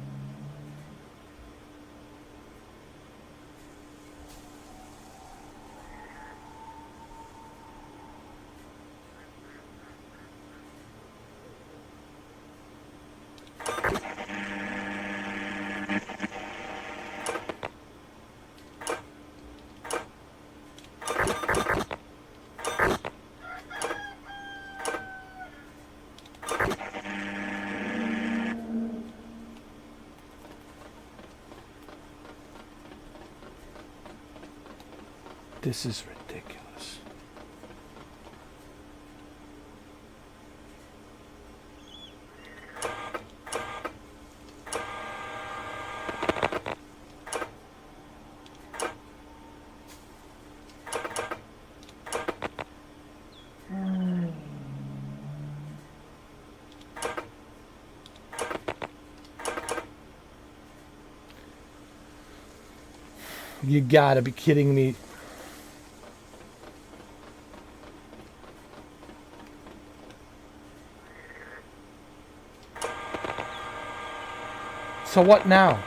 This is ridiculous. You gotta be kidding me. So what now?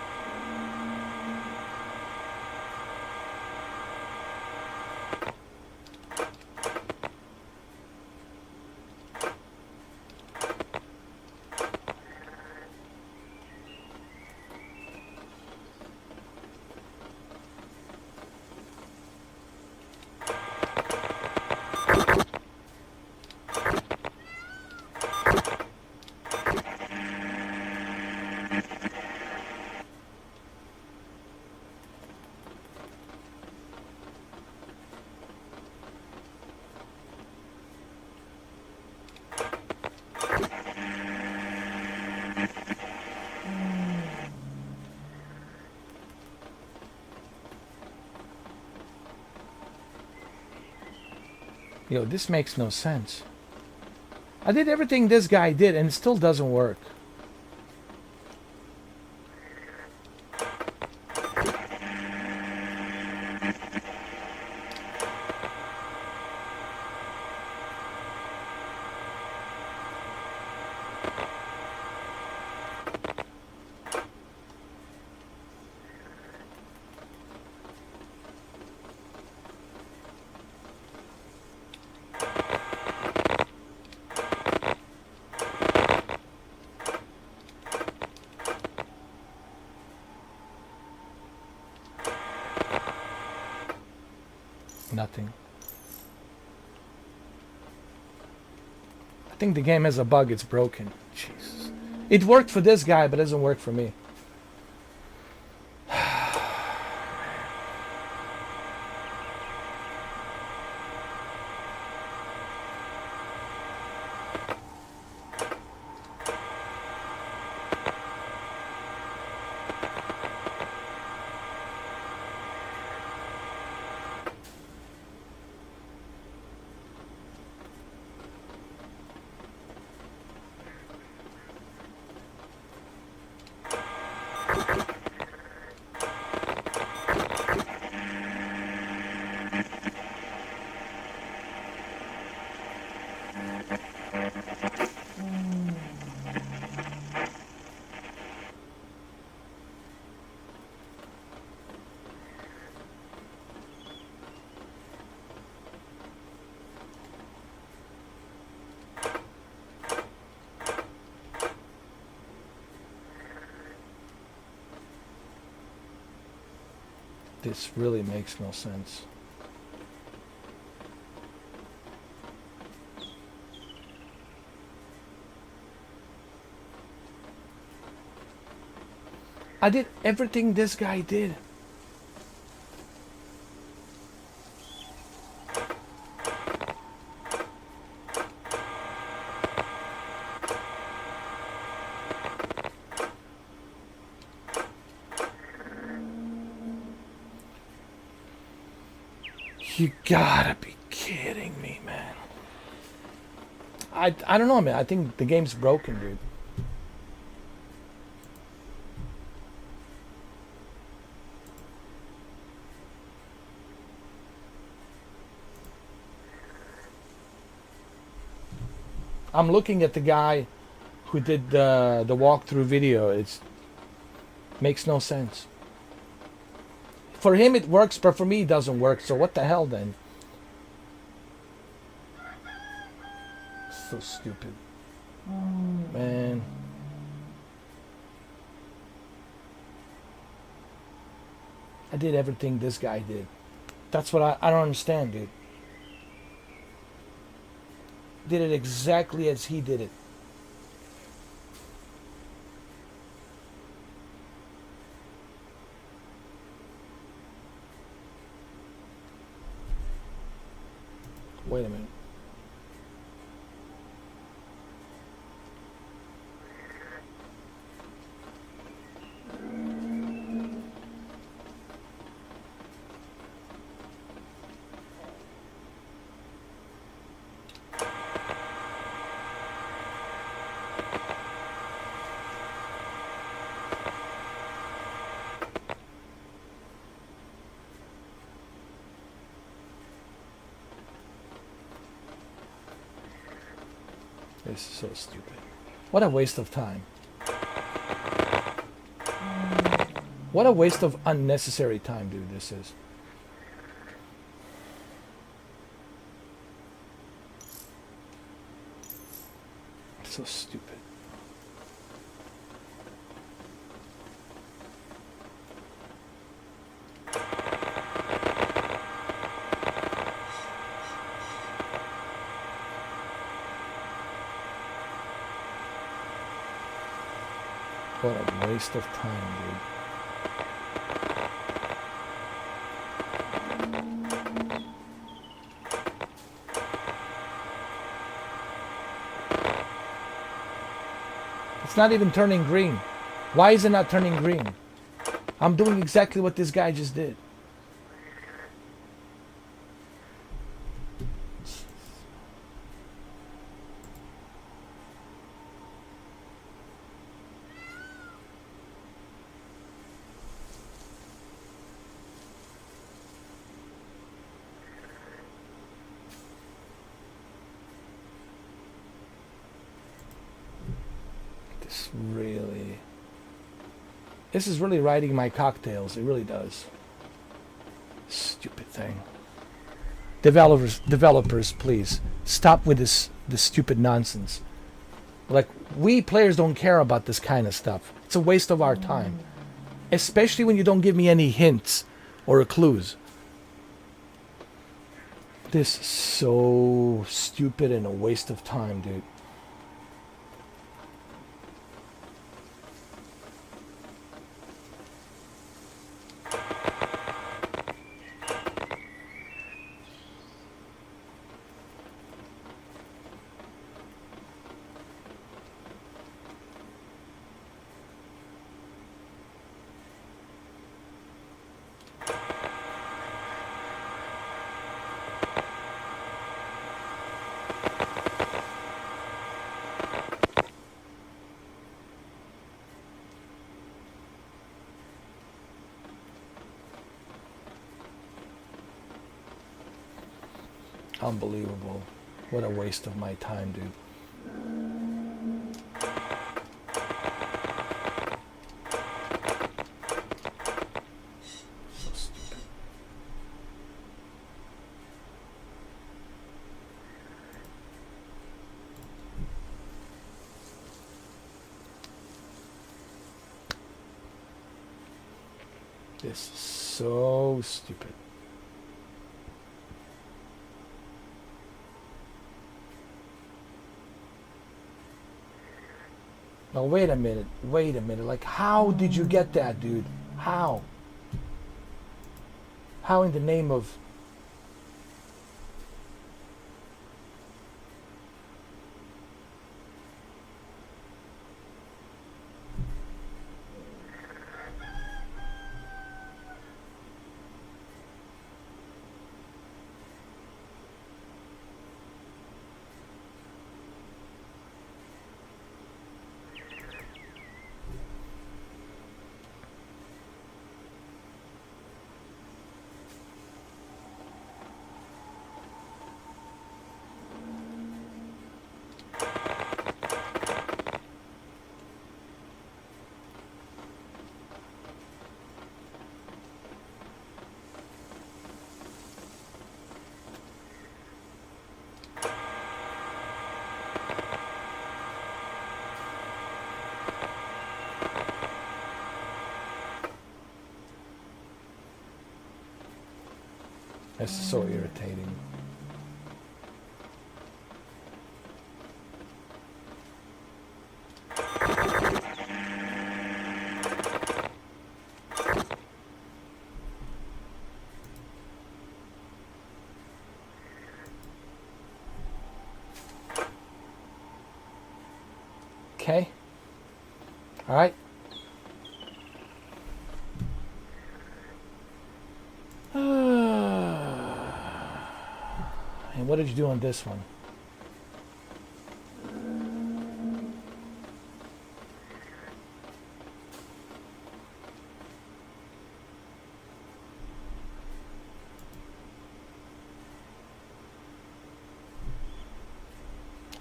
Yo, this makes no sense. I did everything this guy did and it still doesn't work. Nothing. I think the game has a bug, it's broken. Jesus. It worked for this guy, but it doesn't work for me. This really makes no sense. I did everything this guy did. You gotta be kidding me, man. I don't know, man. I think the game's broken, dude. I'm looking at the guy who did the walkthrough video. It makes no sense. For him it works, but for me it doesn't work. So what the hell then? So stupid. Man. I did everything this guy did. That's what I don't understand, dude. Did it exactly as he did it. Wait a minute. This is so stupid. What a waste of time. What a waste of unnecessary time, dude, this is. So stupid. What a waste of time, dude. It's not even turning green. Why is it not turning green? I'm doing exactly what this guy just did. This is really riding my cocktails. It really does. Stupid thing. Developers, please stop with this stupid nonsense. Like, we players don't care about this kind of stuff. It's a waste of our time, especially when you don't give me any hints or clues. This is so stupid and a waste of time, dude. Unbelievable. What a waste of my time, dude. So stupid. This is so stupid. Now, wait a minute. Like, how did you get that, dude? How? How in the name of... This is so irritating. Okay. All right. And what did you do on this one?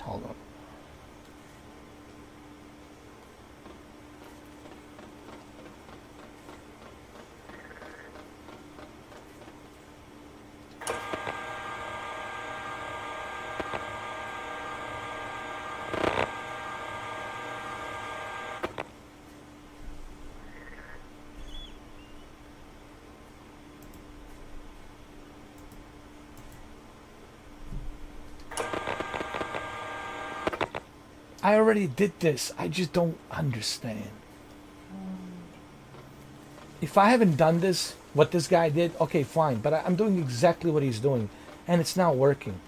Hold on. I already did this. I just don't understand. If I haven't done this, what this guy did, okay, fine. But I'm doing exactly what he's doing. And it's not working.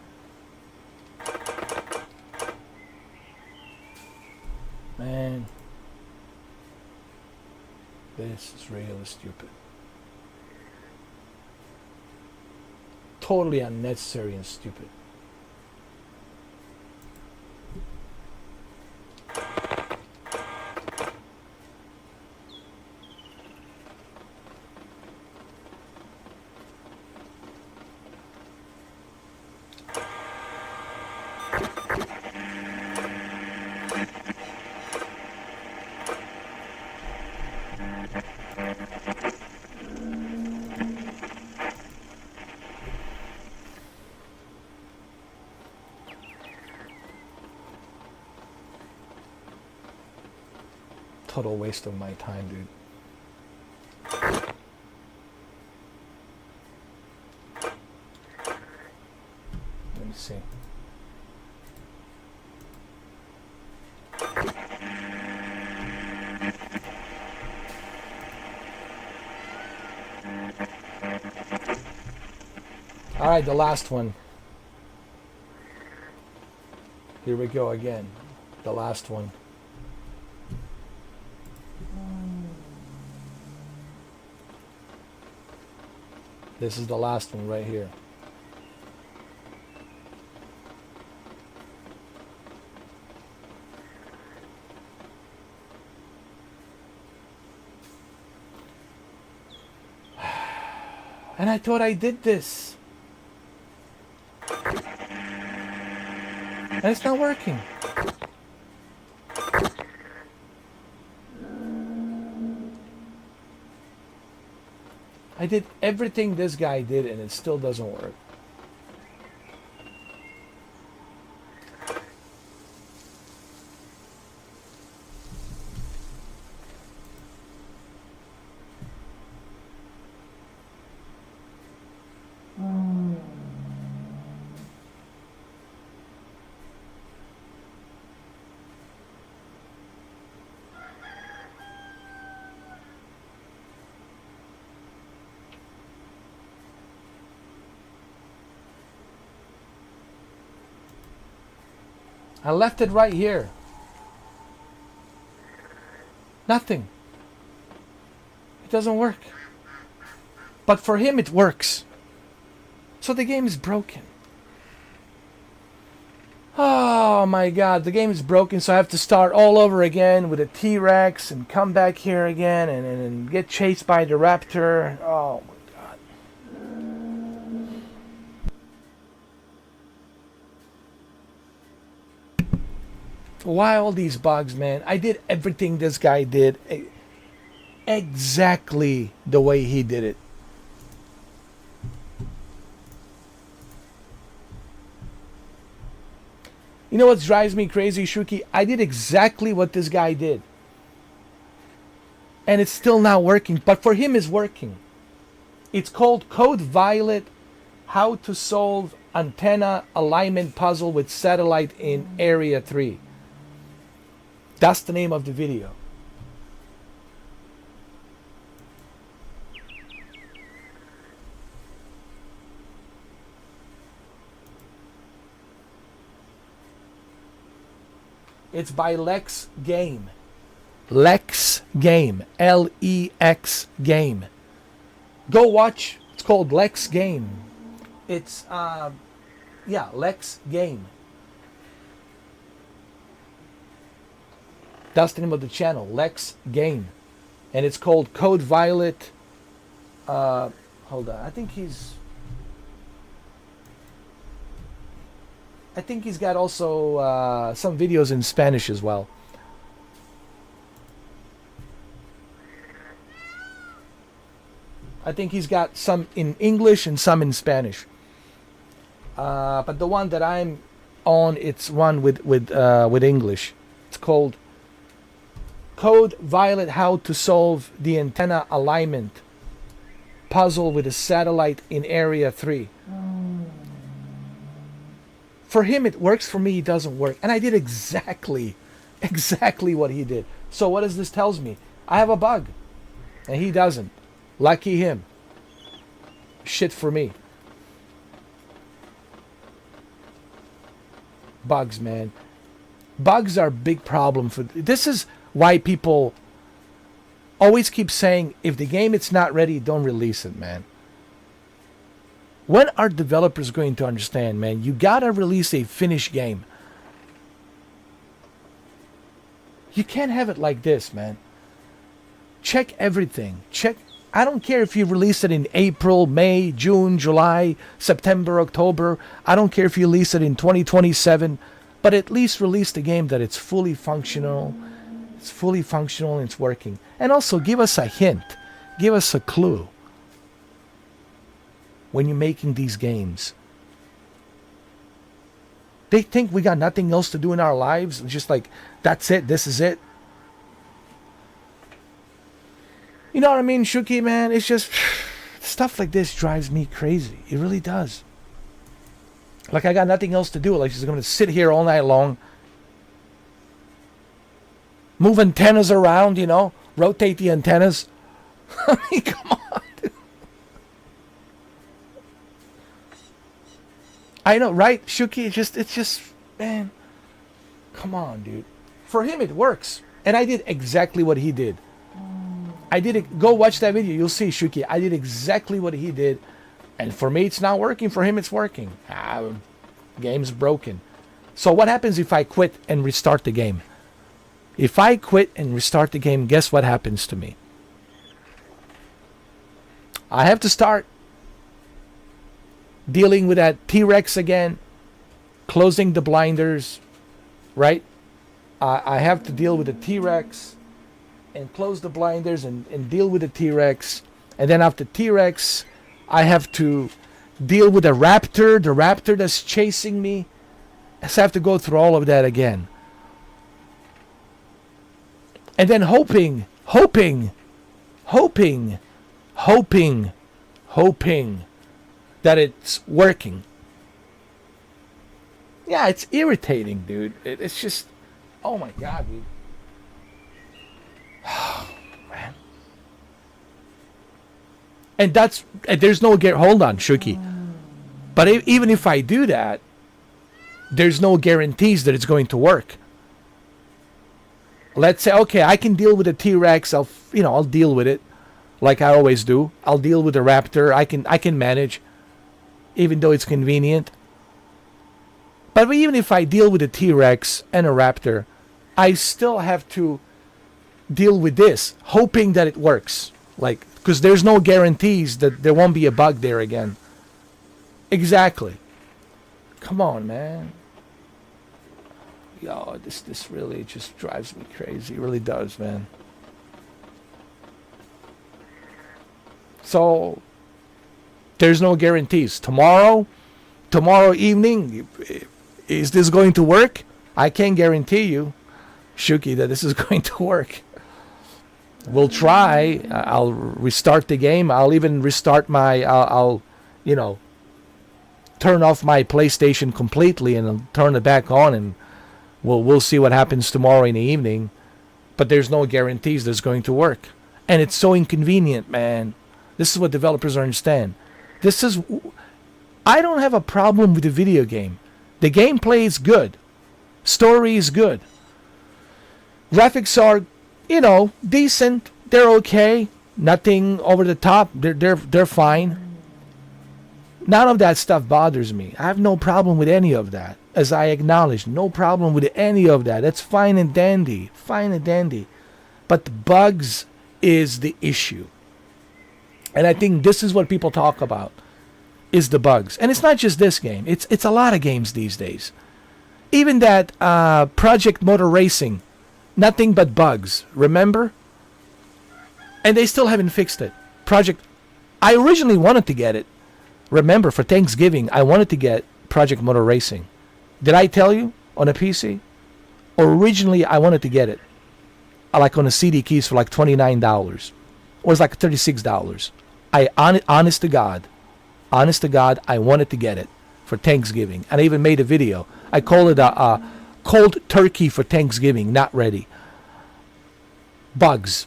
Man. This is really stupid. Totally unnecessary and stupid. Total waste of my time, dude. Let me see. All right, the last one. Here we go again. The last one. This is the last one right here. And I thought I did this. And it's not working. I did everything this guy did and it still doesn't work. I left it right here. Nothing. It doesn't work. But for him it works. So the game is broken. Oh my god, the game is broken, so I have to start all over again with a T-Rex and come back here again and get chased by the raptor. Oh my god. Why all these bugs, man? I did everything this guy did exactly the way he did it. You know what drives me crazy, Shuki? I did exactly what this guy did. And it's still not working, but for him it's working. It's called Code Violet, How to Solve Antenna Alignment Puzzle with Satellite in Area 3. That's the name of the video. It's by Lex Game. Lex Game. L-E-X Game. Go watch. It's called Lex Game. It's, yeah, Lex Game. That's the name of the channel, Lex Game. And it's called Code Violet. Hold on. I think he's got also some videos in Spanish as well. I think he's got some in English and some in Spanish. But the one that I'm on, it's one with English. It's called Code Violet, How to Solve the Antenna Alignment Puzzle with a Satellite in Area 3. For him it works, for me it doesn't work. And I did exactly Exactly what he did. So what does this tells me? I have a bug. And he doesn't. Lucky him. Shit for me. Bugs, man. Bugs are a big problem for... This is why people always keep saying, if the game is not ready, don't release it, man. When are developers going to understand, man? You gotta release a finished game. You can't have it like this, man. Check everything. Check. I don't care if you release it in April, May, June, July, September, October. I don't care if you release it in 2027. But at least release the game that it's fully functional. It's fully functional and it's working. And also give us a hint. Give us a clue. When you're making these games. They think we got nothing else to do in our lives. It's just like, that's it. This is it. You know what I mean, Shuki, man? It's just... Stuff like this drives me crazy. It really does. Like I got nothing else to do. Like she's going to sit here all night long. Move antennas around, you know. Rotate the antennas. I mean, come on, dude. I know, right, Shuki? It's just, man. Come on, dude. For him, it works. And I did exactly what he did. I did it. Go watch that video. You'll see, Shuki. I did exactly what he did. And for me, it's not working. For him, it's working. Game's broken. So what happens if I quit and restart the game? If I quit and restart the game, guess what happens to me? I have to start dealing with that T-Rex again, closing the blinders, right? I have to deal with the T-Rex and close the blinders and deal with the T-Rex. And then after T-Rex, I have to deal with the raptor that's chasing me. So I have to go through all of that again. And then hoping that it's working. Yeah, it's irritating, dude. It's just, oh my God, dude. Oh, man. And there's no hold on, Shuki. But even if I do that, there's no guarantees that it's going to work. Let's say, okay, I can deal with the T-Rex. I'll deal with it, like I always do. I'll deal with the raptor. I can manage, even though it's convenient. But even if I deal with a T-Rex and a raptor, I still have to deal with this, hoping that it works. Like, because there's no guarantees that there won't be a bug there again. Exactly. Come on, man. Yo, this really just drives me crazy. It really does, man. So, there's no guarantees. Tomorrow evening, is this going to work? I can't guarantee you, Shuki, that this is going to work. We'll try. I'll restart the game. I'll even restart I'll turn off my PlayStation completely and I'll turn it back on, and we'll see what happens tomorrow in the evening. But there's no guarantees that it's going to work. And it's so inconvenient, man. This is what developers don't understand. I don't have a problem with the video game. The gameplay is good. Story is good. Graphics are, decent. They're okay. Nothing over the top. They're fine. None of that stuff bothers me. I have no problem with any of that. As I acknowledge, no problem with any of that. That's fine and dandy. Fine and dandy. But the bugs is the issue. And I think this is what people talk about, is the bugs. And it's not just this game. It's a lot of games these days. Even that Project Motor Racing, nothing but bugs. Remember? And they still haven't fixed it. I originally wanted to get it. Remember, for Thanksgiving, I wanted to get Project Motor Racing. Did I tell you? On a PC? Originally, I wanted to get it. Like on a CD keys for like $29. It was like $36. Honest to God, I wanted to get it for Thanksgiving. And I even made a video. I call it a cold turkey for Thanksgiving, not ready. Bugs,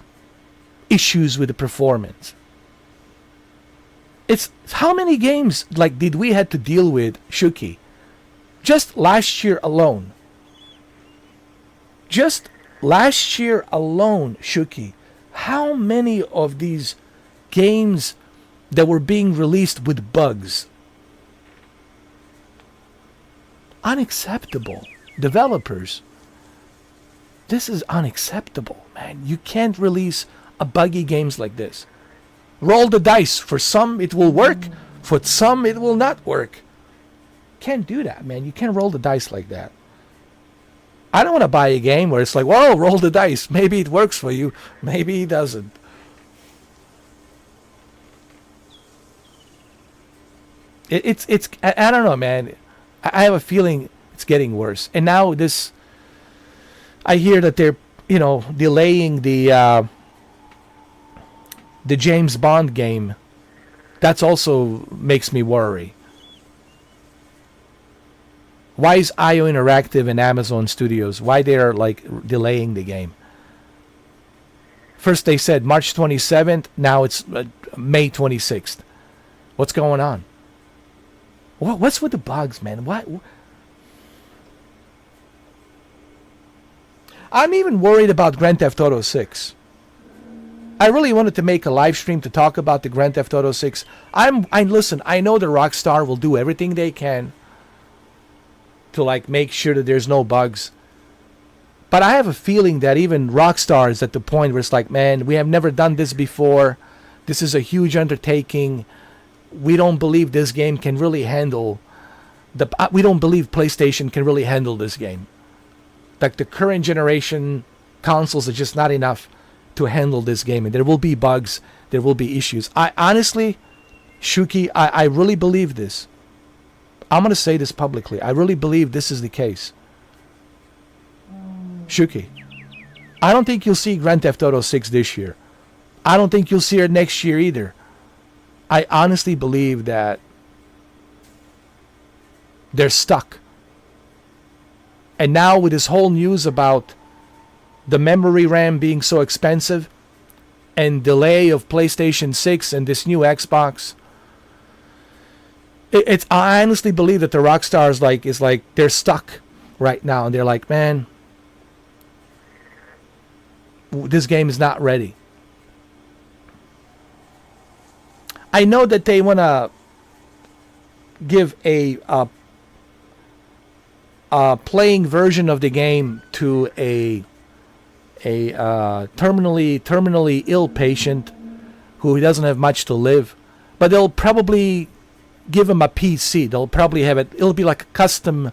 issues with the performance. It's how many games like did we had to deal with, Shuki? Just last year alone. Just last year alone, Shuki. How many of these games that were being released with bugs? Unacceptable. Developers, this is unacceptable, man. You can't release a buggy games like this. Roll the dice. For some it will work, for some it will not work. Can't do that, man. You can't roll the dice like that. I don't want to buy a game where it's like, whoa, roll the dice. Maybe it works for you, maybe it doesn't. It's I don't know, man. I have a feeling it's getting worse. And now this, I hear that they're, delaying the James Bond game. That's also makes me worry. Why is IO Interactive and Amazon Studios, why they're like delaying the game? First they said March 27th, now it's May 26th. What's going on? What's with the bugs, man? What? I'm even worried about Grand Theft Auto 6. I really wanted to make a live stream to talk about the Grand Theft Auto 6. Listen, I know the Rockstar will do everything they can to like make sure that there's no bugs. But I have a feeling that even Rockstar is at the point where it's like, man, we have never done this before. This is a huge undertaking. We don't believe this game can really handle we don't believe PlayStation can really handle this game. Like the current generation consoles are just not enough to handle this game, and there will be bugs, there will be issues. I honestly, Shuki, I really believe this. I'm going to say this publicly. I really believe this is the case. Shuki, I don't think you'll see Grand Theft Auto 6 this year. I don't think you'll see it next year either. I honestly believe that they're stuck. And now with this whole news about the memory RAM being so expensive and delay of PlayStation 6 and this new Xbox, I honestly believe that the Rockstar is like they're stuck right now, and they're like, man, this game is not ready. I know that they want to give a playing version of the game to a terminally ill patient who doesn't have much to live, but they'll probably give him a PC. They'll probably have it. It'll be like a custom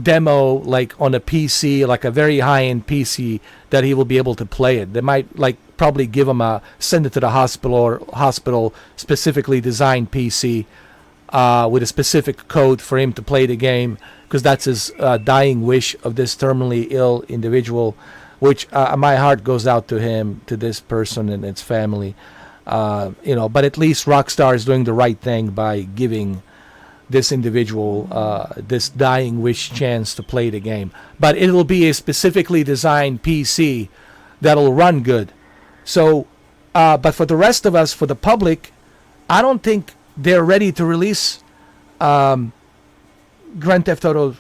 demo, like on a PC, like a very high-end PC that he will be able to play it. They might like probably give him send it to the hospital specifically designed PC with a specific code for him to play the game, because that's his dying wish of this terminally ill individual, which my heart goes out to him, to this person and its family. But at least Rockstar is doing the right thing by giving this individual this dying wish chance to play the game. But it'll be a specifically designed PC that'll run good. So, but for the rest of us, for the public, I don't think they're ready to release Grand Theft Auto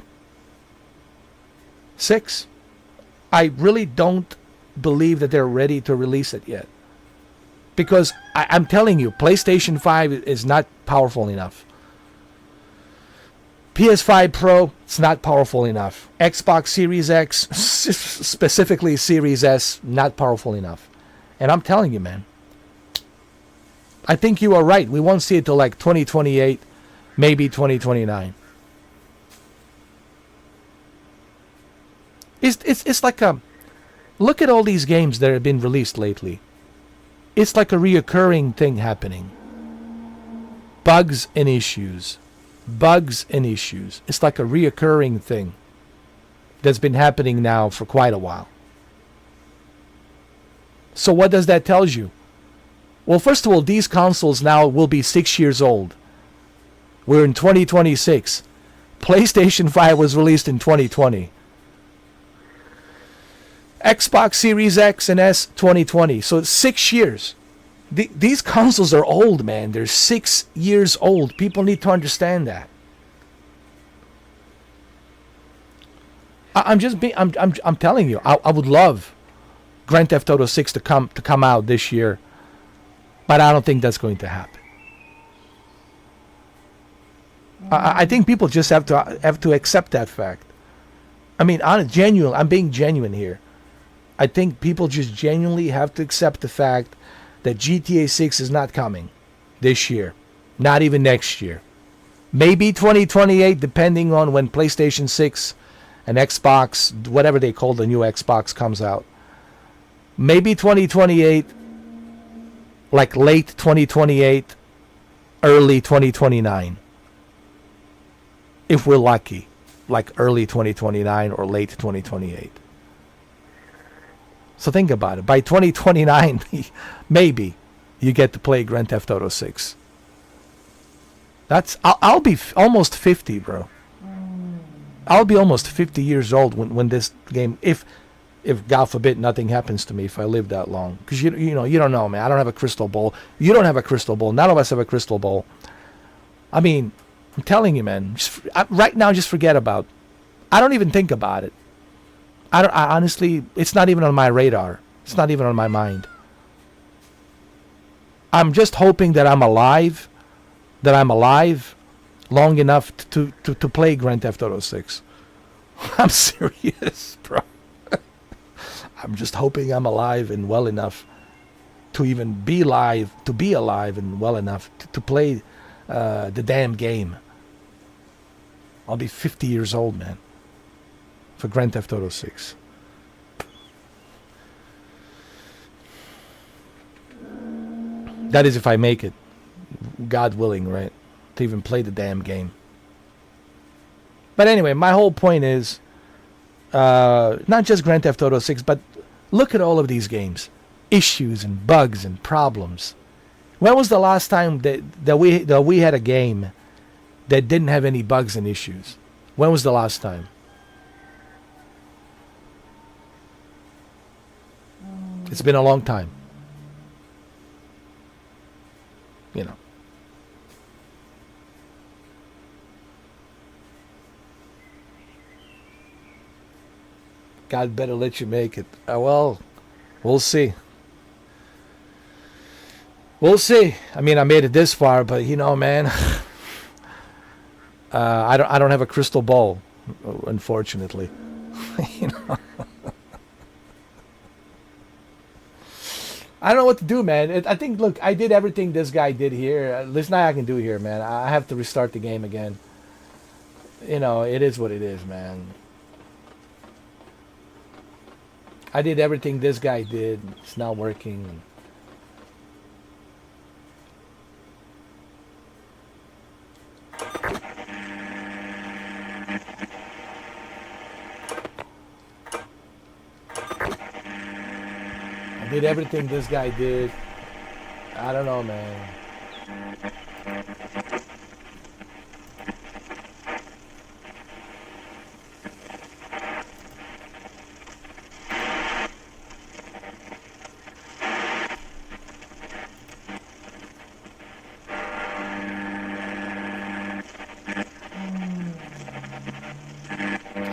6. I really don't believe that they're ready to release it yet. Because I'm telling you, PlayStation 5 is not powerful enough. PS5 Pro, it's not powerful enough. Xbox Series X, specifically Series S, not powerful enough. And I'm telling you, man, I think you are right. We won't see it till like 2028, maybe 2029. It's like look at all these games that have been released lately. It's like a reoccurring thing happening. Bugs and issues. Bugs and issues. It's like a reoccurring thing that's been happening now for quite a while. So what does that tell you? Well, first of all, these consoles now will be 6 years old. We're in 2026. PlayStation 5 was released in 2020. Xbox Series X and S 2020. So it's 6 years. These consoles are old, man. They're 6 years old. People need to understand that. I'm telling you, I would love Grand Theft Auto 6 to come out this year, but I don't think that's going to happen. I think people just have to accept that fact. I mean, I'm being genuine here. I think people just genuinely have to accept the fact that GTA 6 is not coming this year, not even next year. Maybe 2028, depending on when PlayStation 6 and Xbox, whatever they call the new Xbox, comes out. Maybe 2028, like late 2028, early 2029. If we're lucky, like early 2029 or late 2028. So think about it. By 2029, maybe you get to play Grand Theft Auto 6. I'll be almost 50, bro. I'll be almost 50 years old when this game, if God forbid nothing happens to me, if I live that long. Because you don't know, man. I don't have a crystal ball. You don't have a crystal ball. None of us have a crystal ball. I mean, I'm telling you, man. Right now, just forget about. I don't even think about it. I honestly, it's not even on my radar. It's not even on my mind. I'm just hoping that I'm alive long enough to play Grand Theft Auto 6. I'm serious, bro. I'm just hoping I'm alive and well enough to even be alive and well enough to play the damn game. I'll be 50 years old, man, for Grand Theft Auto 6. That is if I make it, God willing, right? To even play the damn game. But anyway, my whole point is not just Grand Theft Auto 6, but look at all of these games. Issues and bugs and problems. When was the last time that we had a game that didn't have any bugs and issues? When was the last time? It's been a long time. You know. God better let you make it. Well, we'll see. We'll see. I mean, I made it this far, but man, I don't have a crystal ball, unfortunately. I don't know what to do, man. I think, look, I did everything this guy did here. There's nothing I can do here, man. I have to restart the game again. It is what it is, man. I did everything this guy did. It's not working. I did everything this guy did. I don't know, man.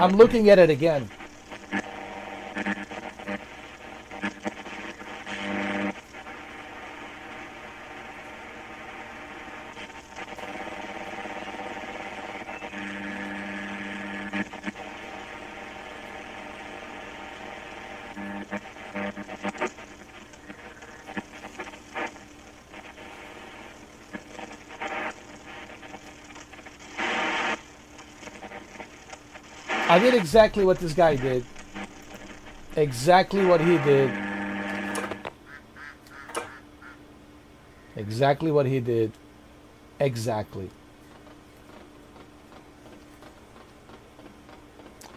I'm looking at it again. I did exactly what this guy did. Exactly what he did. Exactly what he did. Exactly.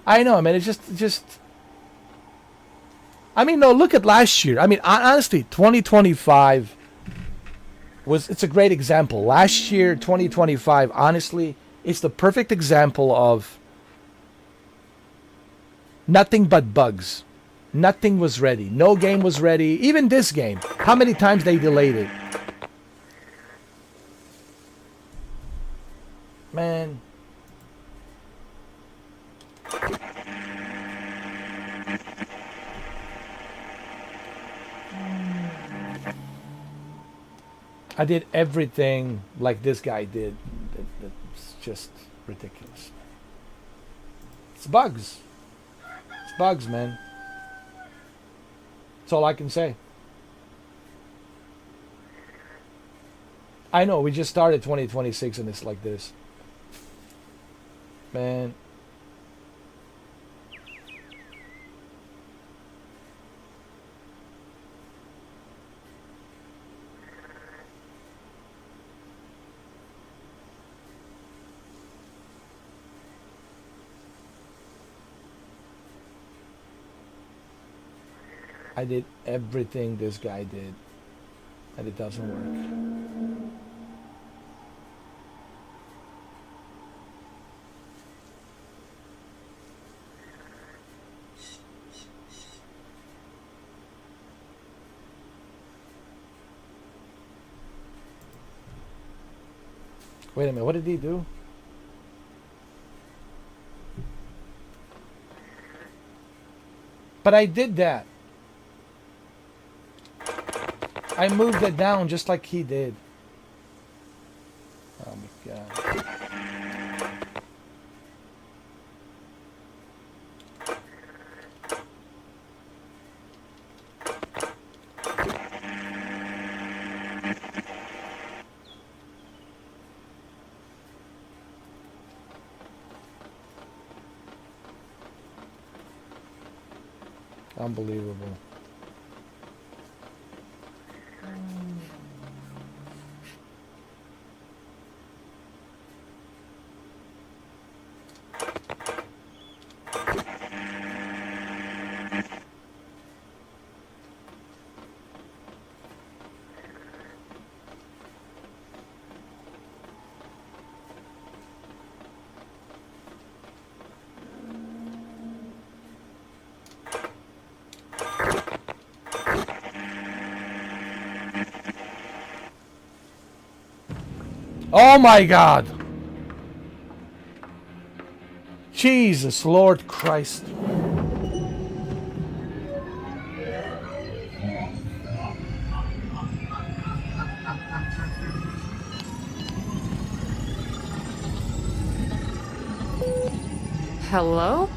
I know, man. It's just. I mean, no. Look at last year. I mean, honestly, 2025 it's a great example. Last year, 2025. Honestly, it's the perfect example of nothing but bugs. Nothing was ready. No game was ready. Even this game. How many times they delayed it? Man. I did everything like this guy did. That's just ridiculous. It's bugs. It's bugs, man. That's all I can say. I know, we just started 2026 and it's like this. Man. I did everything this guy did, and it doesn't work. Wait a minute, what did he do? But I did that. I moved it down just like he did. Oh my god. Unbelievable. Oh my God! Jesus, Lord Christ. Hello?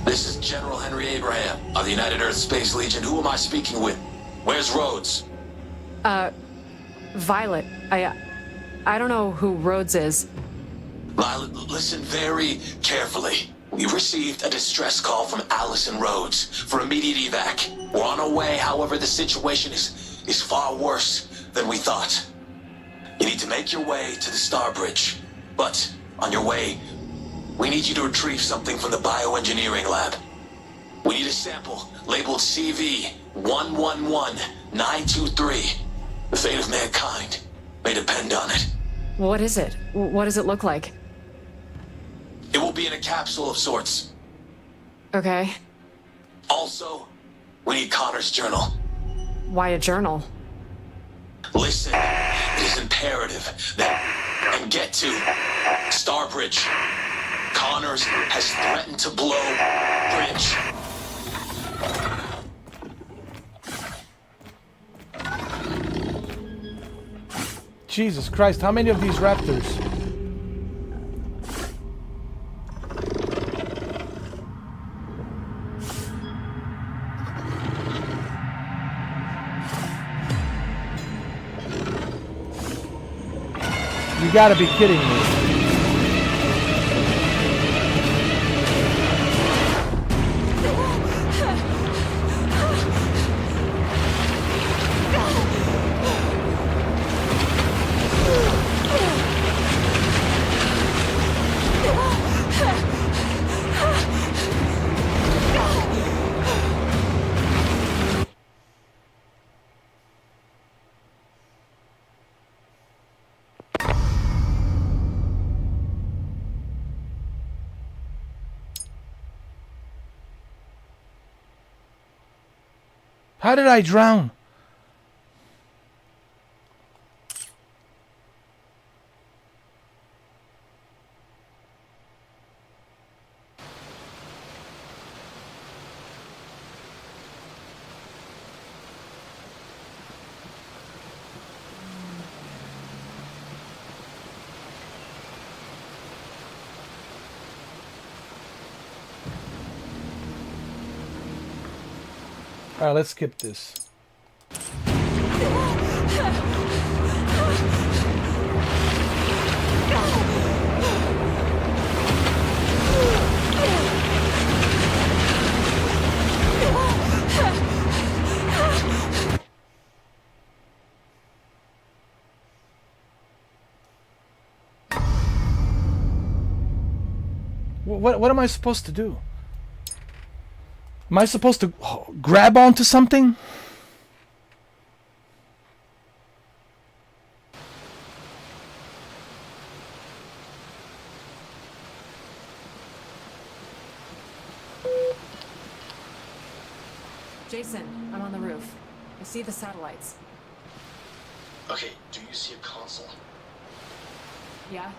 This is General Henry Abraham of the United Earth Space Legion. Who am I speaking with? Where's Rhodes? Violet. I don't know who Rhodes is. Violet, listen very carefully. We received a distress call from Allison Rhodes for immediate evac. We're on our way, however, the situation is far worse than we thought. You need to make your way to the Star Bridge. But, on your way, we need you to retrieve something from the bioengineering lab. We need a sample labeled CV-111923. The fate of mankind may depend on it. What is it? What does it look like? It will be in a capsule of sorts. Okay. Also, we need Connor's journal. Why a journal? Listen, it is imperative that and get to Starbridge. Connors has threatened to blow bridge. Jesus Christ, how many of these raptors? You gotta be kidding me. How did I drown? All right, let's skip this. What am I supposed to do? Am I supposed to grab onto something? Jason, I'm on the roof. I see the satellites. Okay, do you see a console? Yeah?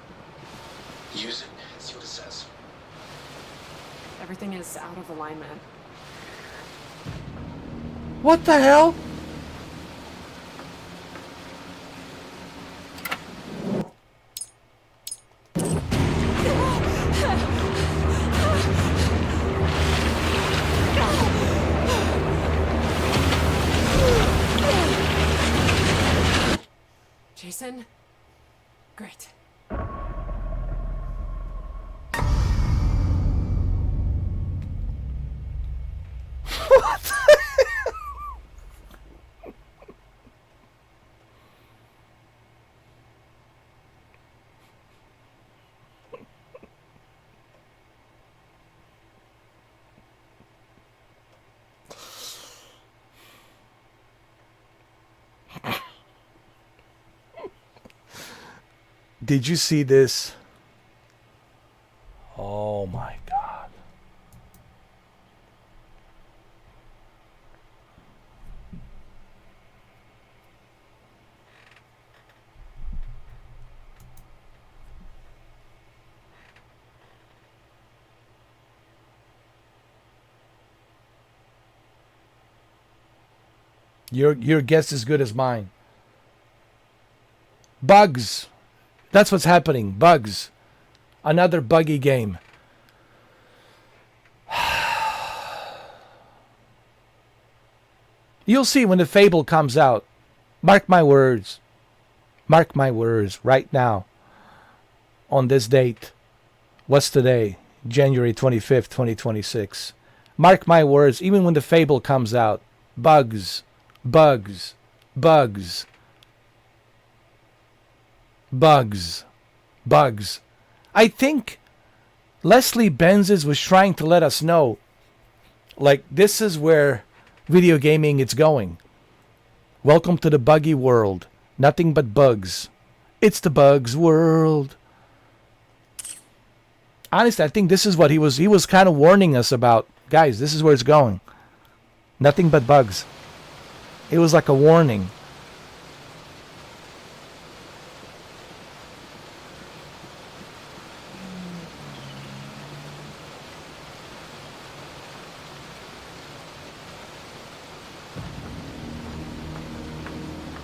Use it and see what it says. Everything is out of alignment. What the hell? Jason? Great. Did you see this? Oh my God. Your guess is good as mine. Bugs. That's what's happening. Bugs. Another buggy game. You'll see when the Fable comes out. Mark my words. Mark my words right now. On this date. What's today? January 25th, 2026. Mark my words. Even when the Fable comes out. Bugs. Bugs. Bugs. Bugs. Bugs. I think Leslie Benzies was trying to let us know, like, this is where video gaming is going. Welcome to the buggy world. Nothing but bugs. It's the bugs world. Honestly, I think this is what he was kind of warning us about. Guys, this is where it's going. Nothing but bugs. It was like a warning.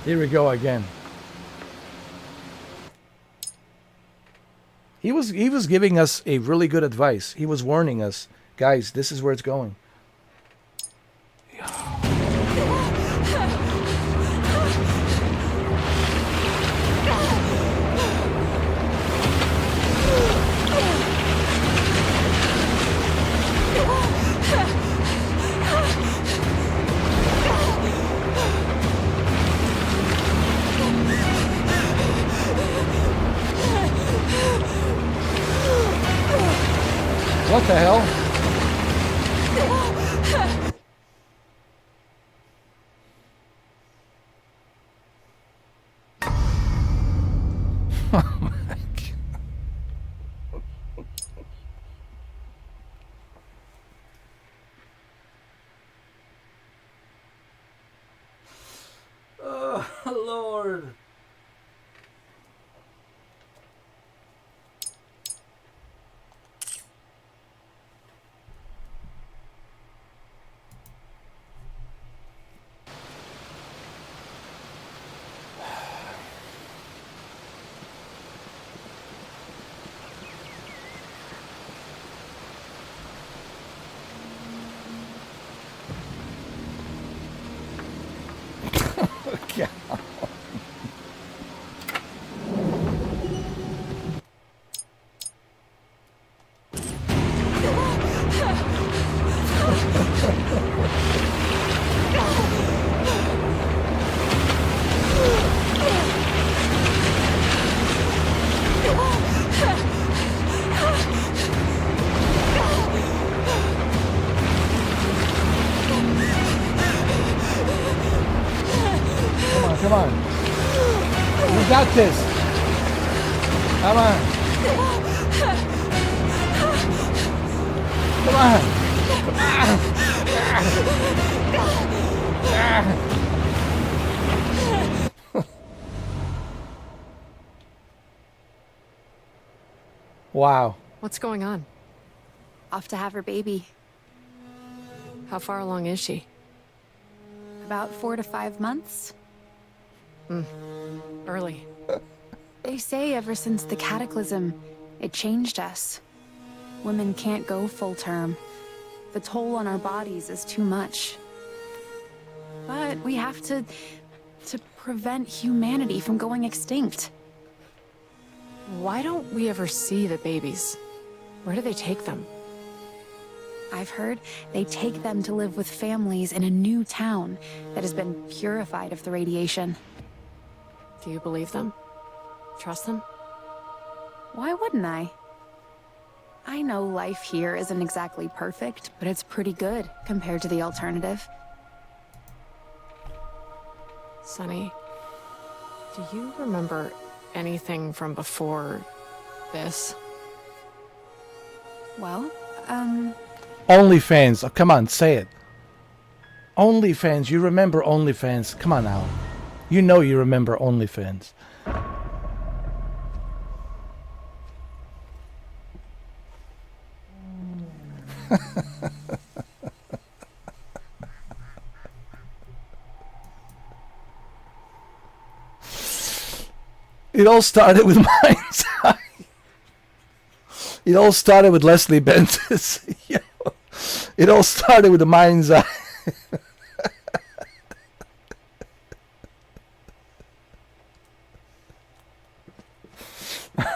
Here we go again. He was giving us a really good advice. He was warning us, guys, this is where it's going. What the hell? Oh my God. got this. Come on. Come on. Wow. What's going on? Off to have her baby. How far along is she? About 4 to 5 months. Early. They say ever since the cataclysm, it changed us. Women can't go full term. The toll on our bodies is too much. But we have to prevent humanity from going extinct. Why don't we ever see the babies? Where do they take them? I've heard they take them to live with families in a new town that has been purified of the radiation. Do you believe them? Trust them? Why wouldn't I? I know life here isn't exactly perfect, but it's pretty good compared to the alternative. Sonny, do you remember anything from before this? Well, OnlyFans. Oh, come on, say it. OnlyFans. You remember OnlyFans. Come on now. You know you remember OnlyFans. It all started with Mind's Eye. It all started with Leslie Bentis. It all started with the Mind's Eye.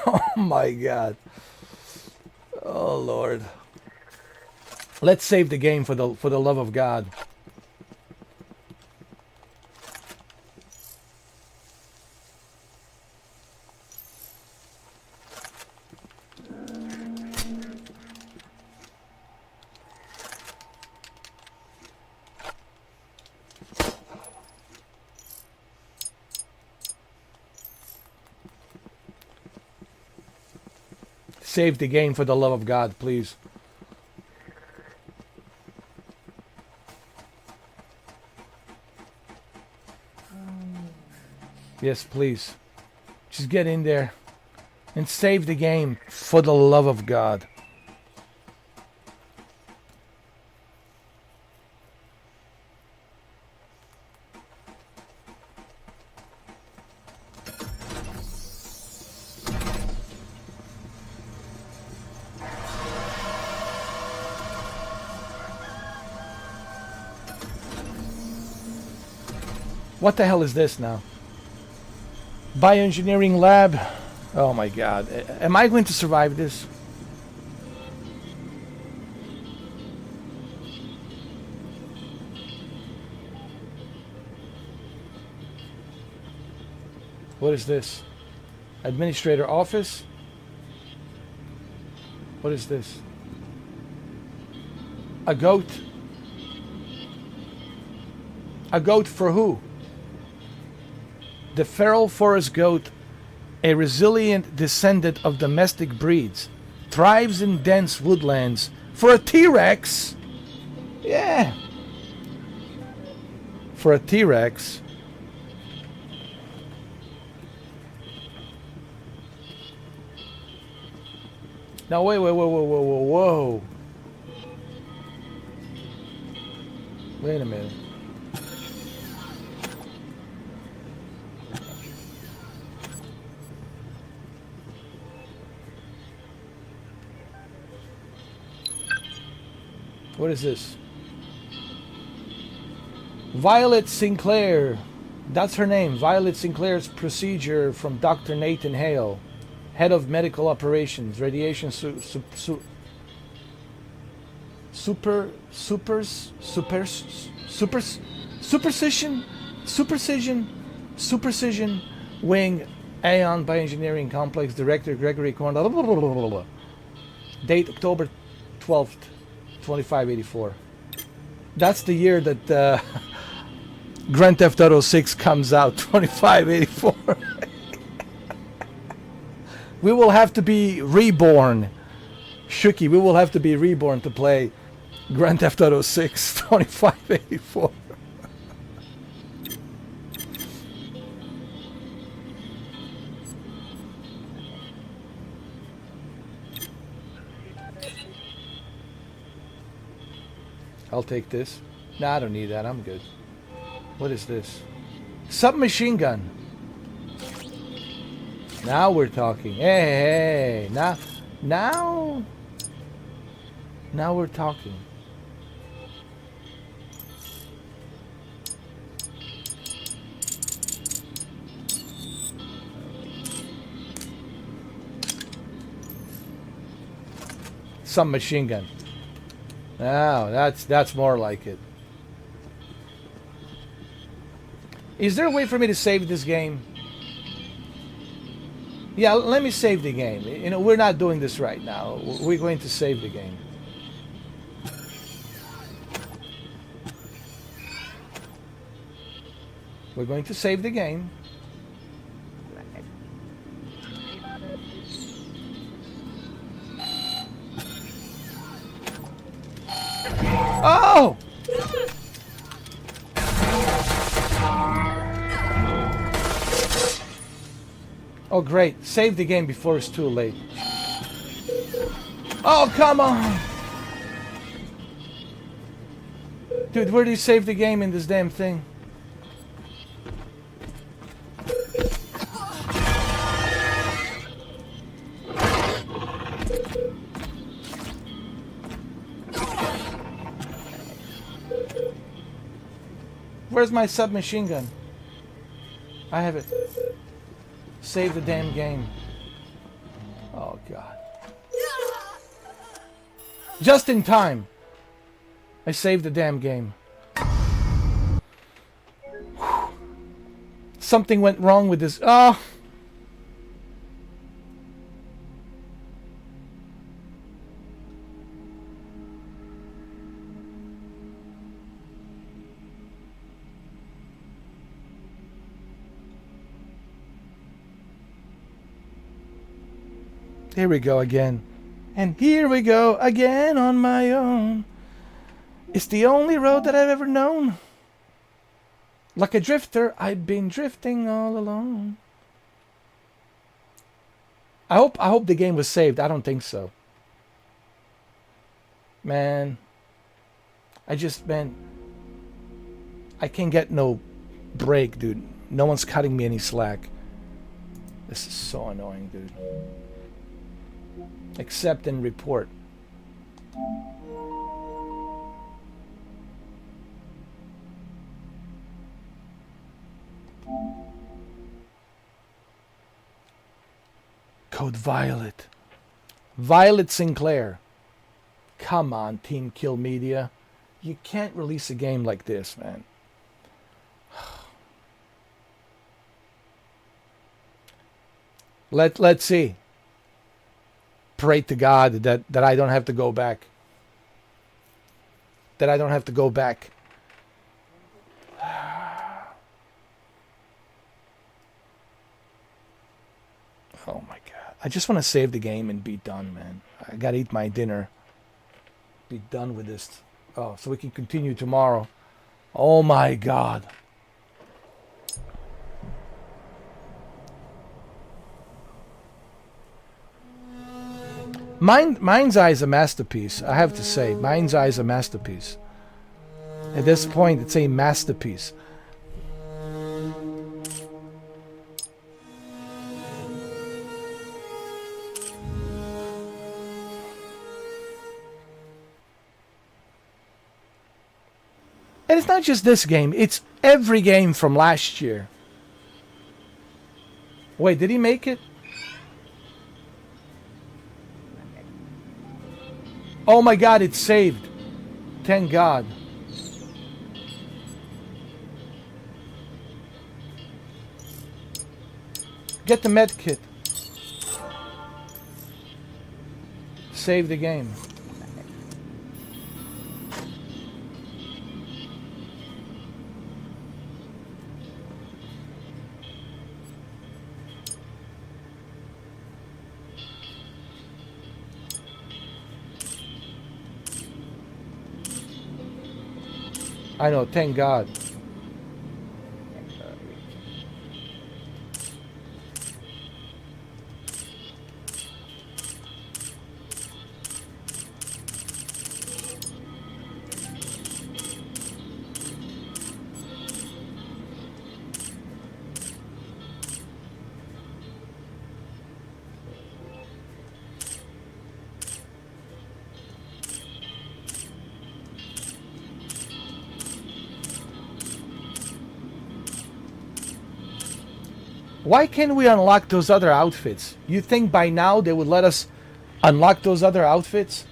Oh my God. Oh Lord. Let's save the game for the love of God. Save the game for the love of God, please. Yes, please. Just get in there and save the game for the love of God. What the hell is this now? Bioengineering lab. Oh my God. Am I going to survive this? What is this? Administrator office? What is this? A goat? A goat for who? The feral forest goat, a resilient descendant of domestic breeds, thrives in dense woodlands. For a T-Rex? Yeah. For a T-Rex. Now wait, whoa. Wait a minute. What is this? Violet Sinclair. That's her name. Violet Sinclair's procedure from Dr. Nathan Hale, head of medical operations, radiation superstition. Supercision wing Aeon Bioengineering Complex director Gregory Corn. Date October 12th. 2584. That's the year that Grand Theft Auto 6 comes out. 2584. we will have to be reborn. Shuki, we will have to be reborn to play Grand Theft Auto 6 2584. I'll take this. Nah, I don't need that. I'm good. What is this? Submachine gun. Now we're talking. Hey, now we're talking. Submachine gun. Now that's more like it. Is there a way for me to save this game? Yeah, let me save the game. You know, we're not doing this right now. We're going to save the game. We're going to save the game. Oh! Oh, great. Save the game before it's too late. Oh, come on! Dude, where do you save the game in this damn thing? Where's my submachine gun? I have it. Save the damn game. Oh, God. Just in time. I saved the damn game. Something went wrong with this. Oh! Here we go again. And here we go again on my own. It's the only road that I've ever known. Like a drifter, I've been drifting all alone. I hope the game was saved. I don't think so. Man. I can't get no break, dude. No one's cutting me any slack. This is so annoying, dude. Accept and report. Code Violet. Violet Sinclair. Come on, Team Kill Media. You can't release a game like this, man. Let's see. Pray to God that I don't have to go back. That I don't have to go back. Oh my God. I just want to save the game and be done, man. I gotta eat my dinner. Be done with this. Oh, so we can continue tomorrow. Oh my God. Mind's Eye is a masterpiece, I have to say. Mind's Eye is a masterpiece. At this point, it's a masterpiece. And it's not just this game, it's every game from last year. Wait, did he make it? Oh my God, it's saved. Thank God. Get the med kit. Save the game. I know, thank God. Why can't we unlock those other outfits? You think by now they would let us unlock those other outfits?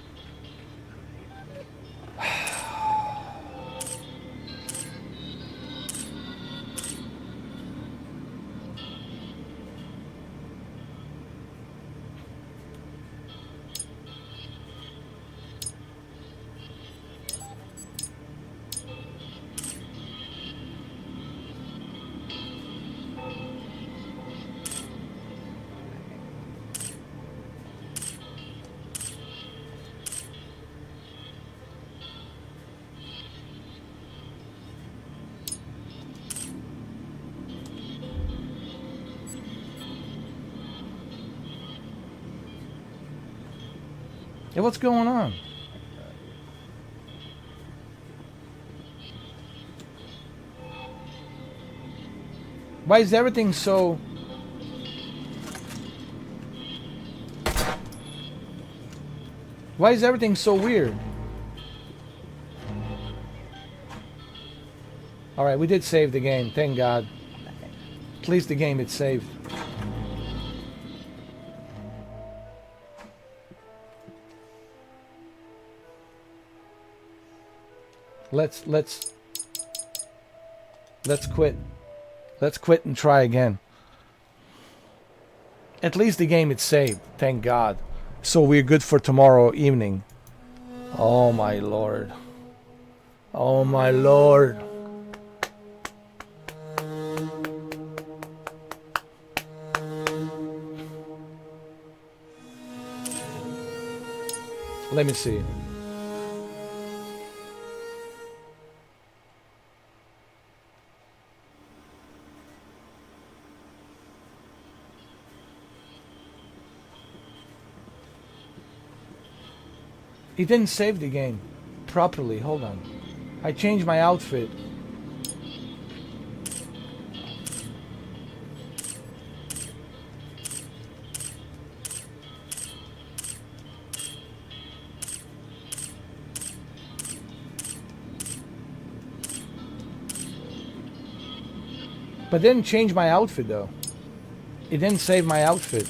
Yeah, what's going on? Why is everything so... Why is everything so weird? Alright, we did save the game, thank God. At least the game is saved. Let's quit. Let's quit and try again. At least the game is saved, thank God. So we're good for tomorrow evening. Oh my Lord. Oh my Lord. Let me see. It didn't save the game properly. Hold on. I changed my outfit. But didn't change my outfit though. It didn't save my outfit.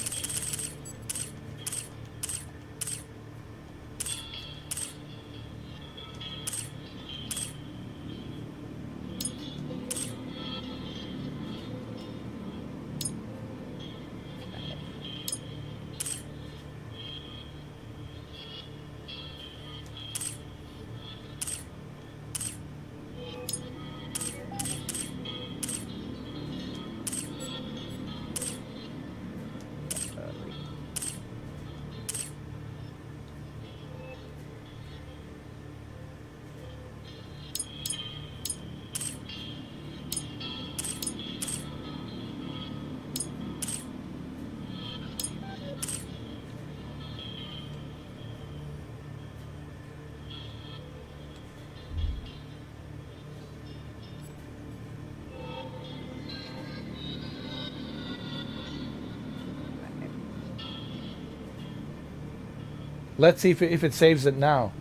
Let's see if it saves it now.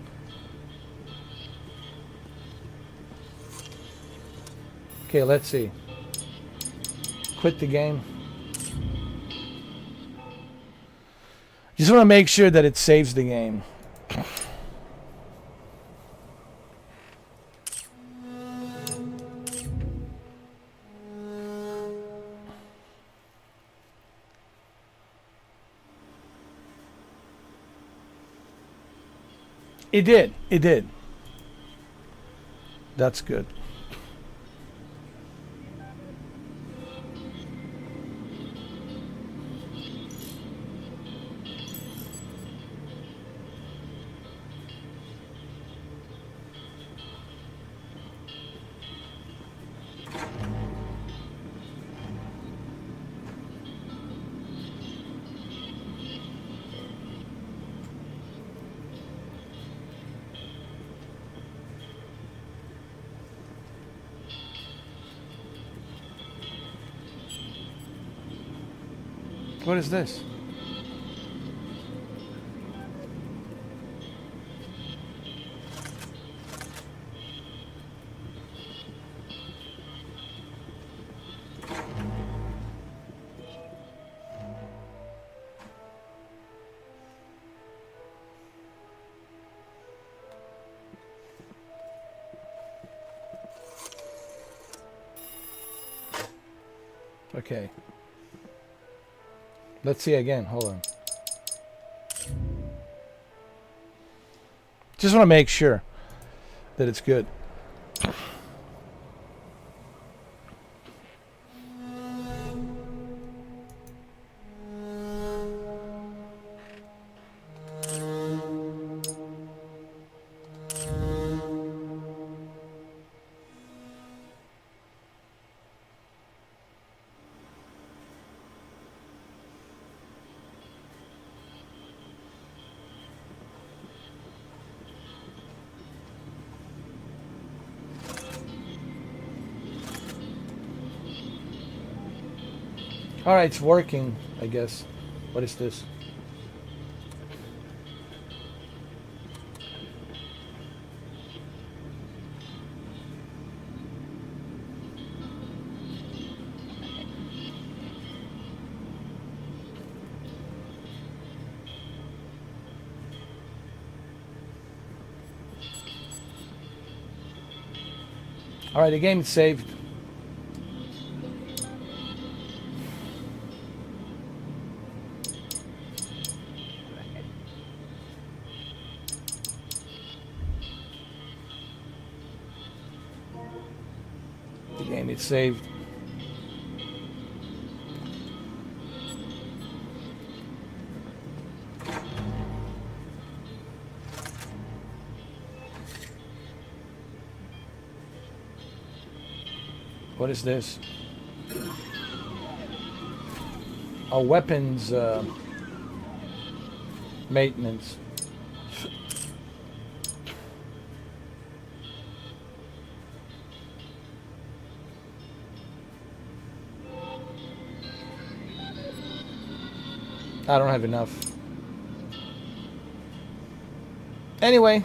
Okay, let's see. Quit the game. Just want to make sure that it saves the game. It did. It did. That's good. What is this? Okay. Let's see again. Hold on. Just want to make sure that it's good. All right, it's working, I guess. What is this? All right, the game is saved. The game is saved. What is this? A weapons maintenance. I don't have enough. Anyway,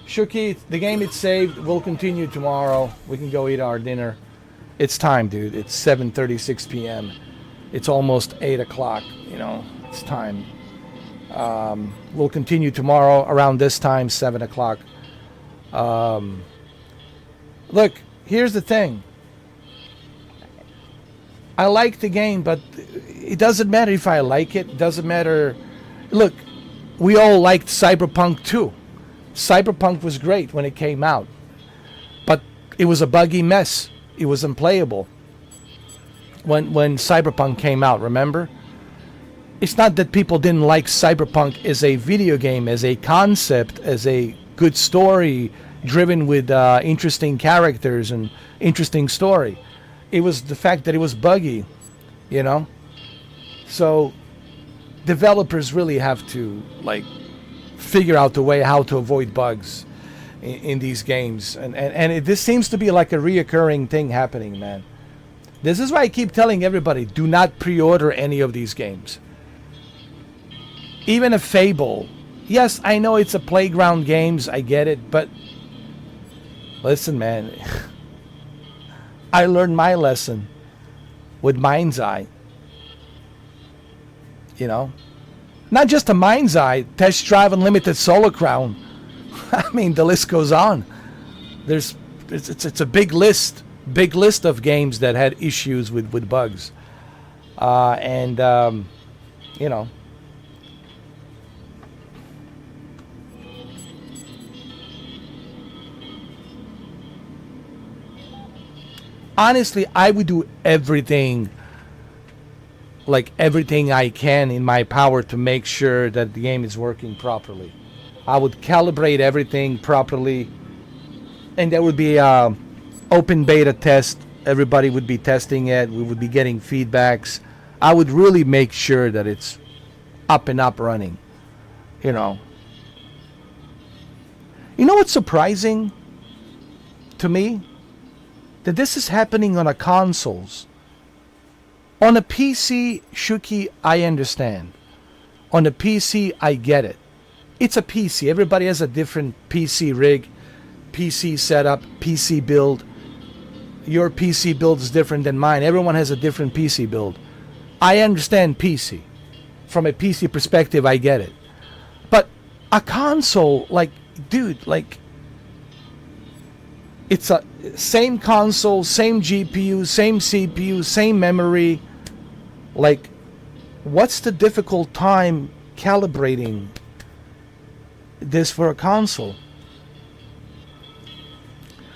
Shuki, the game is saved. We'll continue tomorrow. We can go eat our dinner. It's time, dude. It's 7:36 p.m. It's almost 8 o'clock. You know, it's time. We'll continue tomorrow around this time, 7 o'clock. Look, here's the thing. I like the game, but it doesn't matter if I like it. It doesn't matter. Look, we all liked Cyberpunk 2. Cyberpunk was great when it came out, but it was a buggy mess. It was unplayable when Cyberpunk came out, remember? It's not that people didn't like Cyberpunk as a video game, as a concept, as a good story driven with interesting characters and interesting story. It was the fact that it was buggy, you know? So developers really have to figure out the way how to avoid bugs in these games. And this seems to be like a reoccurring thing happening, man. This is why I keep telling everybody, do not pre-order any of these games. Even a Fable. Yes, I know it's a Playground Games, I get it, but listen, man. I learned my lesson with Mind's Eye. You know? Not just a Mind's Eye, Test Drive Unlimited Solar Crown. I mean, the list goes on. It's a big list of games that had issues with bugs. You know. Honestly, I would do everything I can in my power to make sure that the game is working properly. I would calibrate everything properly, and there would be open beta test. Everybody would be testing it. We would be getting feedbacks. I would really make sure that it's up and up running. You know what's surprising to me? That this is happening on a consoles. On a PC, Shuki, I understand. On a PC, I get it. It's a PC. Everybody has a different PC rig, PC setup, PC build. Your PC build is different than mine. Everyone has a different PC build. I understand PC. From a PC perspective, I get it. But a console, like, dude, like, it's a same console, same GPU, same CPU, same memory. Like, what's the difficult time calibrating this for a console?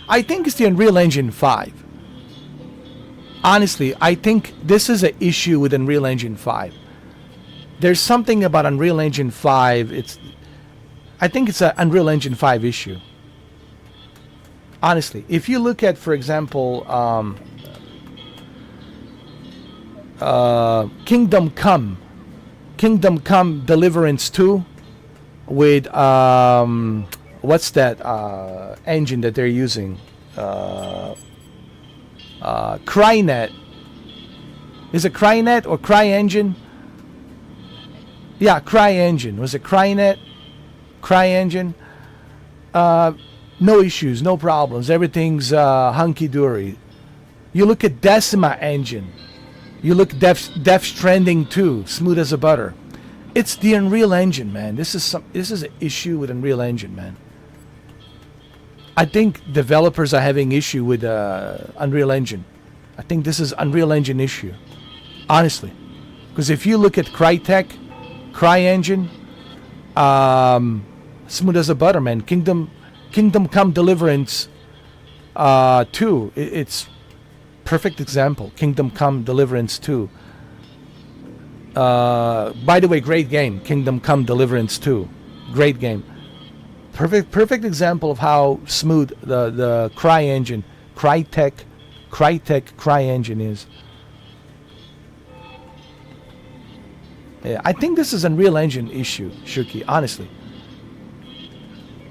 I think it's the Unreal Engine 5. Honestly, I think this is an issue with Unreal Engine 5. There's something about Unreal Engine 5. I think it's an Unreal Engine 5 issue. Honestly, if you look at, for example, Kingdom Come Deliverance 2 with what's that engine that they're using? Crynet. Is it Crynet or CryEngine? Yeah, CryEngine. Was it Crynet? CryEngine? No issues, no problems. Everything's hunky-dory. You look at Decima Engine. You look Death Stranding 2, smooth as a butter. It's the Unreal Engine, man. This is an issue with Unreal Engine, man. I think developers are having issue with Unreal Engine. I think this is Unreal Engine issue, honestly. Because if you look at Crytek, CryEngine, smooth as a butter, man. Kingdom Come Deliverance 2. It's perfect example. Kingdom Come Deliverance 2. By the way, great game. Kingdom Come Deliverance 2. Great game. Perfect example of how smooth the CryEngine, Crytek CryEngine is. Yeah, I think this is an Unreal Engine issue, Shuki, honestly.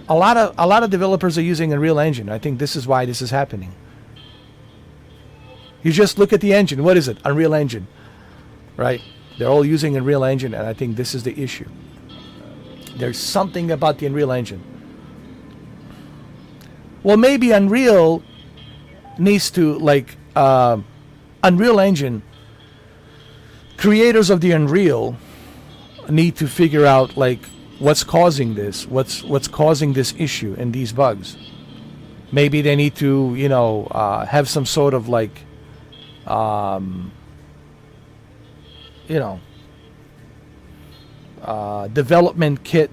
A lot of developers are using Unreal Engine. I think this is why this is happening. You just look at the engine. What is it? Unreal Engine. Right? They're all using Unreal Engine, and I think this is the issue. There's something about the Unreal Engine. Well, maybe Unreal needs to, like, Unreal Engine, creators of the Unreal need to figure out, like, what's causing this, what's causing this issue and these bugs. Maybe they need to, have some sort of, like, development kit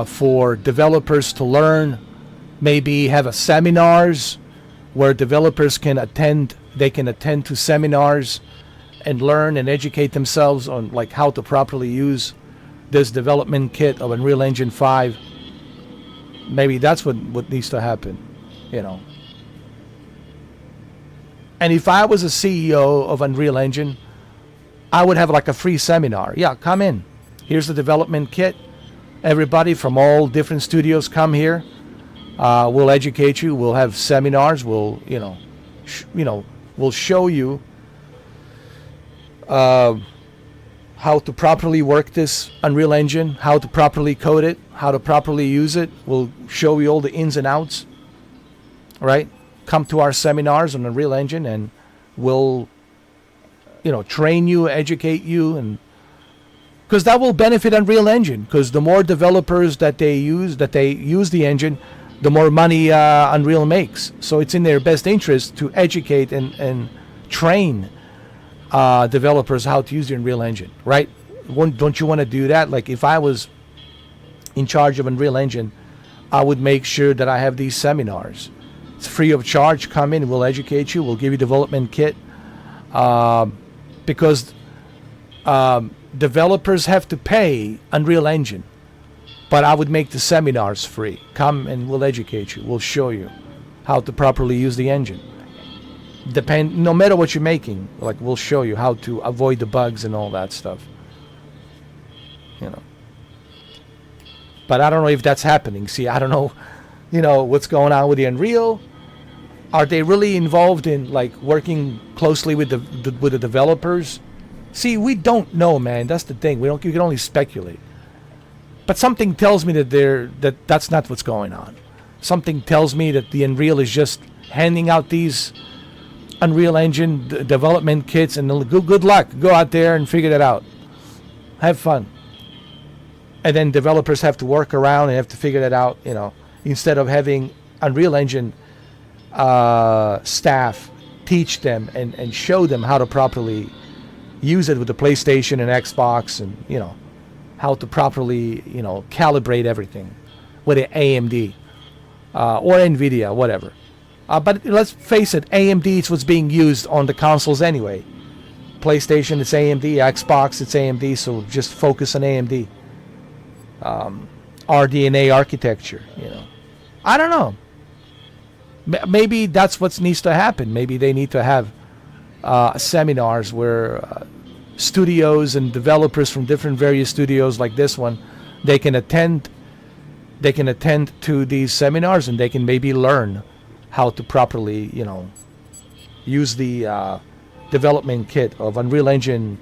for developers to learn. Maybe have seminars where developers can attend. They can attend to seminars and learn and educate themselves on, like, how to properly use this development kit of Unreal Engine 5. Maybe that's what needs to happen, And if I was a CEO of Unreal Engine, I would have, like, a free seminar. Yeah, come in. Here's the development kit. Everybody from all different studios come here. We'll educate you. We'll have seminars. We'll, we'll show you how to properly work this Unreal Engine, how to properly code it, how to properly use it. We'll show you all the ins and outs. Right? Come to our seminars on Unreal Engine, and we'll, train you, educate you, and because that will benefit Unreal Engine. Because the more developers that they use the engine, the more money Unreal makes. So it's in their best interest to educate and train developers how to use the Unreal Engine, right? Don't you want to do that? Like, if I was in charge of Unreal Engine, I would make sure that I have these seminars. It's free of charge. Come in, we'll educate you. We'll give you development kit. Because developers have to pay Unreal Engine. But I would make the seminars free. Come and we'll educate you. We'll show you how to properly use the engine. No matter what you're making, like, we'll show you how to avoid the bugs and all that stuff. But I don't know if that's happening. See, I don't know, what's going on with the Unreal. Are they really involved in like working closely with the developers? See, we don't know, man. That's the thing. You can only speculate. But something tells me that's not what's going on. Something tells me that the Unreal is just handing out these Unreal Engine development kits, and good luck. Go out there and figure that out. Have fun. And then developers have to work around and have to figure that out, instead of having Unreal Engine staff teach them and show them how to properly use it with the PlayStation and Xbox, and how to properly calibrate everything with an AMD or Nvidia, whatever. But let's face it, AMD is what's being used on the consoles anyway. PlayStation, it's AMD. Xbox, it's AMD. So just focus on AMD. RDNA architecture, I don't know. Maybe that's what needs to happen. Maybe they need to have seminars where studios and developers from different various studios like this one, they can attend to these seminars, and they can maybe learn how to properly, use the development kit of Unreal Engine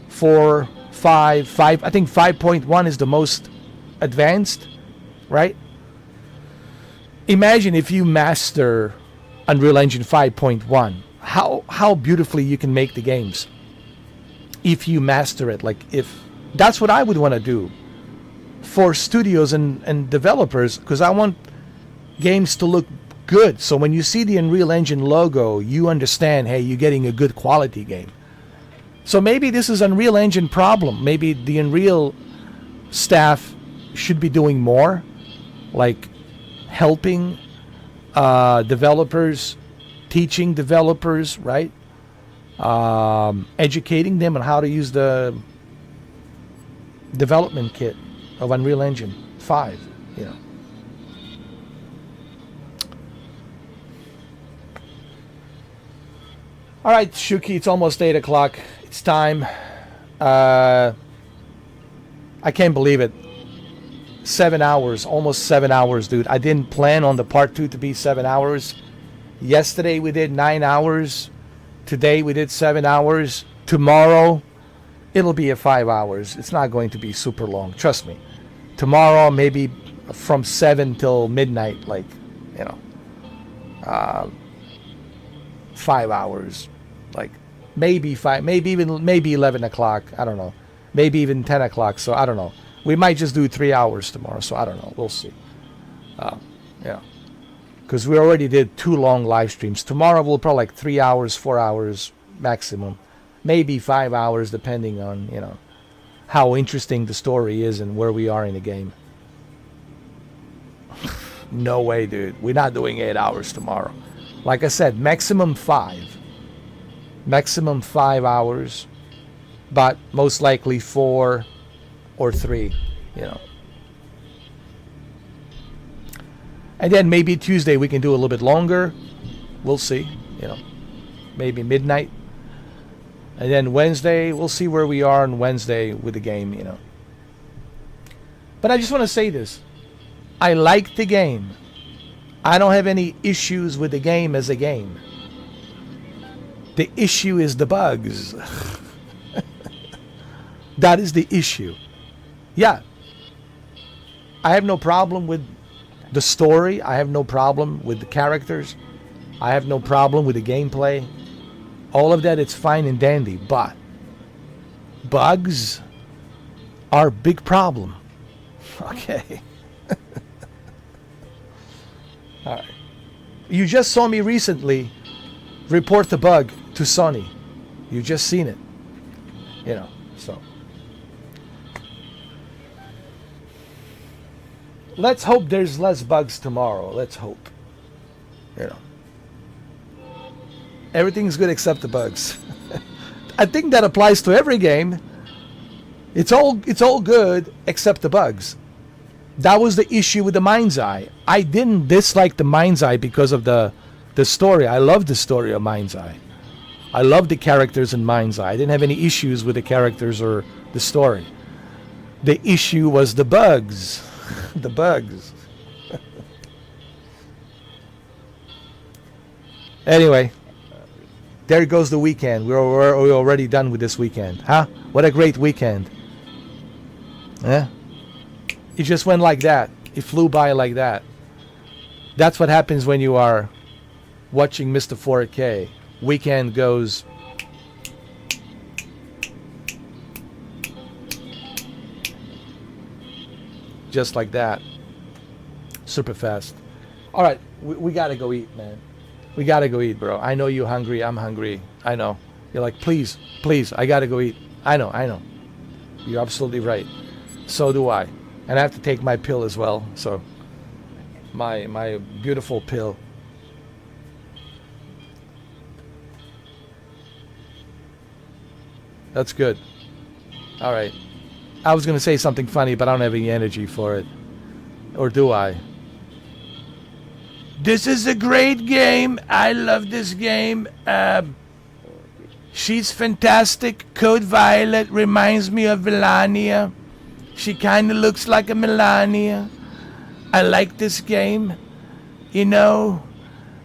4, 5. I think 5.1 is the most advanced, right? Imagine if you master Unreal Engine 5.1, how beautifully you can make the games. If you master it, if that's what I would want to do for studios and developers, because I want games to look good. So when you see the Unreal Engine logo, you understand, hey, you're getting a good quality game. So maybe this is Unreal Engine problem. Maybe the Unreal staff should be doing more, like helping developers, teaching developers, right? Educating them on how to use the development kit of Unreal Engine 5, All right, Shuki, it's almost 8 o'clock. It's time. I can't believe it. 7 hours, almost 7 hours, dude. I didn't plan on the part 2 to be 7 hours. Yesterday we did 9 hours. Today we did 7 hours. Tomorrow it'll be 5 hours. It's not going to be super long. Trust me. Tomorrow maybe from 7 till midnight, 5 hours. Maybe 5, maybe 11 o'clock. I don't know. Maybe even 10 o'clock. So I don't know. We might just do 3 hours tomorrow. So I don't know. We'll see. Because we already did 2 long live streams. Tomorrow we'll probably 3 hours, 4 hours maximum. Maybe 5 hours depending on, how interesting the story is and where we are in the game. No way, dude. We're not doing 8 hours tomorrow. Like I said, maximum 5. Maximum 5 hours, but most likely 4 or 3, And then maybe Tuesday we can do a little bit longer. We'll see, maybe midnight. And then Wednesday, we'll see where we are on Wednesday with the game, But I just want to say this. I like the game. I don't have any issues with the game as a game. The issue is the bugs. That is the issue. Yeah. I have no problem with the story. I have no problem with the characters. I have no problem with the gameplay. All of that, it's fine and dandy. But bugs are a big problem. Okay. All right. You just saw me recently report the bug to Sony. You just seen it. So. Let's hope there's less bugs tomorrow. Let's hope. Everything's good except the bugs. I think that applies to every game. It's all good except the bugs. That was the issue with the Mind's Eye. I didn't dislike the Mind's Eye because of the story. I love the story of Mind's Eye. I love the characters in Mind's Eye. I didn't have any issues with the characters or the story. The issue was the bugs. The bugs. Anyway, there goes the weekend. We're already done with this weekend. Huh? What a great weekend. Yeah? It just went like that. It flew by like that. That's what happens when you are watching Mr. 4K. Weekend goes... just like that. Super fast. Alright, we gotta go eat, man. We gotta go eat, bro. I know you're hungry. I'm hungry. I know. You're like, please, please, I gotta go eat. I know. You're absolutely right. So do I. And I have to take my pill as well. So, my beautiful pill. That's good. All right. I was going to say something funny, but I don't have any energy for it. Or do I? This is a great game. I love this game. She's fantastic. Code Violet reminds me of Melania. She kind of looks like a Melania. I like this game. You know,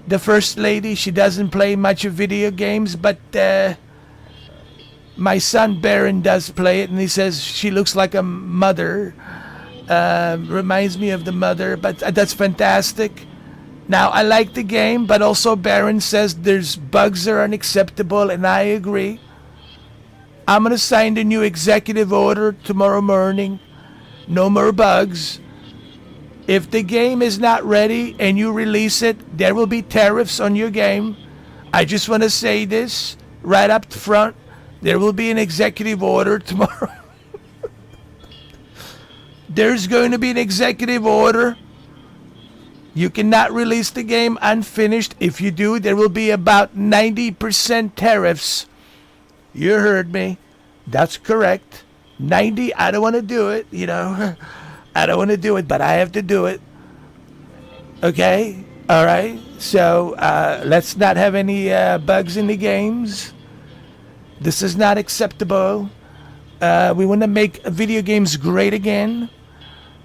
the First Lady, she doesn't play much of video games, but my son Baron does play it, and he says she looks like a mother. Reminds me of the mother, but that's fantastic. Now, I like the game, but also Baron says there's bugs that are unacceptable, and I agree. I'm going to sign the new executive order tomorrow morning. No more bugs. If the game is not ready and you release it, there will be tariffs on your game. I just want to say this right up front. There will be an executive order tomorrow. There's going to be an executive order. You cannot release the game unfinished. If you do, there will be about 90% tariffs. You heard me. That's correct. 90, I don't want to do it, you know. I don't want to do it, but I have to do it. Okay? All right? So, let's not have any bugs in the games. This is not acceptable. We want to make video games great again.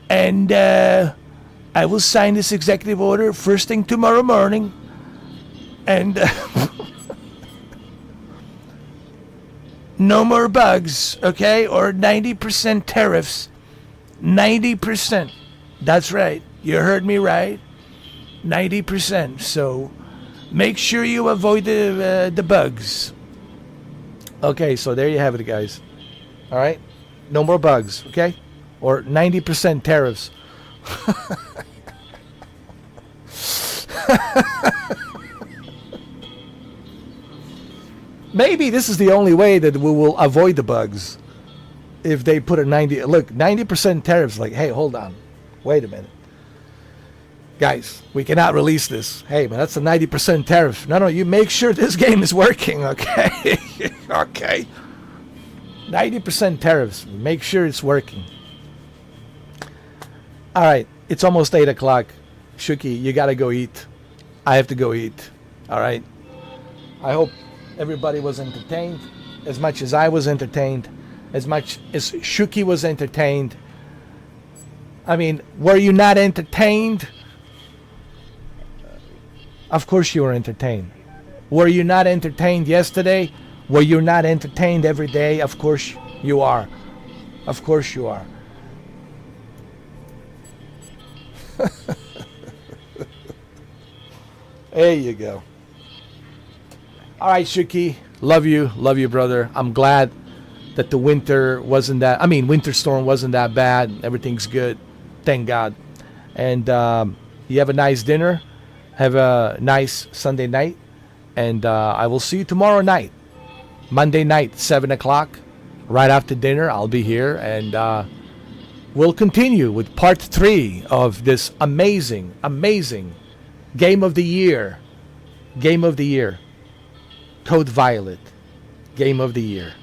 And I will sign this executive order first thing tomorrow morning. And no more bugs, okay? Or 90% tariffs. 90%. That's right. You heard me right. 90%. So make sure you avoid the bugs. Okay, so there you have it, guys. All right? No more bugs, okay? Or 90% tariffs. Maybe this is the only way that we will avoid the bugs. If they put a 90% tariffs, like, hey, hold on. Wait a minute. Guys, we cannot release this. Hey, man, that's a 90% tariff. No, you make sure this game is working, okay? Okay. 90% tariffs. Make sure it's working. All right, it's almost 8 o'clock. Shuki, you got to go eat. I have to go eat. All right? I hope everybody was entertained as much as I was entertained, as much as Shuki was entertained. I mean, were you not entertained? Of course you were entertained. Were you not entertained yesterday? Were you not entertained every day? Of course you are. Of course you are. There you go. All right, Shuki. Love you, brother. I'm glad that the winter storm wasn't that bad. Everything's good. Thank God. And you have a nice dinner. Have a nice Sunday night. And I will see you tomorrow night. Monday night, 7 o'clock. Right after dinner, I'll be here. And we'll continue with part 3 of this amazing, amazing Game of the Year. Game of the Year. Code Violet. Game of the Year.